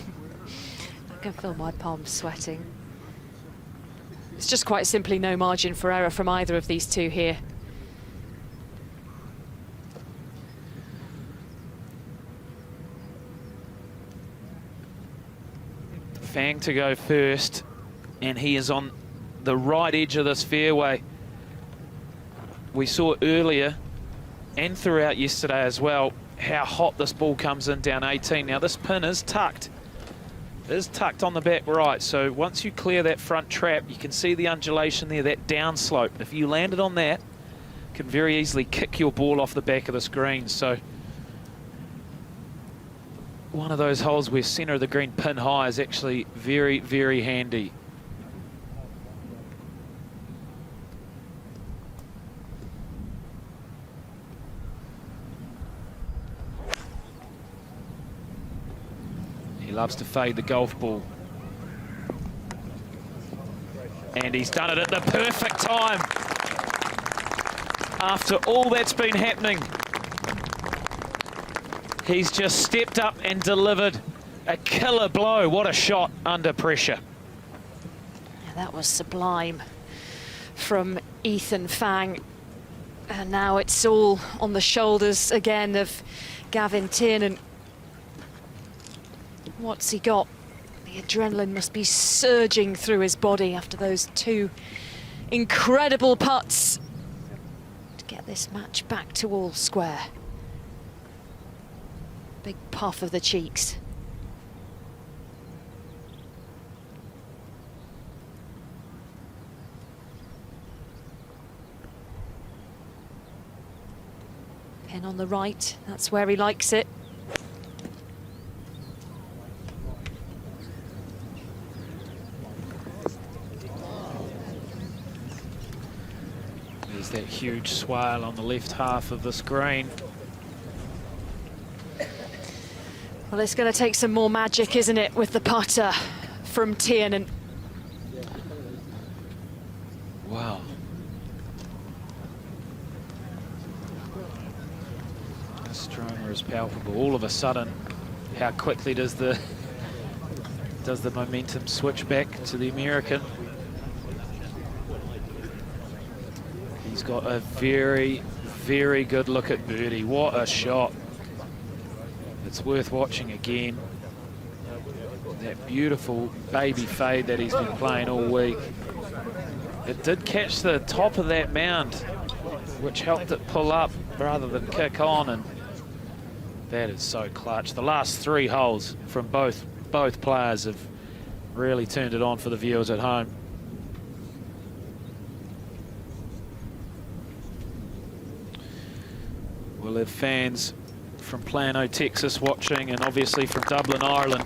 U: I can feel my palms sweating. It's just quite simply no margin for error from either of these two here.
T: Fang to go first, and he is on the right edge of this fairway. We saw earlier and throughout yesterday as well how hot this ball comes in down 18. Now this pin is tucked. It is tucked on the back right, so once you clear that front trap, you can see the undulation there, that downslope. If you landed on that, you can very easily kick your ball off the back of this green. So one of those holes where centre of the green pin high is actually very, very handy. He loves to fade the golf ball. And he's done it at the perfect time. After all that's been happening, he's just stepped up and delivered a killer blow. What a shot under pressure.
U: Yeah, that was sublime from Ethan Fang. And now it's all on the shoulders again of Gavin Tiernan. What's he got? The adrenaline must be surging through his body after those two incredible putts to get this match back to all square. Big puff of the cheeks. Pin on the right, that's where he likes it.
T: There's that huge swale on the left half of this green.
U: Well, it's going to take some more magic, isn't it, with the putter from Tiernan.
T: Wow. The Stroma is palpable. All of a sudden, how quickly does the momentum switch back to the American? He's got a very, very good look at birdie. What a shot. It's worth watching again. That beautiful baby fade that he's been playing all week. It did catch the top of that mound, which helped it pull up rather than kick on, and that is so clutch. The last 3 holes from both players have really turned it on for the viewers at home. We'll have fans from Plano, Texas watching, and obviously from Dublin, Ireland.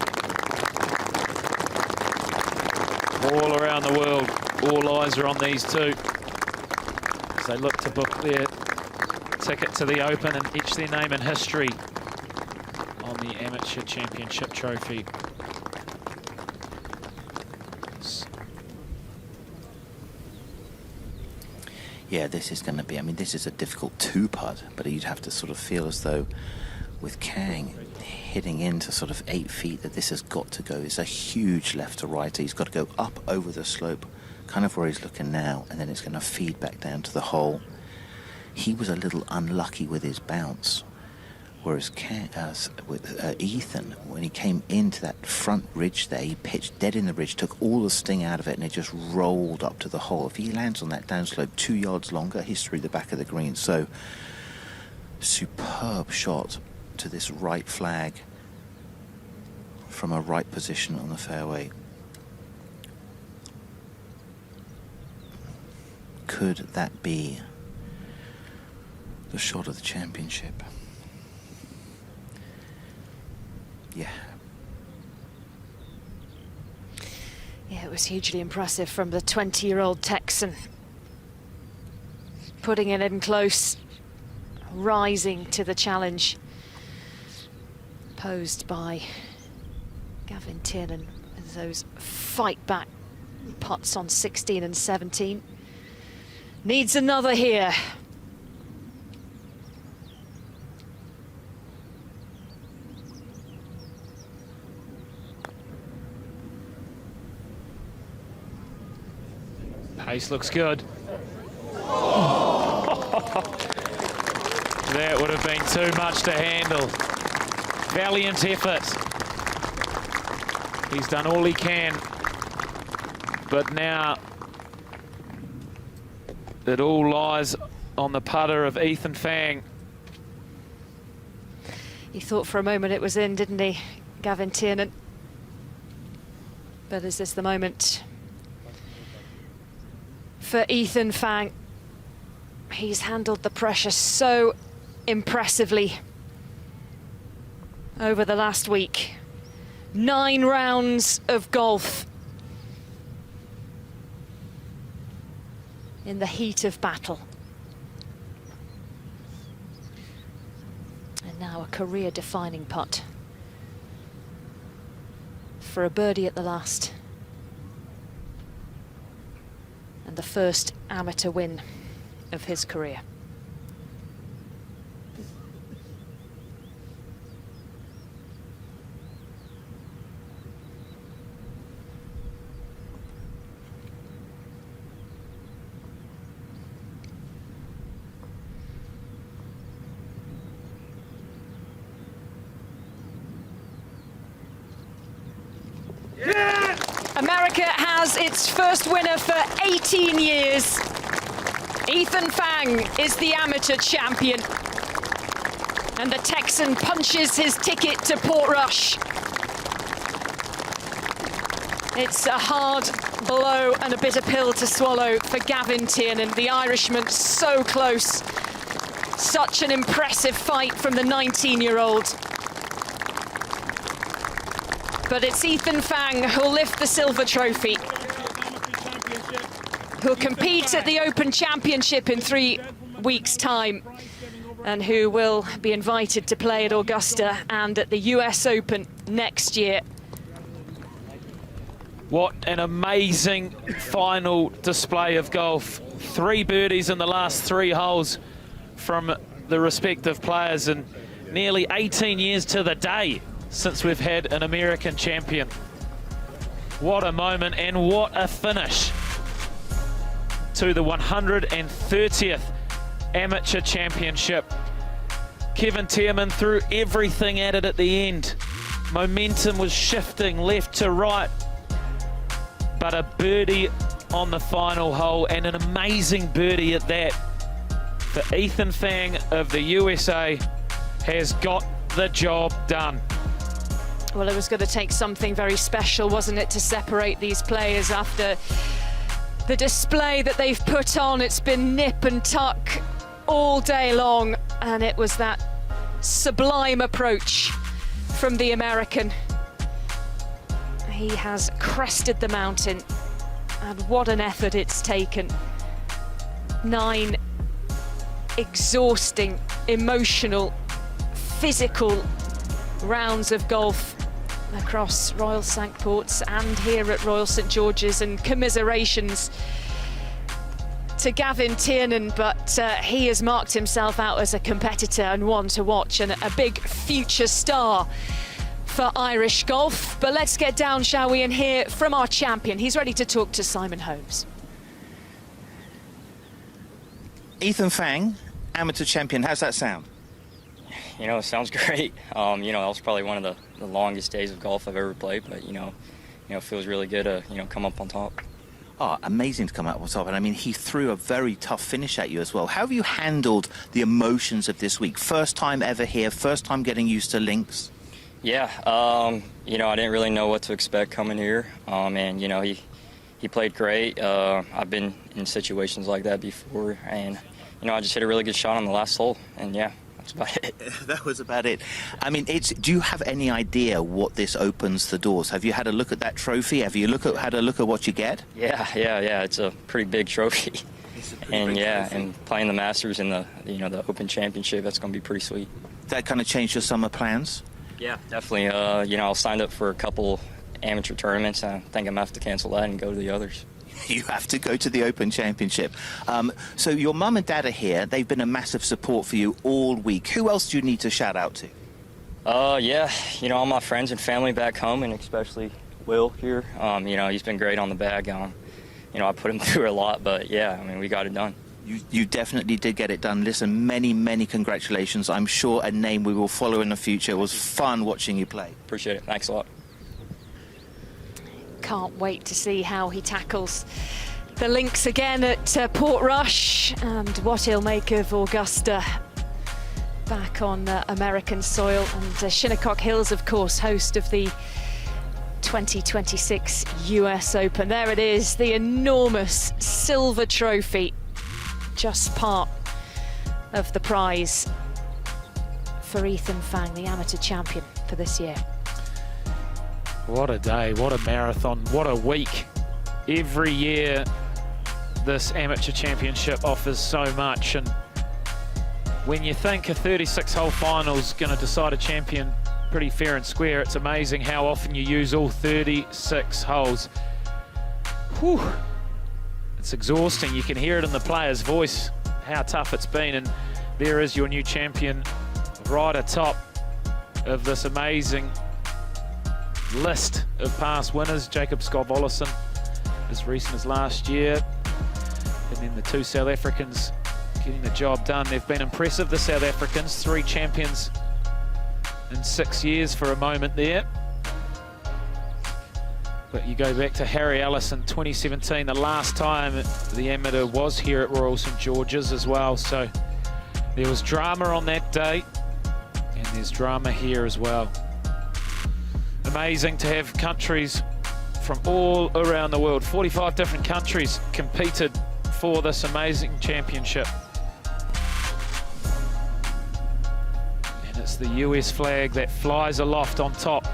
T: All around the world, all eyes are on these two as they look to book their ticket to the Open and etch their name in history on the Amateur Championship trophy.
D: Yeah, this is going to be, I mean, this is a difficult 2-putt, but you'd have to sort of feel as though with Kang hitting into sort of 8 feet that this has got to go. It's a huge left to right. He's got to go up over the slope, kind of where he's looking now, and then it's going to feed back down to the hole. He was a little unlucky with his bounce, whereas with Ethan, when he came into that front ridge there, he pitched dead in the ridge, took all the sting out of it, and it just rolled up to the hole. If he lands on that downslope 2 yards longer, he's through the back of the green. So, superb shot to this right flag from a right position on the fairway. Could that be the shot of the championship? Yeah.
U: Yeah, it was hugely impressive from the 20-year-old Texan. Putting it in close, rising to the challenge posed by Gavin Tiernan with those fight-back putts on 16 and 17. Needs another here.
T: Pace looks good. That would have been too much to handle. Valiant effort. He's done all he can. But now it all lies on the putter of Ethan Fang.
U: He thought for a moment it was in, didn't he, Gavin Tiernan? But is this the moment for Ethan Fang? He's handled the pressure so impressively over the last week. 9 rounds of golf in the heat of battle. And now a career-defining putt for a birdie at the last. And the first amateur win of his career. America has its first winner for 18 years. Ethan Fang is the amateur champion. And the Texan punches his ticket to Portrush. It's a hard blow and a bitter pill to swallow for Gavin Tiernan, the Irishman, so close. Such an impressive fight from the 19-year-old. But it's Ethan Fang who'll lift the silver trophy. Who'll compete at the Open Championship in 3 weeks' time. and who will be invited to play at Augusta and at the US Open next year.
T: What an amazing final display of golf. 3 birdies in the last 3 holes from the respective players, and nearly 18 years to the day since we've had an American champion. What a moment, and what a finish to the 130th Amateur Championship. Kevin Tierman threw everything at it at the end. Momentum was shifting left to right, but a birdie on the final hole, and an amazing birdie at that. For Ethan Fang of the USA has got the job done.
U: Well, it was going to take something very special, wasn't it, to separate these players after the display that they've put on. It's been nip and tuck all day long, and it was that sublime approach from the American. He has crested the mountain, and what an effort it's taken. 9 exhausting, emotional, physical rounds of golf across Royal Cinque Ports and here at Royal St George's, and commiserations to Gavin Tiernan, but he has marked himself out as a competitor and one to watch, and a big future star for Irish golf. But let's get down, shall we, and hear from our champion. He's ready to talk to Simon Holmes.
C: Ethan Fang, amateur champion, how's that sound?
V: You know, it sounds great. You know, that was probably one of the longest days of golf I've ever played, but it feels really good to, come up on top.
C: Oh, amazing to come out on top. And I mean, he threw a very tough finish at you as well. How have you handled the emotions of this week? First time ever here, first time getting used to links?
V: Yeah, I didn't really know what to expect coming here. And, he played great. I've been in situations like that before, and, I just hit a really good shot on the last hole, and yeah. That's about it.
C: That was about it. I mean, do you have any idea what this opens the doors? Have you had a look at that trophy? Have you had a look at what you get?
V: Yeah. It's a pretty big trophy. And playing the Masters in the the Open Championship, that's going to be pretty sweet.
C: That kind of changed your summer plans?
V: Yeah, definitely. I signed up for a couple amateur tournaments, and I think I'm going to have to cancel that and go to the others.
C: You have to go to the Open Championship. So your mum and dad are here. They've been a massive support for you all week. Who else do you need to shout out to?
V: All my friends and family back home, and especially Will here. He's been great on the bag. I put him through a lot, but yeah, I mean, we got it done.
C: You definitely did get it done. Listen, many, many congratulations. I'm sure a name we will follow in the future. It was fun watching you play.
V: Appreciate it. Thanks a lot.
U: Can't wait to see how he tackles the links again at Portrush, and what he'll make of Augusta back on American soil. And Shinnecock Hills, of course, host of the 2026 US Open. There it is, the enormous silver trophy, just part of the prize for Ethan Fang, the amateur champion for this year.
T: What a day, what a marathon, what a week. Every year this amateur championship offers so much, and when you think a 36-hole final is going to decide a champion pretty fair and square, it's amazing how often you use all 36 holes. Whew. It's exhausting. You can hear it in the player's voice, how tough it's been, and there is your new champion right atop of this amazing list of past winners. Jacob Scott-Vollerson, as recent as last year, and then the 2 South Africans getting the job done. They've been impressive, the South Africans, 3 champions in 6 years for a moment there. But you go back to Harry Ellis in 2017, the last time the amateur was here at Royal St George's as well, so there was drama on that day, and there's drama here as well. Amazing to have countries from all around the world. 45 different countries competed for this amazing championship. And it's the US flag that flies aloft on top.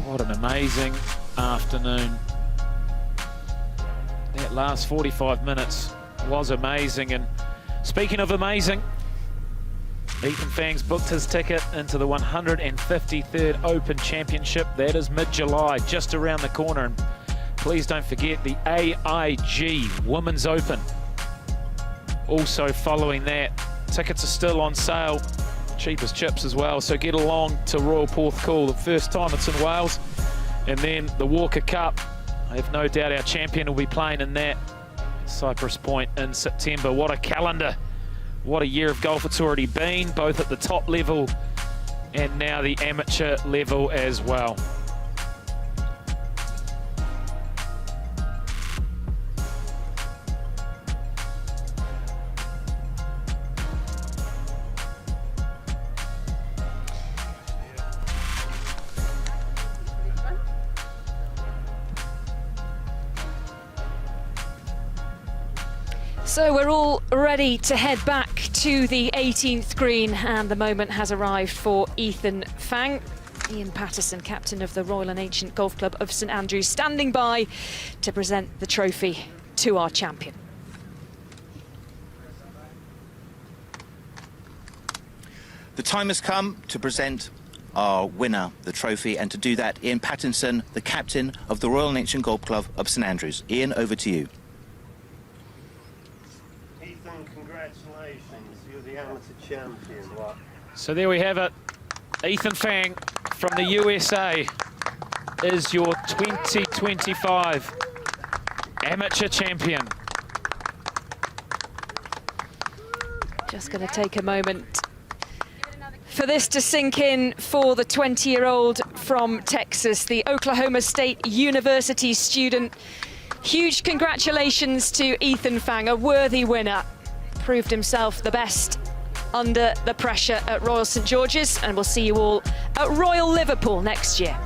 T: What an amazing afternoon. That last 45 minutes was amazing. And speaking of amazing, Ethan Fang's booked his ticket into the 153rd Open Championship. That is mid-July, just around the corner. And please don't forget the AIG Women's Open. Also following that, tickets are still on sale, cheap as chips as well. So get along to Royal Porthcawl. The first time it's in Wales. And then the Walker Cup. I have no doubt our champion will be playing in that. Cypress Point in September. What a calendar. What a year of golf it's already been, both at the top level and now the amateur level as well.
U: So we're all ready to head back to the 18th green, and the moment has arrived for Ethan Fang. Ian Patterson, captain of the Royal and Ancient Golf Club of St Andrews, standing by to present the trophy to our champion.
C: The time has come to present our winner, the trophy, and to do that, Ian Patterson, the captain of the Royal and Ancient Golf Club of St Andrews. Ian, over to you.
M: You're the amateur champion. What?
T: So there we have it. Ethan Fang from the USA is your 2025 amateur champion.
U: Just going to take a moment for this to sink in for the 20-year-old from Texas, the Oklahoma State University student. Huge congratulations to Ethan Fang, a worthy winner. Proved himself the best under the pressure at Royal St George's, and we'll see you all at Royal Liverpool next year.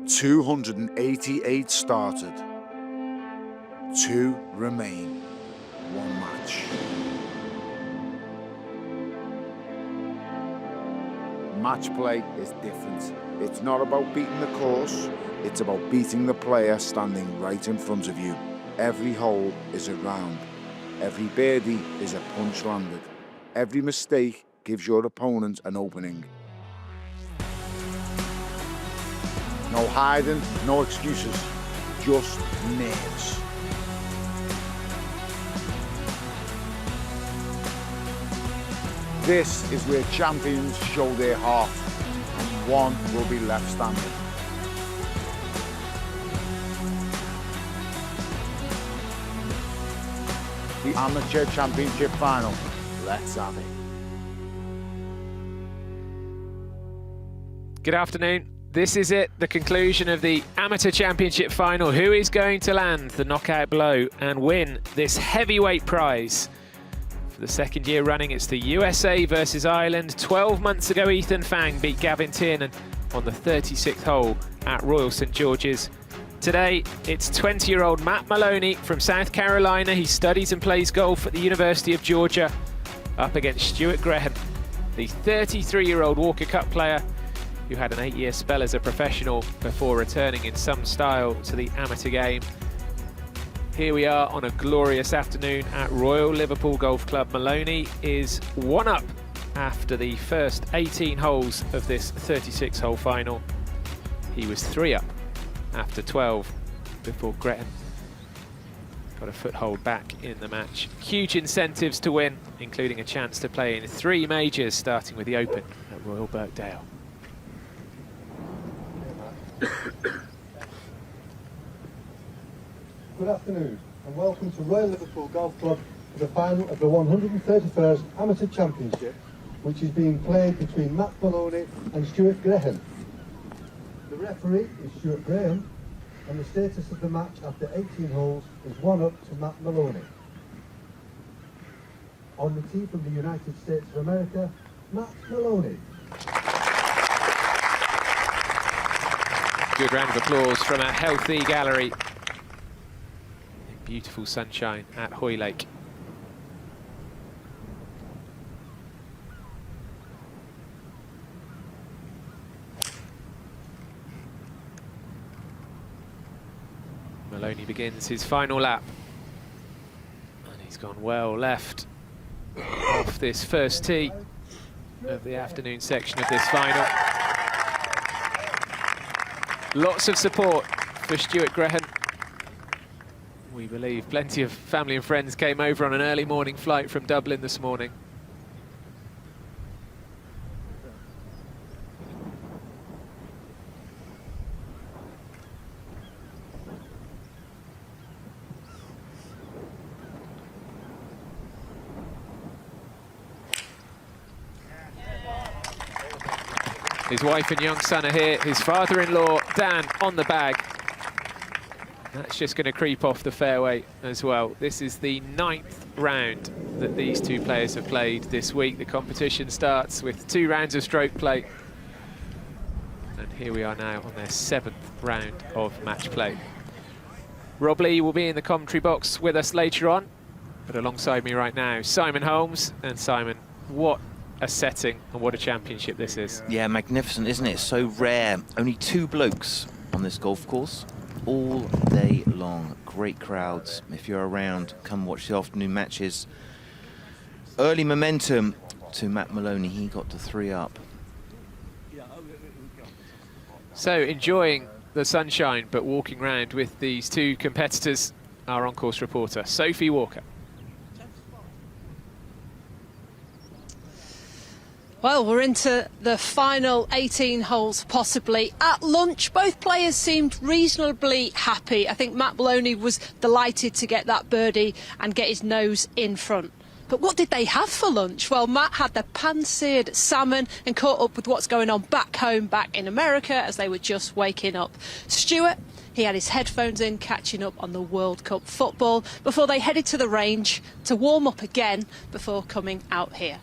A: 288 started. 2 remain. 1 match. Match play is different. It's not about beating the course, it's about beating the player standing right in front of you. Every hole is a round. Every birdie is a punch landed. Every mistake gives your opponent an opening. No hiding, no excuses, just nerves. This is where champions show their heart, and one will be left standing. The Amateur Championship Final. Let's have it.
B: Good afternoon. This is it, the conclusion of the Amateur Championship Final. Who is going to land the knockout blow and win this heavyweight prize? For the 2nd year running, it's the USA versus Ireland. 12 months ago, Ethan Fang beat Gavin Tiernan on the 36th hole at Royal St George's. Today, it's 20-year-old Matt Maloney from South Carolina. He studies and plays golf at the University of Georgia, up against Stuart Graham, the 33-year-old Walker Cup player who had an 8-year spell as a professional before returning in some style to the amateur game. Here we are on a glorious afternoon at Royal Liverpool Golf Club. Maloney is 1 up after the first 18 holes of this 36-hole final. He was 3 up after 12 before Graham got a foothold back in the match. Huge incentives to win, including a chance to play in 3 majors, starting with the Open at Royal Birkdale.
F: Good afternoon and welcome to Royal Liverpool Golf Club for the final of the 131st Amateur Championship, which is being played between Matt Maloney and Stuart Graham. The referee is Stuart Graham, and the status of the match after 18 holes is 1 up to Matt Maloney. On the tee from the United States of America, Matt Maloney.
B: Good round of applause from a healthy gallery. Beautiful sunshine at Hoylake. Maloney begins his final lap. And he's gone well left off this first tee of the afternoon section of this final. Lots of support for Stuart Graham. We believe plenty of family and friends came over on an early morning flight from Dublin this morning. His wife and young son are here. His father-in-law, Dan, on the bag. That's just going to creep off the fairway as well. This is the 9th round that these two players have played this week. The competition starts with 2 rounds of stroke play. And here we are now on their 7th round of match play. Rob Lee will be in the commentary box with us later on. But alongside me right now, Simon Holmes. And Simon, what a setting and what a championship this is.
D: Yeah, magnificent, isn't it? So rare. Only 2 blokes on this golf course all day long. Great crowds. If you're around, come watch the afternoon matches. Early momentum to Matt Maloney. He got to 3 up.
B: So enjoying the sunshine, but walking around with these 2 competitors, our on-course reporter, Sophie Walker.
E: Well, we're into the final 18 holes, possibly. At lunch, both players seemed reasonably happy. I think Matt Maloney was delighted to get that birdie and get his nose in front. But what did they have for lunch? Well, Matt had the pan-seared salmon and caught up with what's going on back home, back in America, as they were just waking up. Stuart, he had his headphones in, catching up on the World Cup football before they headed to the range to warm up again before coming out here.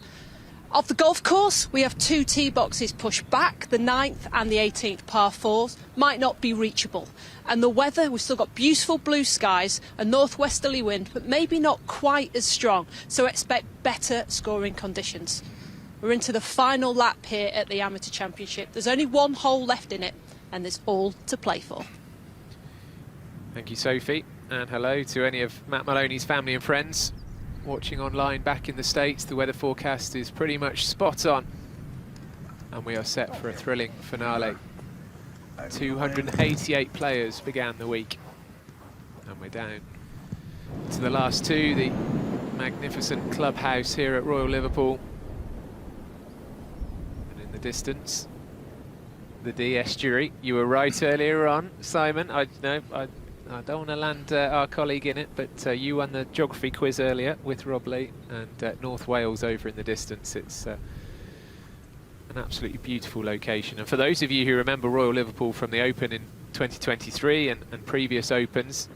E: Of the golf course, we have 2 tee boxes pushed back. The 9th and the 18th par 4s might not be reachable. And the weather, we've still got beautiful blue skies, a northwesterly wind, but maybe not quite as strong. So expect better scoring conditions. We're into the final lap here at the Amateur Championship. There's only 1 hole left in it, and there's all to play for.
B: Thank you, Sophie. And hello to any of Matt Maloney's family and friends watching online back in the States. The weather forecast is pretty much spot on, and we are set for a thrilling finale. 288 players began the week, and we're down to the last 2. The magnificent clubhouse here at Royal Liverpool, and in the distance, the D estuary. You were right earlier on, Simon. I don't want to land our colleague in it, but you won the geography quiz earlier with Rob Lee, and North Wales over in the distance. It's an absolutely beautiful location. And for those of you who remember Royal Liverpool from the Open in 2023 and previous Opens,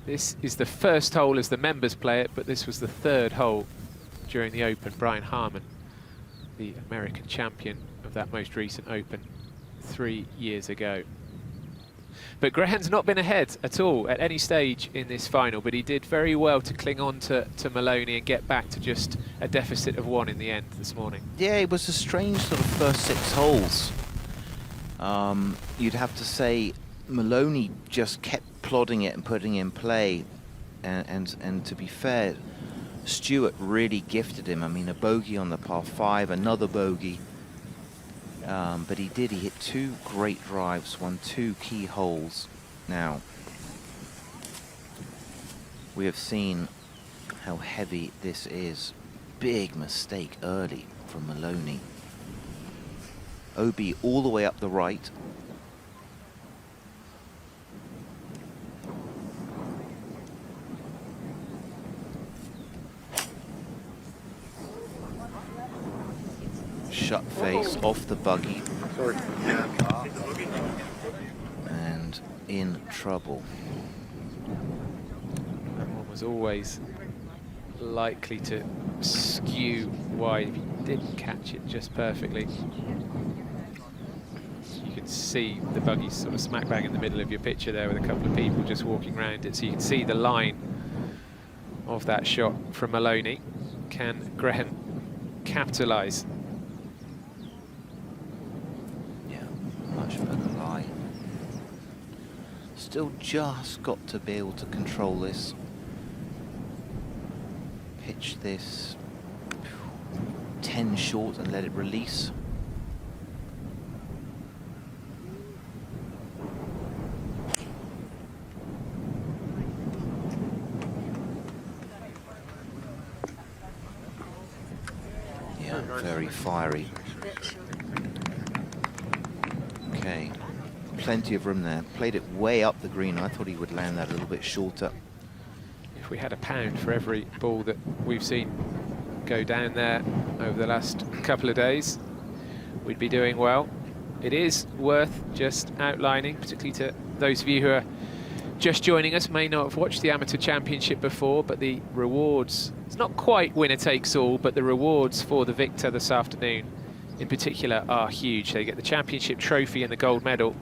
B: this is the first hole as the members play it, but this was the 3rd hole during the Open. Brian Harman, the American champion of that most recent Open 3 years ago. But Graham's not been ahead at all at any stage in this final, but he did very well to cling on to Maloney and get back to just a deficit of 1 in the end this morning.
D: Yeah, it was a strange sort of first 6 holes. You'd have to say Maloney just kept plodding it and putting in play, and to be fair, Stewart really gifted him. I mean, a bogey on the par 5, another bogey. But he hit 2 great drives, won 2 key holes. Now, we have seen how heavy this is. Big mistake early from Maloney. OB all the way up the right. Shut face off the buggy. And in trouble.
B: That one was always likely to skew wide if he didn't catch it just perfectly. You can see the buggy sort of smack bang in the middle of your picture there with a couple of people just walking around it, so you can see the line of that shot from Maloney. Can Graham capitalise?
D: Much better lie. Still just got to be able to control this. Pitch this 10 short and let it release. Yeah, very fiery. Okay, plenty of room there. Played it way up the green. I thought he would land that a little bit shorter.
B: If we had a pound for every ball that we've seen go down there over the last couple of days, we'd be doing well. It is worth just outlining, particularly to those of you who are just joining us, may not have watched the Amateur Championship before, but the rewards, it's not quite winner takes all, but the rewards for the victor this afternoon in particular are huge. They get the championship trophy and the gold medal,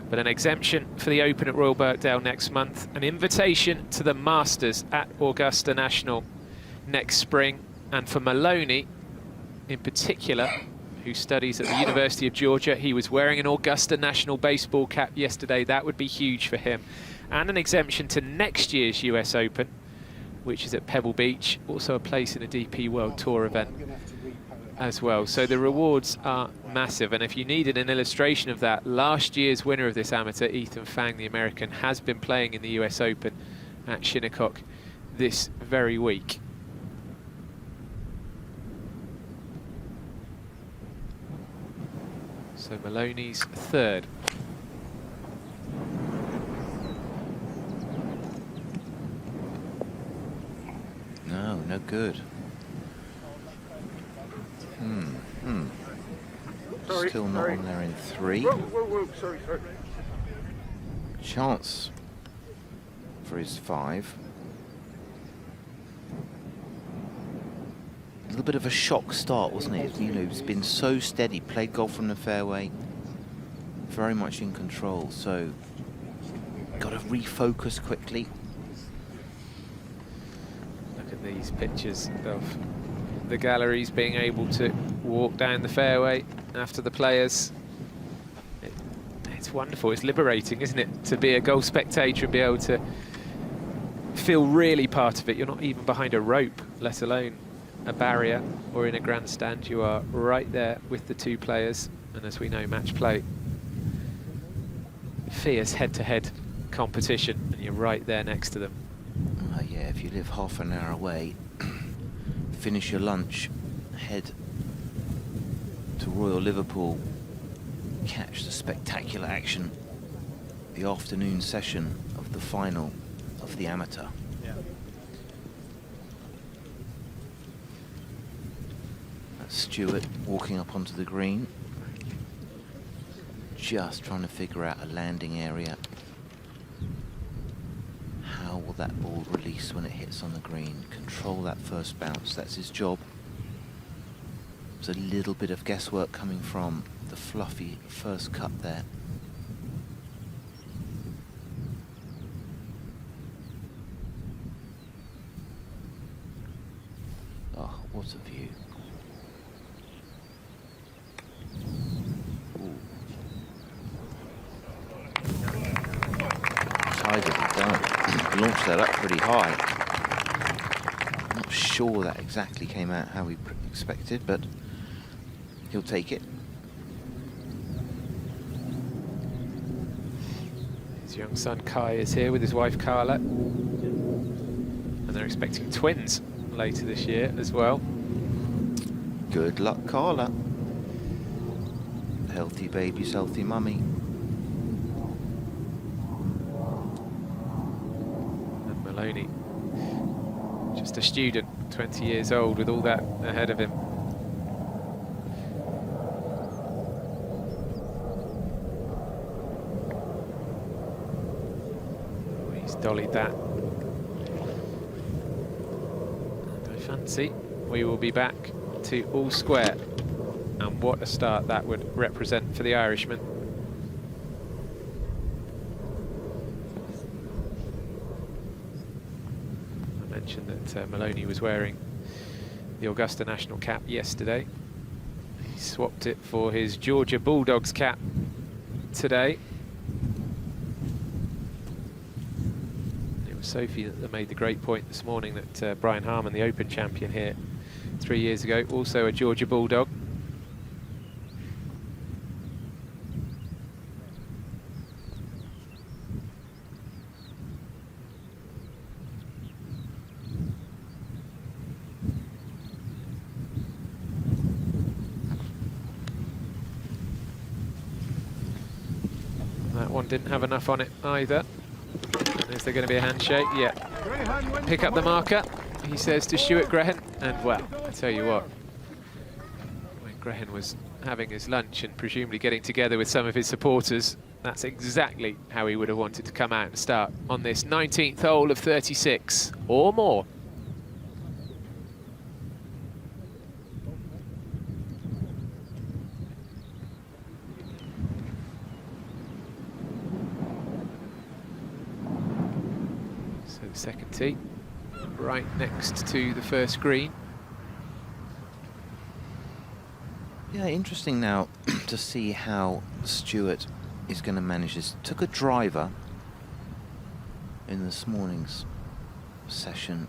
B: but an exemption for the Open at Royal Birkdale next month, an invitation to the Masters at Augusta National next spring, and for Maloney in particular, who studies at the University of Georgia, he was wearing an Augusta National baseball cap yesterday. That would be huge for him. And an exemption to next year's US Open, which is at Pebble Beach, also a place in a DP World Tour event as well. So the rewards are massive, and if you needed an illustration of that, last year's winner of this amateur, Ethan Fang, the American, has been playing in the US Open at Shinnecock this very week. So Maloney's third.
D: No good. Still not on there in 3.
M: Sorry.
D: Chance for his 5. little bit of a shock start, wasn't it? You know, he's been so steady, played golf from the fairway, very much in control, so got to refocus quickly.
B: Look at these pictures of the galleries being able to walk down the fairway after the players. It's wonderful, it's liberating, isn't it, to be a golf spectator and be able to feel really part of it. You're not even behind a rope, let alone a barrier or in a grandstand. You are right there with the two players, and as we know, match play, fierce head-to-head competition, and you're right there next to them.
D: Yeah, if you live half an hour away, finish your lunch, head to Royal Liverpool, catch the spectacular action, the afternoon session of the final of the amateur.
H: Yeah.
D: That's Stewart walking up onto the green, just trying to figure out a landing area. How will that ball release when it hits on the green? Control that first bounce, that's his job. There's a little bit of guesswork coming from the fluffy first cut there. Oh, what a view. Tidily done. Launched that up pretty high. Not sure that exactly came out how we expected, but he'll take it.
B: His young son Kai is here with his wife Carla, and they're expecting twins later this year as well.
D: Good luck, Carla. Healthy babies, healthy mummy.
B: And Maloney, just a student, 20 years old, with all that ahead of him. Oh, he's dollied that. And I fancy we will be back to all square. And what a start that would represent for the Irishman. I mentioned that Maloney was wearing the Augusta National cap yesterday. He swapped it for his Georgia Bulldogs cap today. It was Sophie that made the great point this morning that Brian Harman, the Open champion here 3 years ago, also a Georgia Bulldog. That one didn't have enough on it either. Is there going to be a handshake? Yeah. Pick up the marker, he says to Stuart Grehan. And well, I tell you what, when Grehan was having his lunch and presumably getting together with some of his supporters, that's exactly how he would have wanted to come out and start on this 19th hole of 36 or more. So the second tee, right next to the first green.
D: Yeah, interesting now to see how Stewart is going to manage this. Took a driver in this morning's session.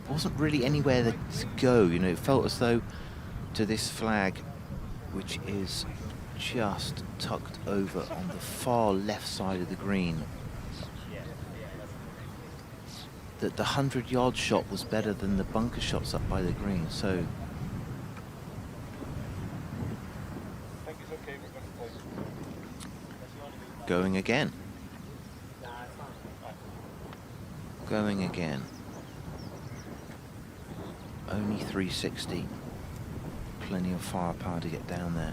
D: Wasn't really anywhere to go, you know, it felt as though to this flag, which is just tucked over on the far left side of the green, that the 100-yard shot was better than the bunker shots up by the green. So going again. Going again. Only 360. Plenty of firepower to get down there.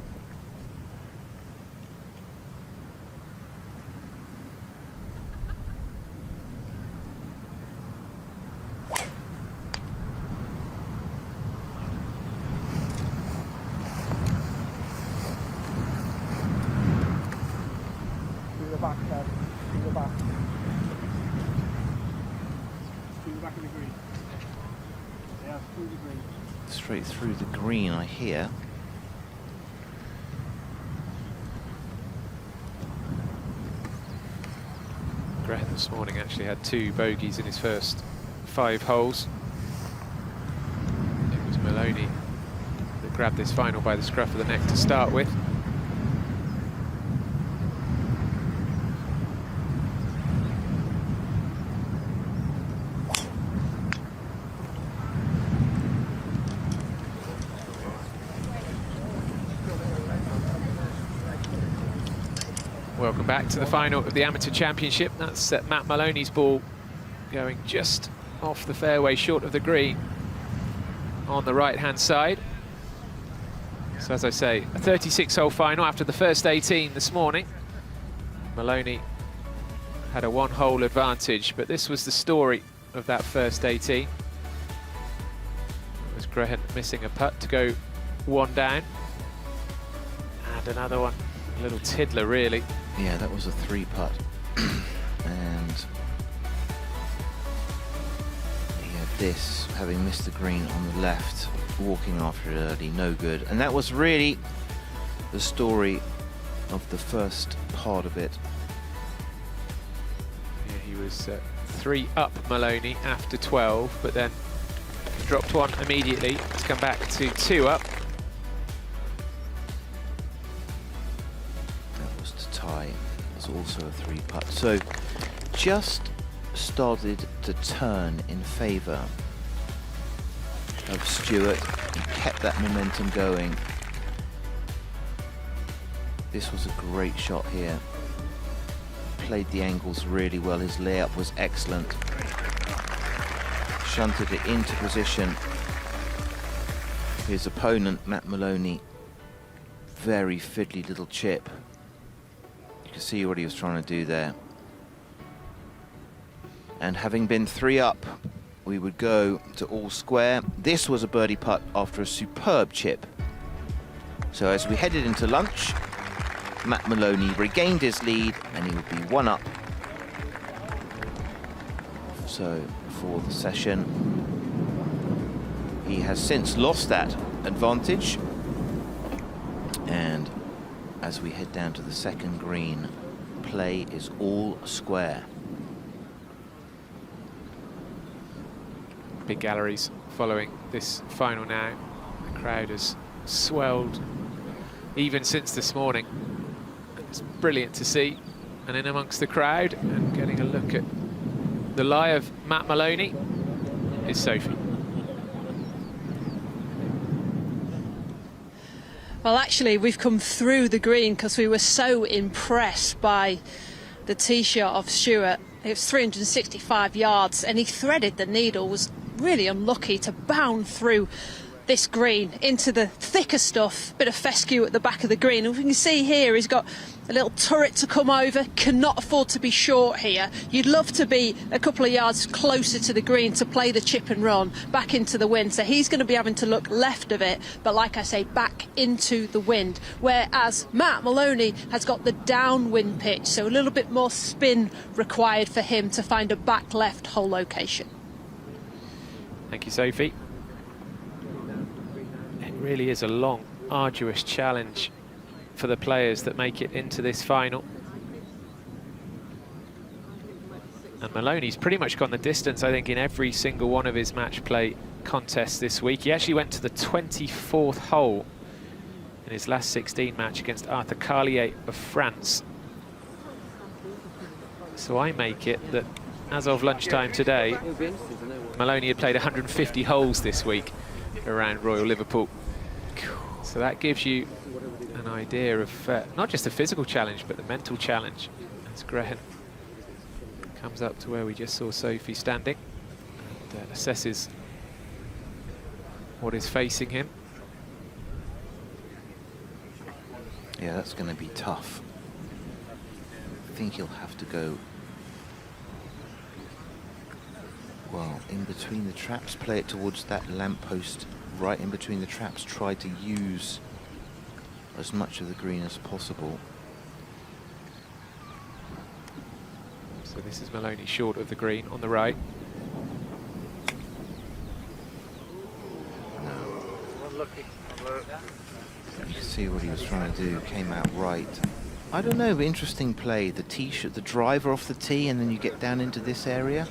D: Straight through the green, I hear.
B: Graham this morning actually had 2 bogeys in his first 5 holes. It was Maloney that grabbed this final by the scruff of the neck to start with. Welcome back to the final of the Amateur Championship. That's Matt Maloney's ball going just off the fairway, short of the green on the right-hand side. So as I say, a 36-hole final after the first 18 this morning. Maloney had a 1-hole advantage, but this was the story of that first 18. It was Graham missing a putt to go 1 down. And another one, a little tiddler really.
D: Yeah, that was a 3-putt. And he had this, having missed the green on the left, walking after it early, no good. And that was really the story of the first part of it.
B: Yeah, he was 3 up Maloney after 12, but then dropped 1 immediately to come back to 2 up.
D: Tie was also a 3-putt, so just started to turn in favour of Stewart. He kept that momentum going. This was a great shot here. Played the angles really well. His layup was excellent. Shunted it into position. His opponent, Matt Maloney, very fiddly little chip. You can see what he was trying to do there. And having been 3 up, we would go to all square. This was a birdie putt after a superb chip. So as we headed into lunch, Matt Maloney regained his lead and he would be 1 up. So for the session, he has since lost that advantage. And as we head down to the second green, play is all square.
B: Big galleries following this final now. The crowd has swelled even since this morning. It's brilliant to see. And in amongst the crowd and getting a look at the lie of Matt Maloney is Sophie.
E: Well, actually, we've come through the green because we were so impressed by the tee shot of Stewart. It was 365 yards and he threaded the needle, was really unlucky to bound through this green into the thicker stuff, bit of fescue at the back of the green. And we can see here he's got a little turret to come over, cannot afford to be short here. You'd love to be a couple of yards closer to the green to play the chip and run back into the wind. So he's going to be having to look left of it, but like I say, back into the wind. Whereas Matt Maloney has got the downwind pitch, so a little bit more spin required for him to find a back left hole location.
B: Thank you, Sophie. It really is a long, arduous challenge for the players that make it into this final. And Maloney's pretty much gone the distance, I think, in every single one of his match play contests this week. He actually went to the 24th hole in his last 16 match against Arthur Carlier of France. So I make it that as of lunchtime today, Maloney had played 150 holes this week around Royal Liverpool. So that gives you an idea of not just the physical challenge, but the mental challenge. As Graham comes up to where we just saw Sophie standing and assesses what is facing him.
D: Yeah, that's going to be tough. I think he'll have to go, well, in between the traps, play it towards that lamppost, right in between the traps, try to use as much of the green as possible.
B: So this is Maloney short of the green on the right.
H: Unlucky.
D: See what he was trying to do. Came out right. I don't know. Interesting play. The the driver off the tee, and then you get down into this area.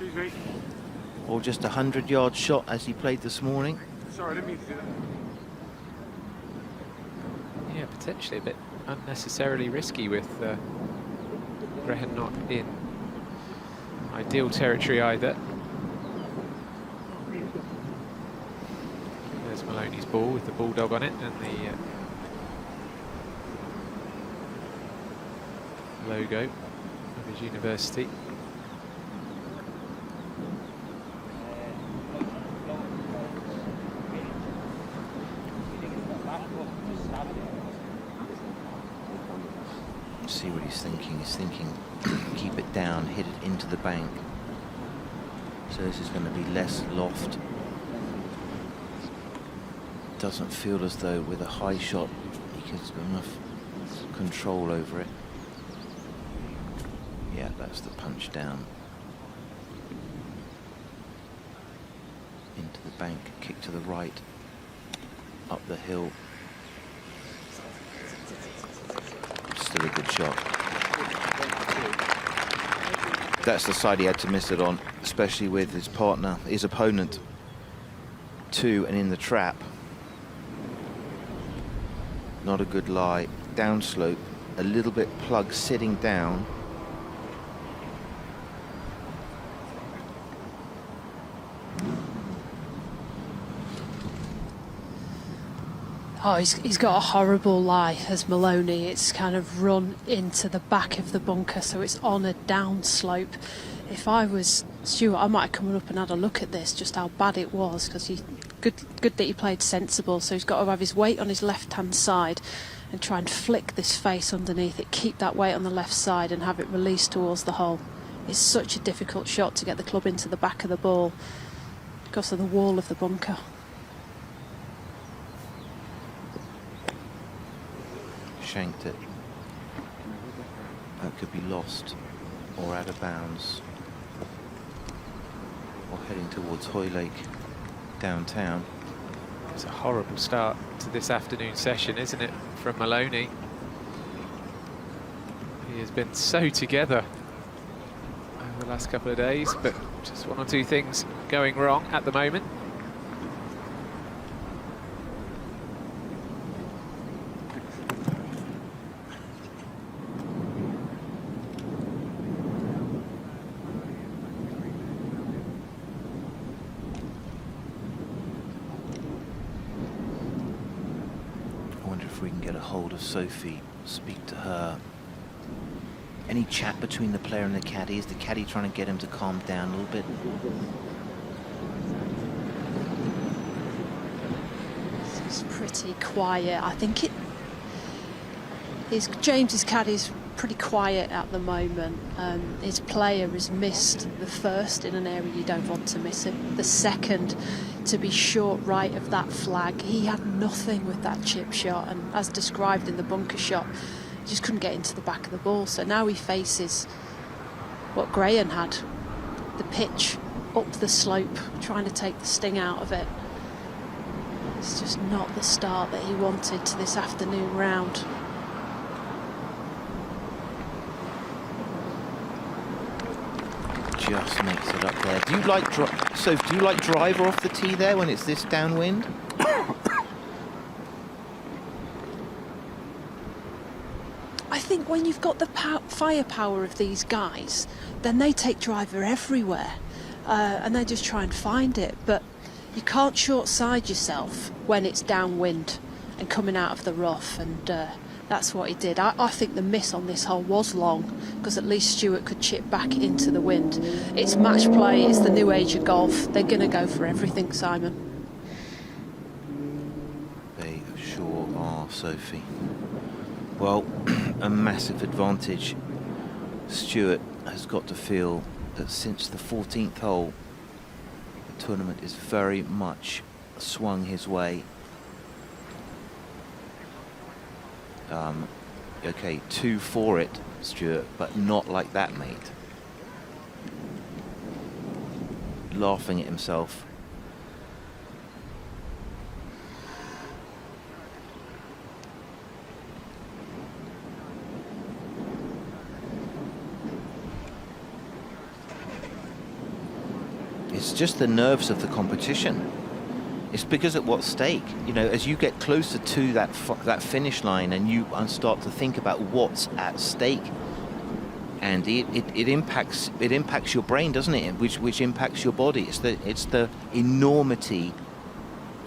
D: Or just a 100-yard shot as he played this morning.
H: Sorry, I didn't mean to do that.
B: Yeah, potentially a bit unnecessarily risky with Graham not in ideal territory either. There's Maloney's ball with the bulldog on it and the logo of his university.
D: See what he's thinking. He's thinking, keep it down, hit it into the bank. So this is going to be less loft. Doesn't feel as though with a high shot he has got enough control over it. Yeah, that's the punch down. Into the bank, kick to the right, up the hill. Still a good shot. That's the side he had to miss it on, especially with his partner, his opponent, 2 and in the trap. Not a good lie. Downslope, a little bit plug sitting down.
E: Oh, he's got a horrible lie as Maloney. It's kind of run into the back of the bunker, so it's on a downslope. If I was Stuart, I might have come up and had a look at this, just how bad it was, because good that he played sensible. So he's got to have his weight on his left-hand side and try and flick this face underneath it, keep that weight on the left side and have it released towards the hole. It's such a difficult shot to get the club into the back of the ball because of the wall of the bunker.
D: Shanked it. That could be lost or out of bounds. Or heading towards Hoylake downtown.
B: It's a horrible start to this afternoon session, isn't it, from Maloney? He has been so together over the last couple of days, but just 1 or 2 things going wrong at the moment.
D: Sophie, speak to her. Any chat between the player and the caddy? Is the caddy trying to get him to calm down a little bit?
E: It's pretty quiet. I think James's caddy's pretty quiet at the moment. His player has missed the first in an area you don't want to miss it. The second to be short right of that flag. He had nothing with that chip shot, and as described in the bunker shot, he just couldn't get into the back of the ball. So now he faces what Graham had, the pitch up the slope, trying to take the sting out of it. It's just not the start that he wanted to this afternoon round.
D: Just makes it up there. Do you like Soph, do you like driver off the tee there when it's this downwind?
E: I think when you've got the firepower of these guys, then they take driver everywhere, and they just try and find it. But you can't short side yourself when it's downwind and coming out of the rough, and that's what he did. I think the miss on this hole was long, because at least Stuart could chip back into the wind. It's match play, it's the new age of golf. They're going to go for everything, Simon.
D: They sure are, Sophie. Well, a massive advantage. Stuart has got to feel that since the 14th hole, the tournament is very much swung his way. Okay, 2 for it, Stuart, but not like that, mate. Laughing at himself. just the nerves of the competition. It's because at what stake? You know, as you get closer to that finish line and you start to think about what's at stake, and it impacts your brain, doesn't it? Which impacts your body. It's the enormity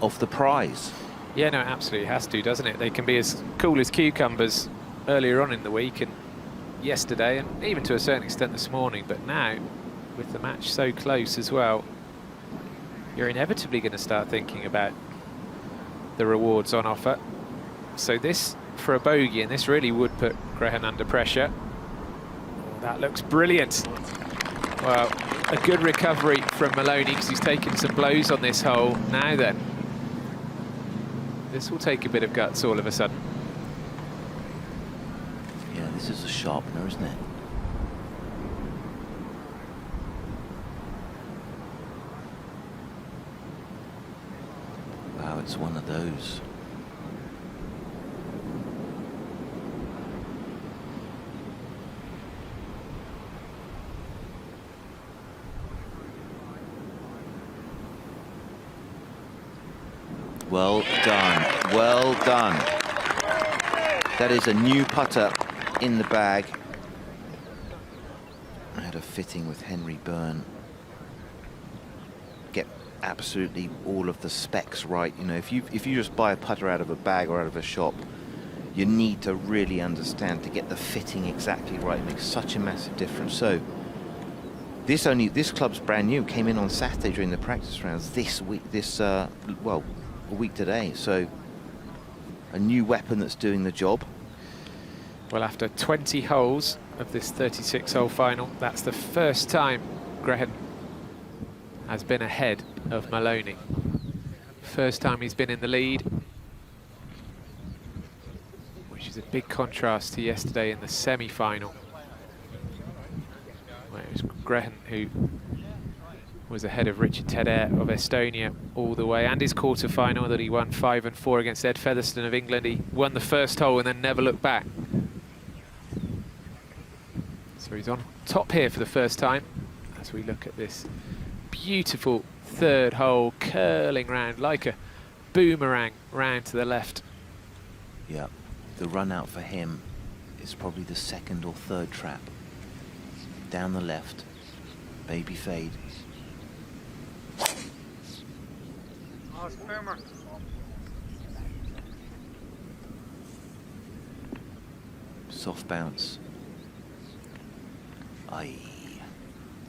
D: of the prize.
B: Yeah, no, it absolutely has to, doesn't it? They can be as cool as cucumbers earlier on in the week and yesterday, and even to a certain extent this morning, but now, with the match so close as well, you're inevitably going to start thinking about the rewards on offer. So this, for a bogey, and this really would put Graham under pressure. Oh, that looks brilliant. Well, a good recovery from Maloney, because he's taken some blows on this hole. Now then, this will take a bit of guts all of a sudden.
D: Yeah, this is a sharpener, isn't it? Wow, it's one of those. Well done, well done. That is a new putter in the bag. I had a fitting with Henry Byrne. Get absolutely all of the specs right. You know, if you just buy a putter out of a bag or out of a shop, you need to really understand to get the fitting exactly right. It makes such a massive difference. So this club's brand new. Came in on Saturday during the practice rounds. This week, well, a week today. So a new weapon that's doing the job.
B: Well, after 20 holes of this 36-hole final, that's the first time Graham has been ahead of Maloney. First time he's been in the lead, which is a big contrast to yesterday in the semi-final, where it was Graham who was ahead of Richard Tedder of Estonia all the way, and his quarter-final that he won 5-4 against Ed Featherstone of England. He won the first hole and then never looked back. So he's on top here for the first time as we look at this beautiful third hole curling round like a boomerang round to the left.
D: Yeah, the run out for him is probably the second or third trap. Down the left, baby fade. Soft bounce. Aye,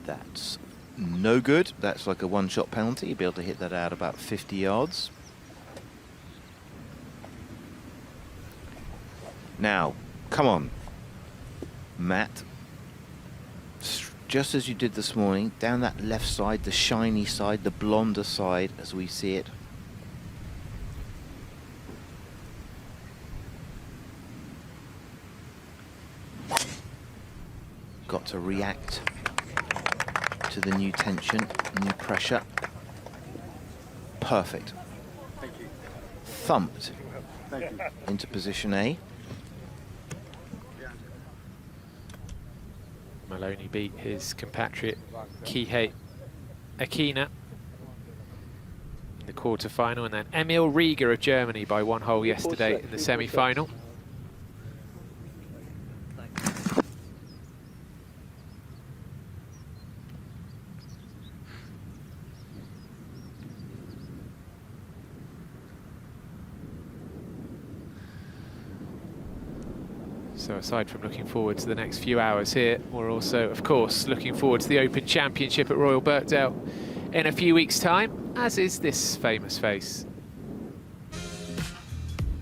D: that's no good. That's like a one-shot penalty. You'll be able to hit that out about 50 yards. Now, come on, Matt. Just as you did this morning, down that left side, the shiny side, the blonder side, as we see it. Got to react to the new tension, new pressure. Perfect.
F: Thank you.
D: Thumped
F: Thank you.
D: into position A.
B: Maloney beat his compatriot Kihei Akina in the quarter-final, and then Emil Rieger of Germany by one hole yesterday in the semi-final. So aside from looking forward to the next few hours here, we're also, of course, looking forward to the Open Championship at Royal Birkdale in a few weeks' time, as is this famous face.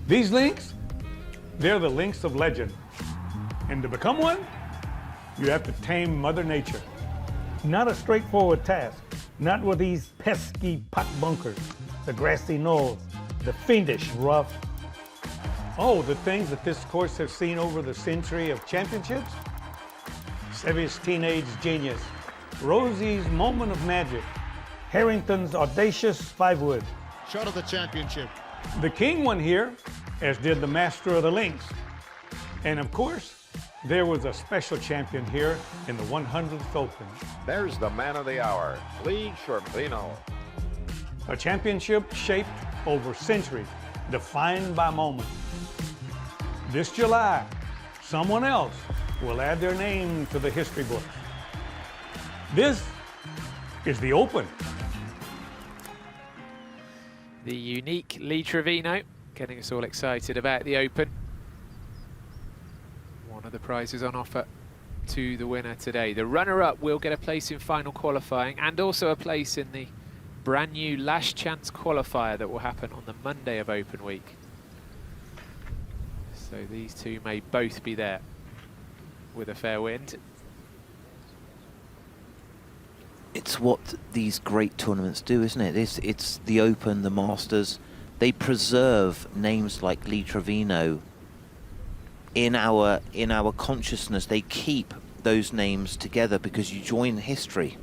G: These links, they're the links of legend. And to become one, you have to tame Mother Nature. Not a straightforward task, not with these pesky pot bunkers, the grassy knolls, the fiendish rough. Oh, the things that this course has seen over the century of championships? Sevy's teenage genius, Rosie's moment of magic, Harrington's audacious five-wood.
K: Shot of the championship.
G: The king won here, as did the master of the links. And of course, There was a special champion here in the 100th Open.
N: There's the man of the hour, Lee Trevino.
G: A championship shaped over centuries, defined by moments. This July, someone else will add their name to the history books. This is the Open.
B: The unique Lee Trevino getting us all excited about the Open. One of the prizes on offer to the winner today. The runner-up will get a place in final qualifying and also a place in the brand new Last Chance qualifier that will happen on the Monday of Open Week. So these two may both be there with a fair wind.
D: It's what these great tournaments do, isn't it? It's the Open, the Masters. They preserve names like Lee Trevino in our consciousness. They keep those names together because you join history.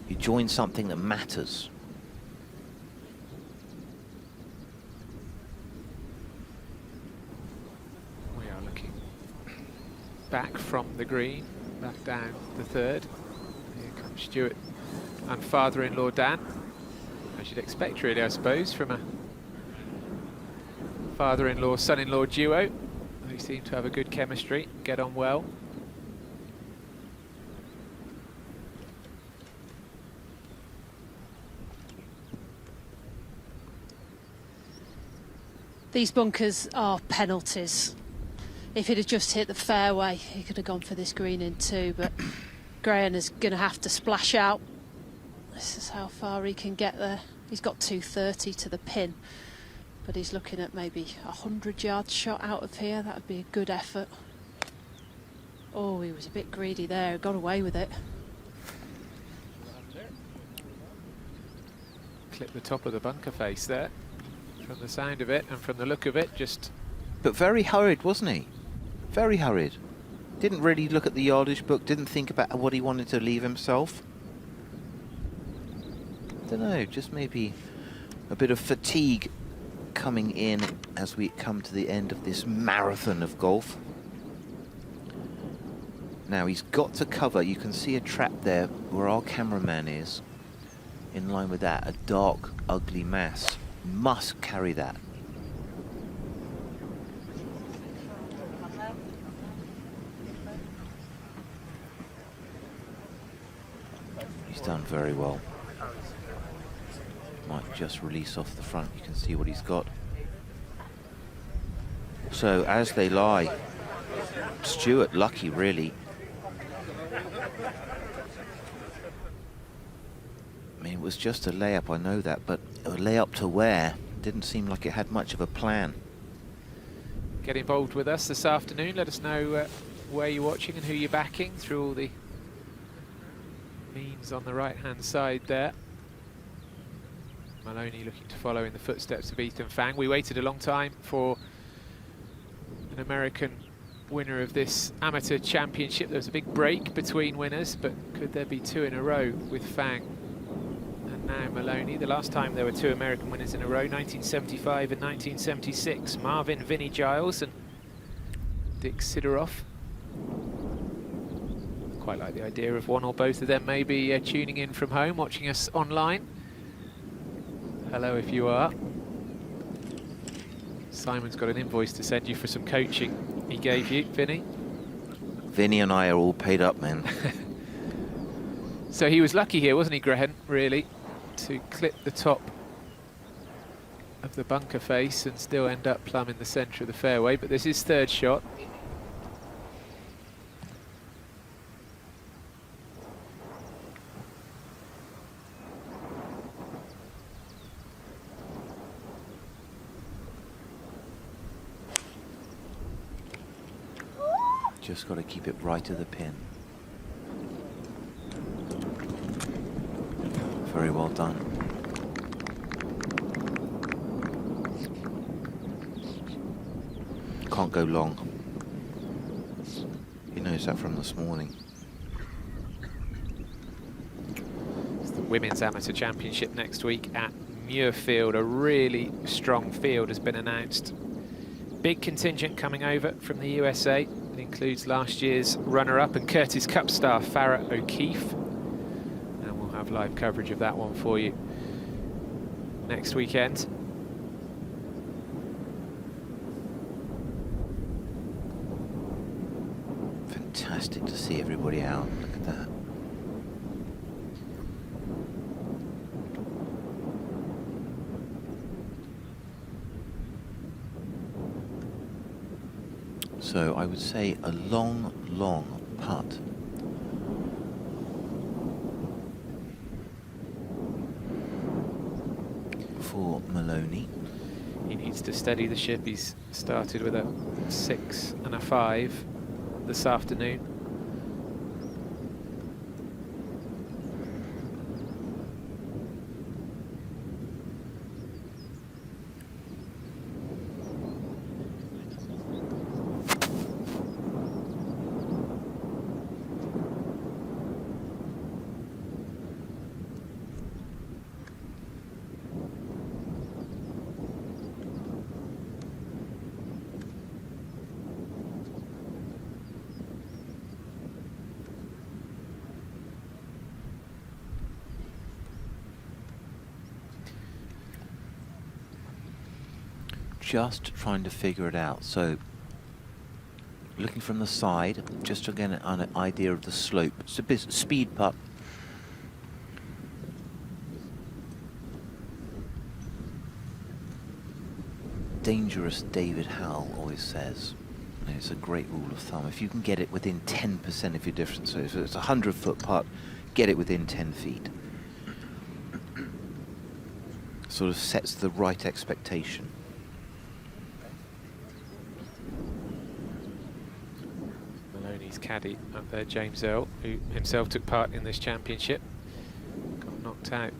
D: You join something that matters.
B: We are looking back from the green, back down the third. Here comes Stuart and father-in-law Dan. As you'd expect, really, I suppose, from a father-in-law, son-in-law duo. They seem to have a good chemistry, get on well.
E: These bunkers are penalties. If he'd have just hit the fairway, he could have gone for this green in too, but Graham is going to have to splash out. This is how far he can get there. He's got 230 to the pin, but he's looking at maybe a 100-yard shot out of here. That would be a good effort. Oh, he was a bit greedy there, got away with it.
B: Clip the top of the bunker face there, from the sound of it and from the look of it, just...
D: But very hurried, wasn't he? Very hurried. Didn't really look at the yardage book, didn't think about what he wanted to leave himself. Don't know, just maybe a bit of fatigue coming in as we come to the end of this marathon of golf. Now he's got to cover, you can see a trap there where our cameraman is. In line with that, a dark, ugly mass. Must carry that. He's done very well. Might just release off the front. You can see what he's got. So as they lie, Stuart lucky really. I mean, it was just a layup, I know that, but a layup to where? Didn't seem like it had much of a plan.
B: Get involved with us this afternoon. Let us know where you're watching and who you're backing through all the means on the right-hand side there. Maloney looking to follow in the footsteps of Ethan Fang. We waited a long time for an American winner of this amateur championship. There was a big break between winners, but could there be two in a row with Fang and now Maloney? The last time there were two American winners in a row, 1975 and 1976. Marvin Vinnie Giles and Dick Sidoroff. Quite like the idea of one or both of them maybe tuning in from home, watching us online. Hello if you are. Simon's got an invoice to send you for some coaching he gave you, Vinny.
D: Vinny and I are all paid up, man.
B: So he was lucky here, wasn't he, Graham, really, to clip the top of the bunker face and still end up plumb in the centre of the fairway. But this is third shot.
D: Just got to keep it right to the pin. Very well done. Can't go long. He knows that from this morning.
B: It's the Women's Amateur Championship next week at Muirfield. A really strong field has been announced. Big contingent coming over from the USA. It includes last year's runner-up and Curtis Cup star Farrah O'Keefe. And we'll have live coverage of that one for you next weekend.
D: Fantastic to see everybody out. Look at that. So I would say a long, long putt. For Maloney.
B: He needs to steady the ship. He's started with a 6 and a 5 this afternoon.
D: Just trying to figure it out. So looking from the side, just to get an idea of the slope. It's a bit speed putt. Dangerous, David Howell always says. And it's a great rule of thumb. If you can get it within 10% of your difference, so if it's a 100-foot putt, get it within 10 feet. Sort of sets the right expectation.
B: Maloney's caddy up there, James Earl, who himself took part in this championship, got knocked out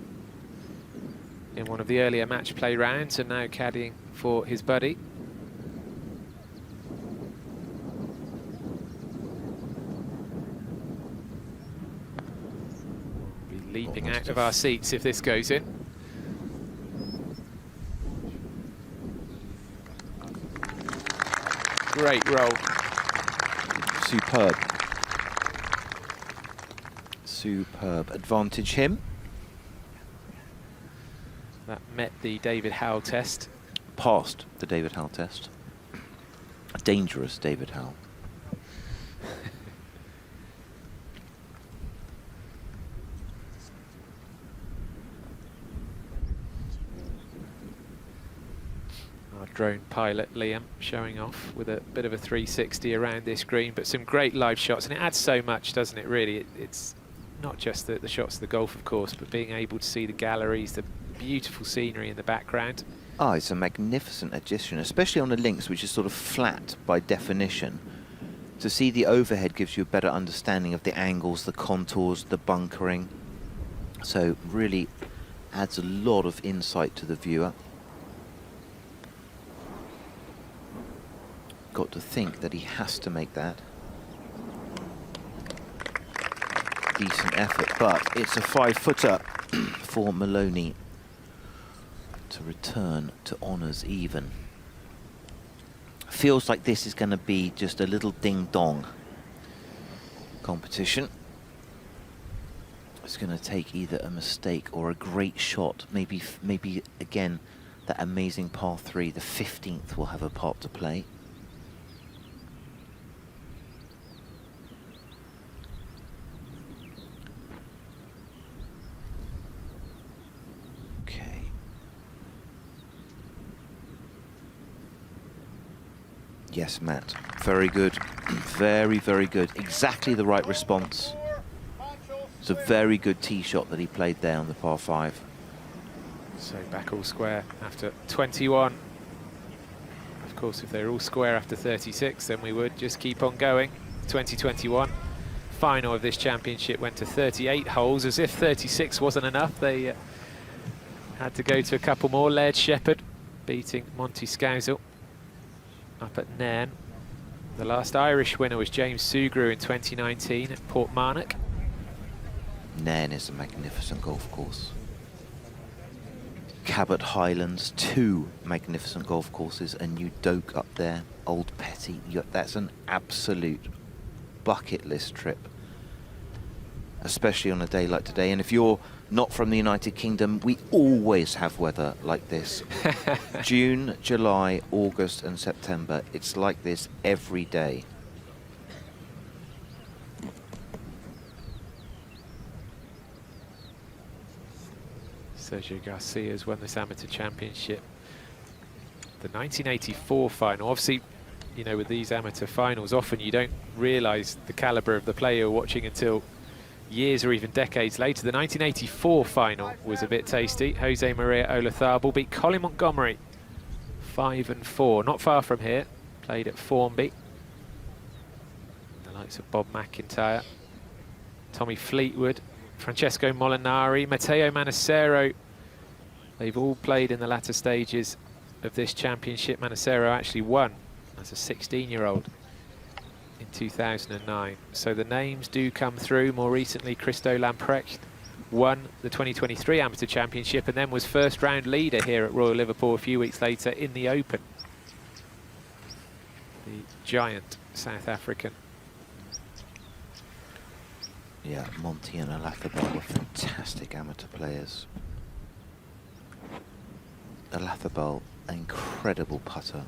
B: in one of the earlier match play rounds and now caddying for his buddy. We'll be leaping out of our seats if this goes in. Great roll.
D: Superb. Superb. Advantage him.
B: That met the David Howell test.
D: Passed the David Howell test. A dangerous David Howell.
B: Our drone pilot Liam showing off with a bit of a 360 around this green, but some great live shots, and it adds so much, doesn't it, really? It's not just the shots of the golf, of course, but being able to see the galleries, the beautiful scenery in the background.
D: Oh, it's a magnificent addition, especially on the links, which is sort of flat by definition. To see the overhead gives you a better understanding of the angles, the contours, the bunkering. So really adds a lot of insight to the viewer. Got to think that he has to make that. Decent effort, but it's a 5-footer for Maloney to return to honours even. Feels like this is going to be just a little ding-dong competition. It's going to take either a mistake or a great shot. Maybe again, that amazing par 3, the 15th, will have a part to play. Yes, Matt. Very good. Very, very good. Exactly the right response. It's a very good tee shot that he played there on the par 5.
B: So back all square after 21. Of course, if they're all square after 36, then we would just keep on going. 2021 final of this championship went to 38 holes. As if 36 wasn't enough, they had to go to a couple more. Laird Shepherd beating Monty Scousel up at Nairn. The last Irish winner was James Sugrue in 2019 at Portmarnock.
D: Nairn is a magnificent golf course. Cabot Highlands, 2 magnificent golf courses, a new Doak up there, Old Petty. That's an absolute bucket list trip, especially on a day like today. And if you're not from the United Kingdom, we always have weather like this. June, July, August and September, it's like this every day.
B: Sergio Garcia has won this amateur championship. The 1984 final, obviously, you know, with these amateur finals, often you don't realise the calibre of the player you're watching until years or even decades later. The 1984 final was a bit tasty. José María Olazábal beat Colin Montgomery 5-4, not far from here. Played at Formby. The likes of Bob McIntyre, Tommy Fleetwood, Francesco Molinari, Matteo Manassero. They've all played in the latter stages of this championship. Manassero actually won as a 16-year-old in 2009. So the names do come through. More recently, Christo Lamprecht won the 2023 Amateur Championship and then was first round leader here at Royal Liverpool a few weeks later in the Open. The giant South African.
D: Yeah, Monty and Olazábal were fantastic amateur players. Olazábal, an incredible putter,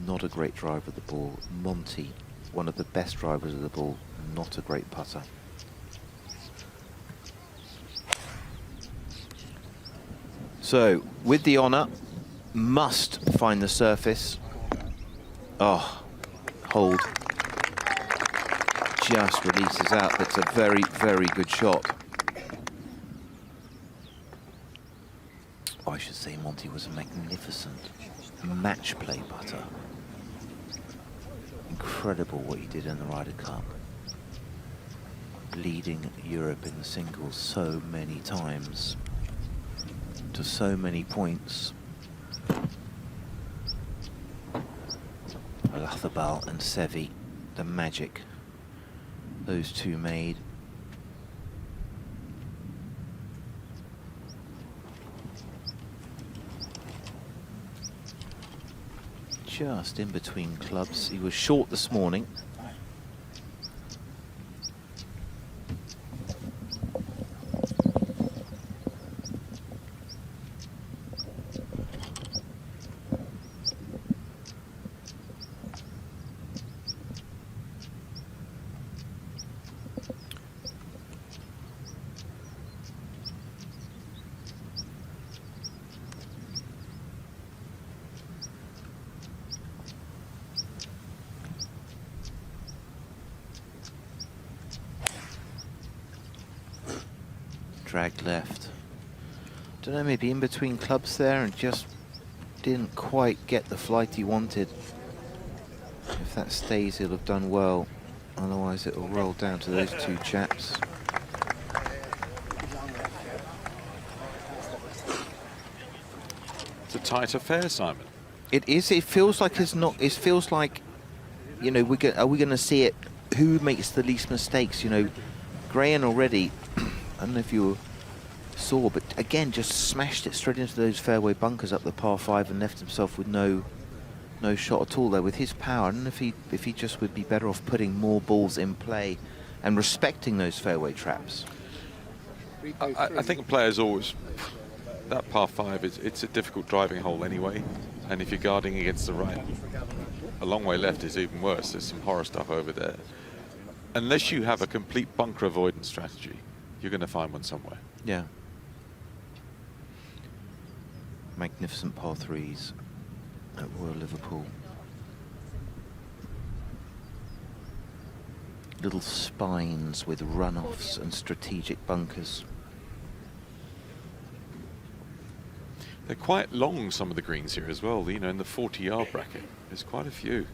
D: not a great driver of the ball. Monty, one of the best drivers of the ball, not a great putter. So, with the honour, must find the surface. Oh, hold. Just releases out. That's a very, very good shot. Oh, I should say Monty was a magnificent match play putter. Incredible what he did in the Ryder Cup. Leading Europe in the singles so many times to so many points. Olazábal and Seve, the magic those two made. Just in between clubs. He was short this morning. Dragged left. Don't know, maybe in between clubs there and just didn't quite get the flight he wanted. If that stays, he'll have done well. Otherwise, it'll roll down to those two chaps.
I: It's a tight affair, Simon.
D: It is. It feels like it's not. It feels like, you know, are we going to see it? Who makes the least mistakes? You know, Graham already. I don't know if you saw, but again, just smashed it straight into those fairway bunkers up the par 5 and left himself with no shot at all there with his power. I don't know if he just would be better off putting more balls in play and respecting those fairway traps.
I: I think players always, that par 5 it's a difficult driving hole anyway, and if you're guarding against the right, a long way left is even worse. There's some horror stuff over there. Unless you have a complete bunker avoidance strategy, you're going to find one somewhere.
D: Yeah. Magnificent par 3s at Royal Liverpool. Little spines with runoffs and strategic bunkers.
I: They're quite long, some of the greens here as well, you know, in the 40-yard bracket. There's quite a few.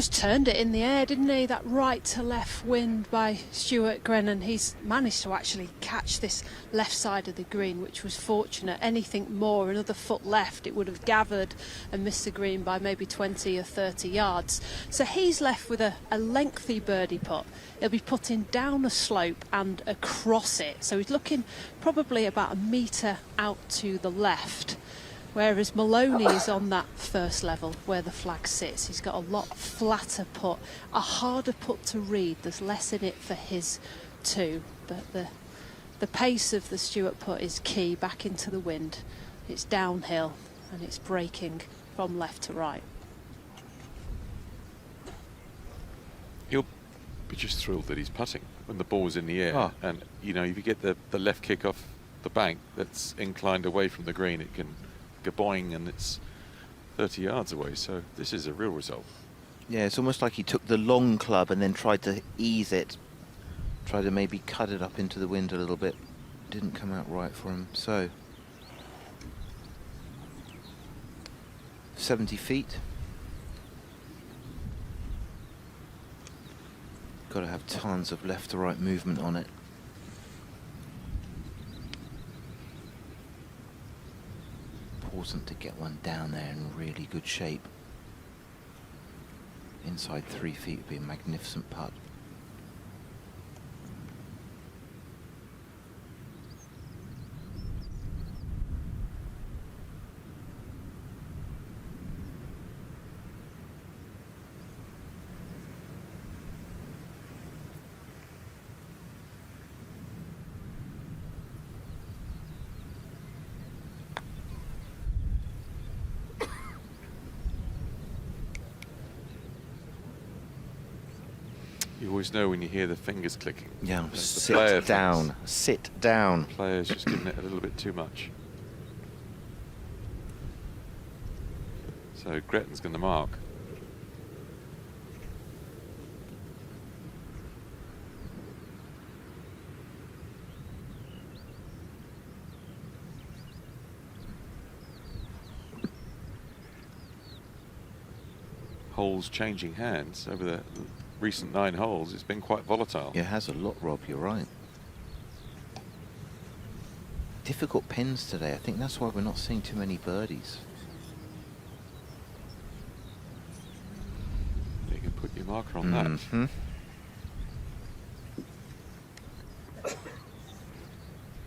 E: just turned it in the air, didn't he? That right to left wind by Stuart Grennan. He's managed to actually catch this left side of the green, which was fortunate. Anything more, another foot left, it would have gathered and missed the green by maybe 20 or 30 yards. So he's left with a lengthy birdie putt. He'll be putting down a slope and across it. So he's looking probably about a metre out to the left. Whereas Maloney is on that first level where the flag sits. He's got a lot flatter putt, a harder putt to read. There's less in it for his too. But the pace of the Stuart putt is key, back into the wind. It's downhill and it's breaking from left to right.
I: He'll be just thrilled that he's putting when the ball's in the air. And, you know, if you get the left kick off the bank that's inclined away from the green, it can go boing and it's 30 yards away. So this is a real result.
D: Yeah, it's almost like he took the long club and then tried to ease it, tried to maybe cut it up into the wind a little bit. Didn't come out right for him. So 70 feet. Got to have tons of left to right movement on it. Important to get one down there in really good shape. Inside 3 feet would be a magnificent putt.
I: You always know when you hear the fingers clicking.
D: Yeah,
I: The
D: sit
I: player
D: down,
I: thinks
D: sit down.
I: the player's just giving it a little bit too much. So Gretton's going to mark. Holes changing hands over the recent 9 holes. It's been quite volatile.
D: It has a lot, Rob, you're right. Difficult pins today. I think that's why we're not seeing too many birdies.
I: You can put your marker on that.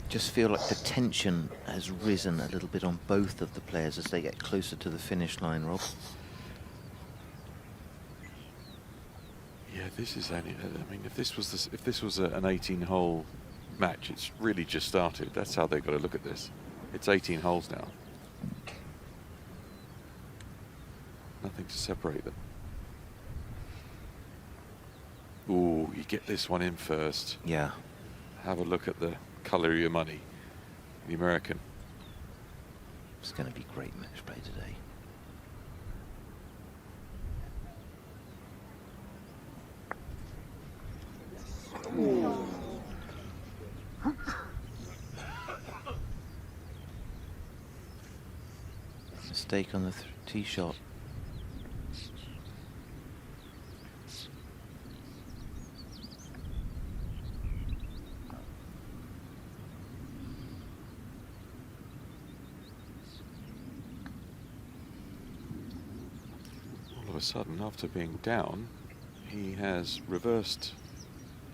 D: Just feel like the tension has risen a little bit on both of the players as they get closer to the finish line, Rob.
I: Yeah, this is only. I mean, if this was an 18-hole match, it's really just started. That's how they've got to look at this. It's 18 holes now. Nothing to separate them. Ooh, you get this one in first.
D: Yeah.
I: Have a look at the colour of your money. The American.
D: It's going to be great match play today. Mistake on the tee shot.
I: All of a sudden, after being down, he has reversed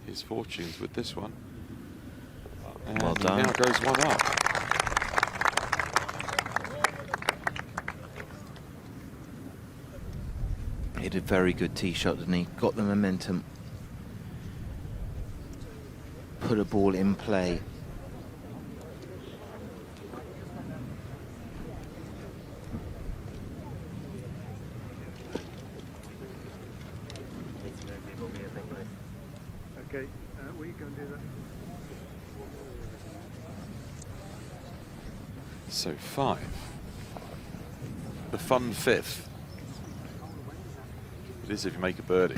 I: his fortunes with this one. And
D: well done.
I: He now goes one up.
D: He did a very good tee shot, didn't he? Got the momentum. Put a ball in play.
L: Okay, we can do that.
I: So 5. The fun 5th. It is if you make a birdie.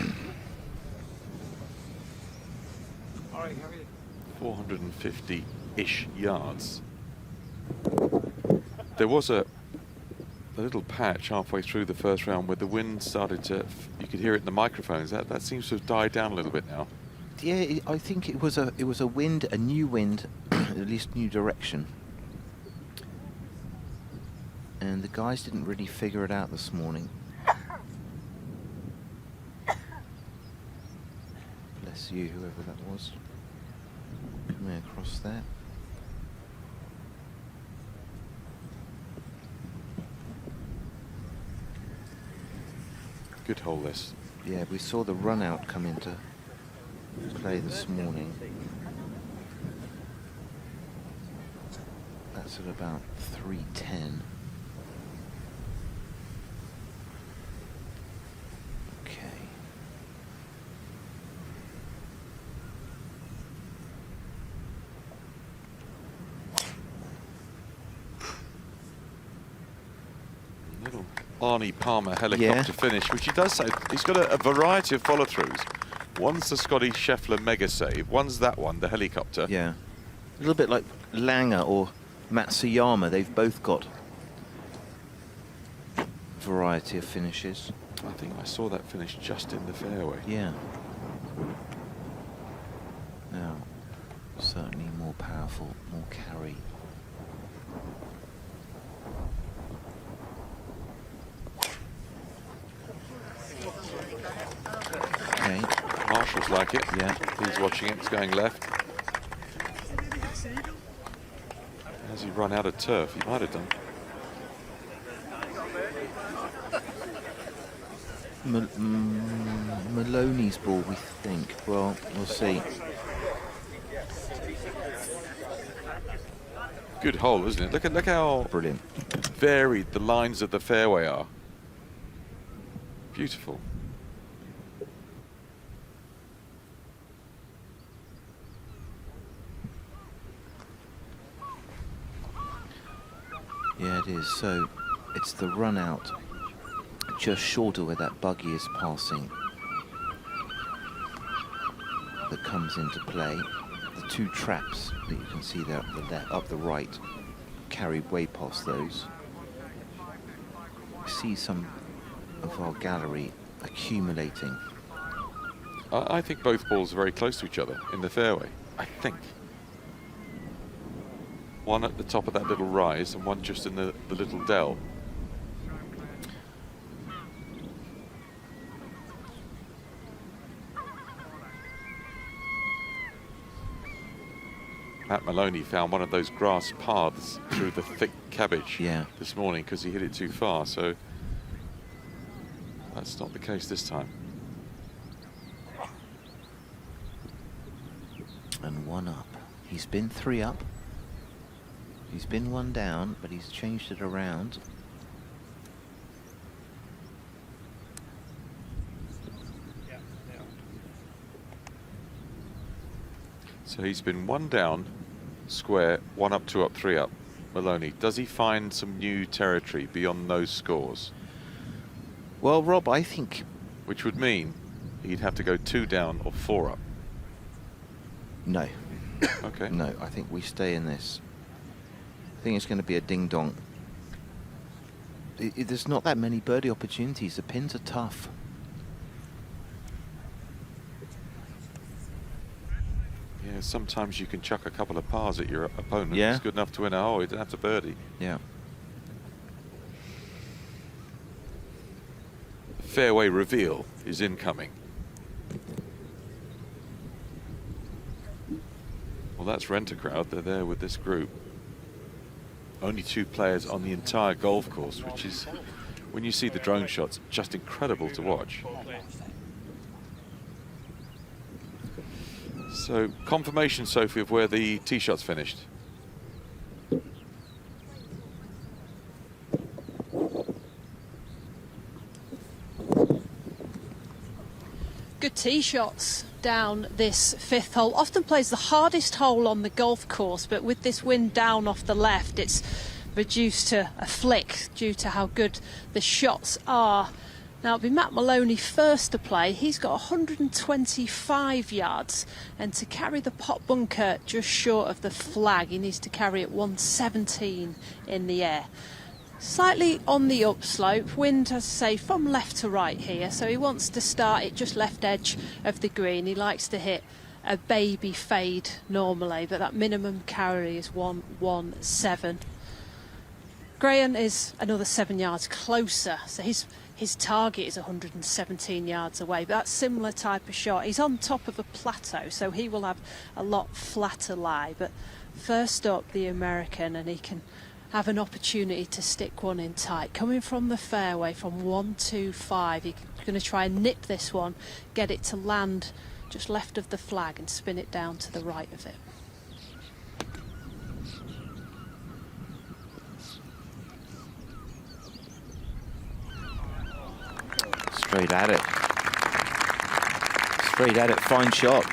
I: 450-ish yards. There was a the little patch halfway through the first round where the wind started to, you could hear it in the microphones, that seems to have died down a little bit now.
D: Yeah, I think it was a wind, a new wind, at least new direction. And the guys didn't really figure it out this morning. Bless you, whoever that was. Coming across there.
I: Good hole this.
D: Yeah, we saw the run out come into play this morning. That's at about 310. Okay.
I: Little Arnie Palmer helicopter finish, which he does say he's got a variety of follow-throughs. One's the Scotty Scheffler mega save, one's that one, the helicopter.
D: Yeah, a little bit like Langer or Matsuyama. They've both got variety of finishes.
I: I think I saw that finish just in the fairway.
D: Yeah. Now, certainly more powerful, more carry. Okay.
I: Marshall's like it.
D: Yeah.
I: He's watching it. It's going left. Has he run out of turf? He might have done.
D: Maloney's ball, we think. Well, we'll see.
I: Good hole, isn't it? Look how
D: brilliant,
I: varied the lines of the fairway are. Beautiful.
D: Yeah, it is. So it's the run out just shorter where that buggy is passing that comes into play. The two traps that you can see there up the left, up the right, carry way past those. We see some of our gallery accumulating.
I: I think both balls are very close to each other in the fairway. I think. One at the top of that little rise and one just in the little dell. Matt Maloney found one of those grass paths through the thick cabbage this morning because he hit it too far, so that's not the case this time.
D: And one up. He's been three up. He's been one down, but he's changed it around.
I: So he's been one down, square, one up, two up, three up. Maloney, does he find some new territory beyond those scores?
D: Well, Rob, I think...
I: Which would mean he'd have to go two down or four up.
D: No.
I: Okay.
D: No, I think we stay in this. I think it's going to be a ding-dong. There's not that many birdie opportunities. The pins are tough.
I: Yeah, sometimes you can chuck a couple of pars at your opponent.
D: Yeah.
I: It's good enough to win a hole. He didn't have to birdie.
D: Yeah.
I: Fairway reveal is incoming. Well, that's Rent-A-Crowd. They're there with this group. Only two players on the entire golf course, which is, when you see the drone shots, just incredible to watch. So, confirmation, Sophie, of where the tee shots finished.
E: Good tee shots down this fifth hole. Often plays the hardest hole on the golf course, but with this wind down off the left, it's reduced to a flick due to how good the shots are. Now it'll be Matt Maloney first to play. He's got 125 yards, and to carry the pot bunker just short of the flag, he needs to carry it 117 in the air. Slightly on the upslope, wind, as I say, from left to right here, so he wants to start it just left edge of the green. He likes to hit a baby fade normally, but that minimum carry is 117. Graham is another 7 yards closer, so his target is 117 yards away, but that's similar type of shot. He's on top of a plateau, so he will have a lot flatter lie, but first up the American, and he can have an opportunity to stick one in tight. Coming from the fairway from 125, he's going to try and nip this one, get it to land just left of the flag and spin it down to the right of it.
D: Straight at it. Straight at it, fine shot.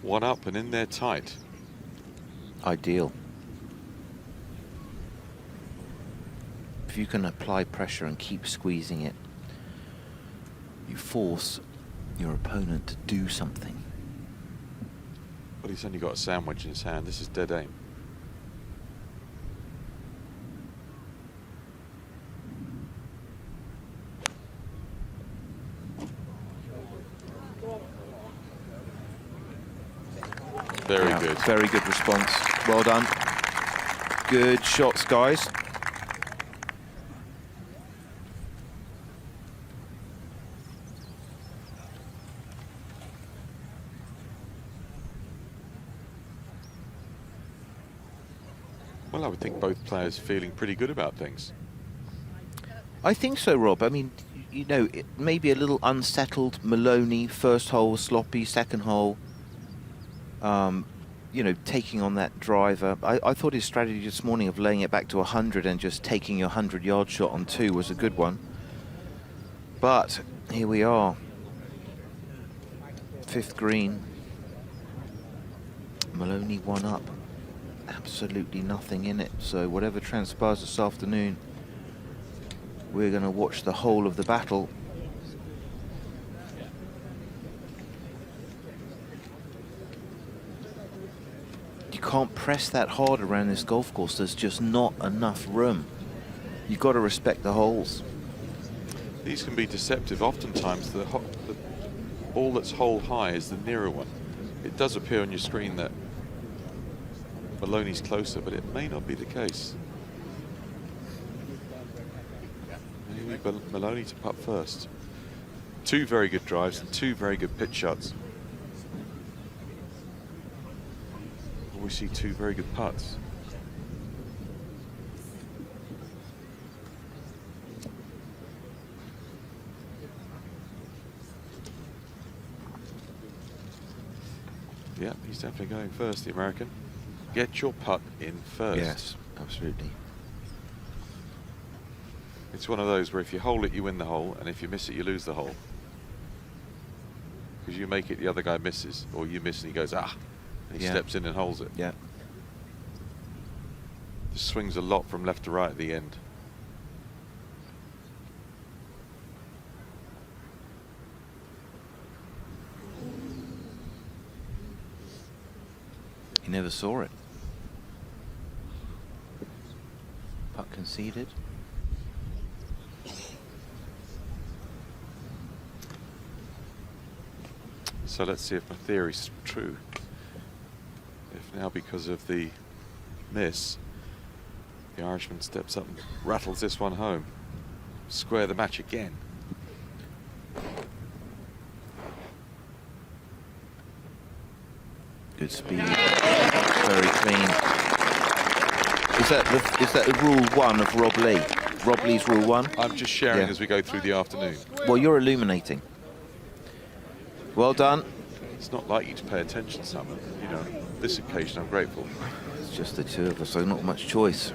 I: One up and in there tight.
D: Ideal. If you can apply pressure and keep squeezing it, you force your opponent to do something.
I: But he's only got a sandwich in his hand. This is dead aim. Very good.
D: Very good response. Well done. Good shots, guys.
I: Well, I would think both players feeling pretty good about things.
D: I think so, Rob. I mean, you know, it may be a little unsettled. Maloney, first hole was sloppy, second hole, you know, taking on that driver. I thought his strategy this morning of laying it back to 100 and just taking your 100-yard shot on 2 was a good one. But here we are. 5th green. Maloney 1 up. Absolutely nothing in it. So whatever transpires this afternoon, we're going to watch the whole of the battle. You can't press that hard around this golf course. There's just not enough room. You've got to respect the holes.
I: These can be deceptive. Oftentimes, the ball that's hole high is the nearer one. It does appear on your screen that Maloney's closer, but it may not be the case. Maybe Maloney to putt first. 2 very good drives and 2 very good pitch shots. We see 2 very good putts. Yeah, he's definitely going first, the American. Get your putt in first.
D: Yes, absolutely.
I: It's one of those where if you hole it, you win the hole, and if you miss it, you lose the hole. Because you make it, the other guy misses, or you miss and he goes, ah, and he steps in and holds it.
D: Yeah.
I: Just swings a lot from left to right at the end.
D: He never saw it. Putt conceded.
I: So let's see if my theory's true. If now, because of the miss, the Irishman steps up and rattles this one home. Square the match again.
D: Good speed. Very clean. Is that the rule 1 of Rob Lee? Rob Lee's rule 1?
I: I'm just sharing as we go through the afternoon.
D: Well, you're illuminating. Well done.
I: It's not like you to pay attention, Summer. You know, this occasion I'm grateful.
D: It's just the 2 of us, so not much choice.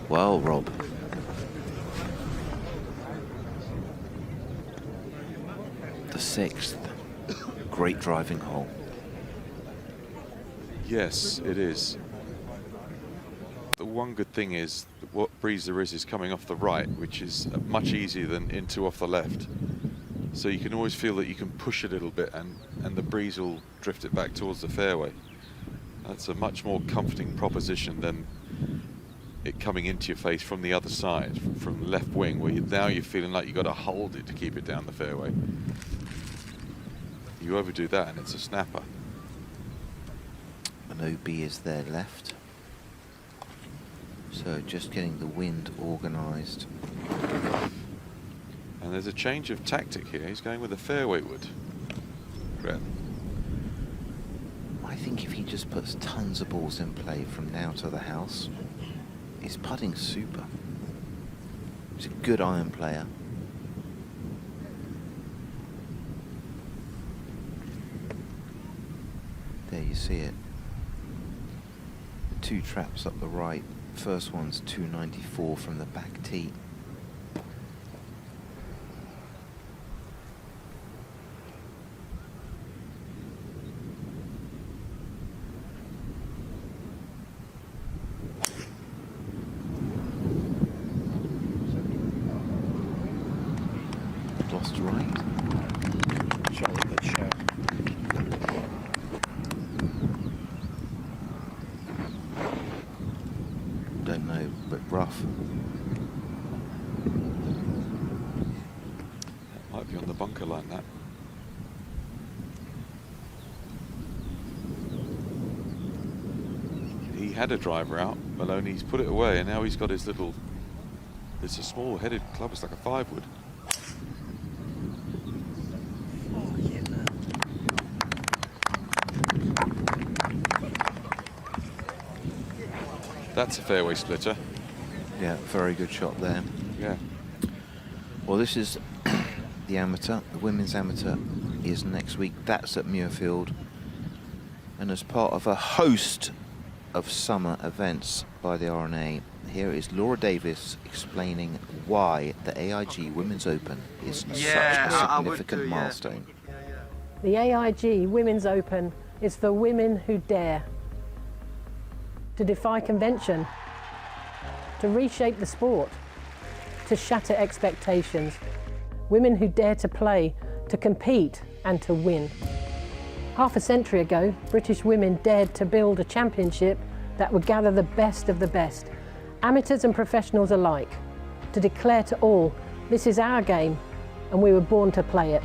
D: Well, Rob. The 6th. Great driving hole.
I: Yes, it is. The one good thing is that what breeze there is coming off the right, which is much easier than into off the left. So you can always feel that you can push a little bit and the breeze will drift it back towards the fairway. That's a much more comforting proposition than it coming into your face from the other side, from the left wing, where now you're feeling like you've got to hold it to keep it down the fairway. You overdo that and it's a snapper.
D: An OB is there left. So just getting the wind organised.
I: And there's a change of tactic here. He's going with a fairway wood. Brett.
D: I think if he just puts tons of balls in play from now to the house, he's putting super. He's a good iron player. There you see it. 2 traps up the right. First one's 294 from the back tee. Lost right. Don't know, but rough.
I: That might be on the bunker line, that. He had a driver out, Maloney's put it away, and now he's got his little, it's a small headed club, it's like a 5-wood. That's a fairway splitter.
D: Yeah, very good shot there.
I: Yeah.
D: Well, this is the amateur. The women's amateur is next week. That's at Muirfield. And as part of a host of summer events by the RNA, here is Laura Davis explaining why the AIG Women's Open is such a significant milestone.
P: The AIG Women's Open is for women who dare to defy convention, to reshape the sport, to shatter expectations. Women who dare to play, to compete and to win. Half a century ago, British women dared to build a championship that would gather the best of the best, amateurs and professionals alike, to declare to all, this is our game and we were born to play it.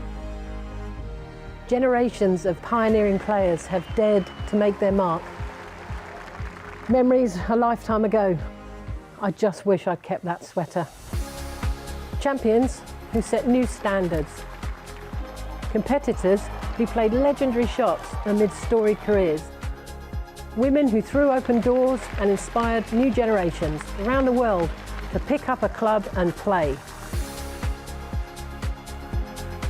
P: Generations of pioneering players have dared to make their mark. Memories a lifetime ago. I just wish I'd kept that sweater. Champions who set new standards. Competitors who played legendary shots amid storied careers. Women who threw open doors and inspired new generations around the world to pick up a club and play.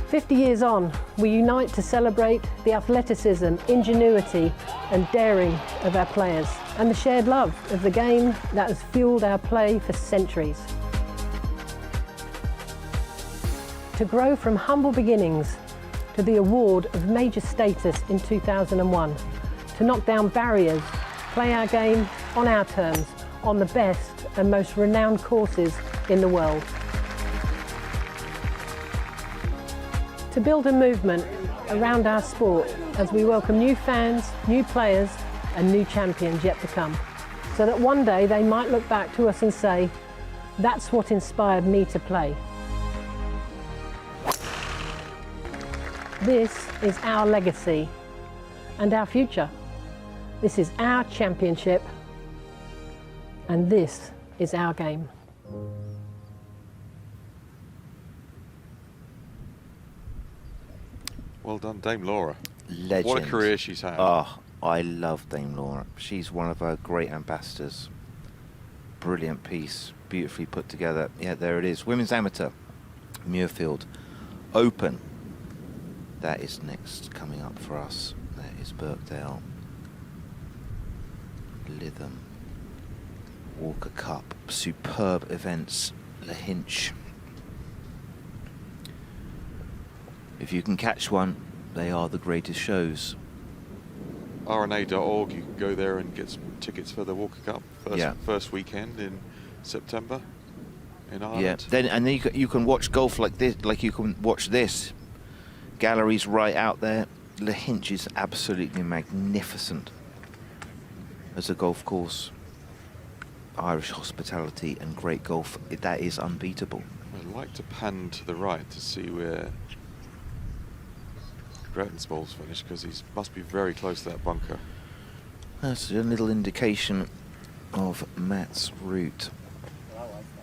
P: 50 years on, we unite to celebrate the athleticism, ingenuity and daring of our players and the shared love of the game that has fueled our play for centuries. To grow from humble beginnings to the award of major status in 2001, to knock down barriers, play our game on our terms, on the best and most renowned courses in the world. To build a movement around our sport as we welcome new fans, new players and new champions yet to come, so that one day they might look back to us and say, that's what inspired me to play. This is our legacy and our future. This is our championship and this is our game.
I: Well done, Dame Laura.
D: Legend.
I: What a career she's had.
D: Oh, I love Dame Laura. She's one of our great ambassadors. Brilliant piece, beautifully put together. Yeah, there it is. Women's Amateur, Muirfield Open. That is next coming up for us. That is Birkdale, Lytham, Walker Cup. Superb events, Lahinch. If you can catch one, they are the greatest shows.
I: RNA.org, you can go there and get some tickets for the Walker Cup first weekend in September in Ireland.
D: Yeah, then you can watch golf like this, like you can watch this galleries right out there. Lahinch is absolutely magnificent as a golf course. Irish hospitality and great golf, that is unbeatable.
I: I'd like to pan to the right to see where Gretton's ball's finished, because he must be very close to that bunker.
D: That's a little indication of Matt's route,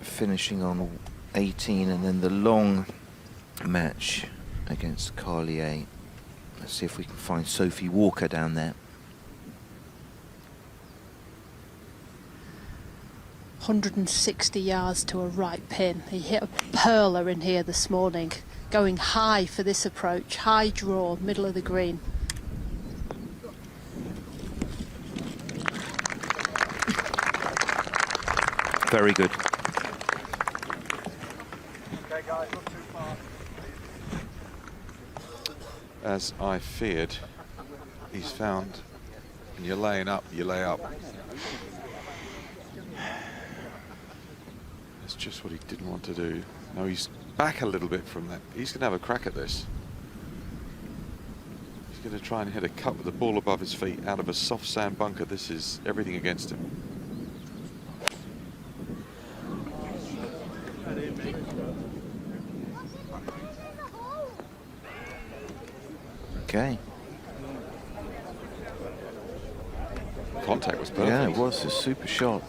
D: finishing on 18, and then the long match against Carlier. Let's see if we can find Sophie Walker down there.
E: 160 yards to a right pin. He hit a perler in here this morning, going high for this approach. High draw, middle of the green.
D: Very good.
I: As I feared, he's found, when you're laying up, you lay up. That's just what he didn't want to do. Now he's back a little bit from that. He's going to have a crack at this. He's going to try and hit a cut with the ball above his feet out of a soft sand bunker. This is everything against him.
D: Okay.
I: Contact was perfect.
D: Yeah, it was a super shot.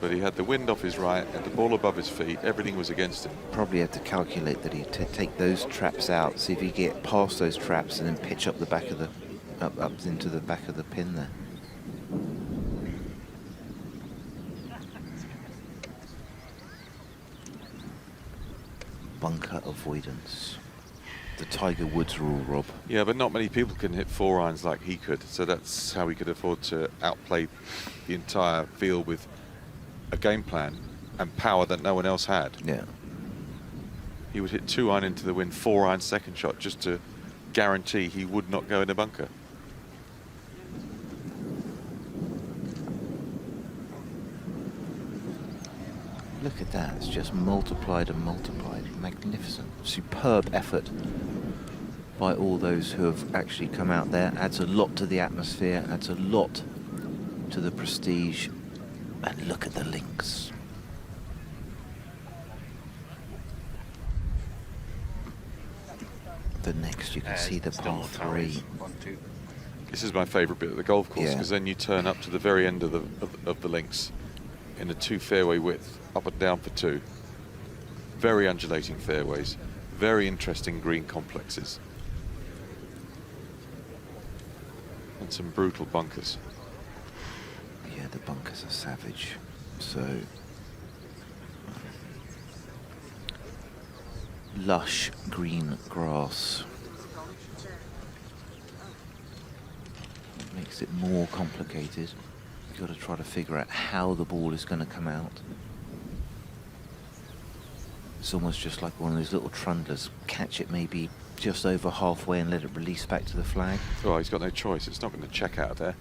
I: But he had the wind off his right and the ball above his feet. Everything was against him.
D: Probably had to calculate that he'd take those traps out, see if he get past those traps, and then pitch up the back of the up into the back of the pin there. Bunker avoidance. The Tiger Woods rule, Rob.
I: Yeah, but not many people can hit 4 irons like he could, so that's how he could afford to outplay the entire field with a game plan and power that no one else had.
D: Yeah.
I: He would hit 2 iron into the wind, 4 iron second shot, just to guarantee he would not go in a bunker.
D: Look at that, it's just multiplied and multiplied. Magnificent, superb effort by all those who have actually come out there. Adds a lot to the atmosphere, adds a lot to the prestige. And look at the links. The next you can see the par 3.
I: This is my favourite bit of the golf course, because then you turn up to the very end of the links in a 2 fairway width, up and down for 2. Very undulating fairways, very interesting green complexes, and some brutal bunkers.
D: Yeah, the bunkers are savage. So lush green grass makes it more complicated. You've got to try to figure out how the ball is going to come out. It's almost just like one of those little trundlers. Catch it maybe just over halfway and let it release back to the flag.
I: Oh, he's got no choice. It's not going to check out there.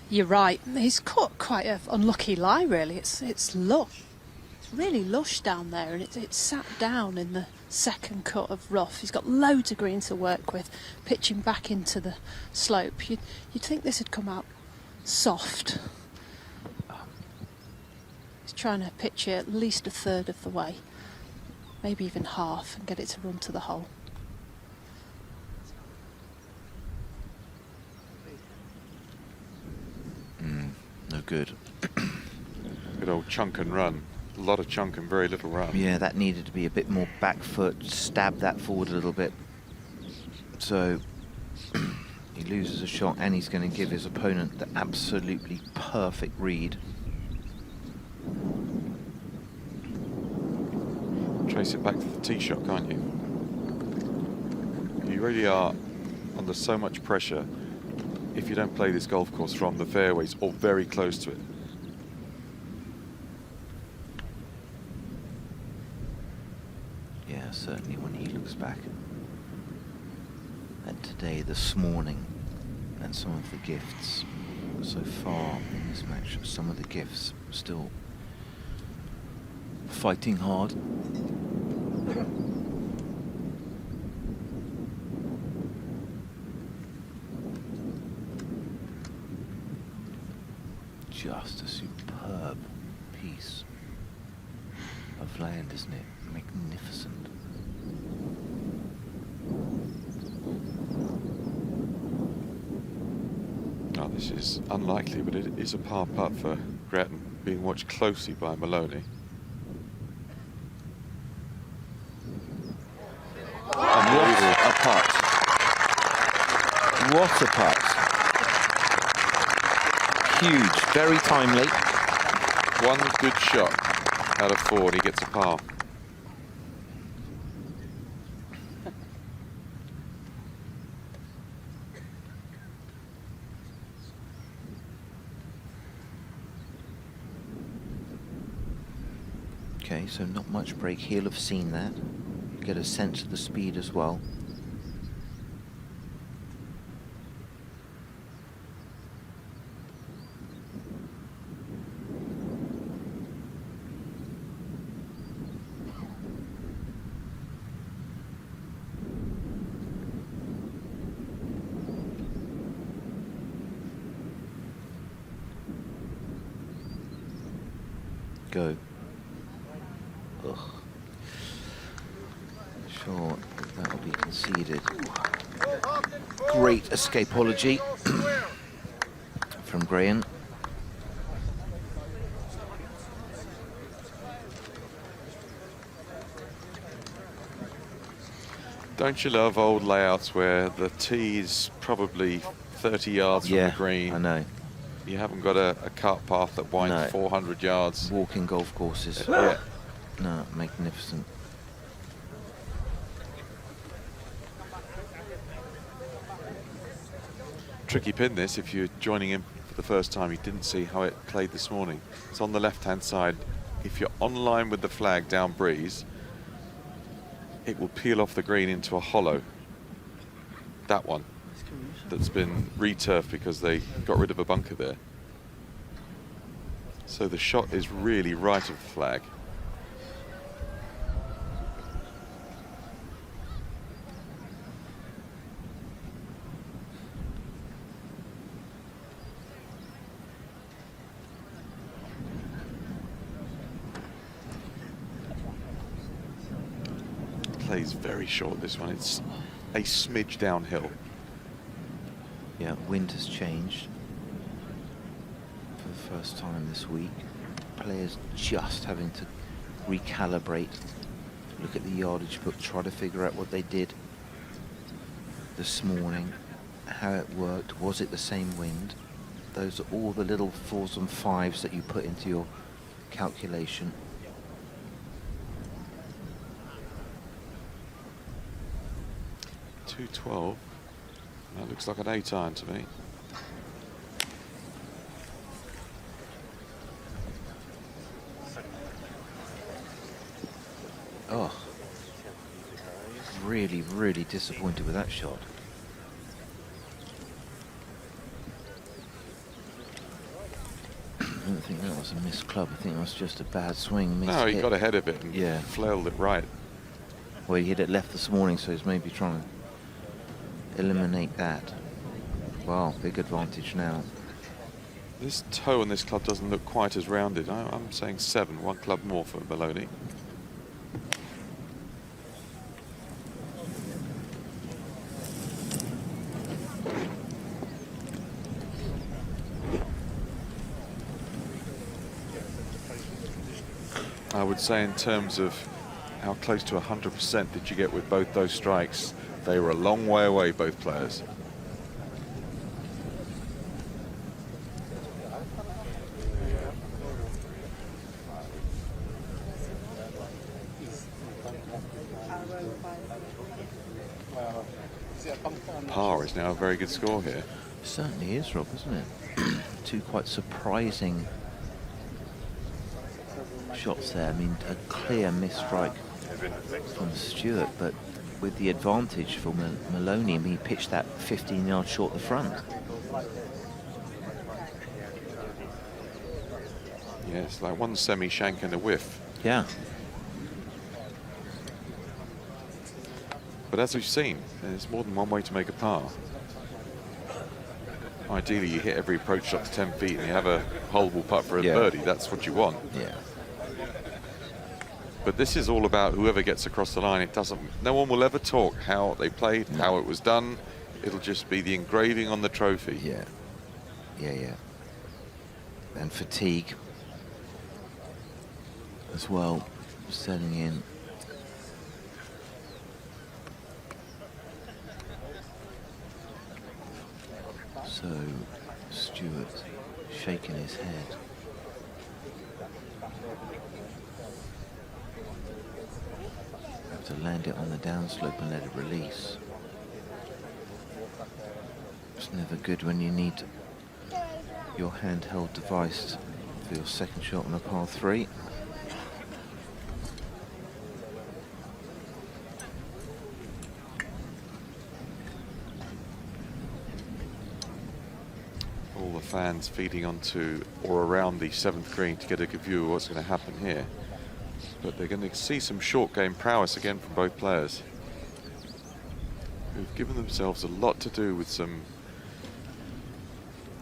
E: You're right. He's caught quite an unlucky lie, really. It's lush. It's really lush down there, and it's sat down in the second cut of rough. He's got loads of green to work with, pitching back into the slope. You'd think this had come out soft. He's trying to pitch it at least a third of the way, maybe even half, and get it to run to the hole.
D: No good.
I: Good old chunk and run. A lot of chunk and very little run.
D: Yeah, that needed to be a bit more back foot, stab that forward a little bit. So he loses a shot, and he's going to give his opponent the absolutely perfect read.
I: Trace it back to the tee shot, can't you? You really are under so much pressure if you don't play this golf course from the fairways or very close to it.
D: Yeah, certainly when he looks back. That today, this morning, and some of the gifts so far in this match. Some of the gifts still fighting hard. Just a superb piece of land, isn't it? Magnificent.
I: Oh, this is unlikely, but it is a par putt for Gretton, being watched closely by Maloney.
D: Unbelievable. What a putt. What a putt. Huge, very timely.
I: One good shot out of 4 and he gets a par.
D: Okay, so not much break. He'll have seen that. Get a sense of the speed as well. Go. Ugh. Sure, that'll be conceded. Great escapology from Graham.
I: Don't you love old layouts where the tee is probably 30 yards from the green?
D: I know.
I: You haven't got a cart path that winds 400 yards.
D: Walking golf courses.
I: Yeah.
D: No, magnificent.
I: Tricky pin this if you're joining him for the first time. You didn't see how it played this morning. It's on the left-hand side. If you're on line with the flag down breeze, it will peel off the green into a hollow. That one. That's been returfed because they got rid of a bunker there. So the shot is really right of the flag. Plays very short, this one. It's a smidge downhill.
D: Yeah, wind has changed for the first time this week. Players just having to recalibrate, look at the yardage book, try to figure out what they did this morning, how it worked, was it the same wind? Those are all the little 4s and 5s that you put into your calculation.
I: .212. That looks like an 8-iron to me.
D: Oh, really, really disappointed with that shot. I don't think that was a missed club. I think it was just a bad swing.
I: No, he got ahead of it and
D: yeah,
I: flailed it right.
D: Well, he hit it left this morning, so he's maybe trying to eliminate that. Wow, big advantage now.
I: This toe on this club doesn't look quite as rounded. I'm saying 7, 1 club more for Maloney. I would say in terms of how close to 100% did you get with both those strikes, they were a long way away, both players. Par is now a very good score here.
D: Certainly is, Rob, isn't it? Two quite surprising shots there. I mean, a clear miss strike from Stewart, but with the advantage for Maloney. I mean, he pitched that 15 yards short the front.
I: Yeah, it's like one semi-shank and a whiff.
D: Yeah.
I: But as we've seen, there's more than one way to make a par. Ideally, you hit every approach shot to 10 feet and you have a holeable putt for a birdie. That's what you want.
D: Yeah.
I: But this is all about whoever gets across the line. It doesn't. No one will ever talk how they played, how it was done. It'll just be the engraving on the trophy.
D: Yeah. Yeah. And fatigue as well, setting in. So Stewart shaking his head. Have to land it on the downslope and let it release. It's never good when you need your handheld device for your second shot on a par 3.
I: All the fans feeding onto or around the 7th green to get a good view of what's going to happen here. But they're going to see some short game prowess again from both players, who've given themselves a lot to do with some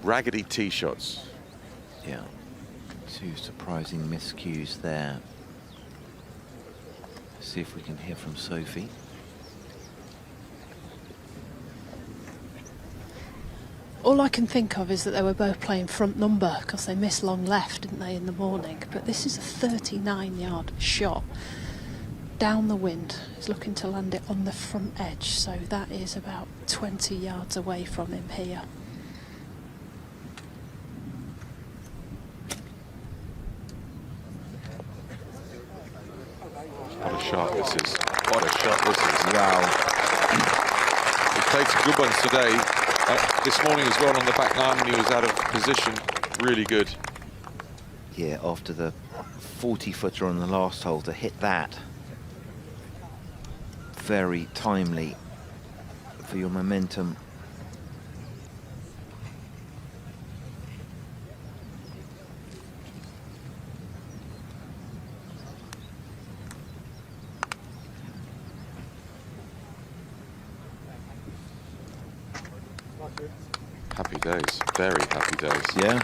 I: raggedy tee shots.
D: Yeah, 2 surprising miscues there. See if we can hear from Sophie.
E: All I can think of is that they were both playing front number because they missed long left, didn't they, in the morning? But this is a 39-yard shot down the wind. He's looking to land it on the front edge, so that is about 20 yards away from him here.
I: What a shot this is. What a shot this is.
D: Wow.
I: He played some good ones today. This morning as well on the back nine when he was out of position. Really good.
D: Yeah, after the 40-footer on the last hole, to hit that. Very timely for your momentum.
I: Happy days, very happy days.
D: Yeah.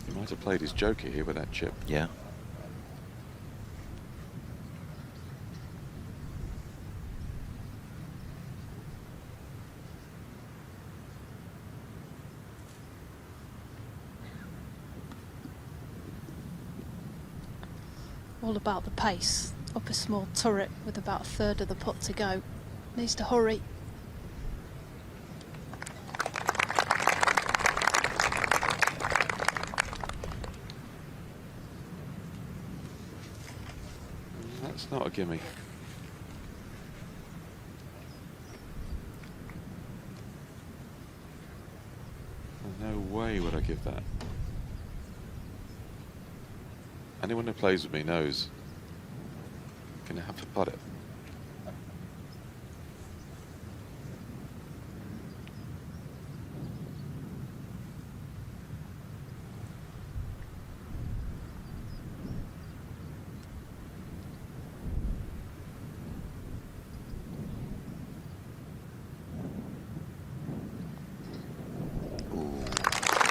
I: He might have played his joker here with that chip.
D: Yeah.
E: All about the pace. Up a small turret with about a third of the putt to go. Needs to hurry.
I: That's not a gimme. No way would I give that. Anyone who plays with me knows I'm going to have to putt it.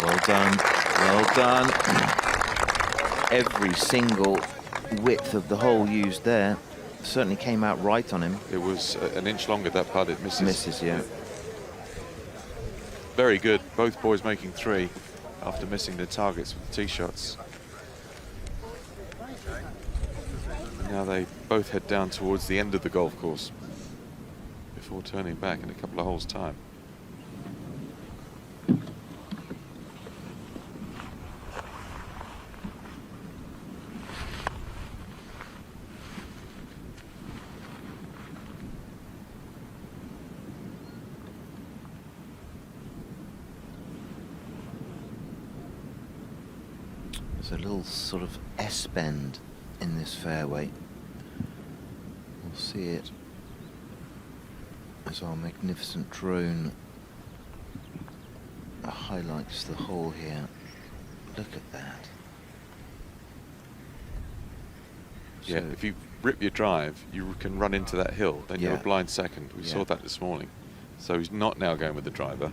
D: Well done, well done. Every single width of the hole used there certainly came out right on him.
I: It was an inch longer, that putt. It misses.
D: Misses, yeah.
I: Very good. Both boys making 3 after missing their targets with the tee shots. Now they both head down towards the end of the golf course before turning back in a couple of holes' time.
D: There's a little sort of S-bend in this fairway. We'll see it as our magnificent drone highlights the hole here. Look at that.
I: Yeah, if you rip your drive, you can run into that hill, then you're a blind second. We saw that this morning. So he's not now going with the driver.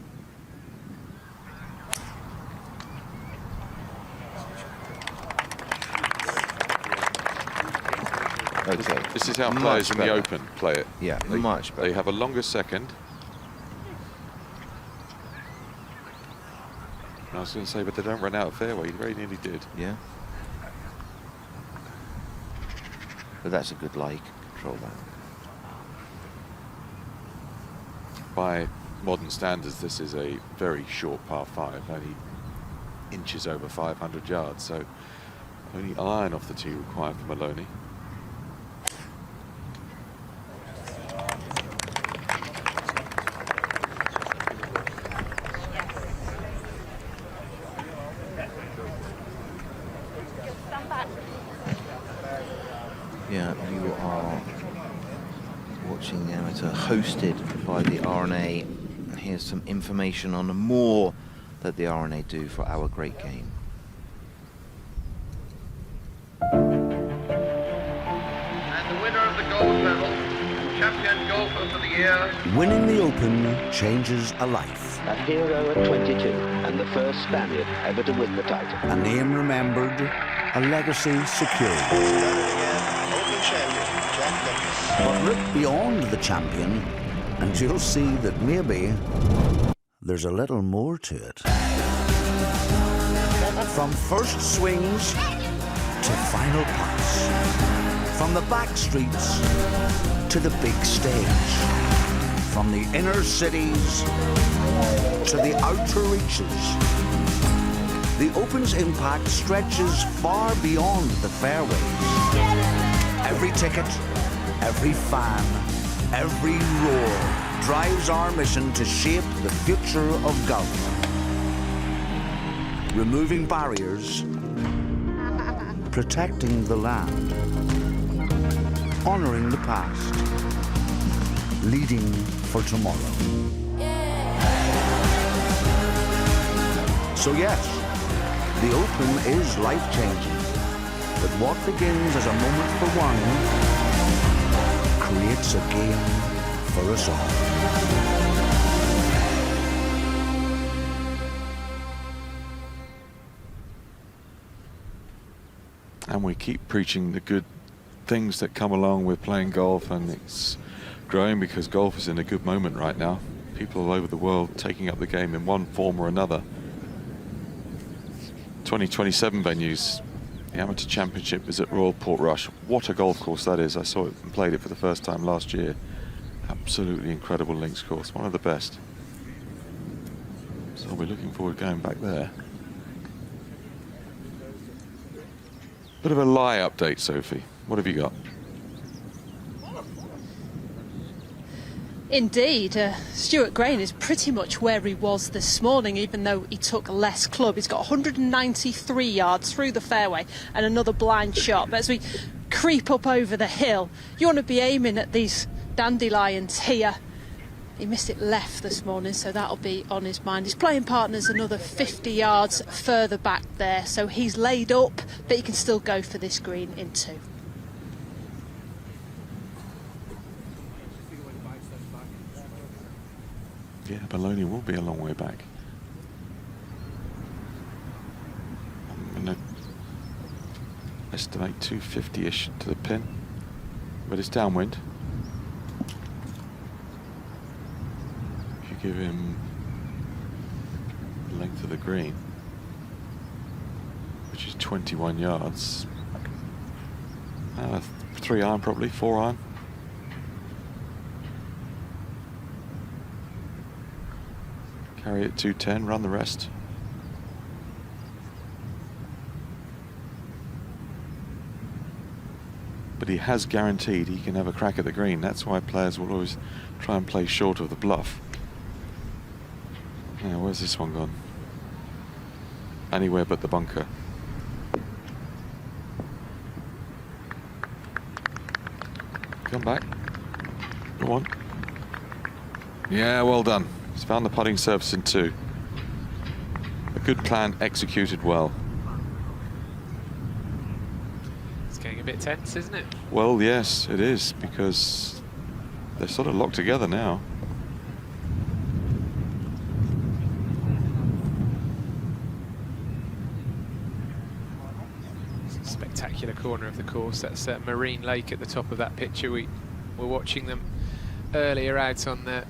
D: Okay.
I: This is how players in the Open play it.
D: Yeah, much better.
I: They have a longer second. I was going to say, but they don't run out of fairway. He very nearly did.
D: Yeah. But that's a good lie. Control that.
I: By modern standards, this is a very short par 5, only inches over 500 yards. So only an iron off the tee required for Maloney.
D: Yeah, you are watching the amateur hosted by the RNA. Here's some information on more that the RNA do for our great game.
O: And the winner of the gold medal, champion golfer for the year.
Q: Winning the Open changes a life.
W: A hero at 22 and the first Spaniard ever to win the title.
Q: A name remembered, a legacy secured. But look beyond the champion, and you'll see that maybe there's a little more to it. From first swings to final putts, from the back streets to the big stage, from the inner cities to the outer reaches, the Open's impact stretches far beyond the fairways. Every ticket, every fan, every roar drives our mission to shape the future of golf. Removing barriers, protecting the land, honoring the past, leading for tomorrow. So yes, the Open is life-changing, but what begins as a moment for one creates a game for us all.
I: And we keep preaching the good things that come along with playing golf, and it's growing because golf is in a good moment right now. People all over the world taking up the game in one form or another. 2027 venues. The Amateur Championship is at Royal Portrush. What a golf course that is. I saw it and played it for the first time last year. Absolutely incredible links course, one of the best. So we're looking forward to going back there. Bit of a lie update, Sophie. What have you got?
E: Indeed, Stuart Grain is pretty much where he was this morning, even though he took less club. He's got 193 yards through the fairway and another blind shot. But as we creep up over the hill, you want to be aiming at these dandelions here. He missed it left this morning, so that'll be on his mind. His playing partner's another 50 yards further back there, so he's laid up, but he can still go for this green in 2.
I: Yeah, Maloney will be a long way back. I'm going to estimate 250-ish to the pin, but it's downwind. If you give him the length of the green, which is 21 yards, 3 iron probably, 4 iron. Carry it 210, run the rest. But he has guaranteed he can have a crack at the green. That's why players will always try and play short of the bluff. Now, where's this one gone? Anywhere but the bunker. come back. Go on. Yeah, well done. He's found the putting surface in 2. A good plan executed well.
B: It's getting a bit tense, isn't it?
I: Well, yes, it is, because they're sort of locked together now.
B: Spectacular corner of the course. That's Marine Lake at the top of that picture. We were watching them earlier out on the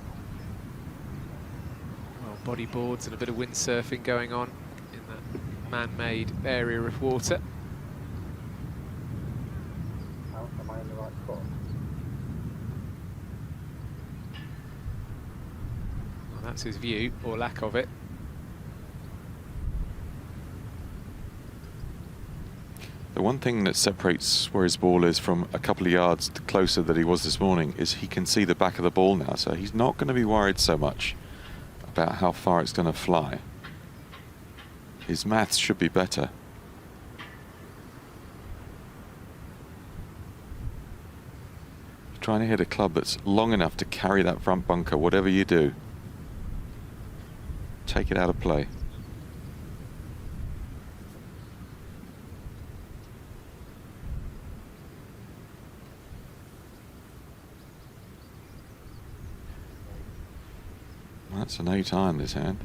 B: body boards and a bit of windsurfing going on in that man-made area of water.
H: Am I in the right spot?
B: Well, that's his view, or lack of it.
I: The one thing that separates where his ball is from a couple of yards closer than he was this morning is he can see the back of the ball now, so he's not going to be worried so much about how far it's going to fly. His maths should be better. Trying to hit a club that's long enough to carry that front bunker, whatever you do. Take it out of play. That's an 8 iron this hand.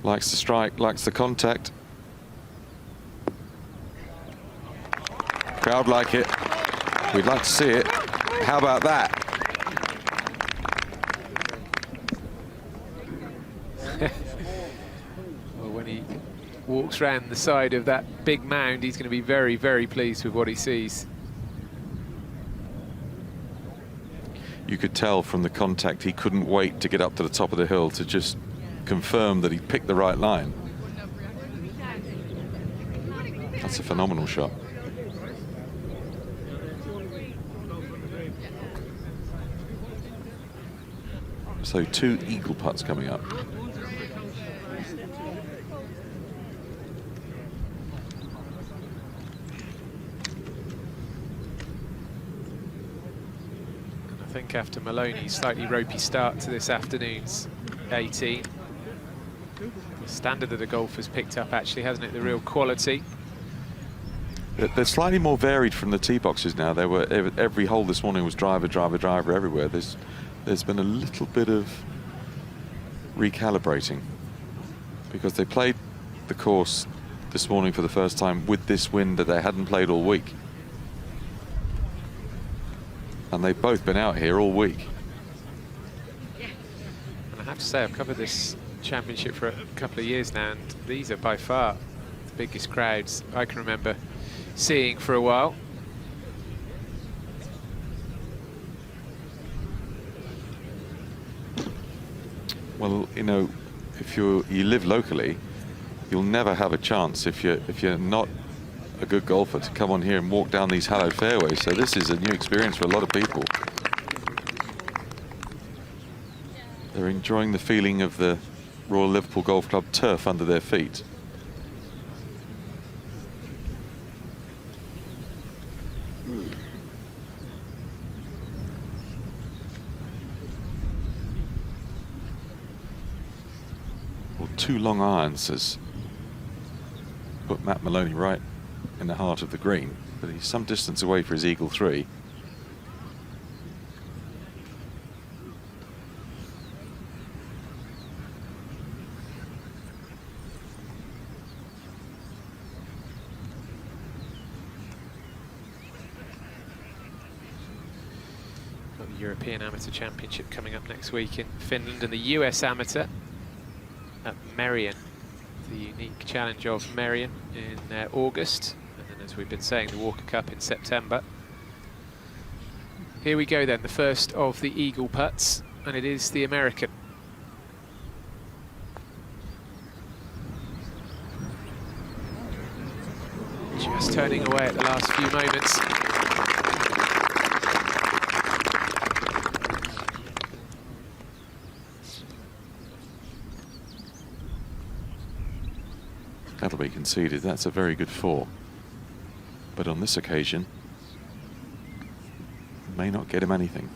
I: Likes the strike, likes the contact. Crowd like it. We'd like to see it. How about that?
B: Well, when he walks round the side of that big mound, he's going to be very, very pleased with what he sees.
I: You could tell from the contact he couldn't wait to get up to the top of the hill to just confirm that he picked the right line. That's a phenomenal shot. So 2 eagle putts coming up.
B: I think after Maloney's slightly ropey start to this afternoon's 18, the standard of the golf has picked up, actually, hasn't it? The real quality.
I: They're slightly more varied from the tee boxes now. They were every hole this morning was driver, driver, driver everywhere. There's been a little bit of recalibrating because they played the course this morning for the first time with this wind that they hadn't played all week. And they've both been out here all week.
B: And I have to say, I've covered this championship for a couple of years now, and these are by far the biggest crowds I can remember seeing for a while.
I: Well, you know, if you live locally, you'll never have a chance if you're not a good golfer to come on here and walk down these hallowed fairways. So this is a new experience for a lot of people. They're enjoying the feeling of the Royal Liverpool Golf Club turf under their feet. Well, 2 long irons has put Matt Maloney right in the heart of the green, but he's some distance away for his eagle 3.
B: Got the European Amateur Championship coming up next week in Finland, and the US Amateur at Merion, the unique challenge of Merion in August, and then, as we've been saying, the Walker Cup in September. Here we go then, the first of the eagle putts, and it is the American. Just turning away at the last few moments.
I: That'll be conceded. That's a very good 4. But on this occasion, may not get him anything.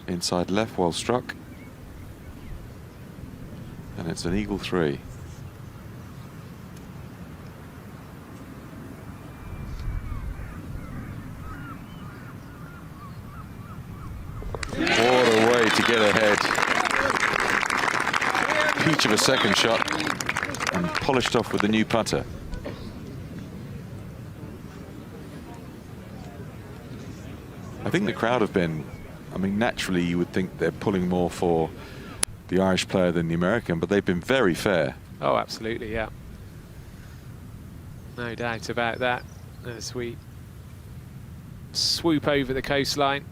I: Inside left, well struck. And it's an eagle 3. What a way to get ahead. Peach of a second shot and polished off with the new putter. I think the crowd have been, I mean, naturally you would think they're pulling more for the Irish player than the American, but they've been very fair.
B: Oh, absolutely, yeah. No doubt about that. As we swoop over the coastline,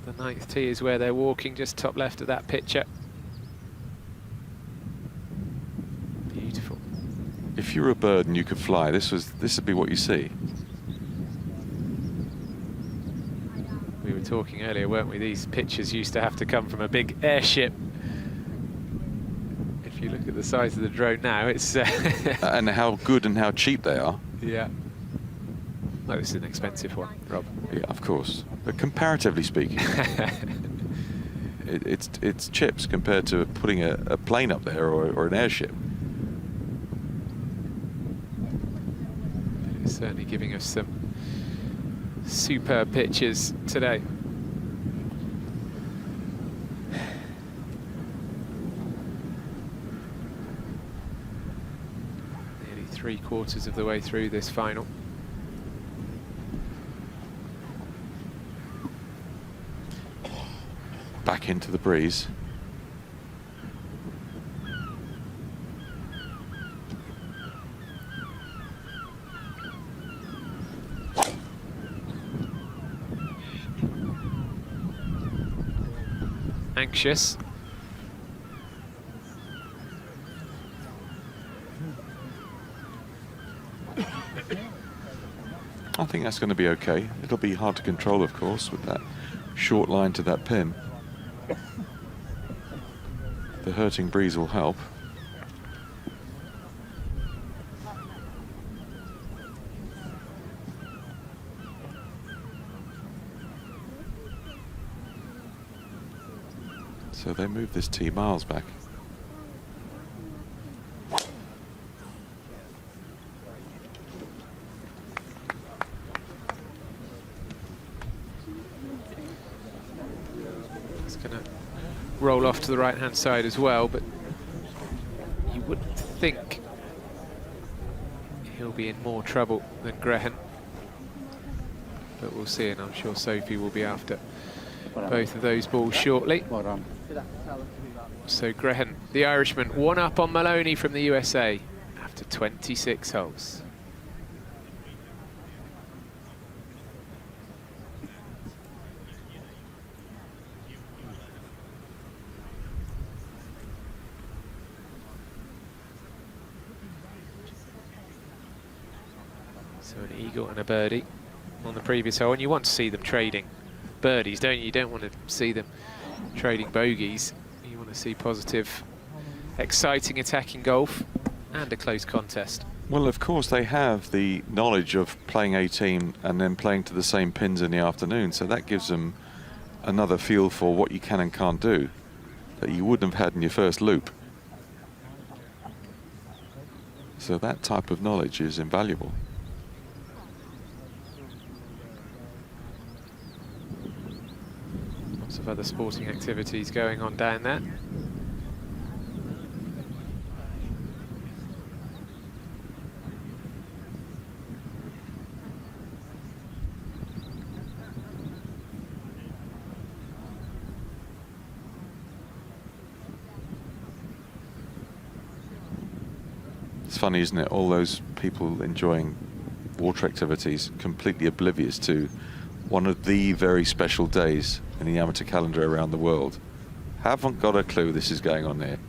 B: the 9th tee is where they're walking, just top left of that picture. Beautiful.
I: If you were a bird and you could fly, this would be what you see.
B: We were talking earlier, weren't we? These pictures used to have to come from a big airship. If you look at the size of the drone now, it's...
I: and how good and how cheap they are.
B: Yeah. Well, this is an expensive one, Rob.
I: Yeah, of course. But comparatively speaking, it's chips compared to putting a plane up there or an airship.
B: It's certainly giving us some superb pictures today. Nearly 3/4 of the way through this final.
I: Back into the breeze.
B: Anxious.
I: I think that's going to be okay. It'll be hard to control, of course, with that short line to that pin. The hurting breeze will help. So they move this tee miles back.
B: It's going to roll off to the right-hand side as well, but you wouldn't think he'll be in more trouble than Graham. But we'll see, and I'm sure Sophie will be after both of those balls shortly. So Graham, the Irishman, 1 up on Maloney from the USA after 26 holes. So an eagle and a birdie on the previous hole, and you want to see them trading birdies, don't you? You don't want to see them trading bogeys. You want to see positive, exciting attacking golf and a close contest.
I: Well, of course, they have the knowledge of playing 18 and then playing to the same pins in the afternoon, so that gives them another feel for what you can and can't do that you wouldn't have had in your first loop. So that type of knowledge is invaluable.
B: Lots of other sporting activities going on down there.
I: It's funny, isn't it? All those people enjoying water activities, completely oblivious to one of the very special days in the amateur calendar around the world. Haven't got a clue this is going on here.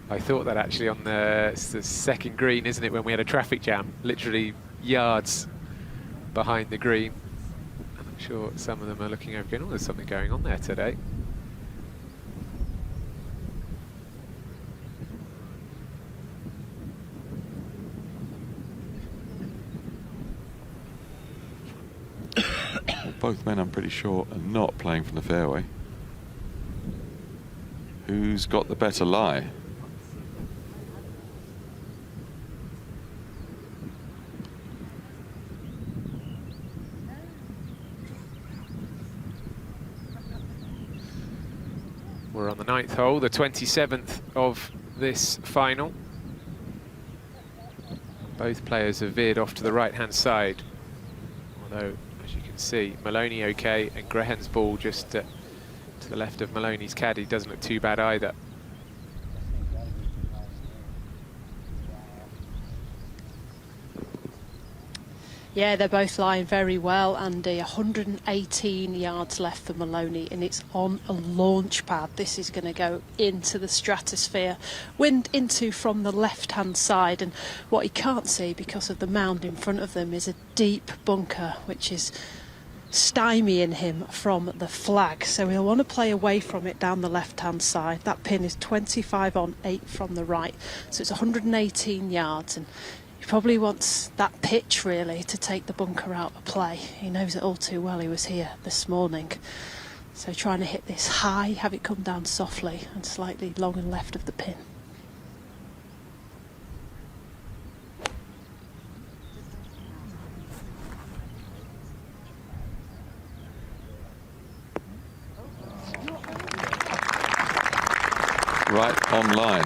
B: I thought that actually on it's the second green, isn't it, when we had a traffic jam, literally yards behind the green. And I'm sure some of them are looking over going, oh, there's something going on there today.
I: Both men, I'm pretty sure, are not playing from the fairway. Who's got the better lie?
B: We're on the 9th hole, the 27th of this final. Both players have veered off to the right-hand side, although, as you can see, Maloney okay, and Grehan's ball just to the left of Maloney's caddy doesn't look too bad either.
E: Yeah, they're both lying very well, and 118 yards left for Maloney, and it's on a launch pad. This is going to go into the stratosphere. Wind into from the left-hand side, and what he can't see because of the mound in front of them is a deep bunker, which is stymieing him from the flag. So he'll want to play away from it down the left-hand side. That pin is 25 on 8 from the right, so it's 118 yards, and he probably wants that pitch really to take the bunker out of play. He knows it all too well. He was here this morning. So trying to hit this high, have it come down softly and slightly long and left of the pin.
I: Right on line.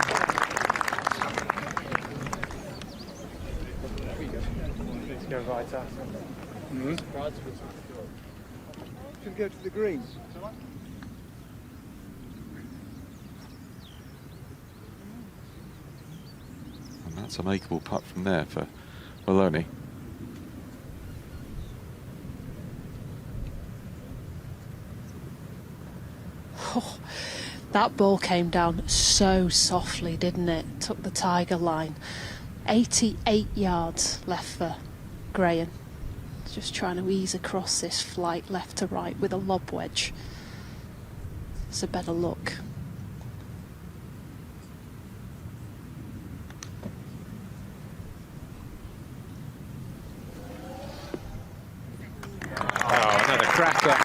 L: Go right out. Should go to the greens.
I: And that's a makeable putt from there for Maloney.
E: Oh, that ball came down so softly, didn't it? Took the tiger line. 88 yards left for Graham. Just trying to ease across this flight left to right with a lob wedge. It's a better look.
B: Oh, another cracker.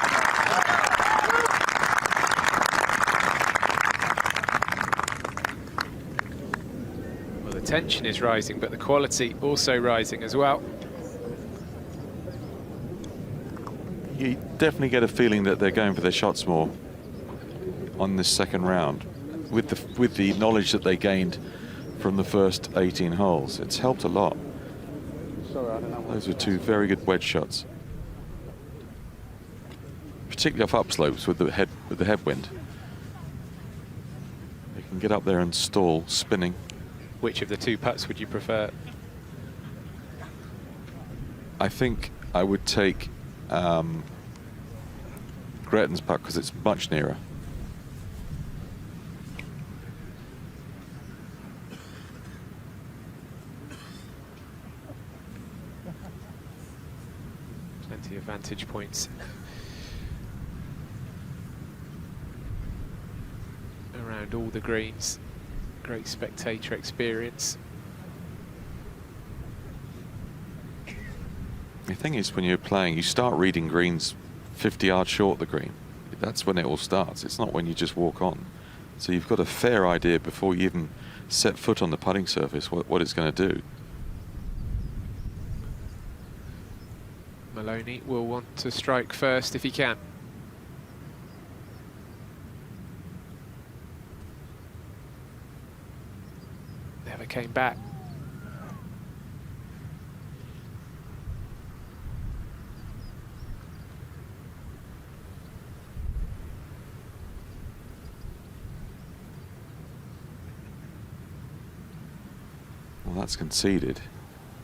B: Well, the tension is rising, but the quality also rising as well.
I: You definitely get a feeling that they're going for their shots more on this second round with the knowledge that they gained from the first 18 holes. It's helped a lot.
L: Sorry, I don't know.
I: Those were two very good wedge shots, particularly off upslopes with the headwind. They can get up there and stall spinning.
B: Which of the two putts would you prefer?
I: I think I would take Gretton's putt because it's much nearer.
B: Plenty of vantage points around all the greens. Great spectator experience.
I: The thing is, when you're playing, you start reading greens 50 yards short of the green. That's when it all starts. It's not when you just walk on. So you've got a fair idea before you even set foot on the putting surface what it's going to do.
B: Maloney will want to strike first if he can. Never came back.
I: Well, that's conceded.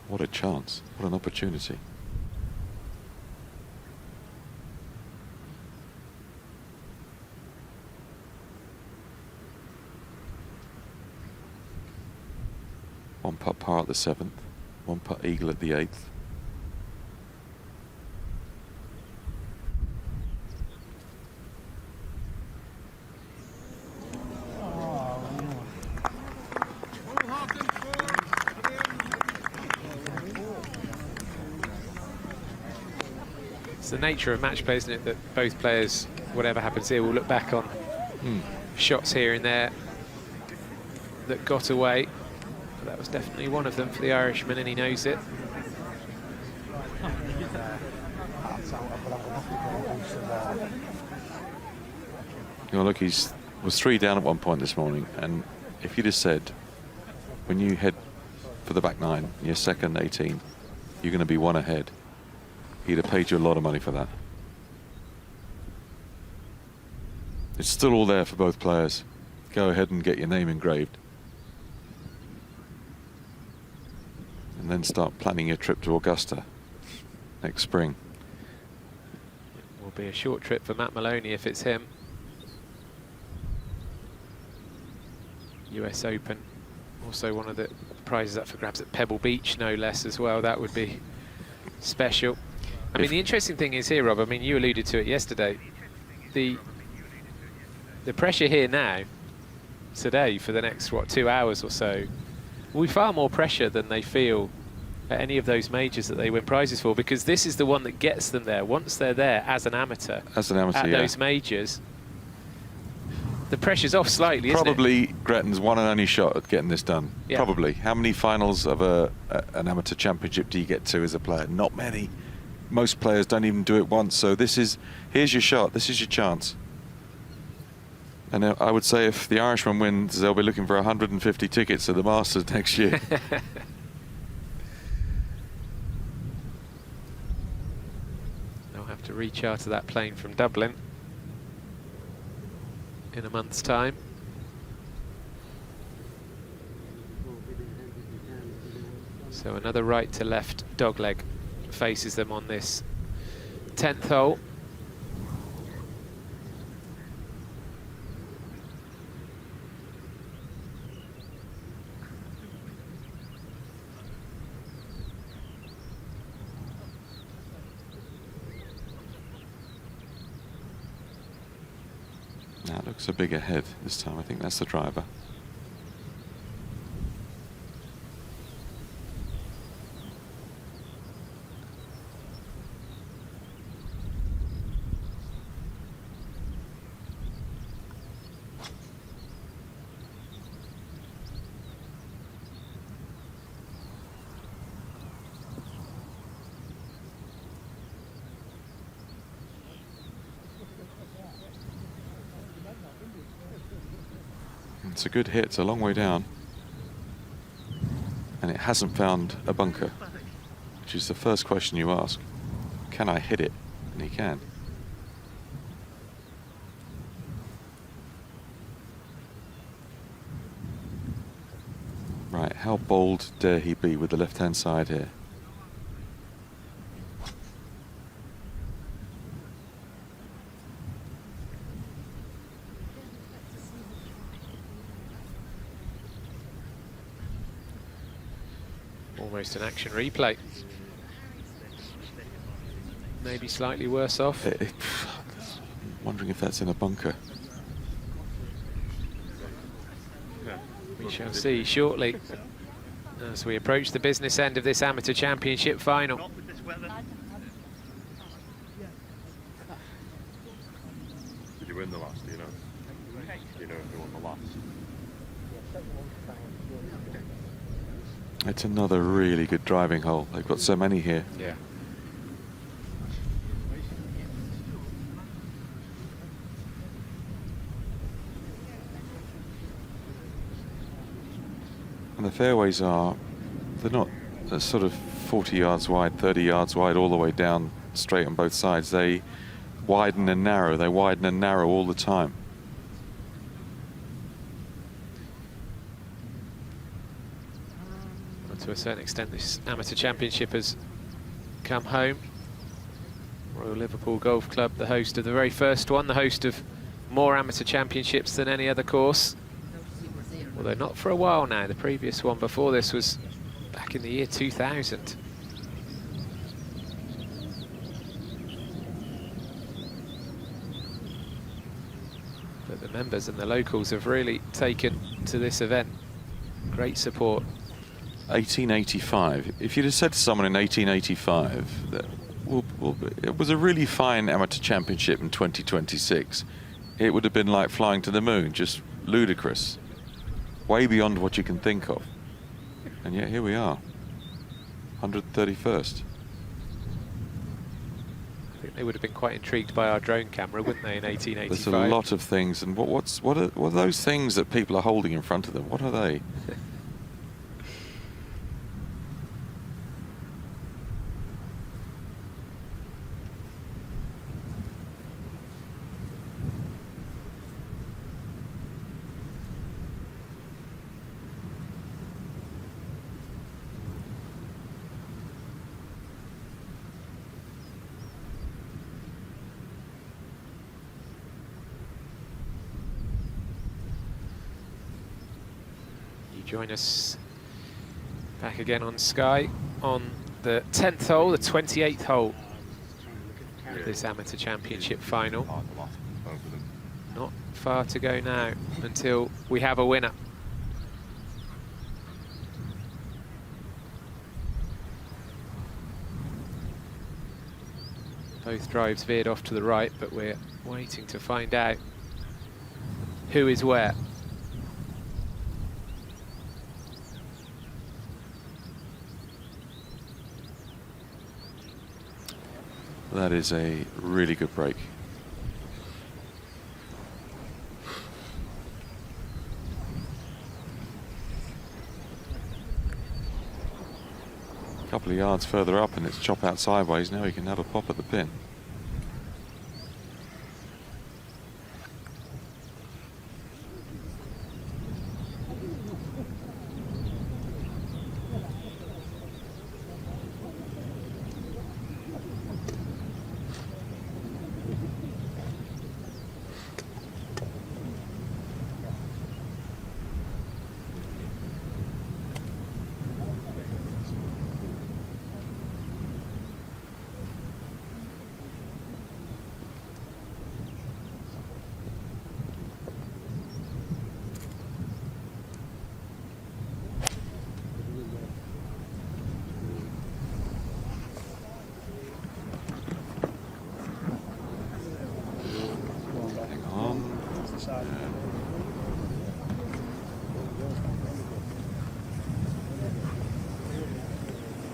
I: What a chance. What an opportunity. 1 putt par at the 7th, 1 putt eagle at the 8th.
B: It's the nature of match play, isn't it, that both players, whatever happens here, will look back on shots here and there that got away. But that was definitely one of them for the Irishman, and he knows it.
I: You know, look, was 3 down at one point this morning, and if you'd have said, when you head for the back 9, your second 18, you're going to be 1 ahead, he'd have paid you a lot of money for that. It's still all there for both players. Go ahead and get your name engraved. And then start planning your trip to Augusta next spring.
B: It will be a short trip for Matt Maloney if it's him. US Open, also one of the prizes up for grabs at Pebble Beach, no less as well. That would be special. I mean, the interesting thing is here, Rob, I mean, you alluded to it yesterday. The pressure here now, today, for the next, what, 2 hours or so, will be far more pressure than they feel at any of those majors that they win prizes for, because this is the one that gets them there. Once they're there as an amateur at those majors, the pressure's off slightly, isn't it?
I: Probably Gretton's one and only shot at getting this done.
B: Yeah.
I: Probably. How many finals of an amateur championship do you get to as a player? Not many. Most players don't even do it once. So here's your shot. This is your chance. And I would say if the Irishman wins, they'll be looking for 150 tickets to the Masters next year.
B: They'll have to recharter that plane from Dublin in a month's time. So another right to left dogleg faces them on this 10th hole.
I: That looks a bigger head this time. I think that's the driver. It's a good hit. It's a long way down. And it hasn't found a bunker, which is the first question you ask. Can I hit it? And he can. Right, how bold dare he be with the left-hand side here?
B: Almost an action replay. Maybe slightly worse off.
I: Wondering if that's in a bunker.
B: We shall see shortly as we approach the business end of this amateur championship final.
N: Did you win the last, do you know? Do you know if you won the last?
I: It's another really good driving hole. They've got so many here.
B: Yeah.
I: And the fairways they're not sort of 40 yards wide, 30 yards wide all the way down straight on both sides. They widen and narrow. They widen and narrow all the time.
B: To a certain extent, this amateur championship has come home. Royal Liverpool Golf Club, the host of the very first one, the host of more amateur championships than any other course. Although not for a while now. The previous one before this was back in the year 2000. But the members and the locals have really taken to this event. Great support.
I: 1885. If you'd have said to someone in 1885 that it was a really fine amateur championship in 2026, it would have been like flying to the moon, just ludicrous, way beyond what you can think of. And yet here we are, 131st.
B: I think they would have been quite intrigued by our drone camera, wouldn't they, in 1885?
I: There's a lot of things, and what are those things that people are holding in front of them? What are they?
B: Join us back again on Sky on the 10th hole, the 28th hole of this amateur championship final. Not far to go now until we have a winner. Both drives veered off to the right, but we're waiting to find out who is where.
I: That is a really good break. A couple of yards further up and it's chop out sideways. Now he can have a pop at the pin.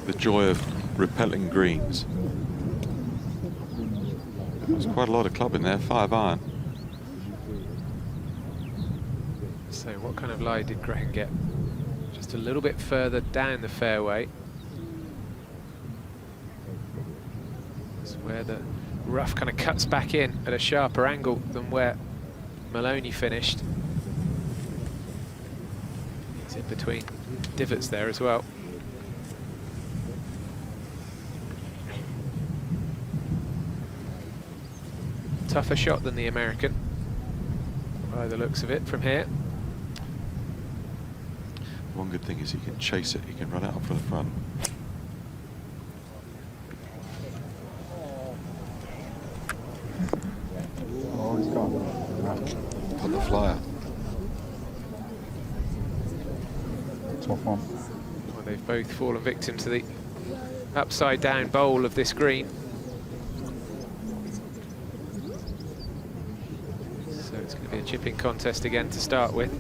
I: The joy of repelling greens. There's quite a lot of club in there, 5 iron.
B: So what kind of lie did Graham get? Just a little bit further down the fairway. It's where the rough kind of cuts back in at a sharper angle than where Maloney finished. He's in between divots there as well. Tougher shot than the American, by the looks of it from here.
I: One good thing is he can chase it, he can run it up for the front.
A: Oh, he's gone.
I: On the flyer.
A: Tough one.
B: Well, they've both fallen victim to the upside down bowl of this green. So it's going to be a chipping contest again to start with.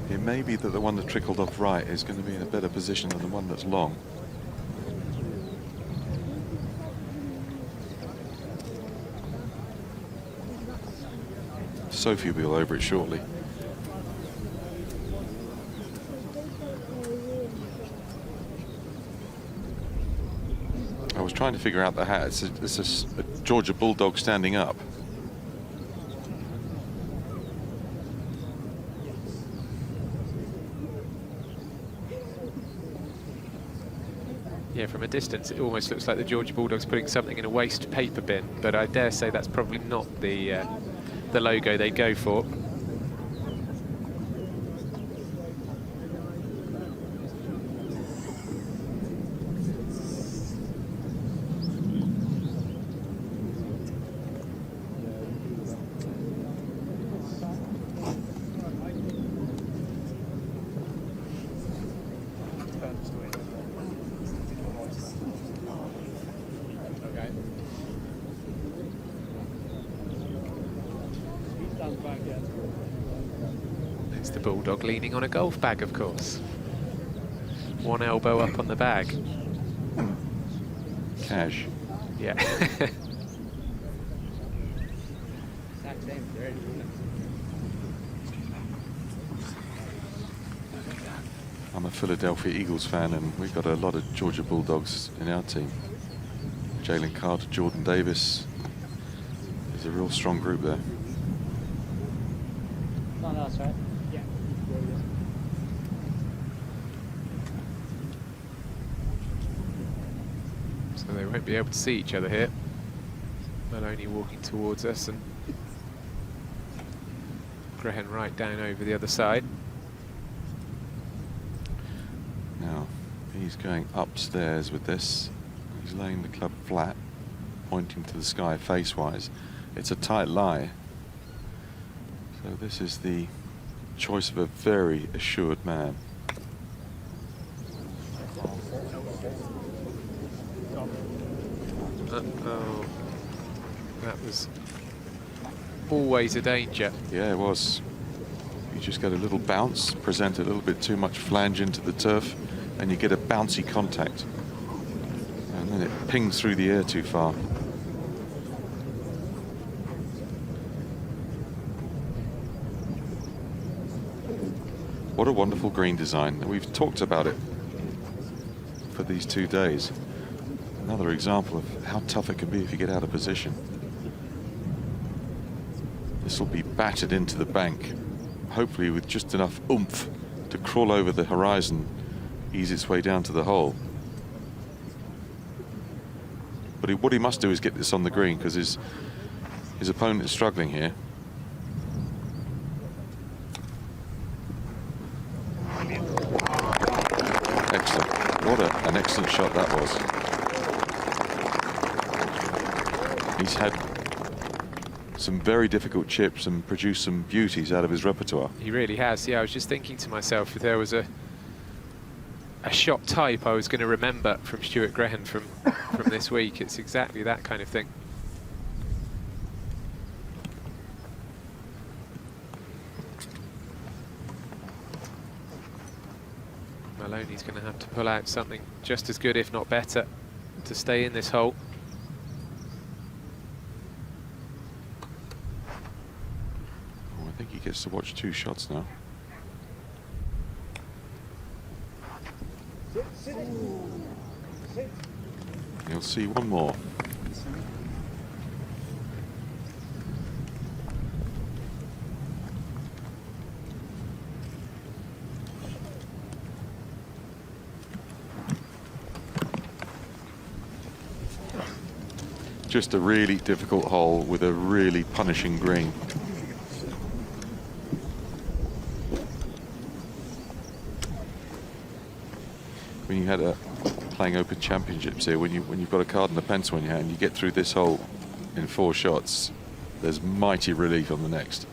I: It may be that the one that trickled off right is going to be in a better position than the one that's long. Sophie will be all over it shortly. I was trying to figure out the hat. It's a Georgia Bulldog standing up.
B: Yeah, from a distance, it almost looks like the Georgia Bulldogs putting something in a waste paper bin, but I dare say that's probably not the logo they go for. It's the Bulldog leaning on a golf bag, of course. One elbow up on the bag.
I: Cash.
B: Yeah.
I: I'm a Philadelphia Eagles fan, and we've got a lot of Georgia Bulldogs in our team. Jalen Carter, Jordan Davis. There's a real strong group there.
H: No, that's right. Yeah.
B: So they won't be able to see each other here. Maloney walking towards us and Grehen right down over the other side.
I: Now, he's going upstairs with this. He's laying the club flat, pointing to the sky face-wise. It's a tight lie. So this is the choice of a very assured man.
B: Uh-oh. That was always a danger.
I: Yeah, it was. You just get a little bounce, present a little bit too much flange into the turf, and you get a bouncy contact. And then it pings through the air too far. What a wonderful green design. We've talked about it for these 2 days. Another example of how tough it can be if you get out of position. This will be battered into the bank, hopefully with just enough oomph to crawl over the horizon, ease its way down to the hole. But what he must do is get this on the green, because his opponent is struggling here. Excellent. What an excellent shot that was. He's had some very difficult chips and produced some beauties out of his repertoire.
B: He really has. Yeah, I was just thinking to myself, if there was a shot type I was going to remember from Stuart Grehen from this week, it's exactly that kind of thing. Maloney's going to have to pull out something just as good, if not better, to stay in this hole.
I: Oh, I think he gets to watch 2 shots now. You'll see one more. Just a really difficult hole with a really punishing green. When you had playing Open Championships here, when you've got a card and a pencil in your hand, you get through this hole in 4 shots, there's mighty relief on the next.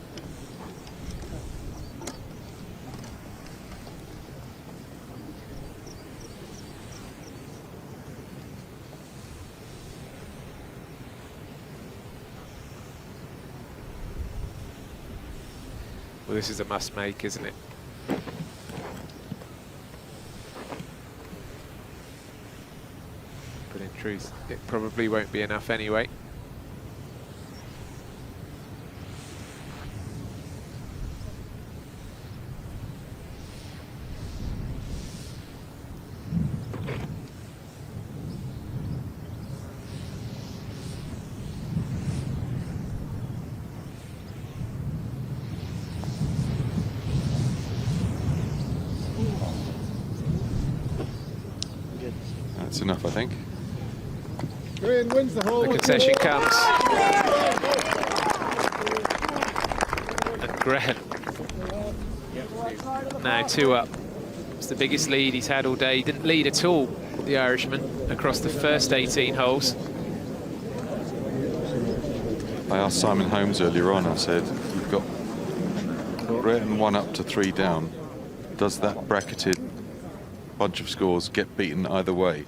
B: Well, this is a must-make, isn't it? But in truth, it probably won't be enough anyway.
I: That's enough, I think.
L: Wins the hole.
B: The concession comes. And Graham now 2 up. It's the biggest lead he's had all day. He didn't lead at all, the Irishman, across the first 18 holes.
I: I asked Simon Holmes earlier on, I said, you've got Graham 1 up to 3 down. Does that bracketed bunch of scores get beaten either way?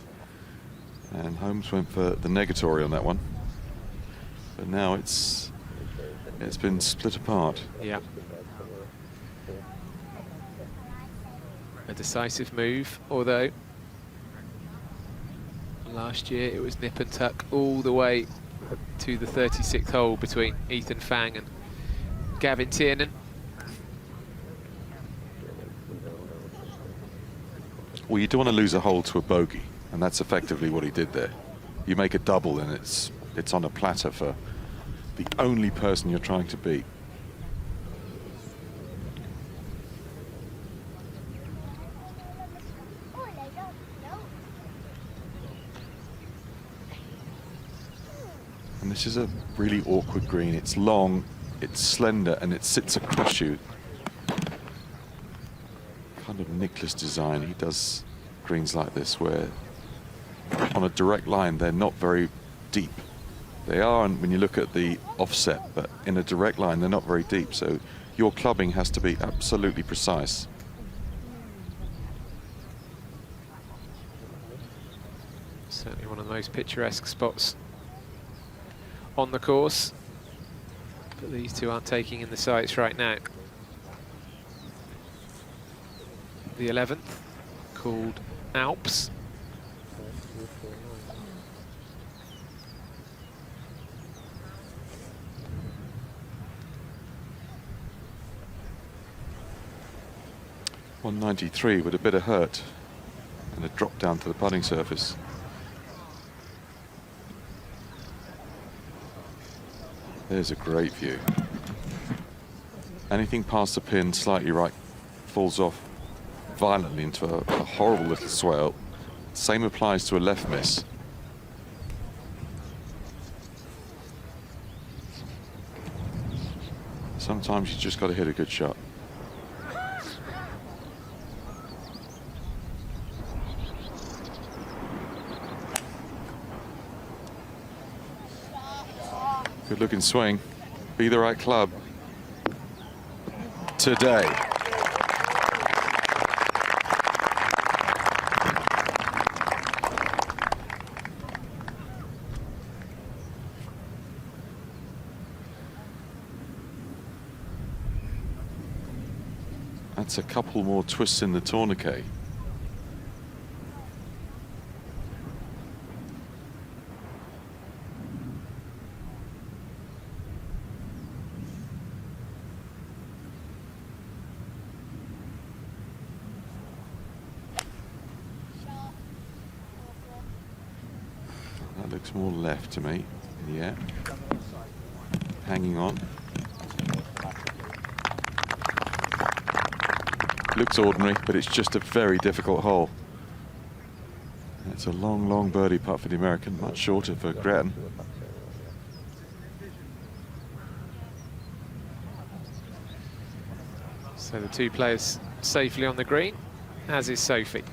I: And Holmes went for the negatory on that one. But now it's been split apart.
B: Yeah. A decisive move, although last year it was nip and tuck all the way to the 36th hole between Ethan Fang and Gavin Tiernan.
I: Well, you don't want to lose a hole to a bogey, and that's effectively what he did there. You make a double and it's on a platter for the only person you're trying to beat. And this is a really awkward green. It's long, it's slender, and it sits across you. Kind of Nicholas design. He does greens like this where on a direct line they're not very deep. They are when you look at the offset, but in a direct line they're not very deep, so your clubbing has to be absolutely precise.
B: Certainly one of the most picturesque spots on the course, but these two aren't taking in the sights right now. The 11th, called Alps.
I: .193 with a bit of hurt and a drop down to the putting surface. There's a great view. Anything past the pin slightly right falls off violently into a horrible little swale. Same applies to a left miss. Sometimes you just got to hit a good shot. Good looking swing. Be the right club. Today. That's a couple more twists in the tourniquet. That looks more left to me. Yeah. Hanging on. Looks ordinary, but it's just a very difficult hole. It's a long, long birdie putt for the American, much shorter for Gretton.
B: So the two players safely on the green, as is Sophie.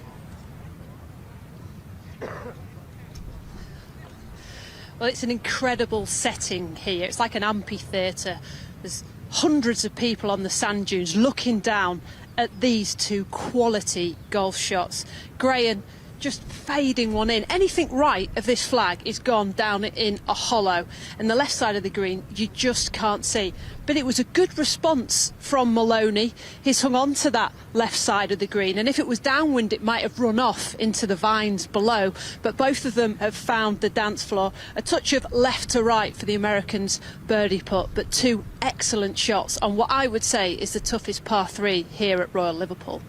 E: Well, it's an incredible setting here. It's like an amphitheatre. There's hundreds of people on the sand dunes looking down at these two quality golf shots. Graham just fading one in. Anything right of this flag is gone down in a hollow, and the left side of the green you just can't see. But it was a good response from Maloney. He's hung on to that left side of the green, and if it was downwind it might have run off into the vines below, but both of them have found the dance floor. A touch of left to right for the Americans' birdie putt, but two excellent shots on what I would say is the toughest par 3 here at Royal Liverpool.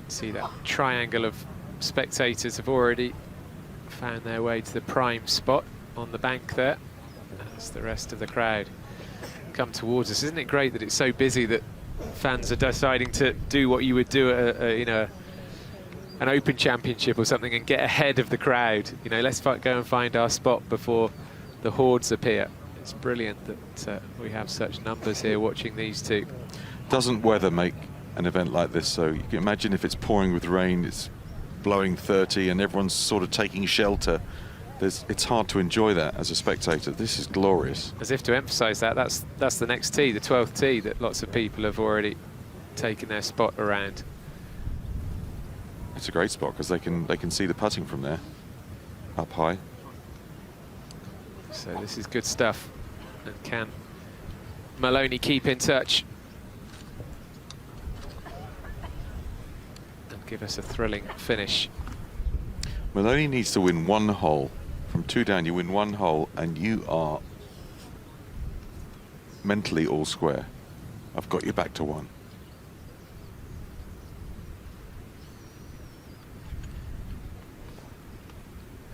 B: See that triangle of spectators have already found their way to the prime spot on the bank there as the rest of the crowd come towards us. Isn't it great that it's so busy that fans are deciding to do what you would do at an Open Championship or something and get ahead of the crowd. You know, let's go and find our spot before the hordes appear. It's brilliant that we have such numbers here watching these two.
I: Doesn't weather make an event like this? So you can imagine if it's pouring with rain, it's blowing 30 and everyone's sort of taking shelter. It's hard to enjoy that as a spectator. This is glorious.
B: As if to emphasise that, that's the next tee, the 12th tee, that lots of people have already taken their spot around.
I: It's a great spot because they can see the putting from there, up high.
B: So this is good stuff. And can Maloney keep in touch and give us a thrilling finish?
I: Maloney needs to win one hole. From 2 down, you win one hole and you are mentally all square. I've got you back to 1.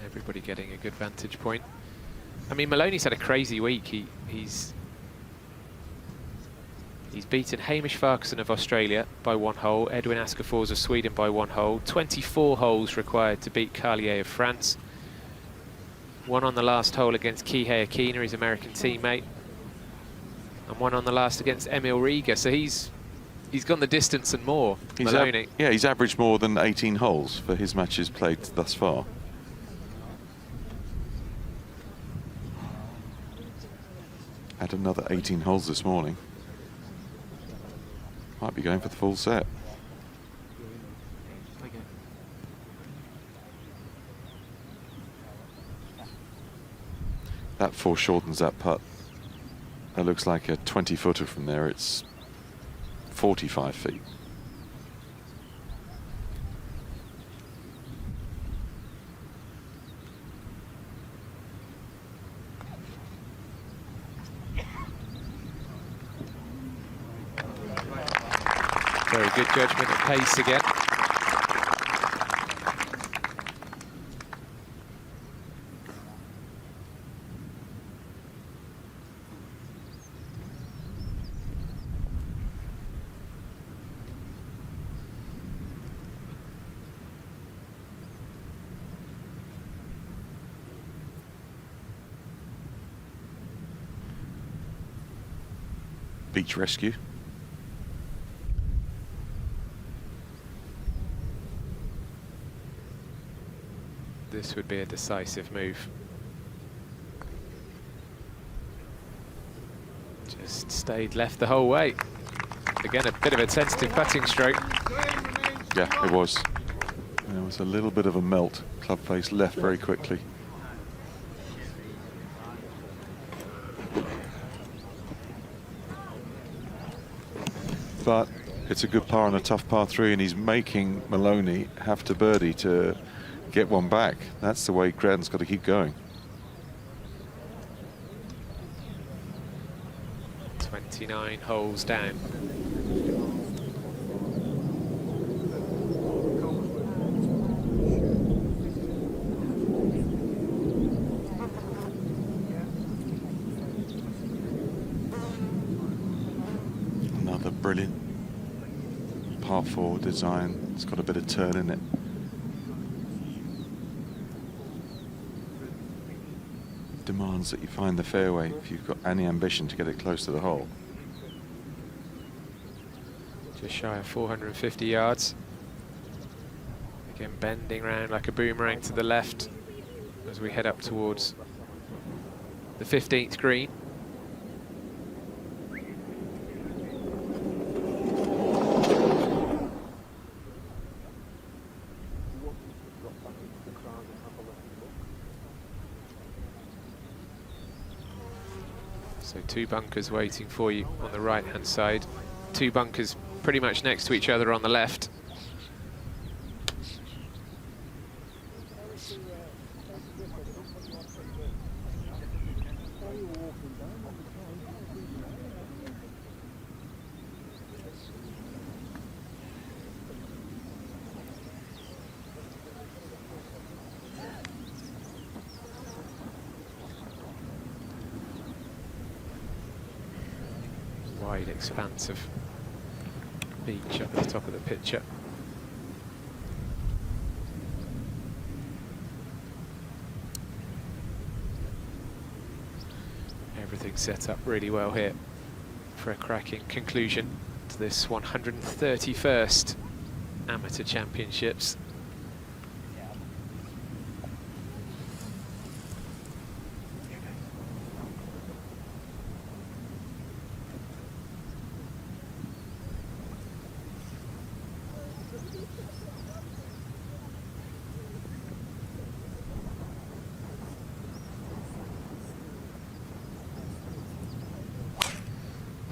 B: Everybody getting a good vantage point. I mean, Maloney's had a crazy week. He's beaten Hamish Farquharson of Australia by 1 hole, Edwin Askefors of Sweden by 1 hole, 24 holes required to beat Carlier of France. 1 on the last hole against Kihei Akina, his American teammate, and 1 on the last against Emil Riga. So he's gone the distance and more, Maloney.
I: Yeah, he's averaged more than 18 holes for his matches played thus far. Had another 18 holes this morning. Might be going for the full set. That foreshortens that putt. That looks like a 20-footer from there. It's 45 feet.
B: Very good judgment of pace again.
I: Beach rescue.
B: This would be a decisive move. Just stayed left the whole way. Again, a bit of a sensitive putting stroke.
I: Yeah, it was. There was a little bit of a melt. Club face left very quickly. But it's a good par on a tough par 3, and he's making Maloney have to birdie to get one back. That's the way Gradden's got to keep going.
B: 29 holes down.
I: Another brilliant par 4 design. It's got a bit of turn in it. Demands that you find the fairway if you've got any ambition to get it close to the hole.
B: Just shy of 450 yards. Again, bending round like a boomerang to the left as we head up towards the 15th green. So 2 bunkers waiting for you on the right-hand side. 2 bunkers pretty much next to each other on the left. Wide expanse of beach up at the top of the picture. Everything's set up really well here for a cracking conclusion to this 131st Amateur Championships.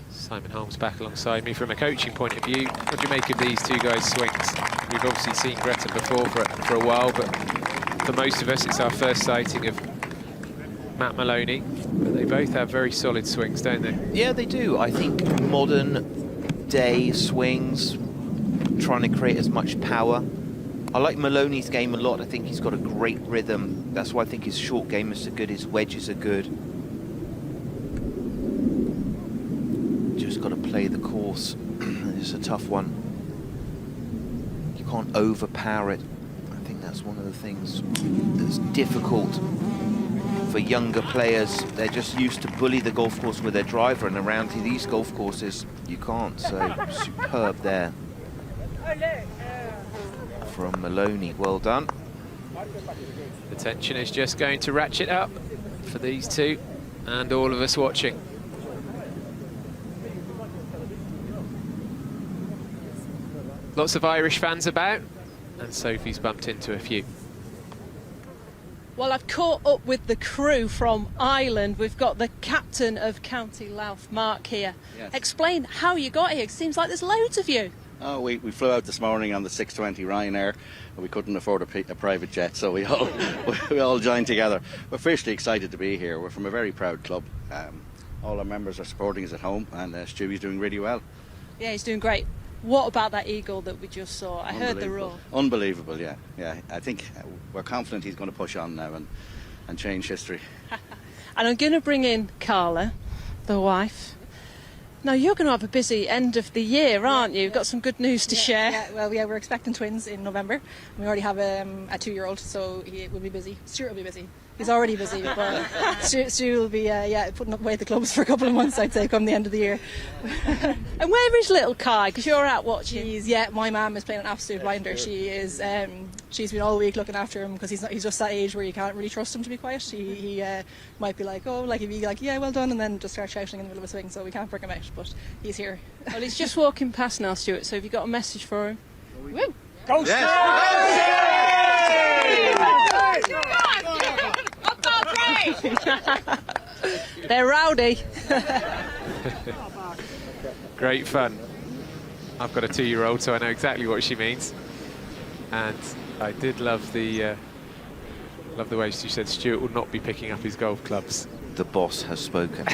B: Simon Holmes back alongside me. From a coaching point of view, what do you make of these two guys' swings? We've obviously seen Greta before for a while, but for most of us it's our first sighting of Matt Maloney. But they both have very solid swings, don't they?
D: Yeah, they do. I think modern day swings, trying to create as much power. I like Maloney's game a lot. I think he's got a great rhythm. That's why I think his short game is so good, his wedges are good. Just got to play the course. It's a tough one. You can't overpower it. I think that's one of the things that's difficult for younger players. They're just used to bully the golf course with their driver, and around these golf courses you can't. So superb there from Maloney. Well done.
B: The tension is just going to ratchet up for these two and all of us watching. Lots of Irish fans about, and Sophie's bumped into a few.
E: Well, I've caught up with the crew from Ireland. We've got the captain of County Louth, Mark, here.
J: Yes.
E: Explain how you got here. It seems like there's loads of you.
J: Oh, we flew out this morning on the 620 Ryanair, and we couldn't afford a private jet, so we all joined together. We're fiercely excited to be here. We're from a very proud club. All our members are supporting us at home, and Stewie's doing really well.
E: Yeah, he's doing great. What about that eagle that we just saw? I heard the roar.
J: Unbelievable, yeah. I think we're confident he's going to push on now and change history.
E: And I'm going to bring in Carla, the wife. Now, you're going to have a busy end of the year, aren't you? You've got some good news to share.
R: Yeah, well, we're expecting twins in November. We already have a 2-year-old, so he will be busy. Stuart will be busy. He's already busy, but Stu will be putting away the clubs for a couple of months, I'd say, come the end of the year.
E: And where is little Kai? Because you're out watching.
R: My mum is playing an absolute blinder. She is. She's been all week looking after him because he's just that age where you can't really trust him to be quiet. He might be like, he'd be like, yeah, well done, and then just start shouting in the middle of a swing. So we can't bring him out, but he's here.
E: Well, he's just walking past now, Stuart. So have you got a message for him?
R: Woo!
E: Go, They're rowdy.
B: Great fun. I've got a 2-year-old, so I know exactly what she means. And I did love the way she said Stuart will not be picking up his golf clubs.
D: The boss has spoken.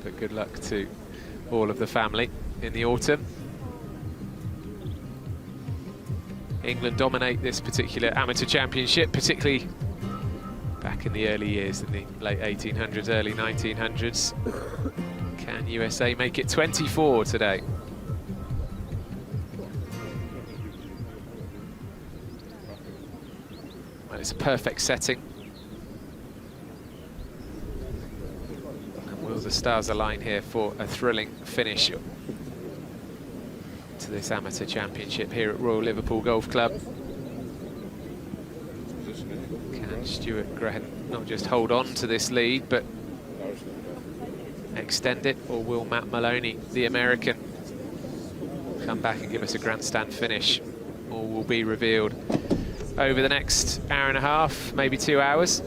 B: But good luck to all of the family in the autumn. England dominate this particular amateur championship, particularly back in the early years, in the late 1800s, early 1900s. Can USA make it 24 today? Well, it's a perfect setting. And will the stars align here for a thrilling finish to this amateur championship here at Royal Liverpool Golf Club? Can Stuart Graham not just hold on to this lead, but extend it, or will Matt Maloney, the American, come back and give us a grandstand finish? All will be revealed over the next hour and a half, maybe 2 hours.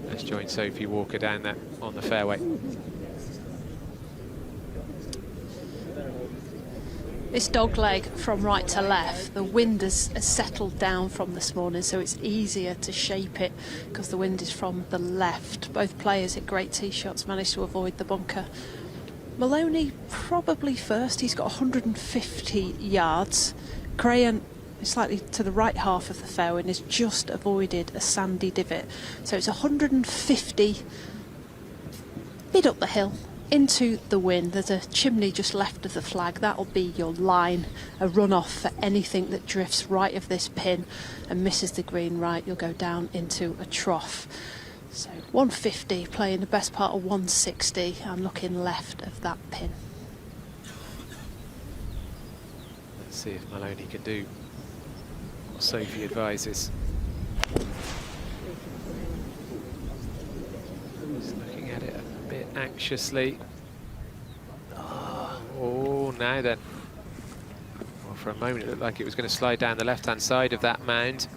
B: Let's join Sophie Walker down there on the fairway.
E: This dog leg from right to left, the wind has settled down from this morning, so it's easier to shape it because the wind is from the left. Both players hit great tee shots, managed to avoid the bunker. Maloney probably first, he's got 150 yards. Graham slightly to the right half of the fairway and has just avoided a sandy divot. So it's 150 bit up the hill into the wind. There's a chimney just left of the flag. That'll be your line, a runoff for anything that drifts right of this pin and misses the green right. You'll go down into a trough. So 150 playing the best part of 160 and looking left of that pin.
B: Let's see if Maloney can do what Sophie advises. Just looking at it a bit anxiously. Oh, now then. Well, for a moment it looked like it was going to slide down the left-hand side of that mound.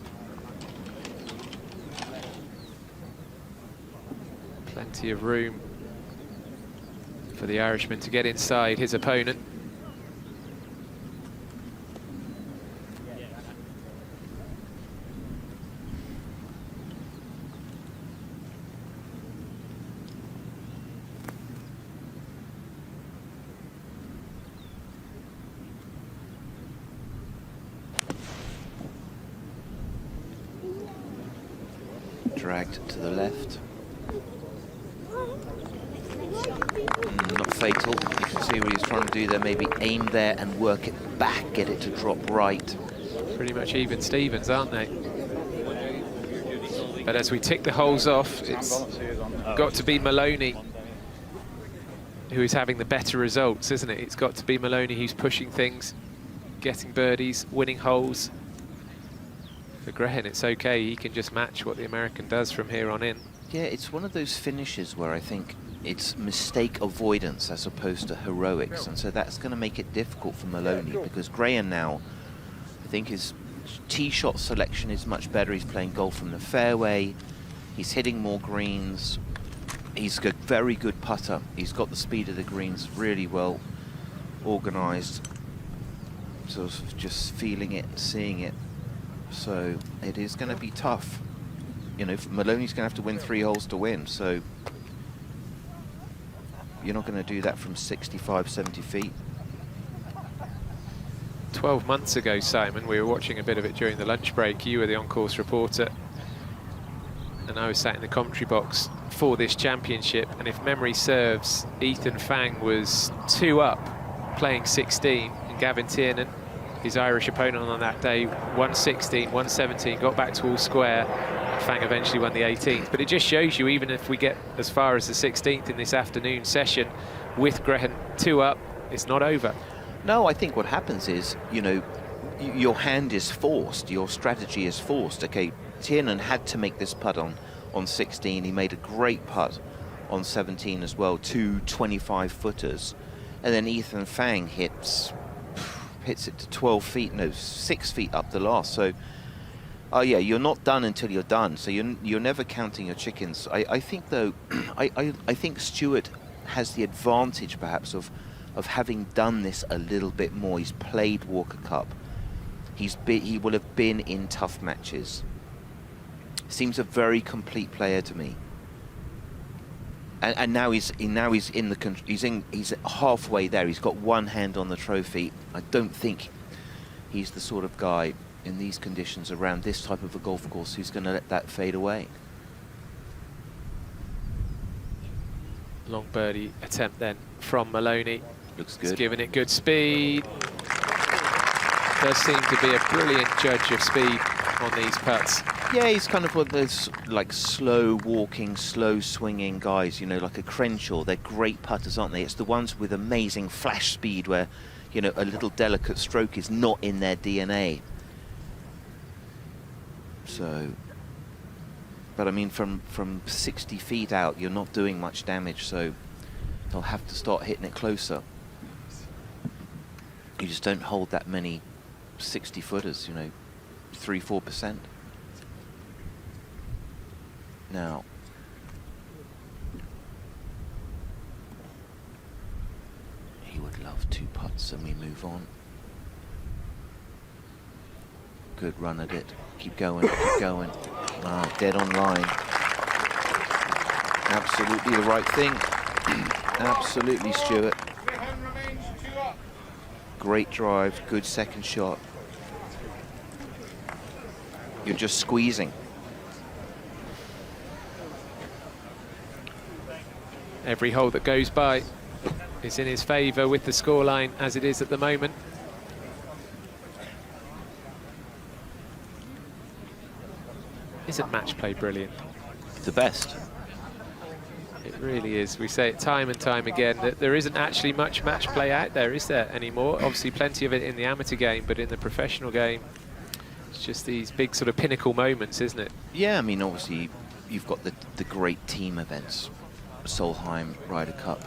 B: Plenty of room for the Irishman to get inside his opponent.
D: Dragged to the left. Not fatal. You can see what he's trying to do there. Maybe aim there and work it back, get it to drop right.
B: Pretty much even Stevens, aren't they? But as we tick the holes off, it's got to be Maloney who is having the better results, isn't it? It's got to be Maloney who's pushing things, getting birdies, winning holes. For Graham, it's okay. He can just match what the American does from here on in.
D: Yeah, it's one of those finishes where I think it's mistake avoidance as opposed to heroics, and so that's going to make it difficult for Maloney, because Graham now, I think his tee shot selection is much better. He's playing golf from the fairway. He's hitting more greens. He's a very good putter. He's got the speed of the greens really well organised. Sort of just feeling it, seeing it. So it is going to be tough. You know, Maloney's going to have to win 3 holes to win, so you're not going to do that from 65, 70 feet.
B: 12 months ago, Simon, we were watching a bit of it during the lunch break. You were the on-course reporter, and I was sat in the commentary box for this championship, and if memory serves, Ethan Fang was 2 up, playing 16, and Gavin Tiernan, his Irish opponent on that day, 116, 117, got back to all square. Fang eventually won the 18th. But it just shows you, even if we get as far as the 16th in this afternoon session, with Graham 2 up, it's not over.
D: No, I think what happens is, you know, your hand is forced, your strategy is forced. Okay, Tiernan had to make this putt on 16. He made a great putt on 17 as well, 2 25-footers. And then Ethan Fang hits it to 12 feet, no, 6 feet up the last. So, oh yeah, you're not done until you're done. So you're never counting your chickens. I think though, I think Stewart has the advantage perhaps of having done this a little bit more. He's played Walker Cup. He will have been in tough matches. Seems a very complete player to me. And now he's halfway there. He's got one hand on the trophy. I don't think he's the sort of guy in these conditions around this type of a golf course who's going to let that fade away.
B: Long birdie attempt then from Maloney.
D: Looks good.
B: He's giving it good speed. Does seem to be a brilliant judge of speed on these putts.
D: Yeah, he's kind of one of those like slow walking, slow swinging guys, you know, like a Crenshaw. They're great putters, aren't they? It's the ones with amazing flash speed where, you know, a little delicate stroke is not in their DNA. So, but I mean, from 60 feet out, you're not doing much damage, so they'll have to start hitting it closer. You just don't hold that many 60-footers, you know, 3-4%. Now, he would love 2 putts, and we move on. Good run at it. Keep going, keep going. Dead on line. Absolutely the right thing. Absolutely, Stewart. Great drive, good second shot. You're just squeezing.
B: Every hole that goes by is in his favour with the scoreline as it is at the moment. Isn't match play brilliant?
D: The best.
B: It really is. We say it time and time again that there isn't actually much match play out there, is there, anymore? Obviously plenty of it in the amateur game, but in the professional game, it's just these big sort of pinnacle moments, isn't it?
D: Yeah, I mean, obviously you've got the great team events, Solheim, Ryder Cup.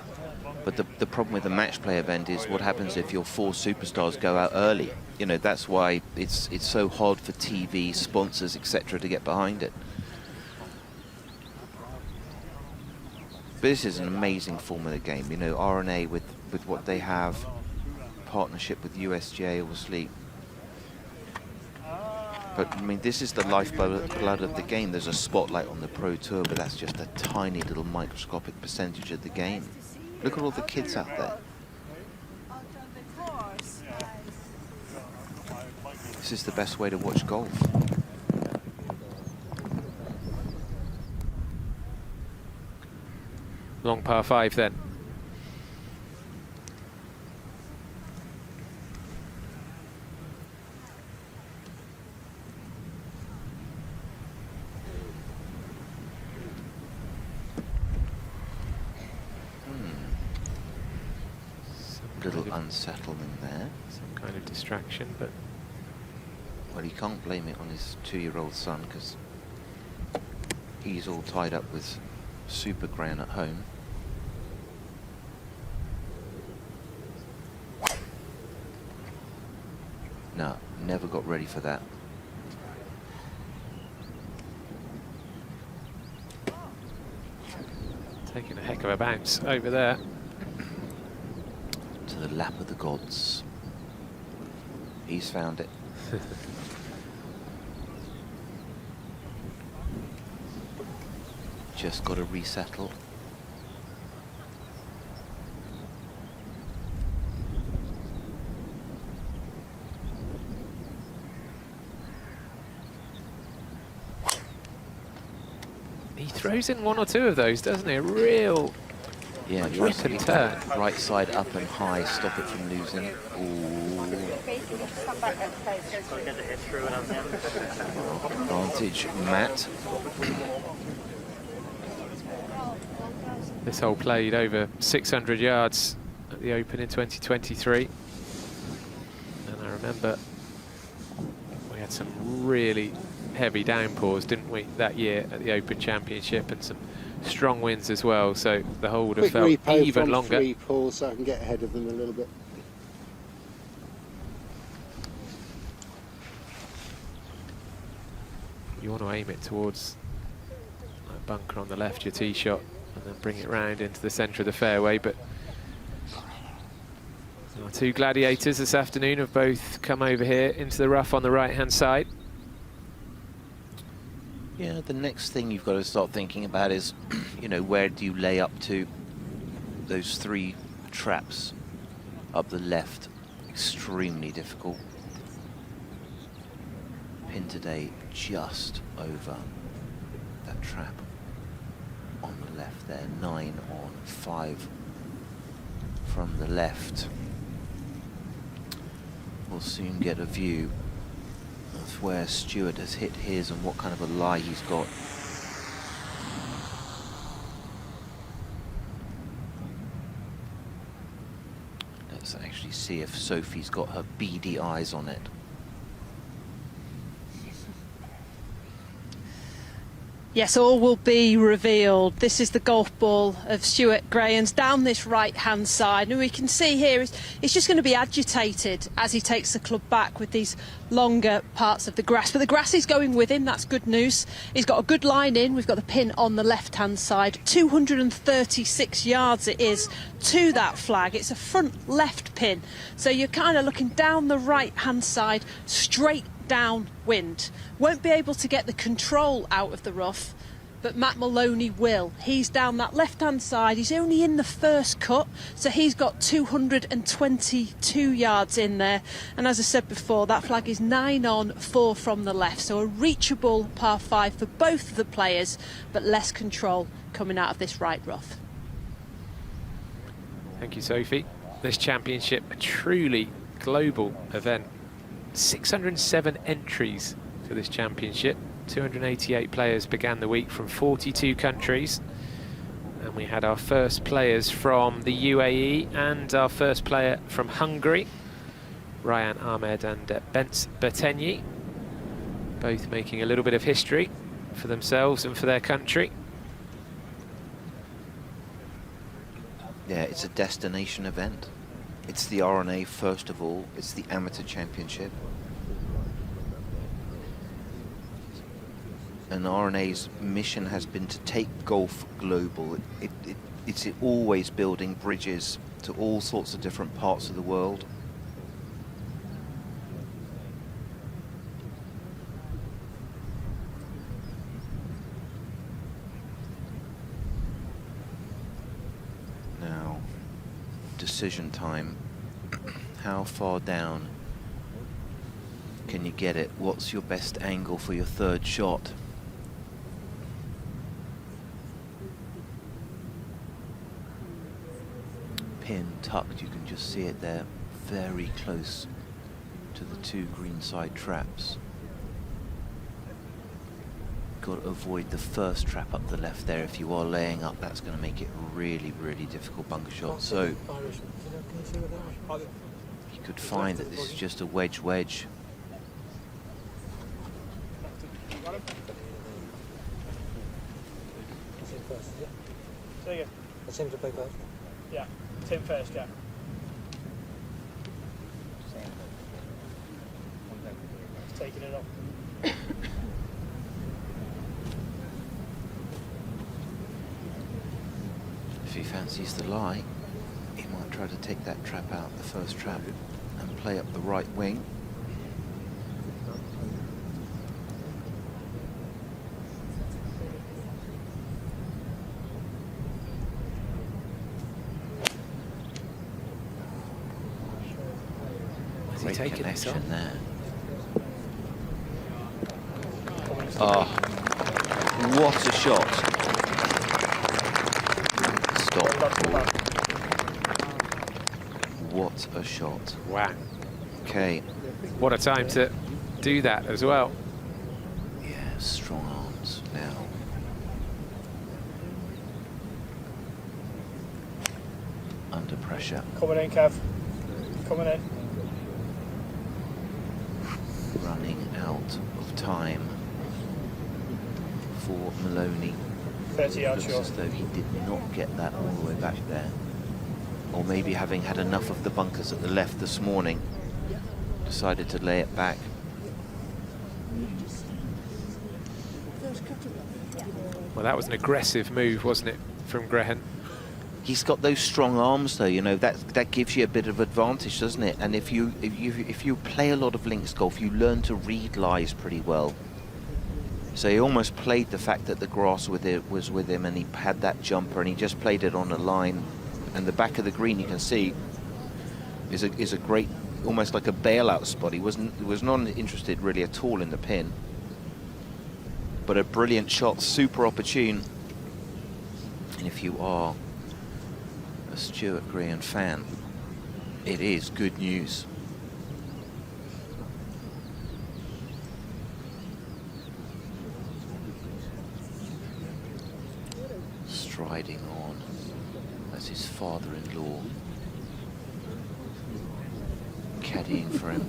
D: But the problem with the match play event is what happens if your 4 superstars go out early. You know, that's why it's so hard for TV, sponsors, etc. to get behind it. But this is an amazing form of the game. You know, RNA with what they have, partnership with USGA, obviously. But, I mean, this is the lifeblood of the game. There's a spotlight on the Pro Tour, but that's just a tiny little microscopic percentage of the game. Look at all the kids out there. This is the best way to watch golf.
B: Long par 5 then.
D: Little unsettlement there.
B: Some kind of distraction, but...
D: Well, he can't blame it on his 2-year-old son, because he's all tied up with Super Gran at home. No, never got ready for that.
B: Taking a heck of a bounce over there.
D: To the lap of the gods. He's found it. Just got to resettle.
B: He throws in 1 or 2 of those, doesn't he? A real...
D: Yeah,
B: rip and turn.
D: Right side up and high, stop it from losing. Ooh. Advantage, Matt.
B: This hole played over 600 yards at the Open in 2023. And I remember we had some really heavy downpours, didn't we, that year at the Open Championship, and some strong winds as well, so the hole would have felt even longer.
M: 3 pulls so I can get ahead of them a little bit.
B: You want to aim it towards that bunker on the left, your tee shot, and then bring it round into the centre of the fairway. But our 2 gladiators this afternoon have both come over here into the rough on the right-hand side.
D: Yeah, the next thing you've got to start thinking about is, you know, where do you lay up to? Those 3 traps up the left, extremely difficult. Pin today just over that trap on the left there. 9 on 5 from the left. We'll soon get a view of where Stewart has hit his and what kind of a lie he's got. Let's actually see if Sophie's got her beady eyes on it.
E: Yes, all will be revealed. This is the golf ball of Stuart Graham's down this right-hand side. And we can see here it's just going to be agitated as he takes the club back with these longer parts of the grass. But the grass is going with him, that's good news. He's got a good line in. We've got the pin on the left-hand side. 236 yards it is to that flag. It's a front left pin. So you're kind of looking down the right-hand side, straight downwind. Won't be able to get the control out of the rough, but Matt Maloney will. He's down that left-hand side. He's only in the first cut, so he's got 222 yards in there. And as I said before, that flag is 9 on, 4 from the left. So a reachable par 5 for both of the players, but less control coming out of this right rough.
B: Thank you, Sophie. This championship, a truly global event. 607 entries for this championship. 288 players began the week from 42 countries. And we had our first players from the UAE and our first player from Hungary, Ryan Ahmed and Bence Bertenyi, both making a little bit of history for themselves and for their country.
D: Yeah, it's a destination event. It's the RNA first of all. It's the amateur championship. And RNA's mission has been to take golf global. It's always building bridges to all sorts of different parts of the world. Now, decision time. How far down can you get it? What's your best angle for your third shot? Pin tucked, you can just see it there, very close to the 2 greenside traps. Got to avoid the first trap up the left there. If you are laying up, that's going to make it really, really difficult bunker shot. So you could find that this is just a wedge.
H: I seem to play first. Yeah, Tim first, yeah. He's taking it off.
D: If he fancies the lie, he might try to take that trap out, the first trap, and play up the right wing. Great connection there. Oh, what a shot. Stop. What a shot.
B: Wow.
D: Okay.
B: What a time to do that as well.
D: Yeah, strong arms now. Under pressure.
H: Coming in, Kev. Coming in.
D: Running out of time for Maloney.
H: 30 yards
D: Looks
H: short.
D: as though he did not get that all the way back there. Or maybe having had enough of the bunkers at the left this morning, decided to lay it back.
B: Well, that was an aggressive move, wasn't it, from Graham?
D: He's got those strong arms, though. You know, that gives you a bit of advantage, doesn't it? And if you play a lot of links golf, you learn to read lies pretty well. So he almost played the fact that the grass was with him, and he had that jumper, and he just played it on a line. And the back of the green, you can see, is a great, almost like a bailout spot. He was not interested really at all in the pin, but a brilliant shot, super opportune. And if you are a Stuart Graham fan, it is good news. Striding on as his father-in-law, caddying for him.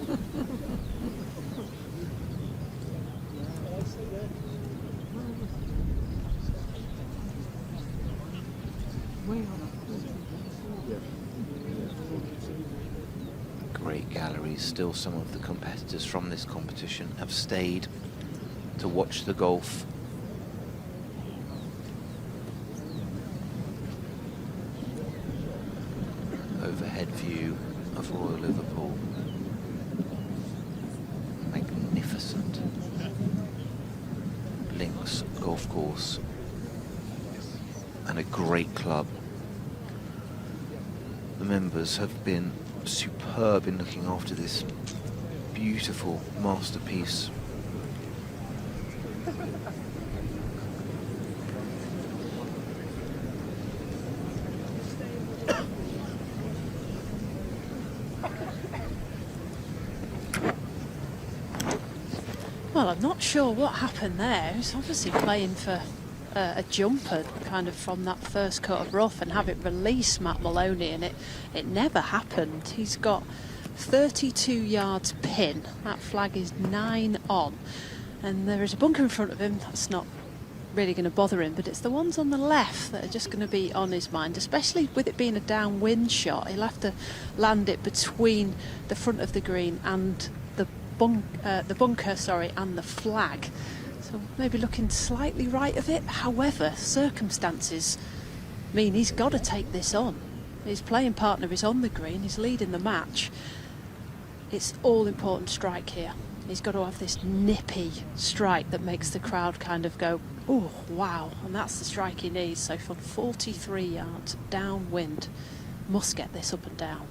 D: Great galleries. Still some of the competitors from this competition have stayed to watch the golf. Overhead view of Royal Liverpool. Magnificent links golf course and a great club. The members have been superb in looking after this beautiful masterpiece.
E: Well, I'm not sure what happened there. He's obviously playing for a jumper kind of from that first cut of rough and have it release Matt Maloney, and it never happened. He's got 32 yards pin. That flag is 9 on, and there is a bunker in front of him. That's not really going to bother him, but it's the ones on the left that are just going to be on his mind, especially with it being a downwind shot. He'll have to land it between the front of the green and the bunker, and the flag. So maybe looking slightly right of it. However, circumstances mean he's got to take this on. His playing partner is on the green, he's leading the match. It's all important strike here. He's got to have this nippy strike that makes the crowd kind of go, oh, wow. And that's the strike he needs. So from 43 yards downwind, must get this up and down.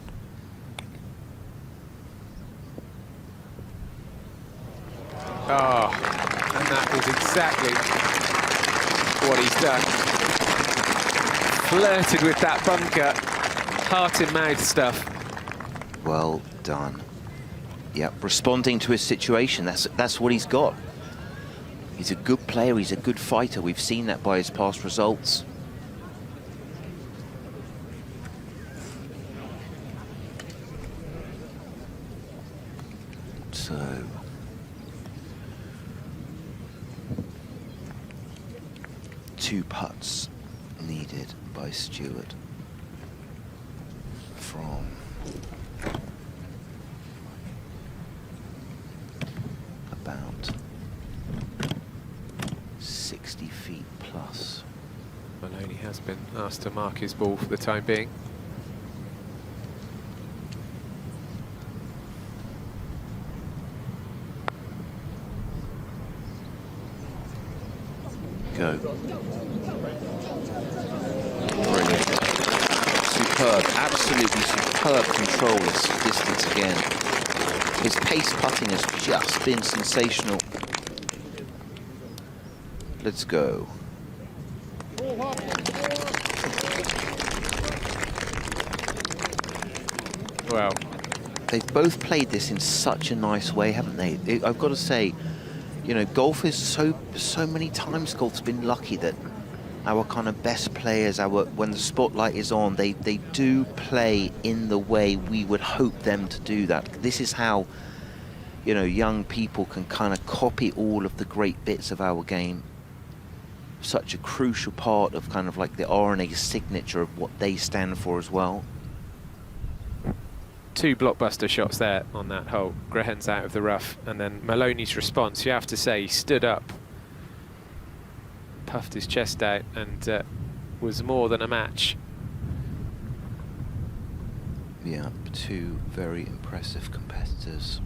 B: Oh, and that is exactly what he's done. Flirted with that bunker, heart in mouth stuff.
D: Well done. Yep, responding to his situation, that's what he's got. He's a good player, he's a good fighter. We've seen that by his past results. So... two putts needed by Stewart from about 60 feet plus.
B: Maloney has been asked to mark his ball for the time being.
D: Go. Brilliant. Superb, absolutely superb control of distance again. His pace putting has just been sensational. Let's go.
B: Well,
D: they've both played this in such a nice way, haven't they? I've got to say, you know, golf is so many times golf's been lucky that our kind of best players, when the spotlight is on, they do play in the way we would hope them to do that. This is how, you know, young people can kind of copy all of the great bits of our game. Such a crucial part of kind of like the RNA signature of what they stand for as well.
B: Two blockbuster shots there on that hole. Grehen's out of the rough, and then Maloney's response, you have to say, he stood up, puffed his chest out, and was more than a match.
D: Yeah, two very impressive competitors.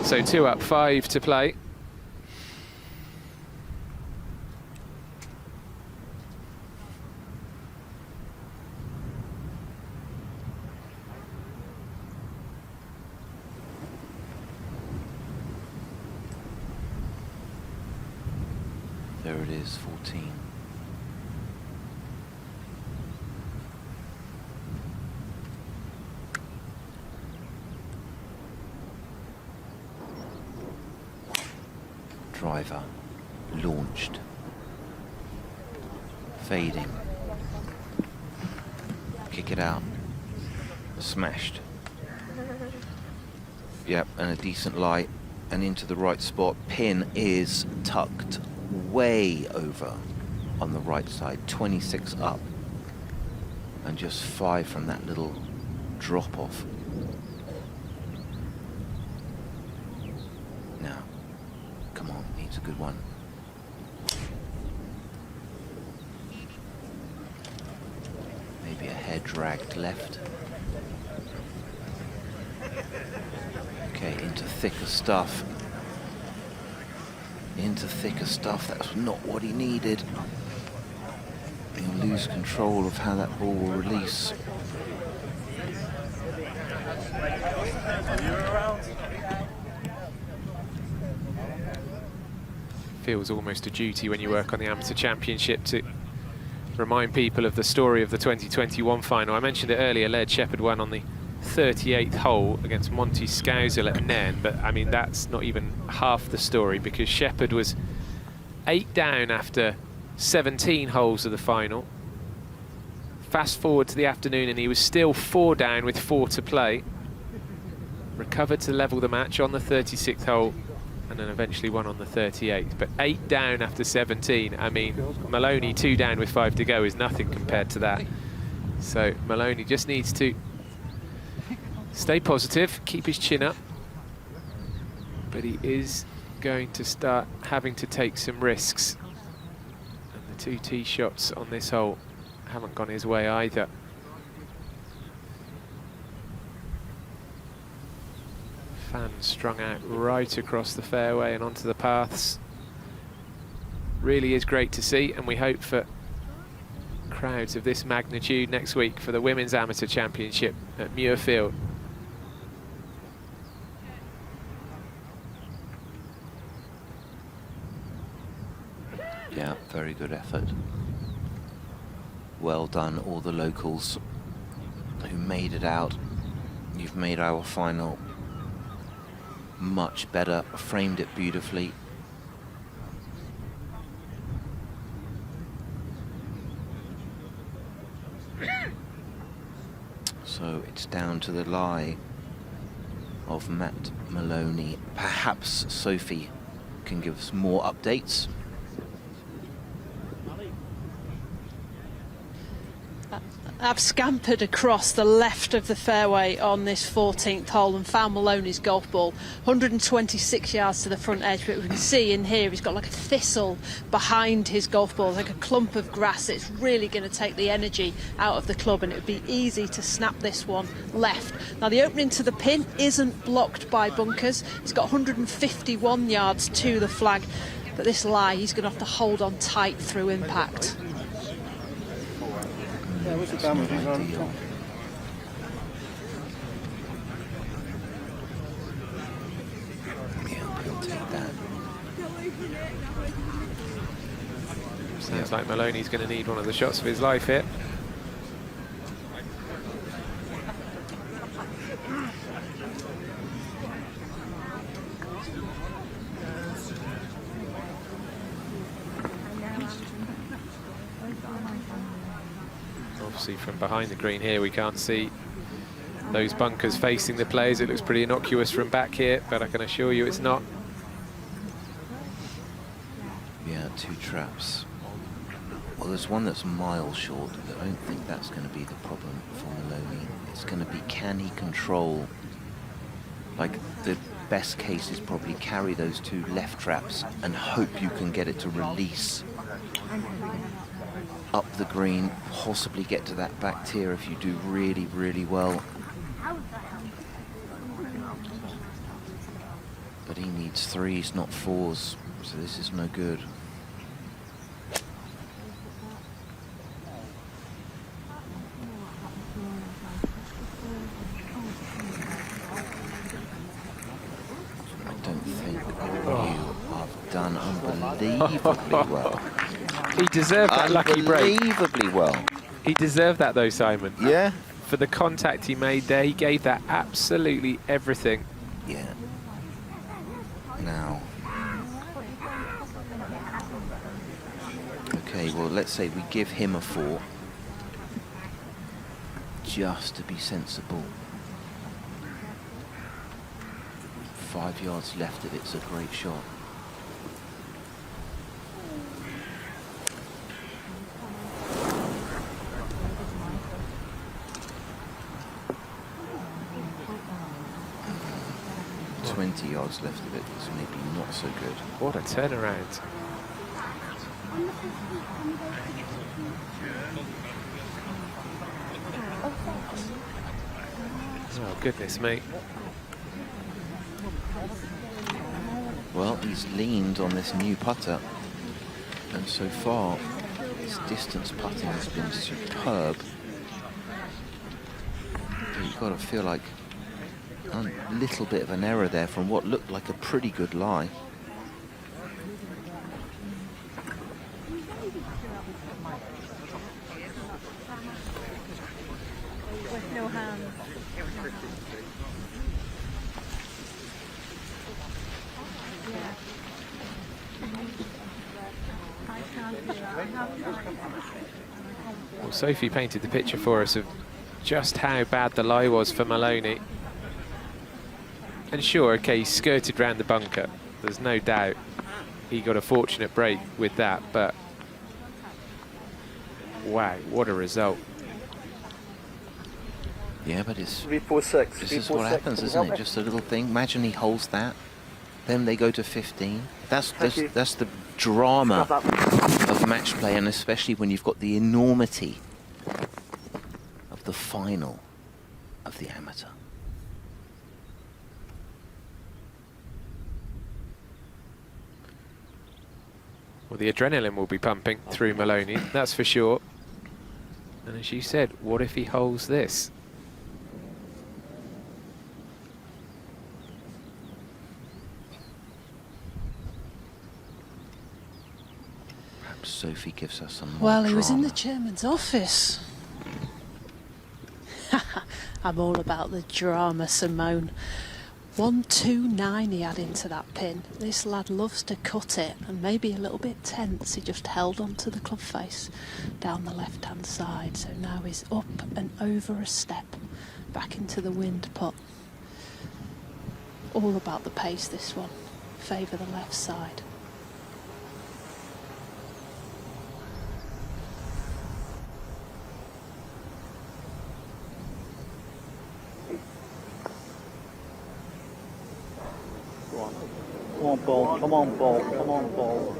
B: So 2 up, 5 to play.
D: There it is, 14. Driver launched, fading, kick it out, smashed. Yep, and a decent light and into the right spot. Pin is tucked way over on the right side, 26 up, and just 5 from that little drop off. Now, come on, needs a good one. Maybe a hair dragged left. thicker stuff. Into thicker stuff. That's not what he needed. He'll lose control of how that ball will release.
B: Feels almost a duty when you work on the Amateur Championship to remind people of the story of the 2021 final. I mentioned it earlier, Laird Shepherd won on the 38th hole against Monty Scousel at Nairn, but I mean that's not even half the story, because Shepherd was 8 down after 17 holes of the final. Fast forward to the afternoon and he was still 4 down with 4 to play. Recovered to level the match on the 36th hole and then eventually won on the 38th. But 8 down after 17, I mean, Maloney 2 down with 5 to go is nothing compared to that. So Maloney just needs to stay positive, keep his chin up, but he is going to start having to take some risks. And the 2 tee shots on this hole haven't gone his way either. Fans strung out right across the fairway and onto the paths. Really is great to see, and we hope for crowds of this magnitude next week for the Women's Amateur Championship at Muirfield.
D: Yeah, very good effort. Well done, all the locals who made it out. You've made our final much better, framed it beautifully. So it's down to the lie of Matt Maloney. Perhaps Sophie can give us more updates.
E: I've scampered across the left of the fairway on this 14th hole and found Maloney's golf ball 126 yards to the front edge, but we can see in here he's got like a thistle behind his golf ball, like a clump of grass. It's really going to take the energy out of the club, and it would be easy to snap this one left. Now the opening to the pin isn't blocked by bunkers. It's got 151 yards to the flag, but this lie he's going to have to hold on tight through impact.
H: Yeah, what's the damage he's on?
D: Yeah, he'll take that.
B: Sounds like Maloney's going to need one of the shots of his life here. Obviously from behind the green here we can't see those bunkers facing the players. It looks pretty innocuous from back here, but I can assure you it's not.
D: Yeah, 2 traps. Well, there's one that's a mile short, but I don't think that's going to be the problem for Maloney. It's going to be, can he control? Like, the best case is probably carry those 2 left traps and hope you can get it to release up the green, possibly get to that back tier if you do really, really well. But he needs 3s, not 4s, so this is no good. I don't think you have done unbelievably well.
B: He deserved that lucky break.
D: Unbelievably well.
B: He deserved that though, Simon.
D: Yeah.
B: For the contact he made there, he gave that absolutely everything.
D: Yeah. Now. Okay, well, let's say we give him a 4. Just to be sensible. 5 yards left of it's a great shot. Yards left of it is maybe not so good.
B: What a turnaround. Oh goodness me.
D: Well, he's leaned on this new putter, and so far his distance putting has been superb. But you've got to feel like a little bit of an error there from what looked like a pretty good lie.
U: With no hands.
B: Well, Sophie painted the picture for us of just how bad the lie was for Maloney. And sure, okay, he skirted round the bunker. There's no doubt he got a fortunate break with that, but wow, what a result.
D: Yeah, but it's
H: 346.
D: this is what happens, isn't it? Just a little thing. Imagine he holds that, then they go to 15. That's the drama of match play, and especially when you've got the enormity of the final of the amateur.
B: Well, the adrenaline will be pumping through Maloney, that's for sure. And as you said, what if he holds this?
D: Perhaps Sophie gives us some more
E: Well, he was in
D: drama.
E: the chairman's office. I'm all about the drama, Simone. 129 he had into that pin. This lad loves to cut it, and maybe a little bit tense. He just held onto the club face down the left-hand side. So now he's up and over a step, back into the wind putt. All about the pace, this one. Favour the left side.
H: Come on, ball. Come on, ball. Come on, ball.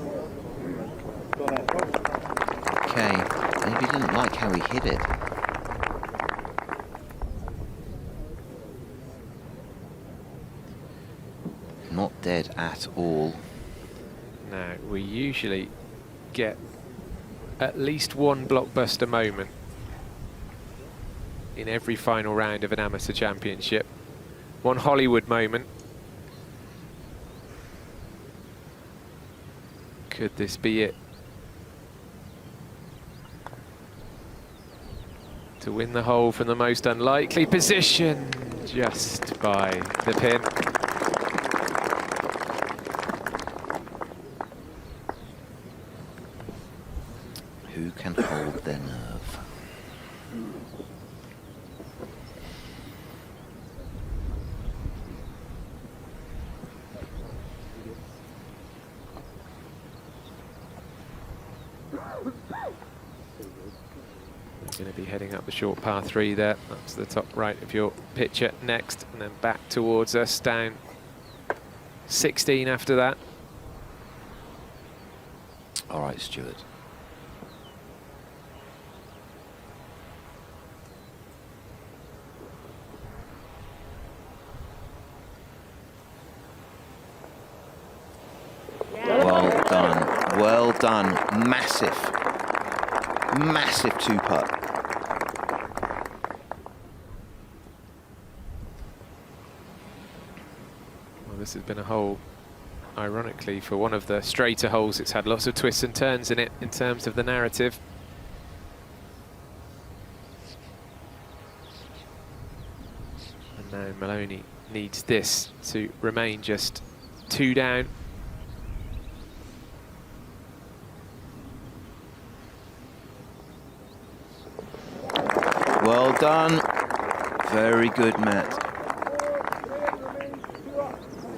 D: Okay, maybe didn't like how he hit it. Not dead at all.
B: Now, we usually get at least one blockbuster moment in every final round of an amateur championship. One Hollywood moment. Could this be it? To win the hole from the most unlikely position, just by the pin.
D: Who can hold their nerve?
B: Going to be heading up the short par 3 there. That's the top right of your picture next, and then back towards us, down 16 after that.
D: All right, Stuart. Well done. Well done. Massive. Massive two-putt.
B: Well, this has been a hole, ironically, for one of the straighter holes. It's had lots of twists and turns in it in terms of the narrative. And now Maloney needs this to remain just 2 down.
D: Well done. Very good, Matt.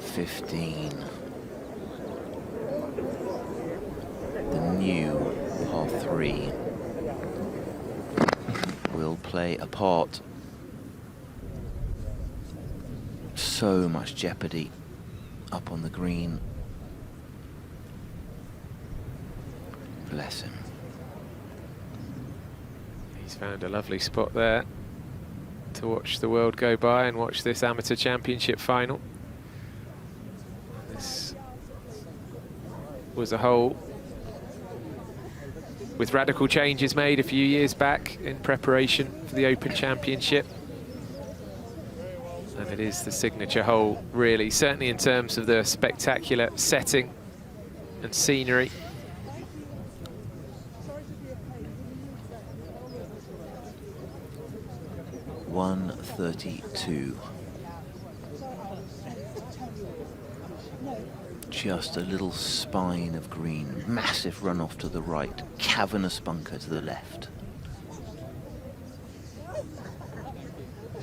D: 15. The new par 3 will play a part. So much jeopardy up on the green. Bless him.
B: He's found a lovely spot there to watch the world go by and watch this amateur championship final. was a hole with radical changes made a few years back in preparation for the Open Championship. And it is the signature hole, really, certainly in terms of the spectacular setting and scenery.
D: .132. Just a little spine of green, massive runoff to the right, cavernous bunker to the left.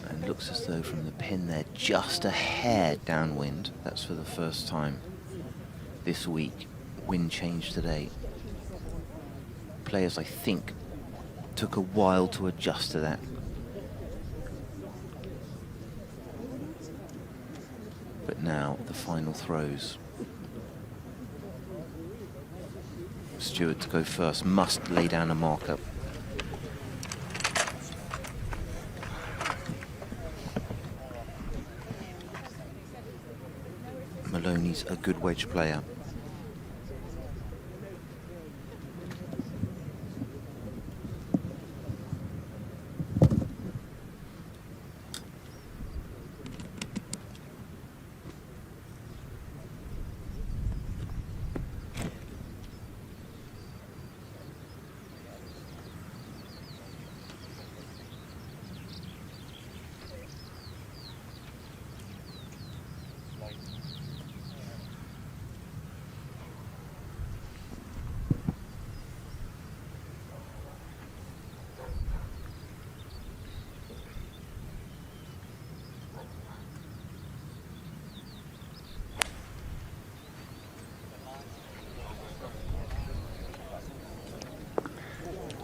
D: And looks as though from the pin there, just a hair downwind. That's for the first time this week. Wind change today. Players, I think, took a while to adjust to that. But now the final throws. Stewart to go first, must lay down a marker. Maloney's a good wedge player.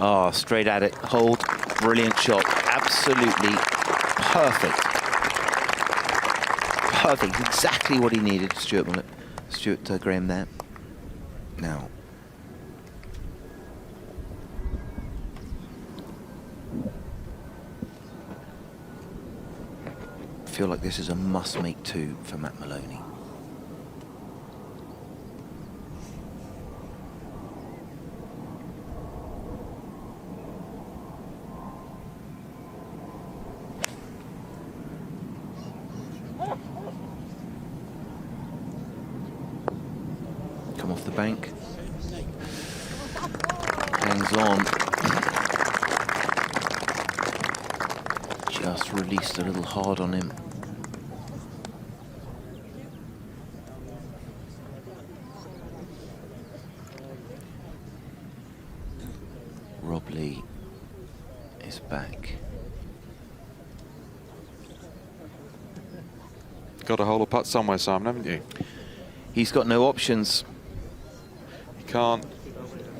D: Ah, straight at it, hold, brilliant shot, absolutely perfect. Perfect, exactly what he needed, Stuart Graham there. Now. I feel like this is a must-make two for Matt Maloney. Off the bank, hangs on, just released a little hard on him. Rob Lee is back.
I: Got to hold a putt somewhere, Simon, haven't you?
D: He's got no options.
I: Can't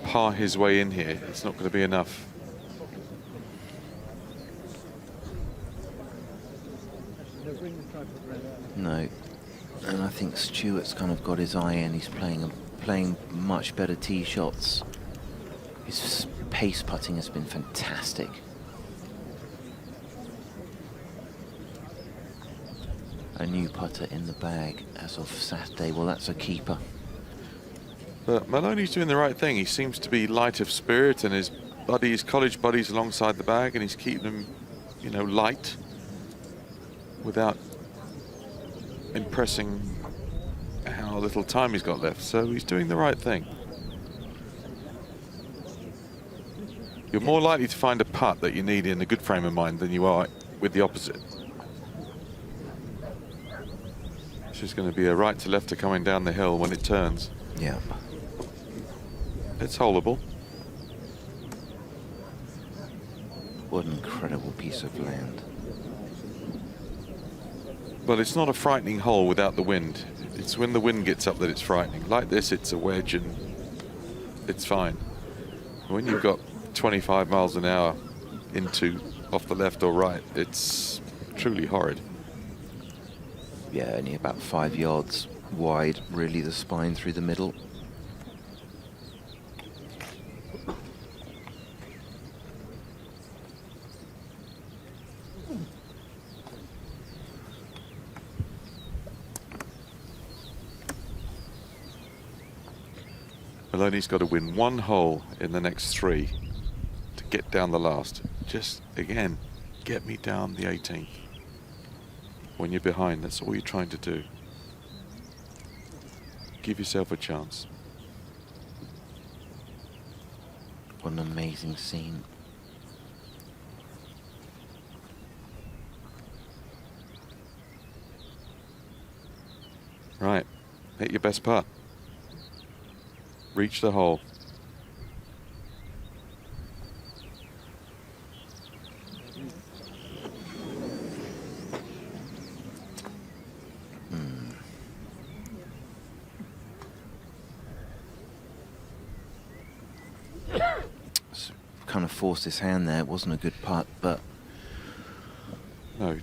I: par his way in here. It's not going to be enough.
D: No, and I think Stewart's kind of got his eye in. He's playing much better tee shots. His pace putting has been fantastic. A new putter in the bag as of Saturday. Well, that's a keeper.
I: But Maloney's doing the right thing. He seems to be light of spirit, and his college buddies alongside the bag, and he's keeping them, you know, light without impressing how little time he's got left. So he's doing the right thing. You're more likely to find a putt that you need in a good frame of mind than you are with the opposite. It's just going to be a right to left coming down the hill when it turns.
D: Yeah.
I: It's holdable.
D: What an incredible piece of land.
I: But it's not a frightening hole without the wind. It's when the wind gets up that it's frightening. Like this, it's a wedge and it's fine. When you've got 25 miles an hour off the left or right, it's truly horrid.
D: Yeah, only about 5 yards wide, really, the spine through the middle.
I: Maloney's got to win one hole in the next 3 to get down the last. Just, again, get me down the 18th. When you're behind, that's all you're trying to do. Give yourself a chance.
D: What an amazing scene.
I: Right, hit your best putt. Reach the hole.
D: Kind of forced his hand there. It wasn't a good putt, but
I: no,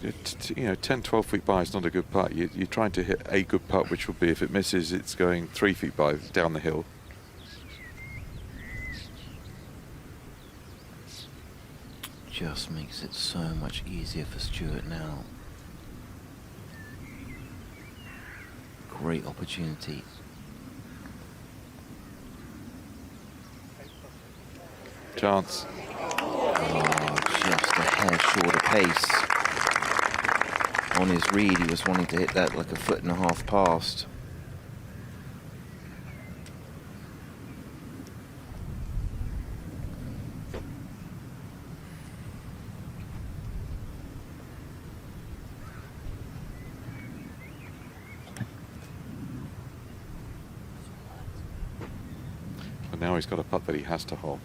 I: you know, 10, 12 feet by is not a good putt. You're trying to hit a good putt, which would be, if it misses, it's going 3 feet by down the hill.
D: Just makes it so much easier for Stuart now. Great opportunity.
I: Chance.
D: Oh, just a hair short of pace. On his read, he was wanting to hit that like a 1.5 foot past.
I: But now he's got a putt that he has to hole.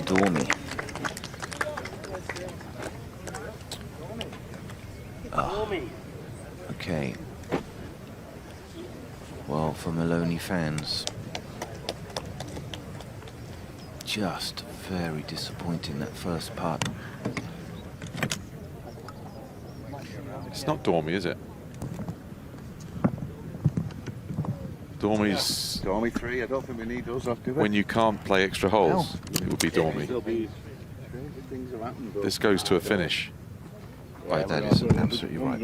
D: Dormy. Okay. Well, for Maloney fans, just very disappointing, that first putt.
I: It's not Dormy, is it? Dormy's...
M: Dormy 3, I don't think we need those off, do we?
I: When you can't play extra holes, it would be Dormy. This goes to a finish.
D: Right, that is absolutely right.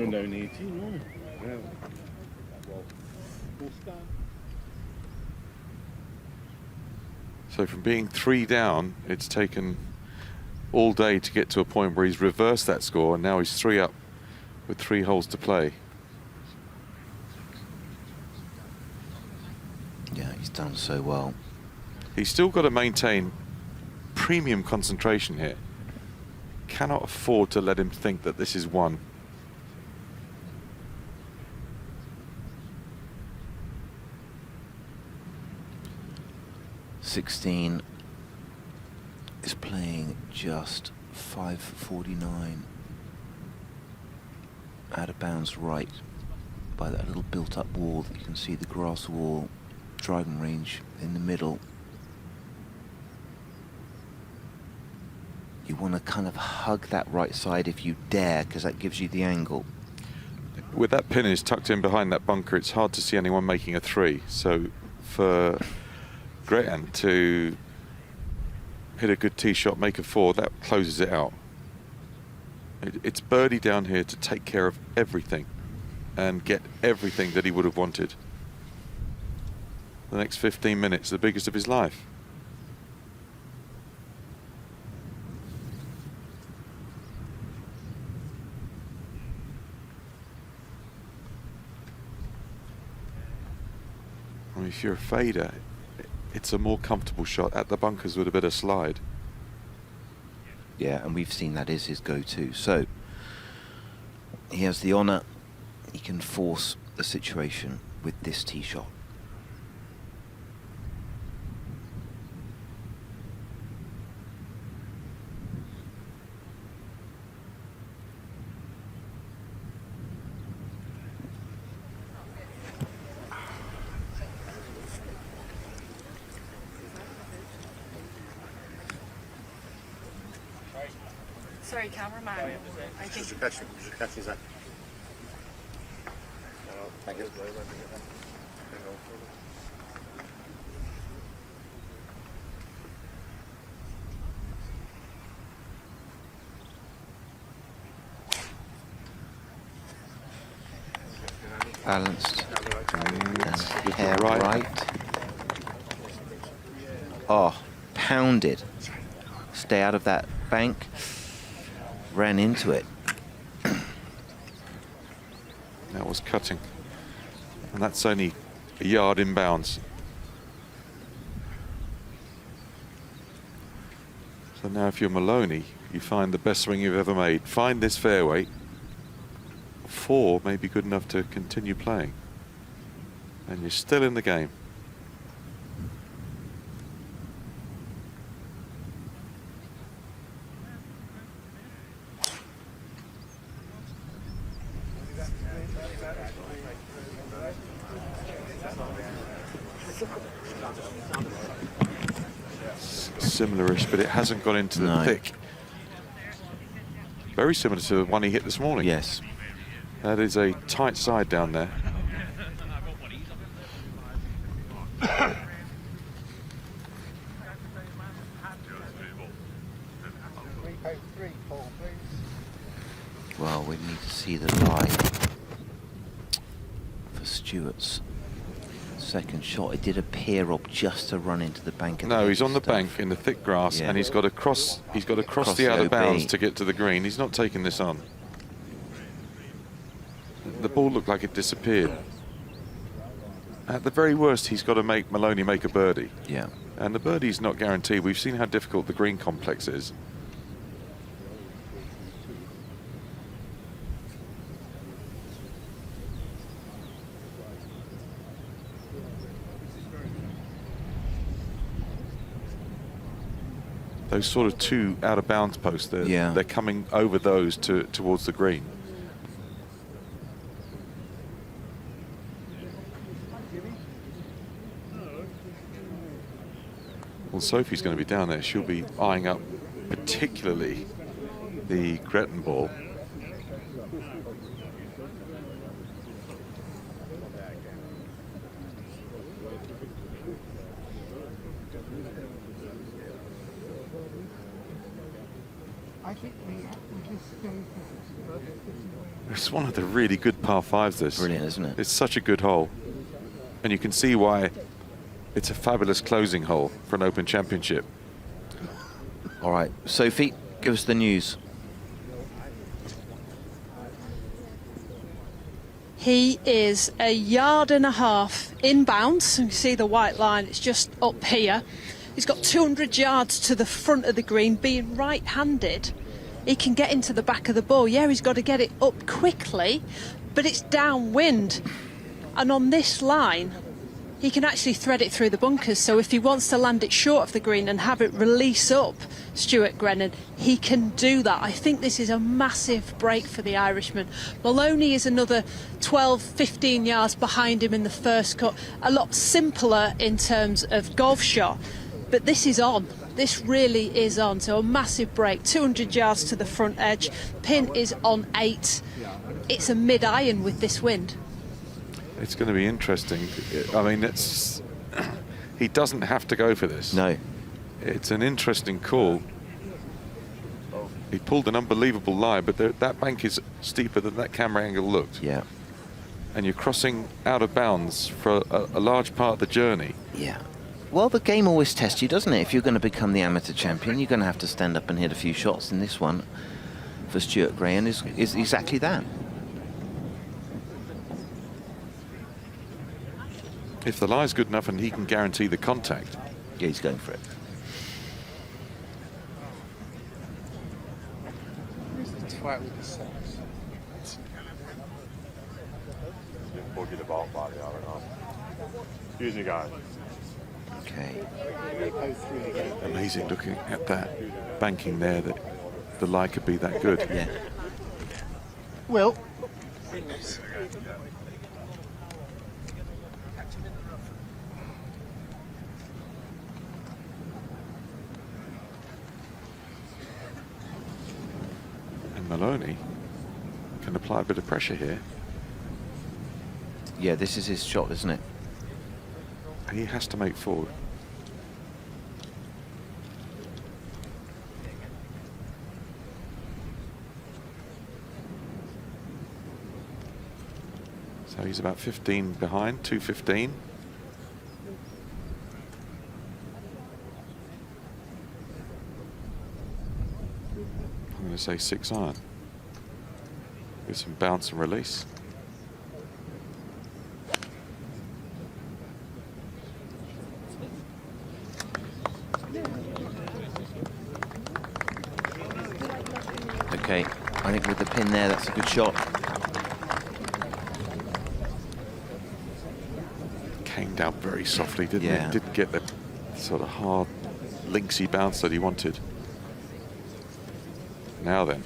I: So from being 3 down, it's taken all day to get to a point where he's reversed that score, and now he's 3 up with 3 holes to play.
D: Yeah, he's done so well.
I: He's still got to maintain premium concentration here. Cannot afford to let him think that this is one.
D: .16 is playing just 549 out of bounds right by that little built-up wall that you can see, the grass wall, driving range in the middle. You want to kind of hug that right side if you dare, because that gives you the angle.
I: With that pin is tucked in behind that bunker, it's hard to see anyone making a 3. So for Grehan to hit a good tee shot, make a 4, that closes it out. It's birdie down here to take care of everything and get everything that he would have wanted. The next 15 minutes, the biggest of his life. I mean, if you're a fader, it's a more comfortable shot at the bunkers with a bit of slide.
D: Yeah, and we've seen that is his go-to. So he has the honour. He can force the situation with this tee shot.
R: Sorry, cameraman. I think.
M: Just catch his act. Thank you.
D: Balanced. And hair right. Oh, pounded. Stay out of that bank. Ran into it.
I: That was cutting. And that's only a yard inbounds. So now if you're Maloney, you find the best swing you've ever made. Find this fairway. 4 may be good enough to continue playing. And you're still in the game. Similar-ish, but it hasn't got into the thick. Very similar to the one he hit this morning.
D: Yes.
I: That is a tight side down there.
D: Well, we need to see the lie for Stewart's second shot. It did appear up just to run into the bank.
I: No, he's on the bank in the thick grass, and he's got to cross. He's got to cross the out of bounds to get to the green. He's not taking this on. The ball looked like it disappeared. At the very worst, he's got to make Maloney make a birdie.
D: Yeah.
I: And the birdie's not guaranteed. We've seen how difficult the green complex is. Those sort of 2 out of bounds posts, they're coming over those towards the green. Well, Sophie's going to be down there. She'll be eyeing up particularly the Gretton ball. It's one of the really good par 5s, this.
D: Brilliant, isn't it?
I: It's such a good hole. And you can see why it's a fabulous closing hole for an Open Championship.
D: All right, Sophie, give us the news.
E: He is a yard and a half inbounds. You can see the white line, it's just up here. He's got 200 yards to the front of the green. Being right-handed, he can get into the back of the ball. Yeah, he's got to get it up quickly, but it's downwind. And on this line, he can actually thread it through the bunkers. So if he wants to land it short of the green and have it release up Stuart Grennan, he can do that. I think this is a massive break for the Irishman. Maloney is another 12, 15 yards behind him in the first cut. A lot simpler in terms of golf shot, but this is on. This really is on. So a massive break, 200 yards to the front edge. Pin is on 8. It's a mid-iron with this wind.
I: It's going to be interesting. I mean, he doesn't have to go for this.
D: No.
I: It's an interesting call. He pulled an unbelievable lie, but that bank is steeper than that camera angle looked.
D: Yeah.
I: And you're crossing out of bounds for a large part of the journey.
D: Yeah. Well, the game always tests you, doesn't it? If you're going to become the amateur champion, you're going to have to stand up and hit a few shots. And this one for Stuart Graham is exactly that.
I: If the lie's good enough and he can guarantee the contact.
D: Yeah, he's going for it.
N: Boogie the ball body out of Excuse me, guys.
D: Okay.
I: Amazing looking at that banking there, that the lie could be that good.
D: Yeah.
L: Will.
I: And Maloney can apply a bit of pressure here.
D: Yeah, this is his shot, isn't it?
I: He has to make forward. So So he's about 15 behind, 2:15. I'm going to say 6 iron. With some bounce and release.
D: Okay, I think with the pin there, that's a good shot.
I: Came down very softly, didn't
D: Yeah.
I: it? Didn't get the sort of hard, linksy bounce that he wanted. Now then.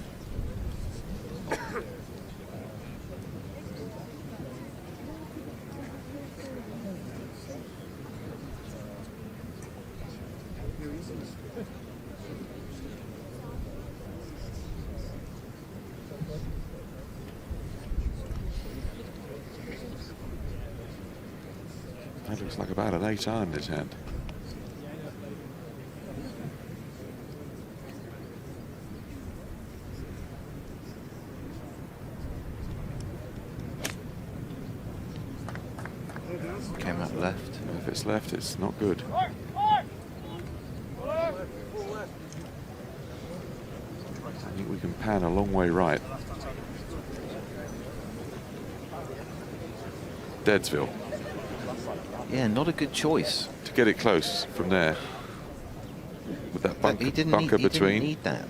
I: That looks like about an 8 iron in his hand.
D: Came up left.
I: If it's left, it's not good. I think we can pan a long way right. Deadsville.
D: Yeah, not a good choice.
I: To get it close from there. With that bunker between.
D: He didn't need that.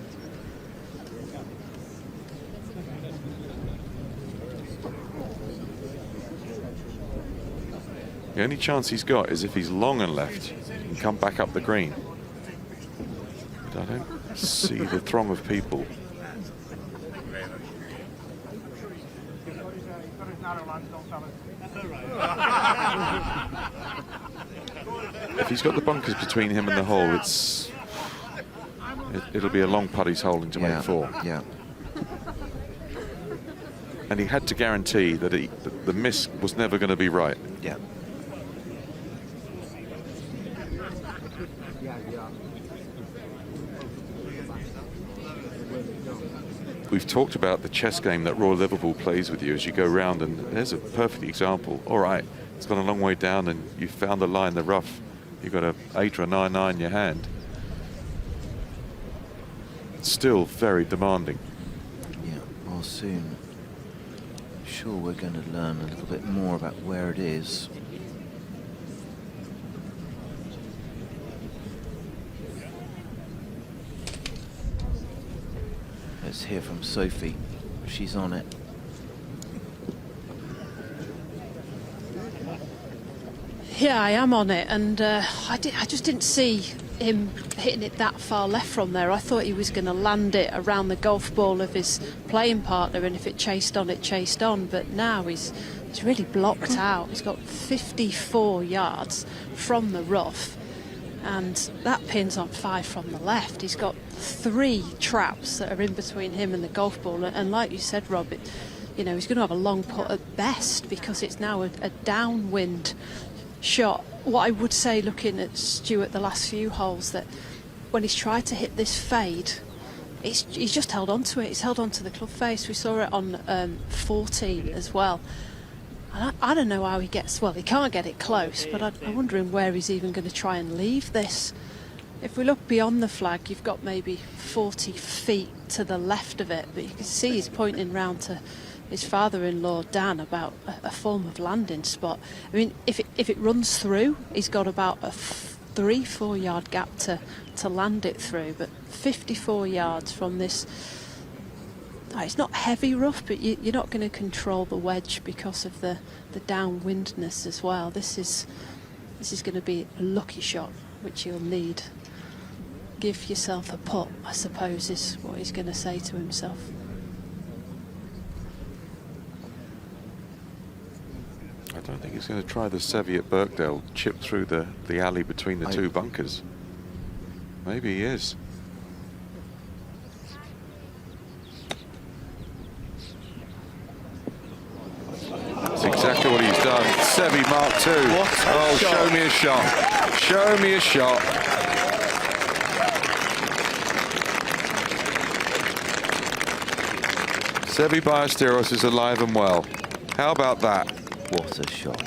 I: The only chance he's got is if he's long and left and come back up the green. But I don't see the throng of people. If he's got the bunkers between him and the hole, it'll be a long putt he's holding to make 4.
D: Yeah.
I: And he had to guarantee that the miss was never going to be right.
D: Yeah.
I: We've talked about the chess game that Royal Liverpool plays with you as you go round, and there's a perfect example. All right, it's gone a long way down and you found the line, the rough. You've got an 8 or a 9-9 in your hand. It's still very demanding.
D: Yeah, well, soon, I'm sure we're going to learn a little bit more about where it is. Let's hear from Sophie. She's on it.
E: Yeah, I am on it, and I just didn't see him hitting it that far left from there. I thought he was going to land it around the golf ball of his playing partner, and if it chased on, it chased on. But now he's really blocked out. He's got 54 yards from the rough, and that pin's on 5 from the left. He's got 3 traps that are in between him and the golf ball, and like you said, Rob, he's going to have a long putt at best because it's now a downwind shot. What I would say, looking at Stuart the last few holes, that when he's tried to hit this fade, he's just held on to it. He's held on to the club face. We saw it on 14 as well. And I don't know how he gets, well, he can't get it close, but I'm wondering where he's even going to try and leave this. If we look beyond the flag, you've got maybe 40 feet to the left of it, but you can see he's pointing round to his father-in-law Dan about a form of landing spot. I mean, if it runs through, he's got about a 3-4 yard gap to land it through, but 54 yards from this. It's not heavy rough, but you're not going to control the wedge because of the downwindness as well. This is going to be a lucky shot, which you'll need. Give yourself a putt, I suppose, is what he's going to say to himself.
I: I don't think he's going to try the Seve at Birkdale, chip through the alley between the 2 bunkers. Maybe he is. That's exactly what he's done. Seve Mark II. Oh,
D: shot.
I: show me a shot. Show me a shot. Seve Ballesteros is alive and well. How about that?
D: What a shot.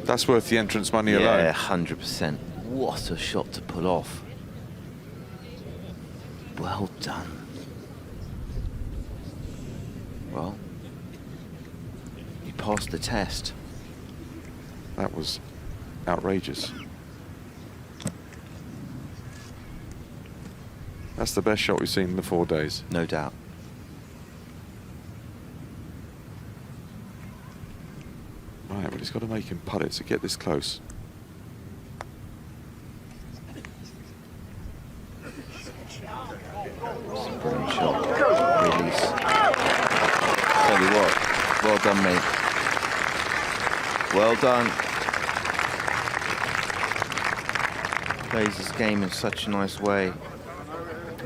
I: That's worth the entrance money alone.
D: Yeah, 100%. What a shot to pull off. Well done. Well, you passed the test.
I: That was outrageous. That's the best shot we've seen in the 4 days.
D: No doubt.
I: Right, but he's got to make him putt it to get this close.
D: Brilliant shot. Release. Tell you what, well done, mate. Well done. Plays this game in such a nice way.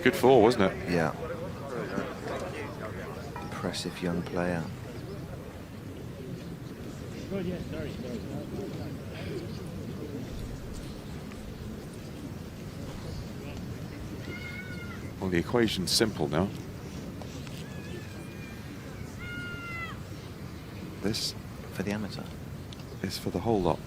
I: Good 4, wasn't it?
D: Yeah. Impressive young player.
I: Well, the equation's simple now. This
D: for the amateur
I: is for the whole lot.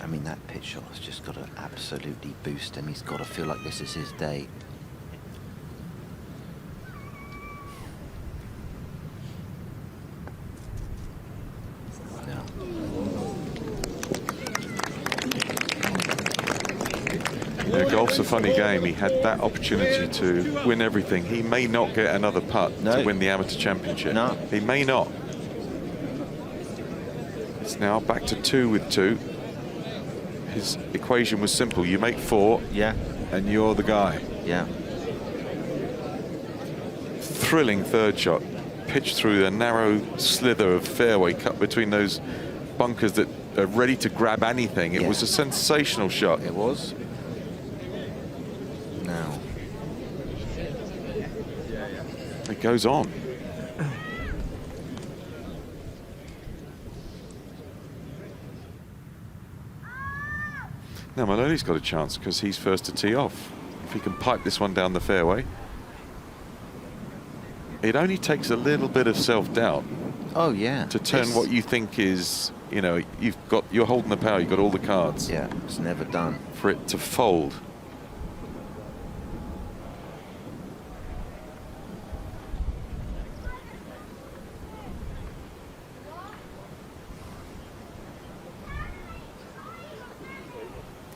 D: I mean, that pitch shot has just got to absolutely boost him. He's got to feel like this is his day.
I: Yeah, golf's a funny game. He had that opportunity to win everything. He may not get another putt to win the amateur championship.
D: No.
I: He may not. It's now back to 2 with 2. His equation was simple. You make 4,
D: yeah,
I: and you're the guy.
D: Yeah.
I: Thrilling third shot. Pitched through a narrow slither of fairway cut between those bunkers that are ready to grab anything. It was a sensational shot.
D: It was. Now.
I: It goes on. Now Maloney's got a chance because he's first to tee off. If he can pipe this one down the fairway. It only takes a little bit of self-doubt.
D: Oh yeah.
I: To turn what you think is, you know, you're holding the power, you've got all the cards.
D: Yeah, it's never done.
I: For it to fold.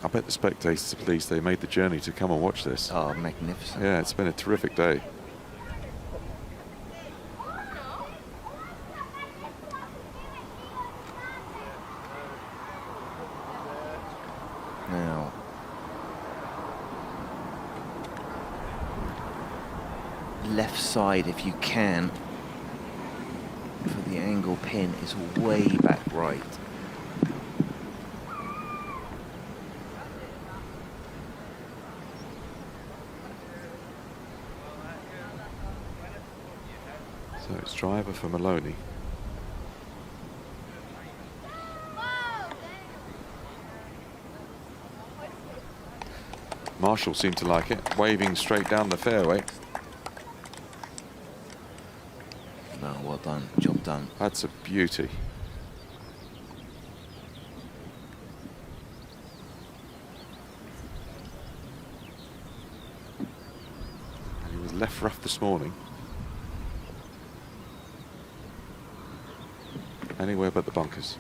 I: I bet the spectators are pleased they made the journey to come and watch this.
D: Oh, magnificent.
I: Yeah, it's been a terrific day.
D: Now. Left side if you can. For the angle pin is way back right.
I: So it's driver for Maloney. Marshall seemed to like it, waving straight down the fairway.
D: No, well done, job done.
I: That's a beauty. And he was left rough this morning. Anywhere but the bunkers.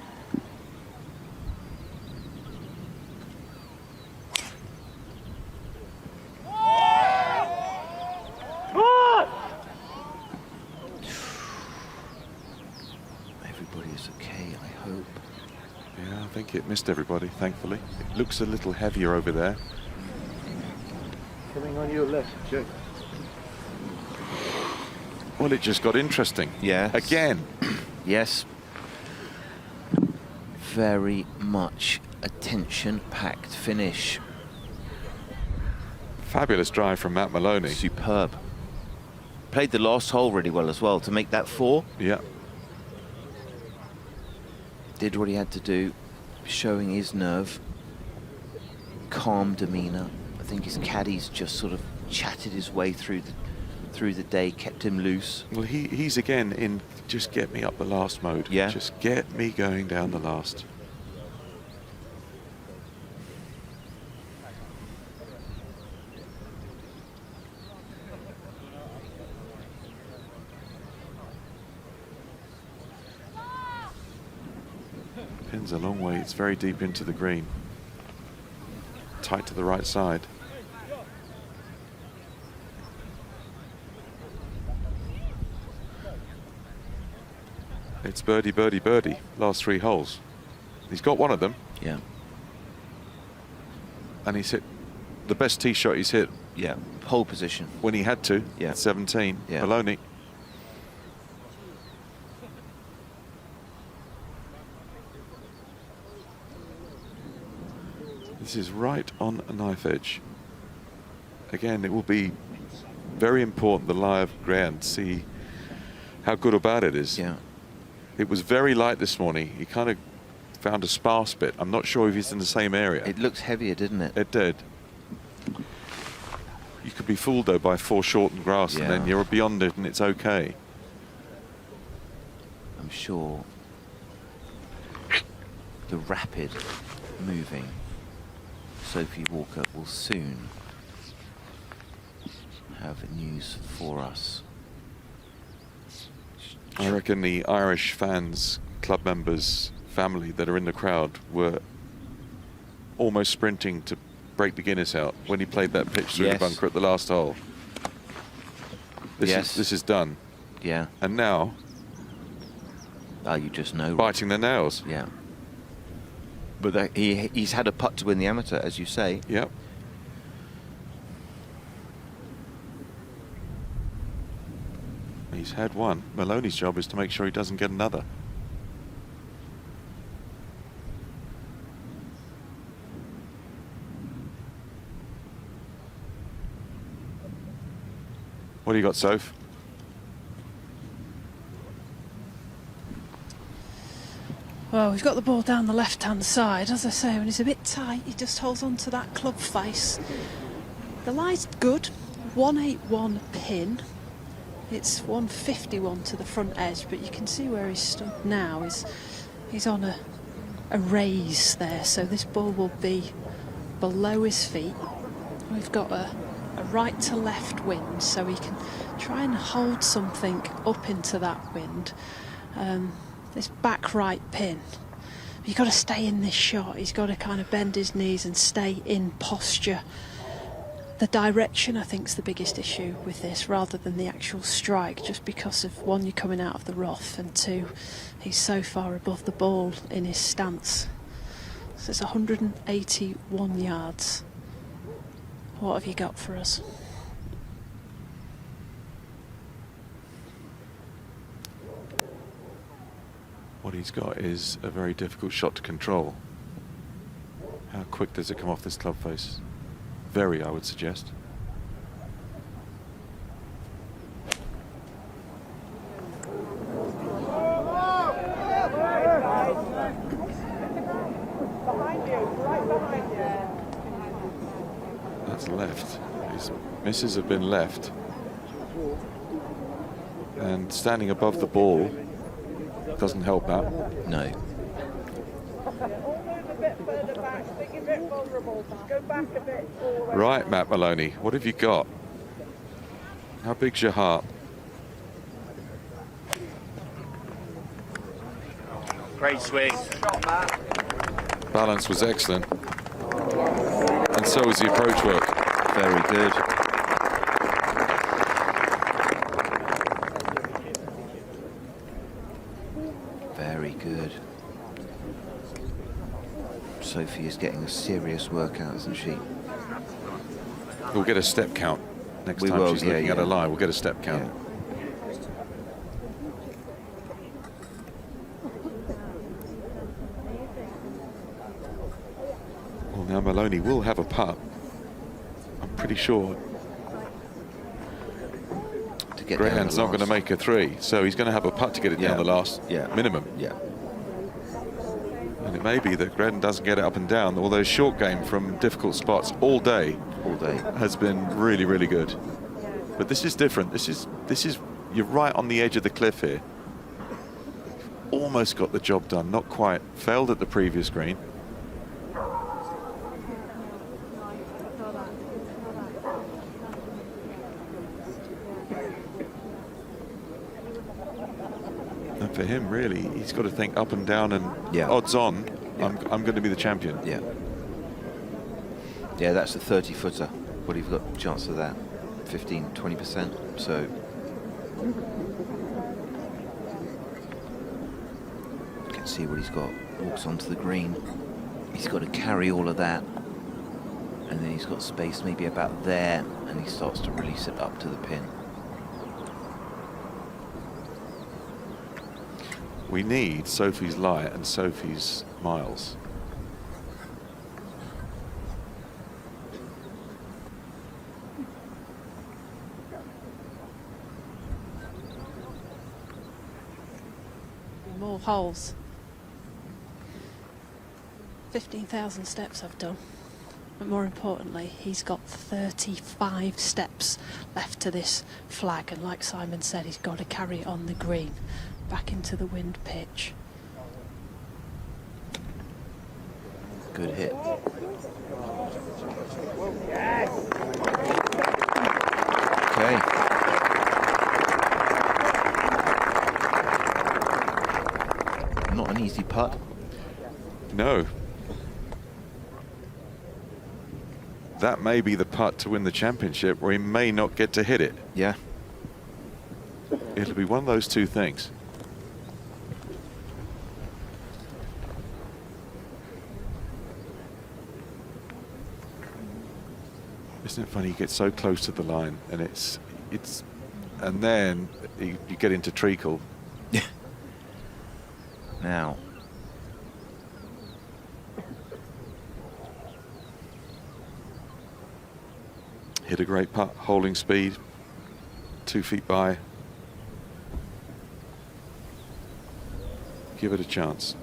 D: Everybody's okay, I hope.
I: Yeah, I think it missed everybody, thankfully. It looks a little heavier over there.
M: Coming on your left, Jake.
I: Well, it just got interesting.
D: Yeah.
I: Again.
D: Yes. Very much attention-packed finish.
I: Fabulous drive from Matt Maloney.
D: Superb. Played the last hole really well as well to make that 4.
I: Yeah.
D: Did what he had to do, showing his nerve. calm demeanour. I think his caddies just sort of chatted his way through the day, kept him loose.
I: Well, he's again in just get me up the last mode.
D: Yeah.
I: Just get me going down the last. Pin's a long way. It's very deep into the green. Tight to the right side. It's birdie, birdie, birdie. Last 3 holes. He's got one of them.
D: Yeah.
I: And he's hit the best tee shot he's hit.
D: Yeah. Pole position.
I: When he had to.
D: Yeah.
I: 17.
D: Yeah.
I: Maloney. This is right on a knife edge. Again, it will be very important, the live ground, see how good or bad it is.
D: Yeah.
I: It was very light this morning. He kind of found a sparse bit. I'm not sure if he's in the same area.
D: It looked heavier, didn't it?
I: It did. You could be fooled, though, by foreshortened grass, and then you're beyond it and it's okay.
D: I'm sure the rapid moving Sophie Walker will soon have news for us.
I: I reckon the Irish fans, club members, family that are in the crowd were almost sprinting to break the Guinness out when he played that pitch through the bunker at the last hole. This is done.
D: Yeah.
I: And now,
D: you just know,
I: biting their nails.
D: Yeah. But he's had a putt to win the amateur, as you say.
I: Yep. He's had one. Maloney's job is to make sure he doesn't get another. What do you got, Soph?
E: Well, we've got the ball down the left-hand side. As I say, when it's a bit tight, he just holds on to that club face. The lie's good. 181 pin. It's 151 to the front edge, but you can see where he's stood now. He's on a raise there, so this ball will be below his feet. We've got a right to left wind, so he can try and hold something up into that wind. This back right pin. You've got to stay in this shot. He's got to kind of bend his knees and stay in posture. The direction, I think, is the biggest issue with this, rather than the actual strike, just because of, one, you're coming out of the rough, and two, he's so far above the ball in his stance. So it's 181 yards. What have you got for us?
I: What he's got is a very difficult shot to control. How quick does it come off this club face? Very, I would suggest. That's left. His misses have been left. And standing above the ball doesn't help that.
D: No.
I: Right, Matt Maloney, what have you got? How big's your heart?
C: Great swing.
I: Balance was excellent. And so was the approach work.
D: Very good. Very good. Sophie is getting a serious workout, isn't she?
I: We'll get a step count next time she's looking at a lie. We'll get a step count.
D: Yeah.
I: Well, now Maloney will have a putt. I'm pretty sure. Graham's not going to make a three, so he's going to have a putt to get it down the last minimum.
D: Yeah.
I: And It may be that Grehin doesn't get it up and down, although short game from difficult spots all day has been really, really good. But this is different. This is you're right on the edge of the cliff here. Almost got the job done, not quite. Failed at the previous green. And for him, really, he's got to think up and down and odds on, I'm going to be the champion.
D: Yeah. Yeah, that's a 30-footer. What have you got a chance of that? 15, 20%. So you can see what he's got. Walks onto the green. He's got to carry all of that. And then he's got space maybe about there, and he starts to release it up to the pin.
I: We need Sophie's Light and Sophie's Miles.
E: More holes. 15,000 steps I've done. But more importantly, he's got 35 steps left to this flag. And like Simon said, he's got to carry it on the green. Back into the wind pitch.
D: Good hit. Okay. Not an easy putt.
I: No. That may be the putt to win the championship, or he may not get to hit it.
D: Yeah.
I: It'll be one of those two things. Isn't it funny? You get so close to the line, and and then you get into treacle.
D: Yeah. Now.
I: Hit a great putt, holding speed, 2 feet by. Give it a chance.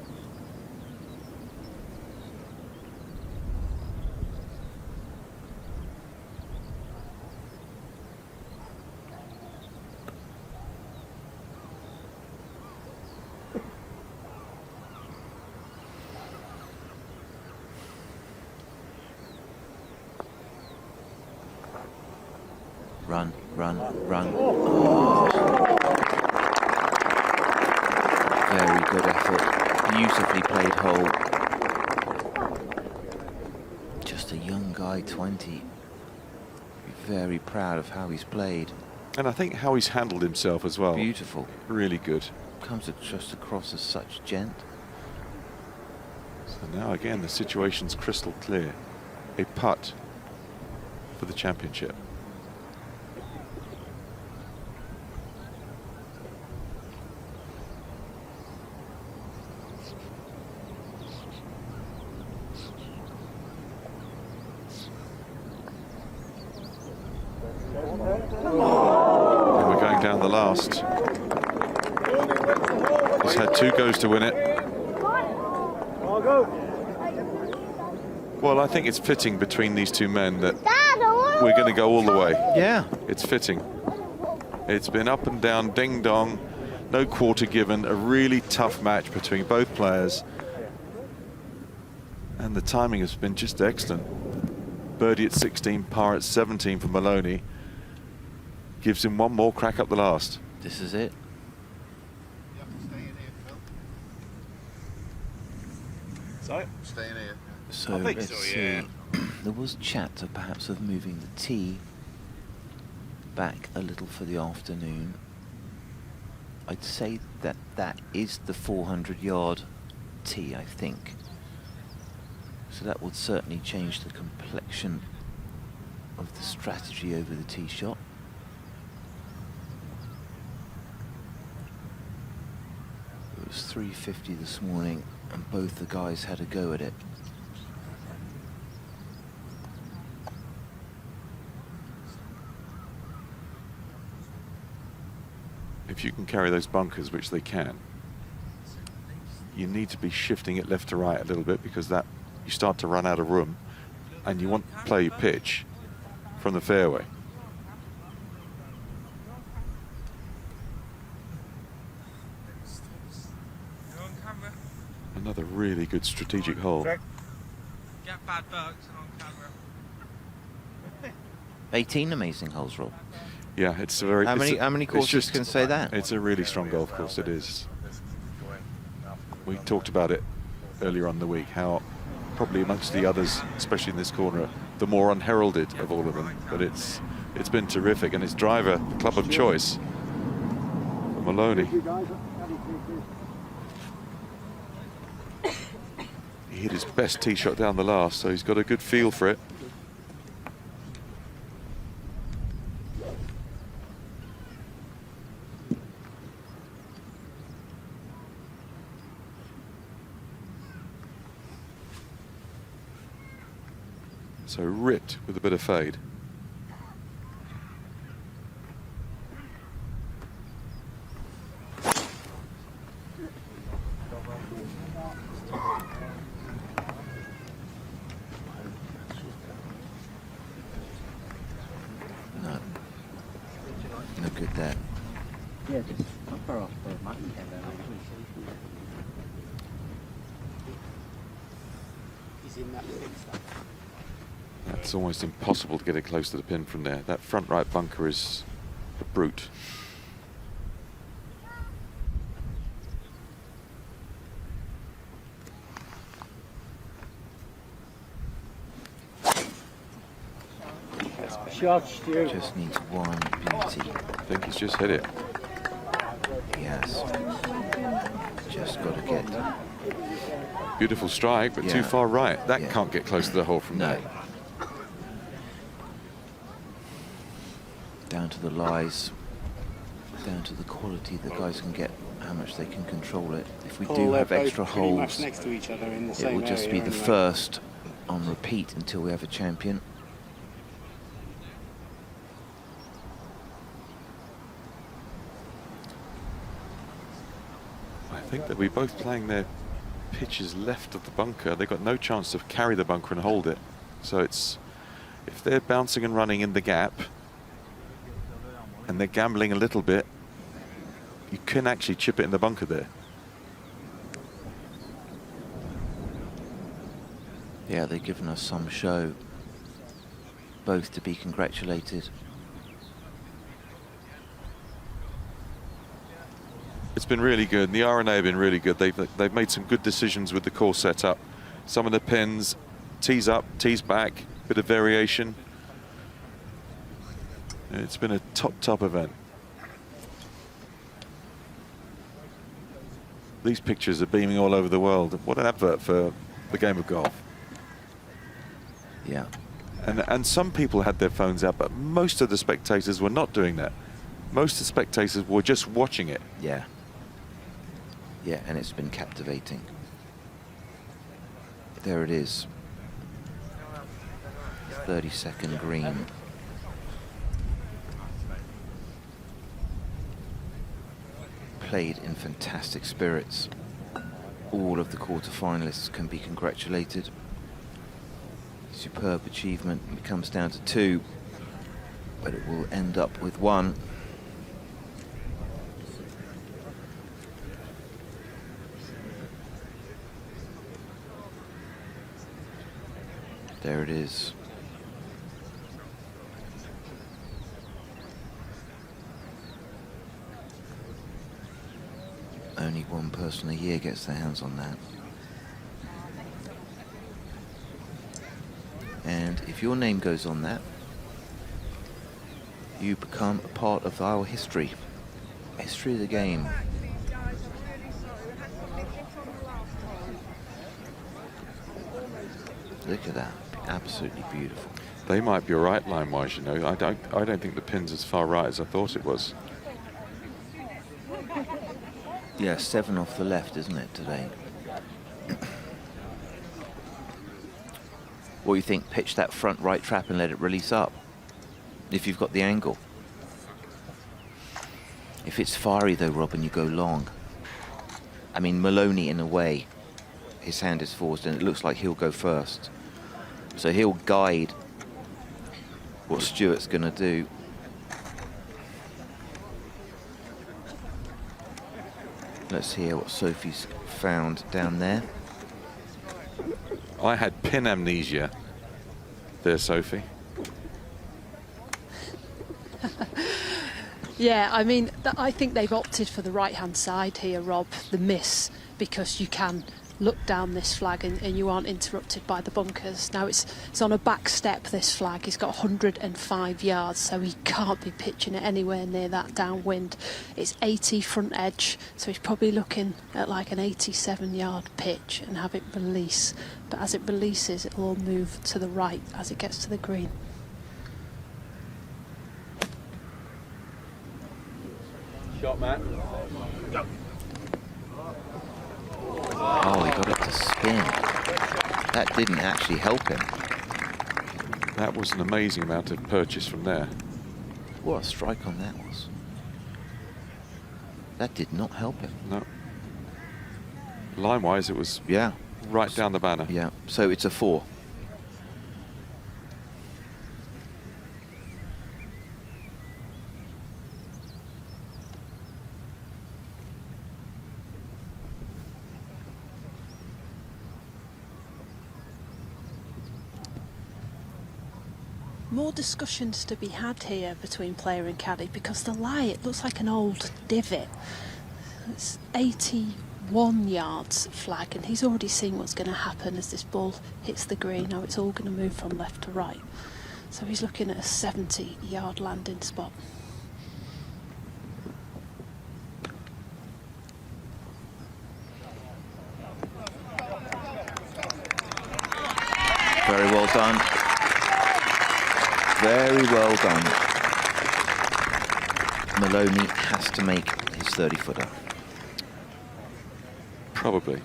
D: Run, run, run. Oh. Very good effort. Beautifully played hole. Just a young guy, 20. Very proud of how he's played.
I: And I think how he's handled himself as well.
D: Beautiful.
I: Really good.
D: Comes just across as such gent.
I: So now again, the situation's crystal clear. A putt for the championship. He's had 2 goes to win it. Well, I think it's fitting between these two men that we're going to go all the way.
D: Yeah.
I: It's fitting. It's been up and down, ding dong, no quarter given, a really tough match between both players. And the timing has been just excellent. Birdie at 16, par at 17 for Maloney. Gives him one more crack up the last.
D: This is it.
M: Staying here.
D: So let's see. There was chat of perhaps of moving the tee back a little for the afternoon. I'd say that that is the 400-yard tee, I think. So that would certainly change the complexion of the strategy over the tee shot. It was 350 this morning, and both the guys had a go at it.
I: If you can carry those bunkers, which they can, you need to be shifting it left to right a little bit, because that you start to run out of room, and you want to play your pitch from the fairway. Another really good strategic hole.
L: Get bad bugs on camera.
D: 18 amazing holes, Rob.
I: Yeah, it's a very...
D: How many courses can say that?
I: It's a really strong golf course, it is. We talked about it earlier on in the week, how probably amongst the others, especially in this corner, the more unheralded of all of them. But it's been terrific, and his driver, the club of choice, for Maloney. He hit his best tee shot down the last, so he's got a good feel for it. So ripped with a bit of fade.
D: No good there.
S: Yeah, just upper off the mountain here then. He's in that thick stuff.
I: It's almost impossible to get it close to the pin from there. That front right bunker is a brute.
S: Shot, Stu.
D: Just needs one beauty.
I: I think he's just hit it.
D: He has. Just got to get...
I: Beautiful strike, but too far right. That can't get close to the hole from there.
D: Down to the lies, down to the quality the guys can get, how much they can control it. If we do have extra holes,
S: next to each other in the
D: it will just be the first on repeat until we have a champion.
I: I think that we're both playing their pitches left of the bunker. They've got no chance to carry the bunker and hold it. So it's, if they're bouncing and running in the gap, and they're gambling a little bit, you can actually chip it in the bunker there.
D: Yeah, they've given us some show. Both to be congratulated.
I: It's been really good. The R&A have been really good. They've made some good decisions with the course setup. Some of the pins, tees up, tees back, bit of variation. It's been a top event. These pictures are beaming all over the world. What an advert for the game of golf.
D: Yeah.
I: And some people had their phones out, but most of the spectators were not doing that. Most of the spectators were just watching it.
D: Yeah. Yeah, and it's been captivating. There it is. 32nd green. Played in fantastic spirits. All of the quarter-finalists can be congratulated. Superb achievement. It comes down to 2, but it will end up with 1. There it is. Only one person a year gets their hands on that. And if your name goes on that, you become a part of our history. History of the game. Look at that. Absolutely beautiful.
I: They might be all right line-wise, you know. I don't think the pin's as far right as I thought it was.
D: Yeah, 7 off the left, isn't it, today? What do you think? Pitch that front right trap and let it release up, if you've got the angle. If it's fiery though, Robin, you go long. I mean, Maloney, in a way, his hand is forced, and it looks like he'll go first. So he'll guide what Stuart's going to do. Let's hear what Sophie's found down there.
I: I had pin amnesia there, Sophie.
E: Yeah, I mean, I think they've opted for the right-hand side here, Rob, the miss, because you can look down this flag and you aren't interrupted by the bunkers. Now it's on a back step, this flag. He's got 105 yards, so he can't be pitching it anywhere near that downwind. It's 80 front edge, so he's probably looking at like an 87-yard pitch and have it release. But as it releases, it'll all move to the right as it gets to the green.
N: Shot, Matt. Go.
D: Oh, he got it to spin. That didn't actually help him.
I: That was an amazing amount of purchase from there.
D: What a strike on that was. That did not help him.
I: No. Line-wise, it was right down the banner.
D: Yeah, so it's a 4.
E: More discussions to be had here between player and caddy, because the lie, it looks like an old divot. It's 81 yards flag, and he's already seen what's going to happen as this ball hits the green. Now it's all going to move from left to right. So he's looking at a 70-yard landing spot.
D: Very well done. Very well done. Maloney has to make his 30-footer.
I: Probably.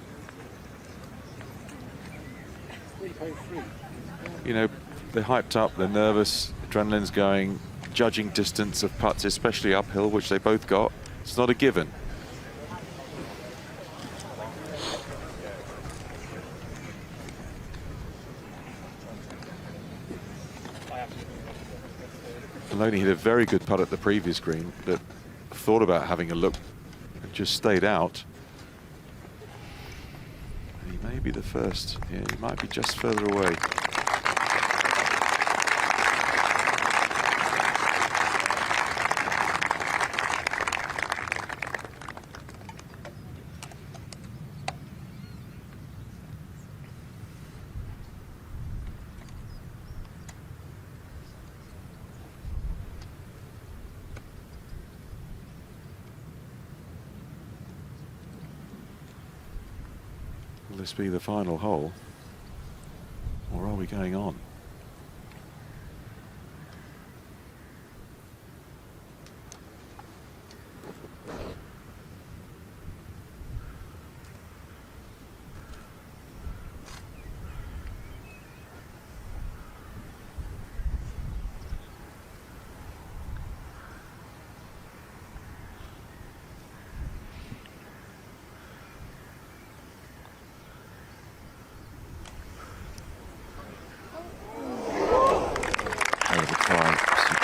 I: You know, they're hyped up, they're nervous, adrenaline's going, judging distance of putts, especially uphill, which they both got. It's not a given. Maloney hit a very good putt at the previous green that thought about having a look and just stayed out. He may be the first. Yeah, he might be just further away. Will this be the final hole, or are we going on?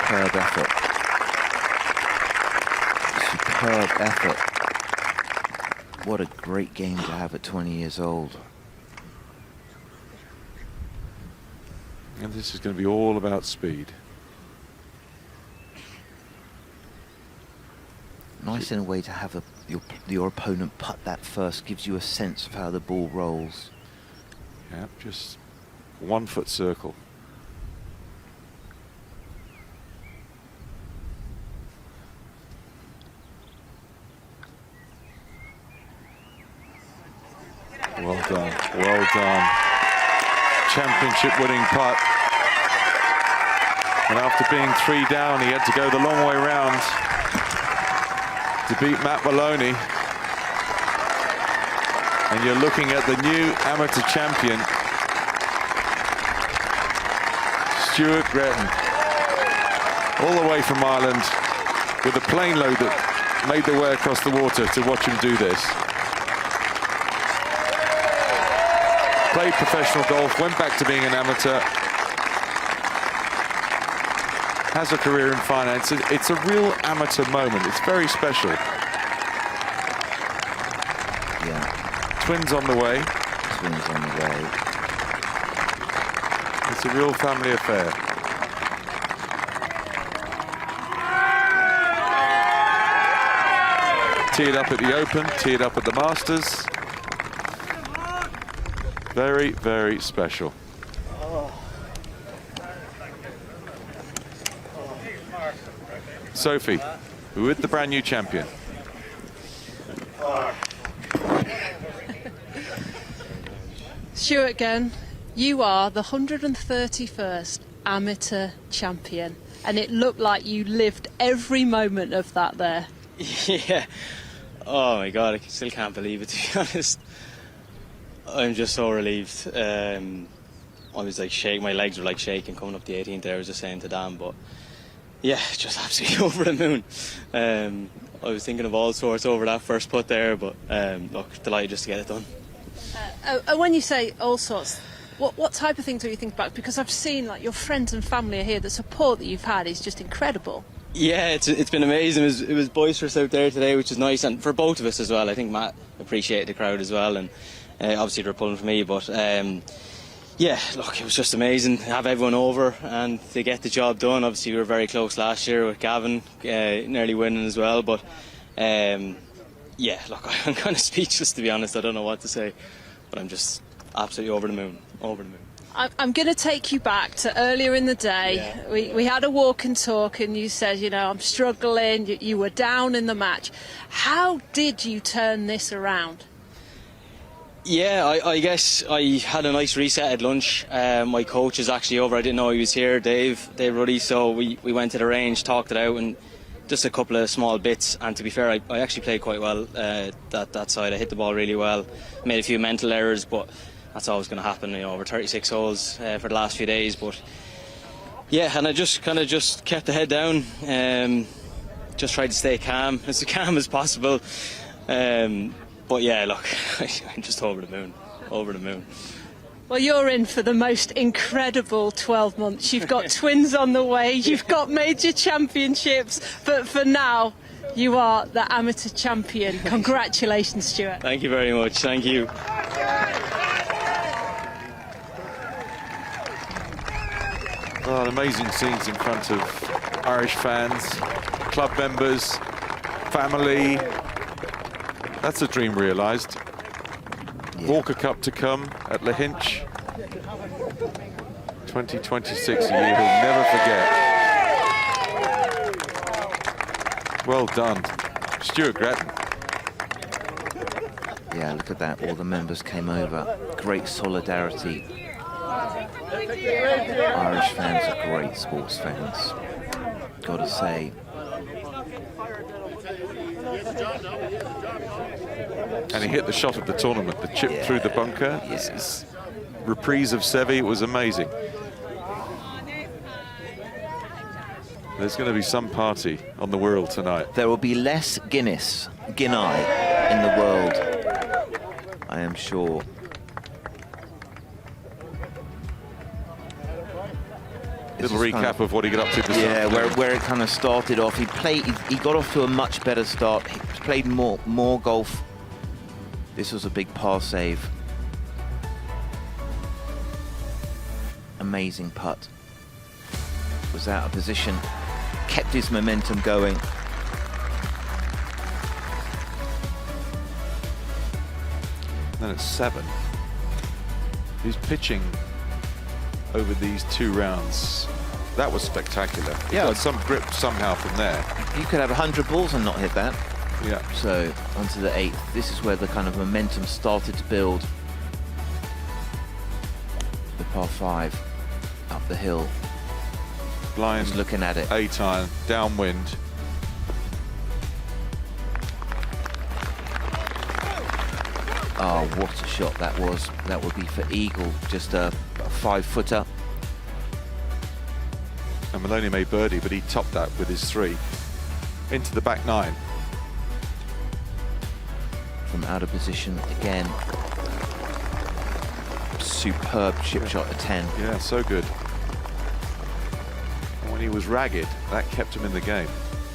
D: Superb effort. Superb effort. What a great game to have at 20 years old.
I: And this is going to be all about speed.
D: Nice in a way to have your opponent putt that first, gives you a sense of how the ball rolls.
I: Yeah, just 1 foot circle. Well done, well done. Championship winning putt. And after being 3 down, he had to go the long way round to beat Matt Maloney. And you're looking at the new amateur champion, Stuart Gretton, all the way from Ireland with a plane load that made their way across the water to watch him do this. played professional golf, went back to being an amateur, has a career in finance. It's a real amateur moment. It's very special.
D: Yeah.
I: Twins on the way.
D: Twins on the way.
I: It's a real family affair. Teed up at the Open, teed up at the Masters. Very, very special. Sophie, with the brand new champion.
E: Stuart again, you are the 131st amateur champion, and it looked like you lived every moment of that there.
F: Yeah. Oh my God, I still can't believe it, to be honest. I'm just so relieved. I was like shaking, my legs were like shaking coming up the 18th there, I was just saying to Dan, but yeah, just absolutely over the moon. I was thinking of all sorts over that first putt there, but look, delighted just to get it done.
E: When you say all sorts, what type of things do you think about? Because I've seen like your friends and family are here. The support that you've had is just incredible.
F: Yeah, it's been amazing. It was boisterous out there today, which is nice, and for both of us as well. I think Matt appreciated the crowd as well, and obviously they're pulling for me, but yeah, look, it was just amazing to have everyone over and to get the job done. Obviously we were very close last year with Gavin nearly winning as well, but yeah, look, I'm kind of speechless, to be honest. I don't know what to say, but I'm just absolutely over the moon, over the moon.
E: I'm going to take you back to earlier in the day. Yeah. We had a walk and talk, and you said, you know, I'm struggling. You were down in the match. How did you turn this around?
F: Yeah, I guess I had a nice reset at lunch. My coach is actually over. I didn't know he was here, Dave Ruddy. So we went to the range, talked it out, and just a couple of small bits. And to be fair, I actually played quite well that side. I hit the ball really well, made a few mental errors, but that's always going to happen, you know, over 36 holes for the last few days. But yeah, and I just kind of just kept the head down, just tried to stay calm as possible. But yeah, look, I'm just over the moon, over the moon.
E: Well, you're in for the most incredible 12 months. You've got twins on the way, you've got major championships, but for now, you are the amateur champion. Congratulations, Stuart.
F: Thank you very much, thank you.
I: Well, amazing scenes in front of Irish fans, club members, family. That's a dream realised. Yeah. Walker Cup to come at Lahinch. 2026, a year he'll never forget. Well done, Stuart Grattan.
D: Yeah, look at that. All the members came over. Great solidarity. Irish fans are great sports fans. Gotta say.
I: And he hit the shot of the tournament, the chip through the bunker. This reprise of Seve was amazing. There's going to be some party on the world tonight.
D: There will be less Guinness in the world, I am sure.
I: Little recap of what he got up to this afternoon.
D: Yeah, where it kind of started off. He got off to a much better start. He played more golf. This was a big par save. Amazing putt. Was out of position. Kept his momentum going.
I: Then at 7, he's pitching over these 2 rounds. That was spectacular. He got some grip somehow from there.
D: You could have 100 balls and not hit that.
I: Yeah.
D: So onto the 8th. This is where the kind of momentum started to build. The par 5 up the hill.
I: Blind.
D: Just looking at it.
I: 8-iron, downwind.
D: Oh, what a shot that was. That would be for eagle, just a 5-footer.
I: And Maloney made birdie, but he topped that with his 3. Into the back 9.
D: From out of position again. superb chip shot at 10.
I: Yeah, so good. And when he was ragged, that kept him in the game.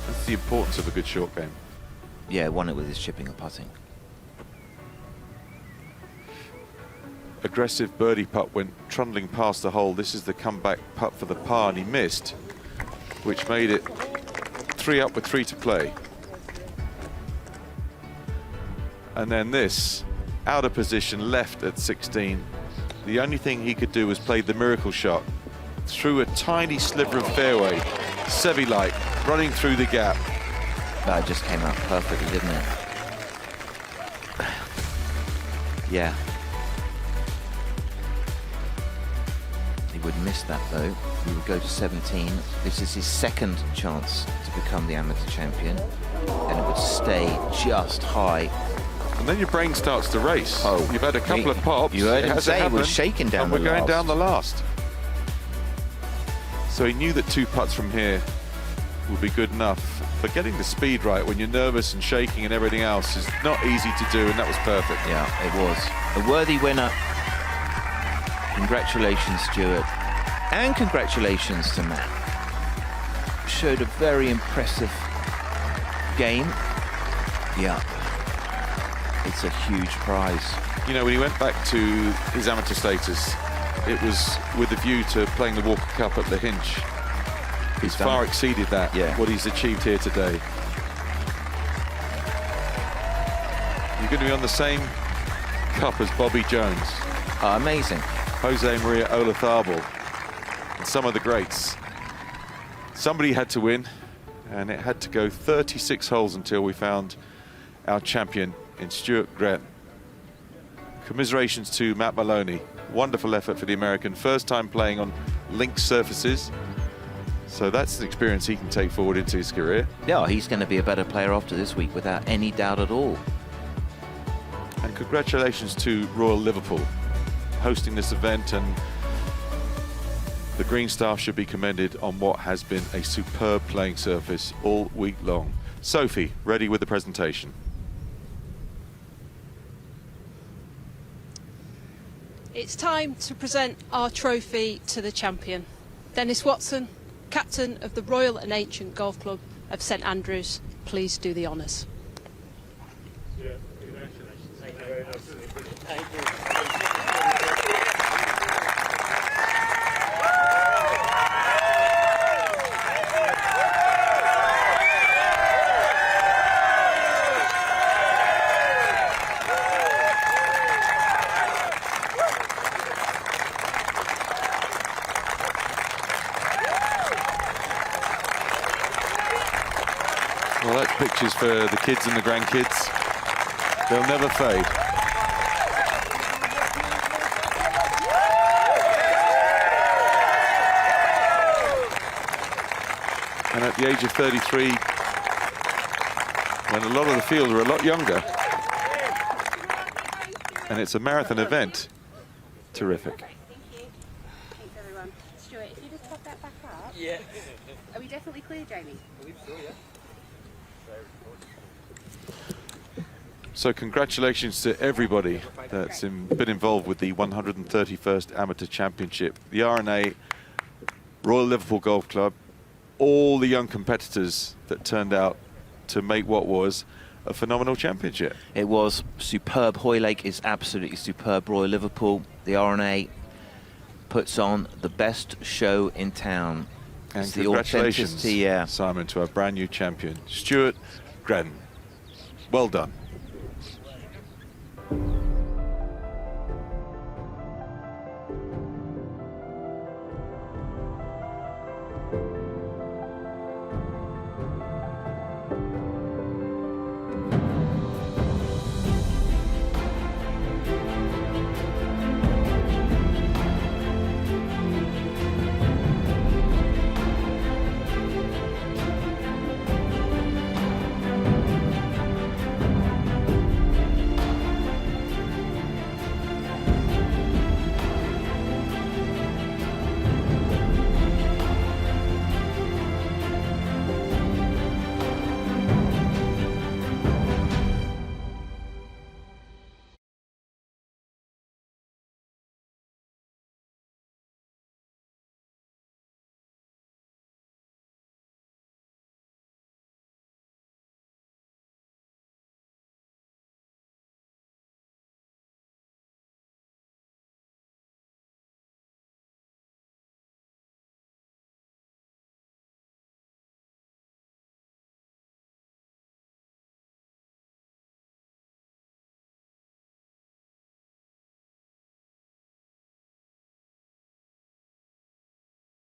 I: That's the importance of a good short game.
D: Yeah, won it with his chipping and putting.
I: Aggressive birdie putt went trundling past the hole. This is the comeback putt for the par, and he missed, which made it 3 up with 3 to play. And then this, out of position, left at 16. The only thing he could do was play the miracle shot through a tiny sliver of fairway, Seve-like, running through the gap.
D: That just came out perfectly, didn't it? Yeah. He would miss that though. He would go to 17. This is his second chance to become the amateur champion. And it would stay just high.
I: And then your brain starts to race.
D: Oh,
I: you've had a couple of pops.
D: You heard him say he was shaking down the last.
I: And we're going down the last. So he knew that 2 putts from here would be good enough. But getting the speed right when you're nervous and shaking and everything else is not easy to do, and that was perfect.
D: Yeah, it was. A worthy winner. Congratulations, Stuart. And congratulations to Matt. Showed a very impressive game. Yeah. It's a huge prize.
I: You know, when he went back to his amateur status, it was with a view to playing the Walker Cup at the Hinch. He's far exceeded that, what he's achieved here today. You're going to be on the same cup as Bobby Jones.
D: Amazing.
I: José María Olazábal, and some of the greats. Somebody had to win, and it had to go 36 holes until we found our champion in Stuart Grett. Commiserations to Matt Maloney. Wonderful effort for the American. First time playing on links surfaces. So that's an experience he can take forward into his career.
D: Yeah, he's going to be a better player after this week without any doubt at all.
I: And congratulations to Royal Liverpool hosting this event, and the green staff should be commended on what has been a superb playing surface all week long. Sophie, ready with the presentation.
E: It's time to present our trophy to the champion. Dennis Watson, captain of the Royal and Ancient Golf Club of St Andrews, please do the honours.
N: Yeah, congratulations. Thank you very much. Thank you.
I: Well, that's pictures for the kids and the grandkids. They'll never fade. And at the age of 33, when a lot of the field are a lot younger, and it's a marathon event, terrific.
K: Thank you. Thanks, everyone. Stuart, if you just pop that back up.
S: Yeah.
K: Are we definitely clear, Jamie?
S: I believe so, yeah.
I: So congratulations to everybody that's been involved with the 131st Amateur Championship, the R&A, Royal Liverpool Golf Club, all the young competitors that turned out to make what was a phenomenal championship.
D: It was superb. Hoylake is absolutely superb. Royal Liverpool, the R&A, puts on the best show in town.
I: And
D: it's
I: congratulations,
D: the authenticity,
I: Simon, to our brand new champion, Stuart Grett. Well done.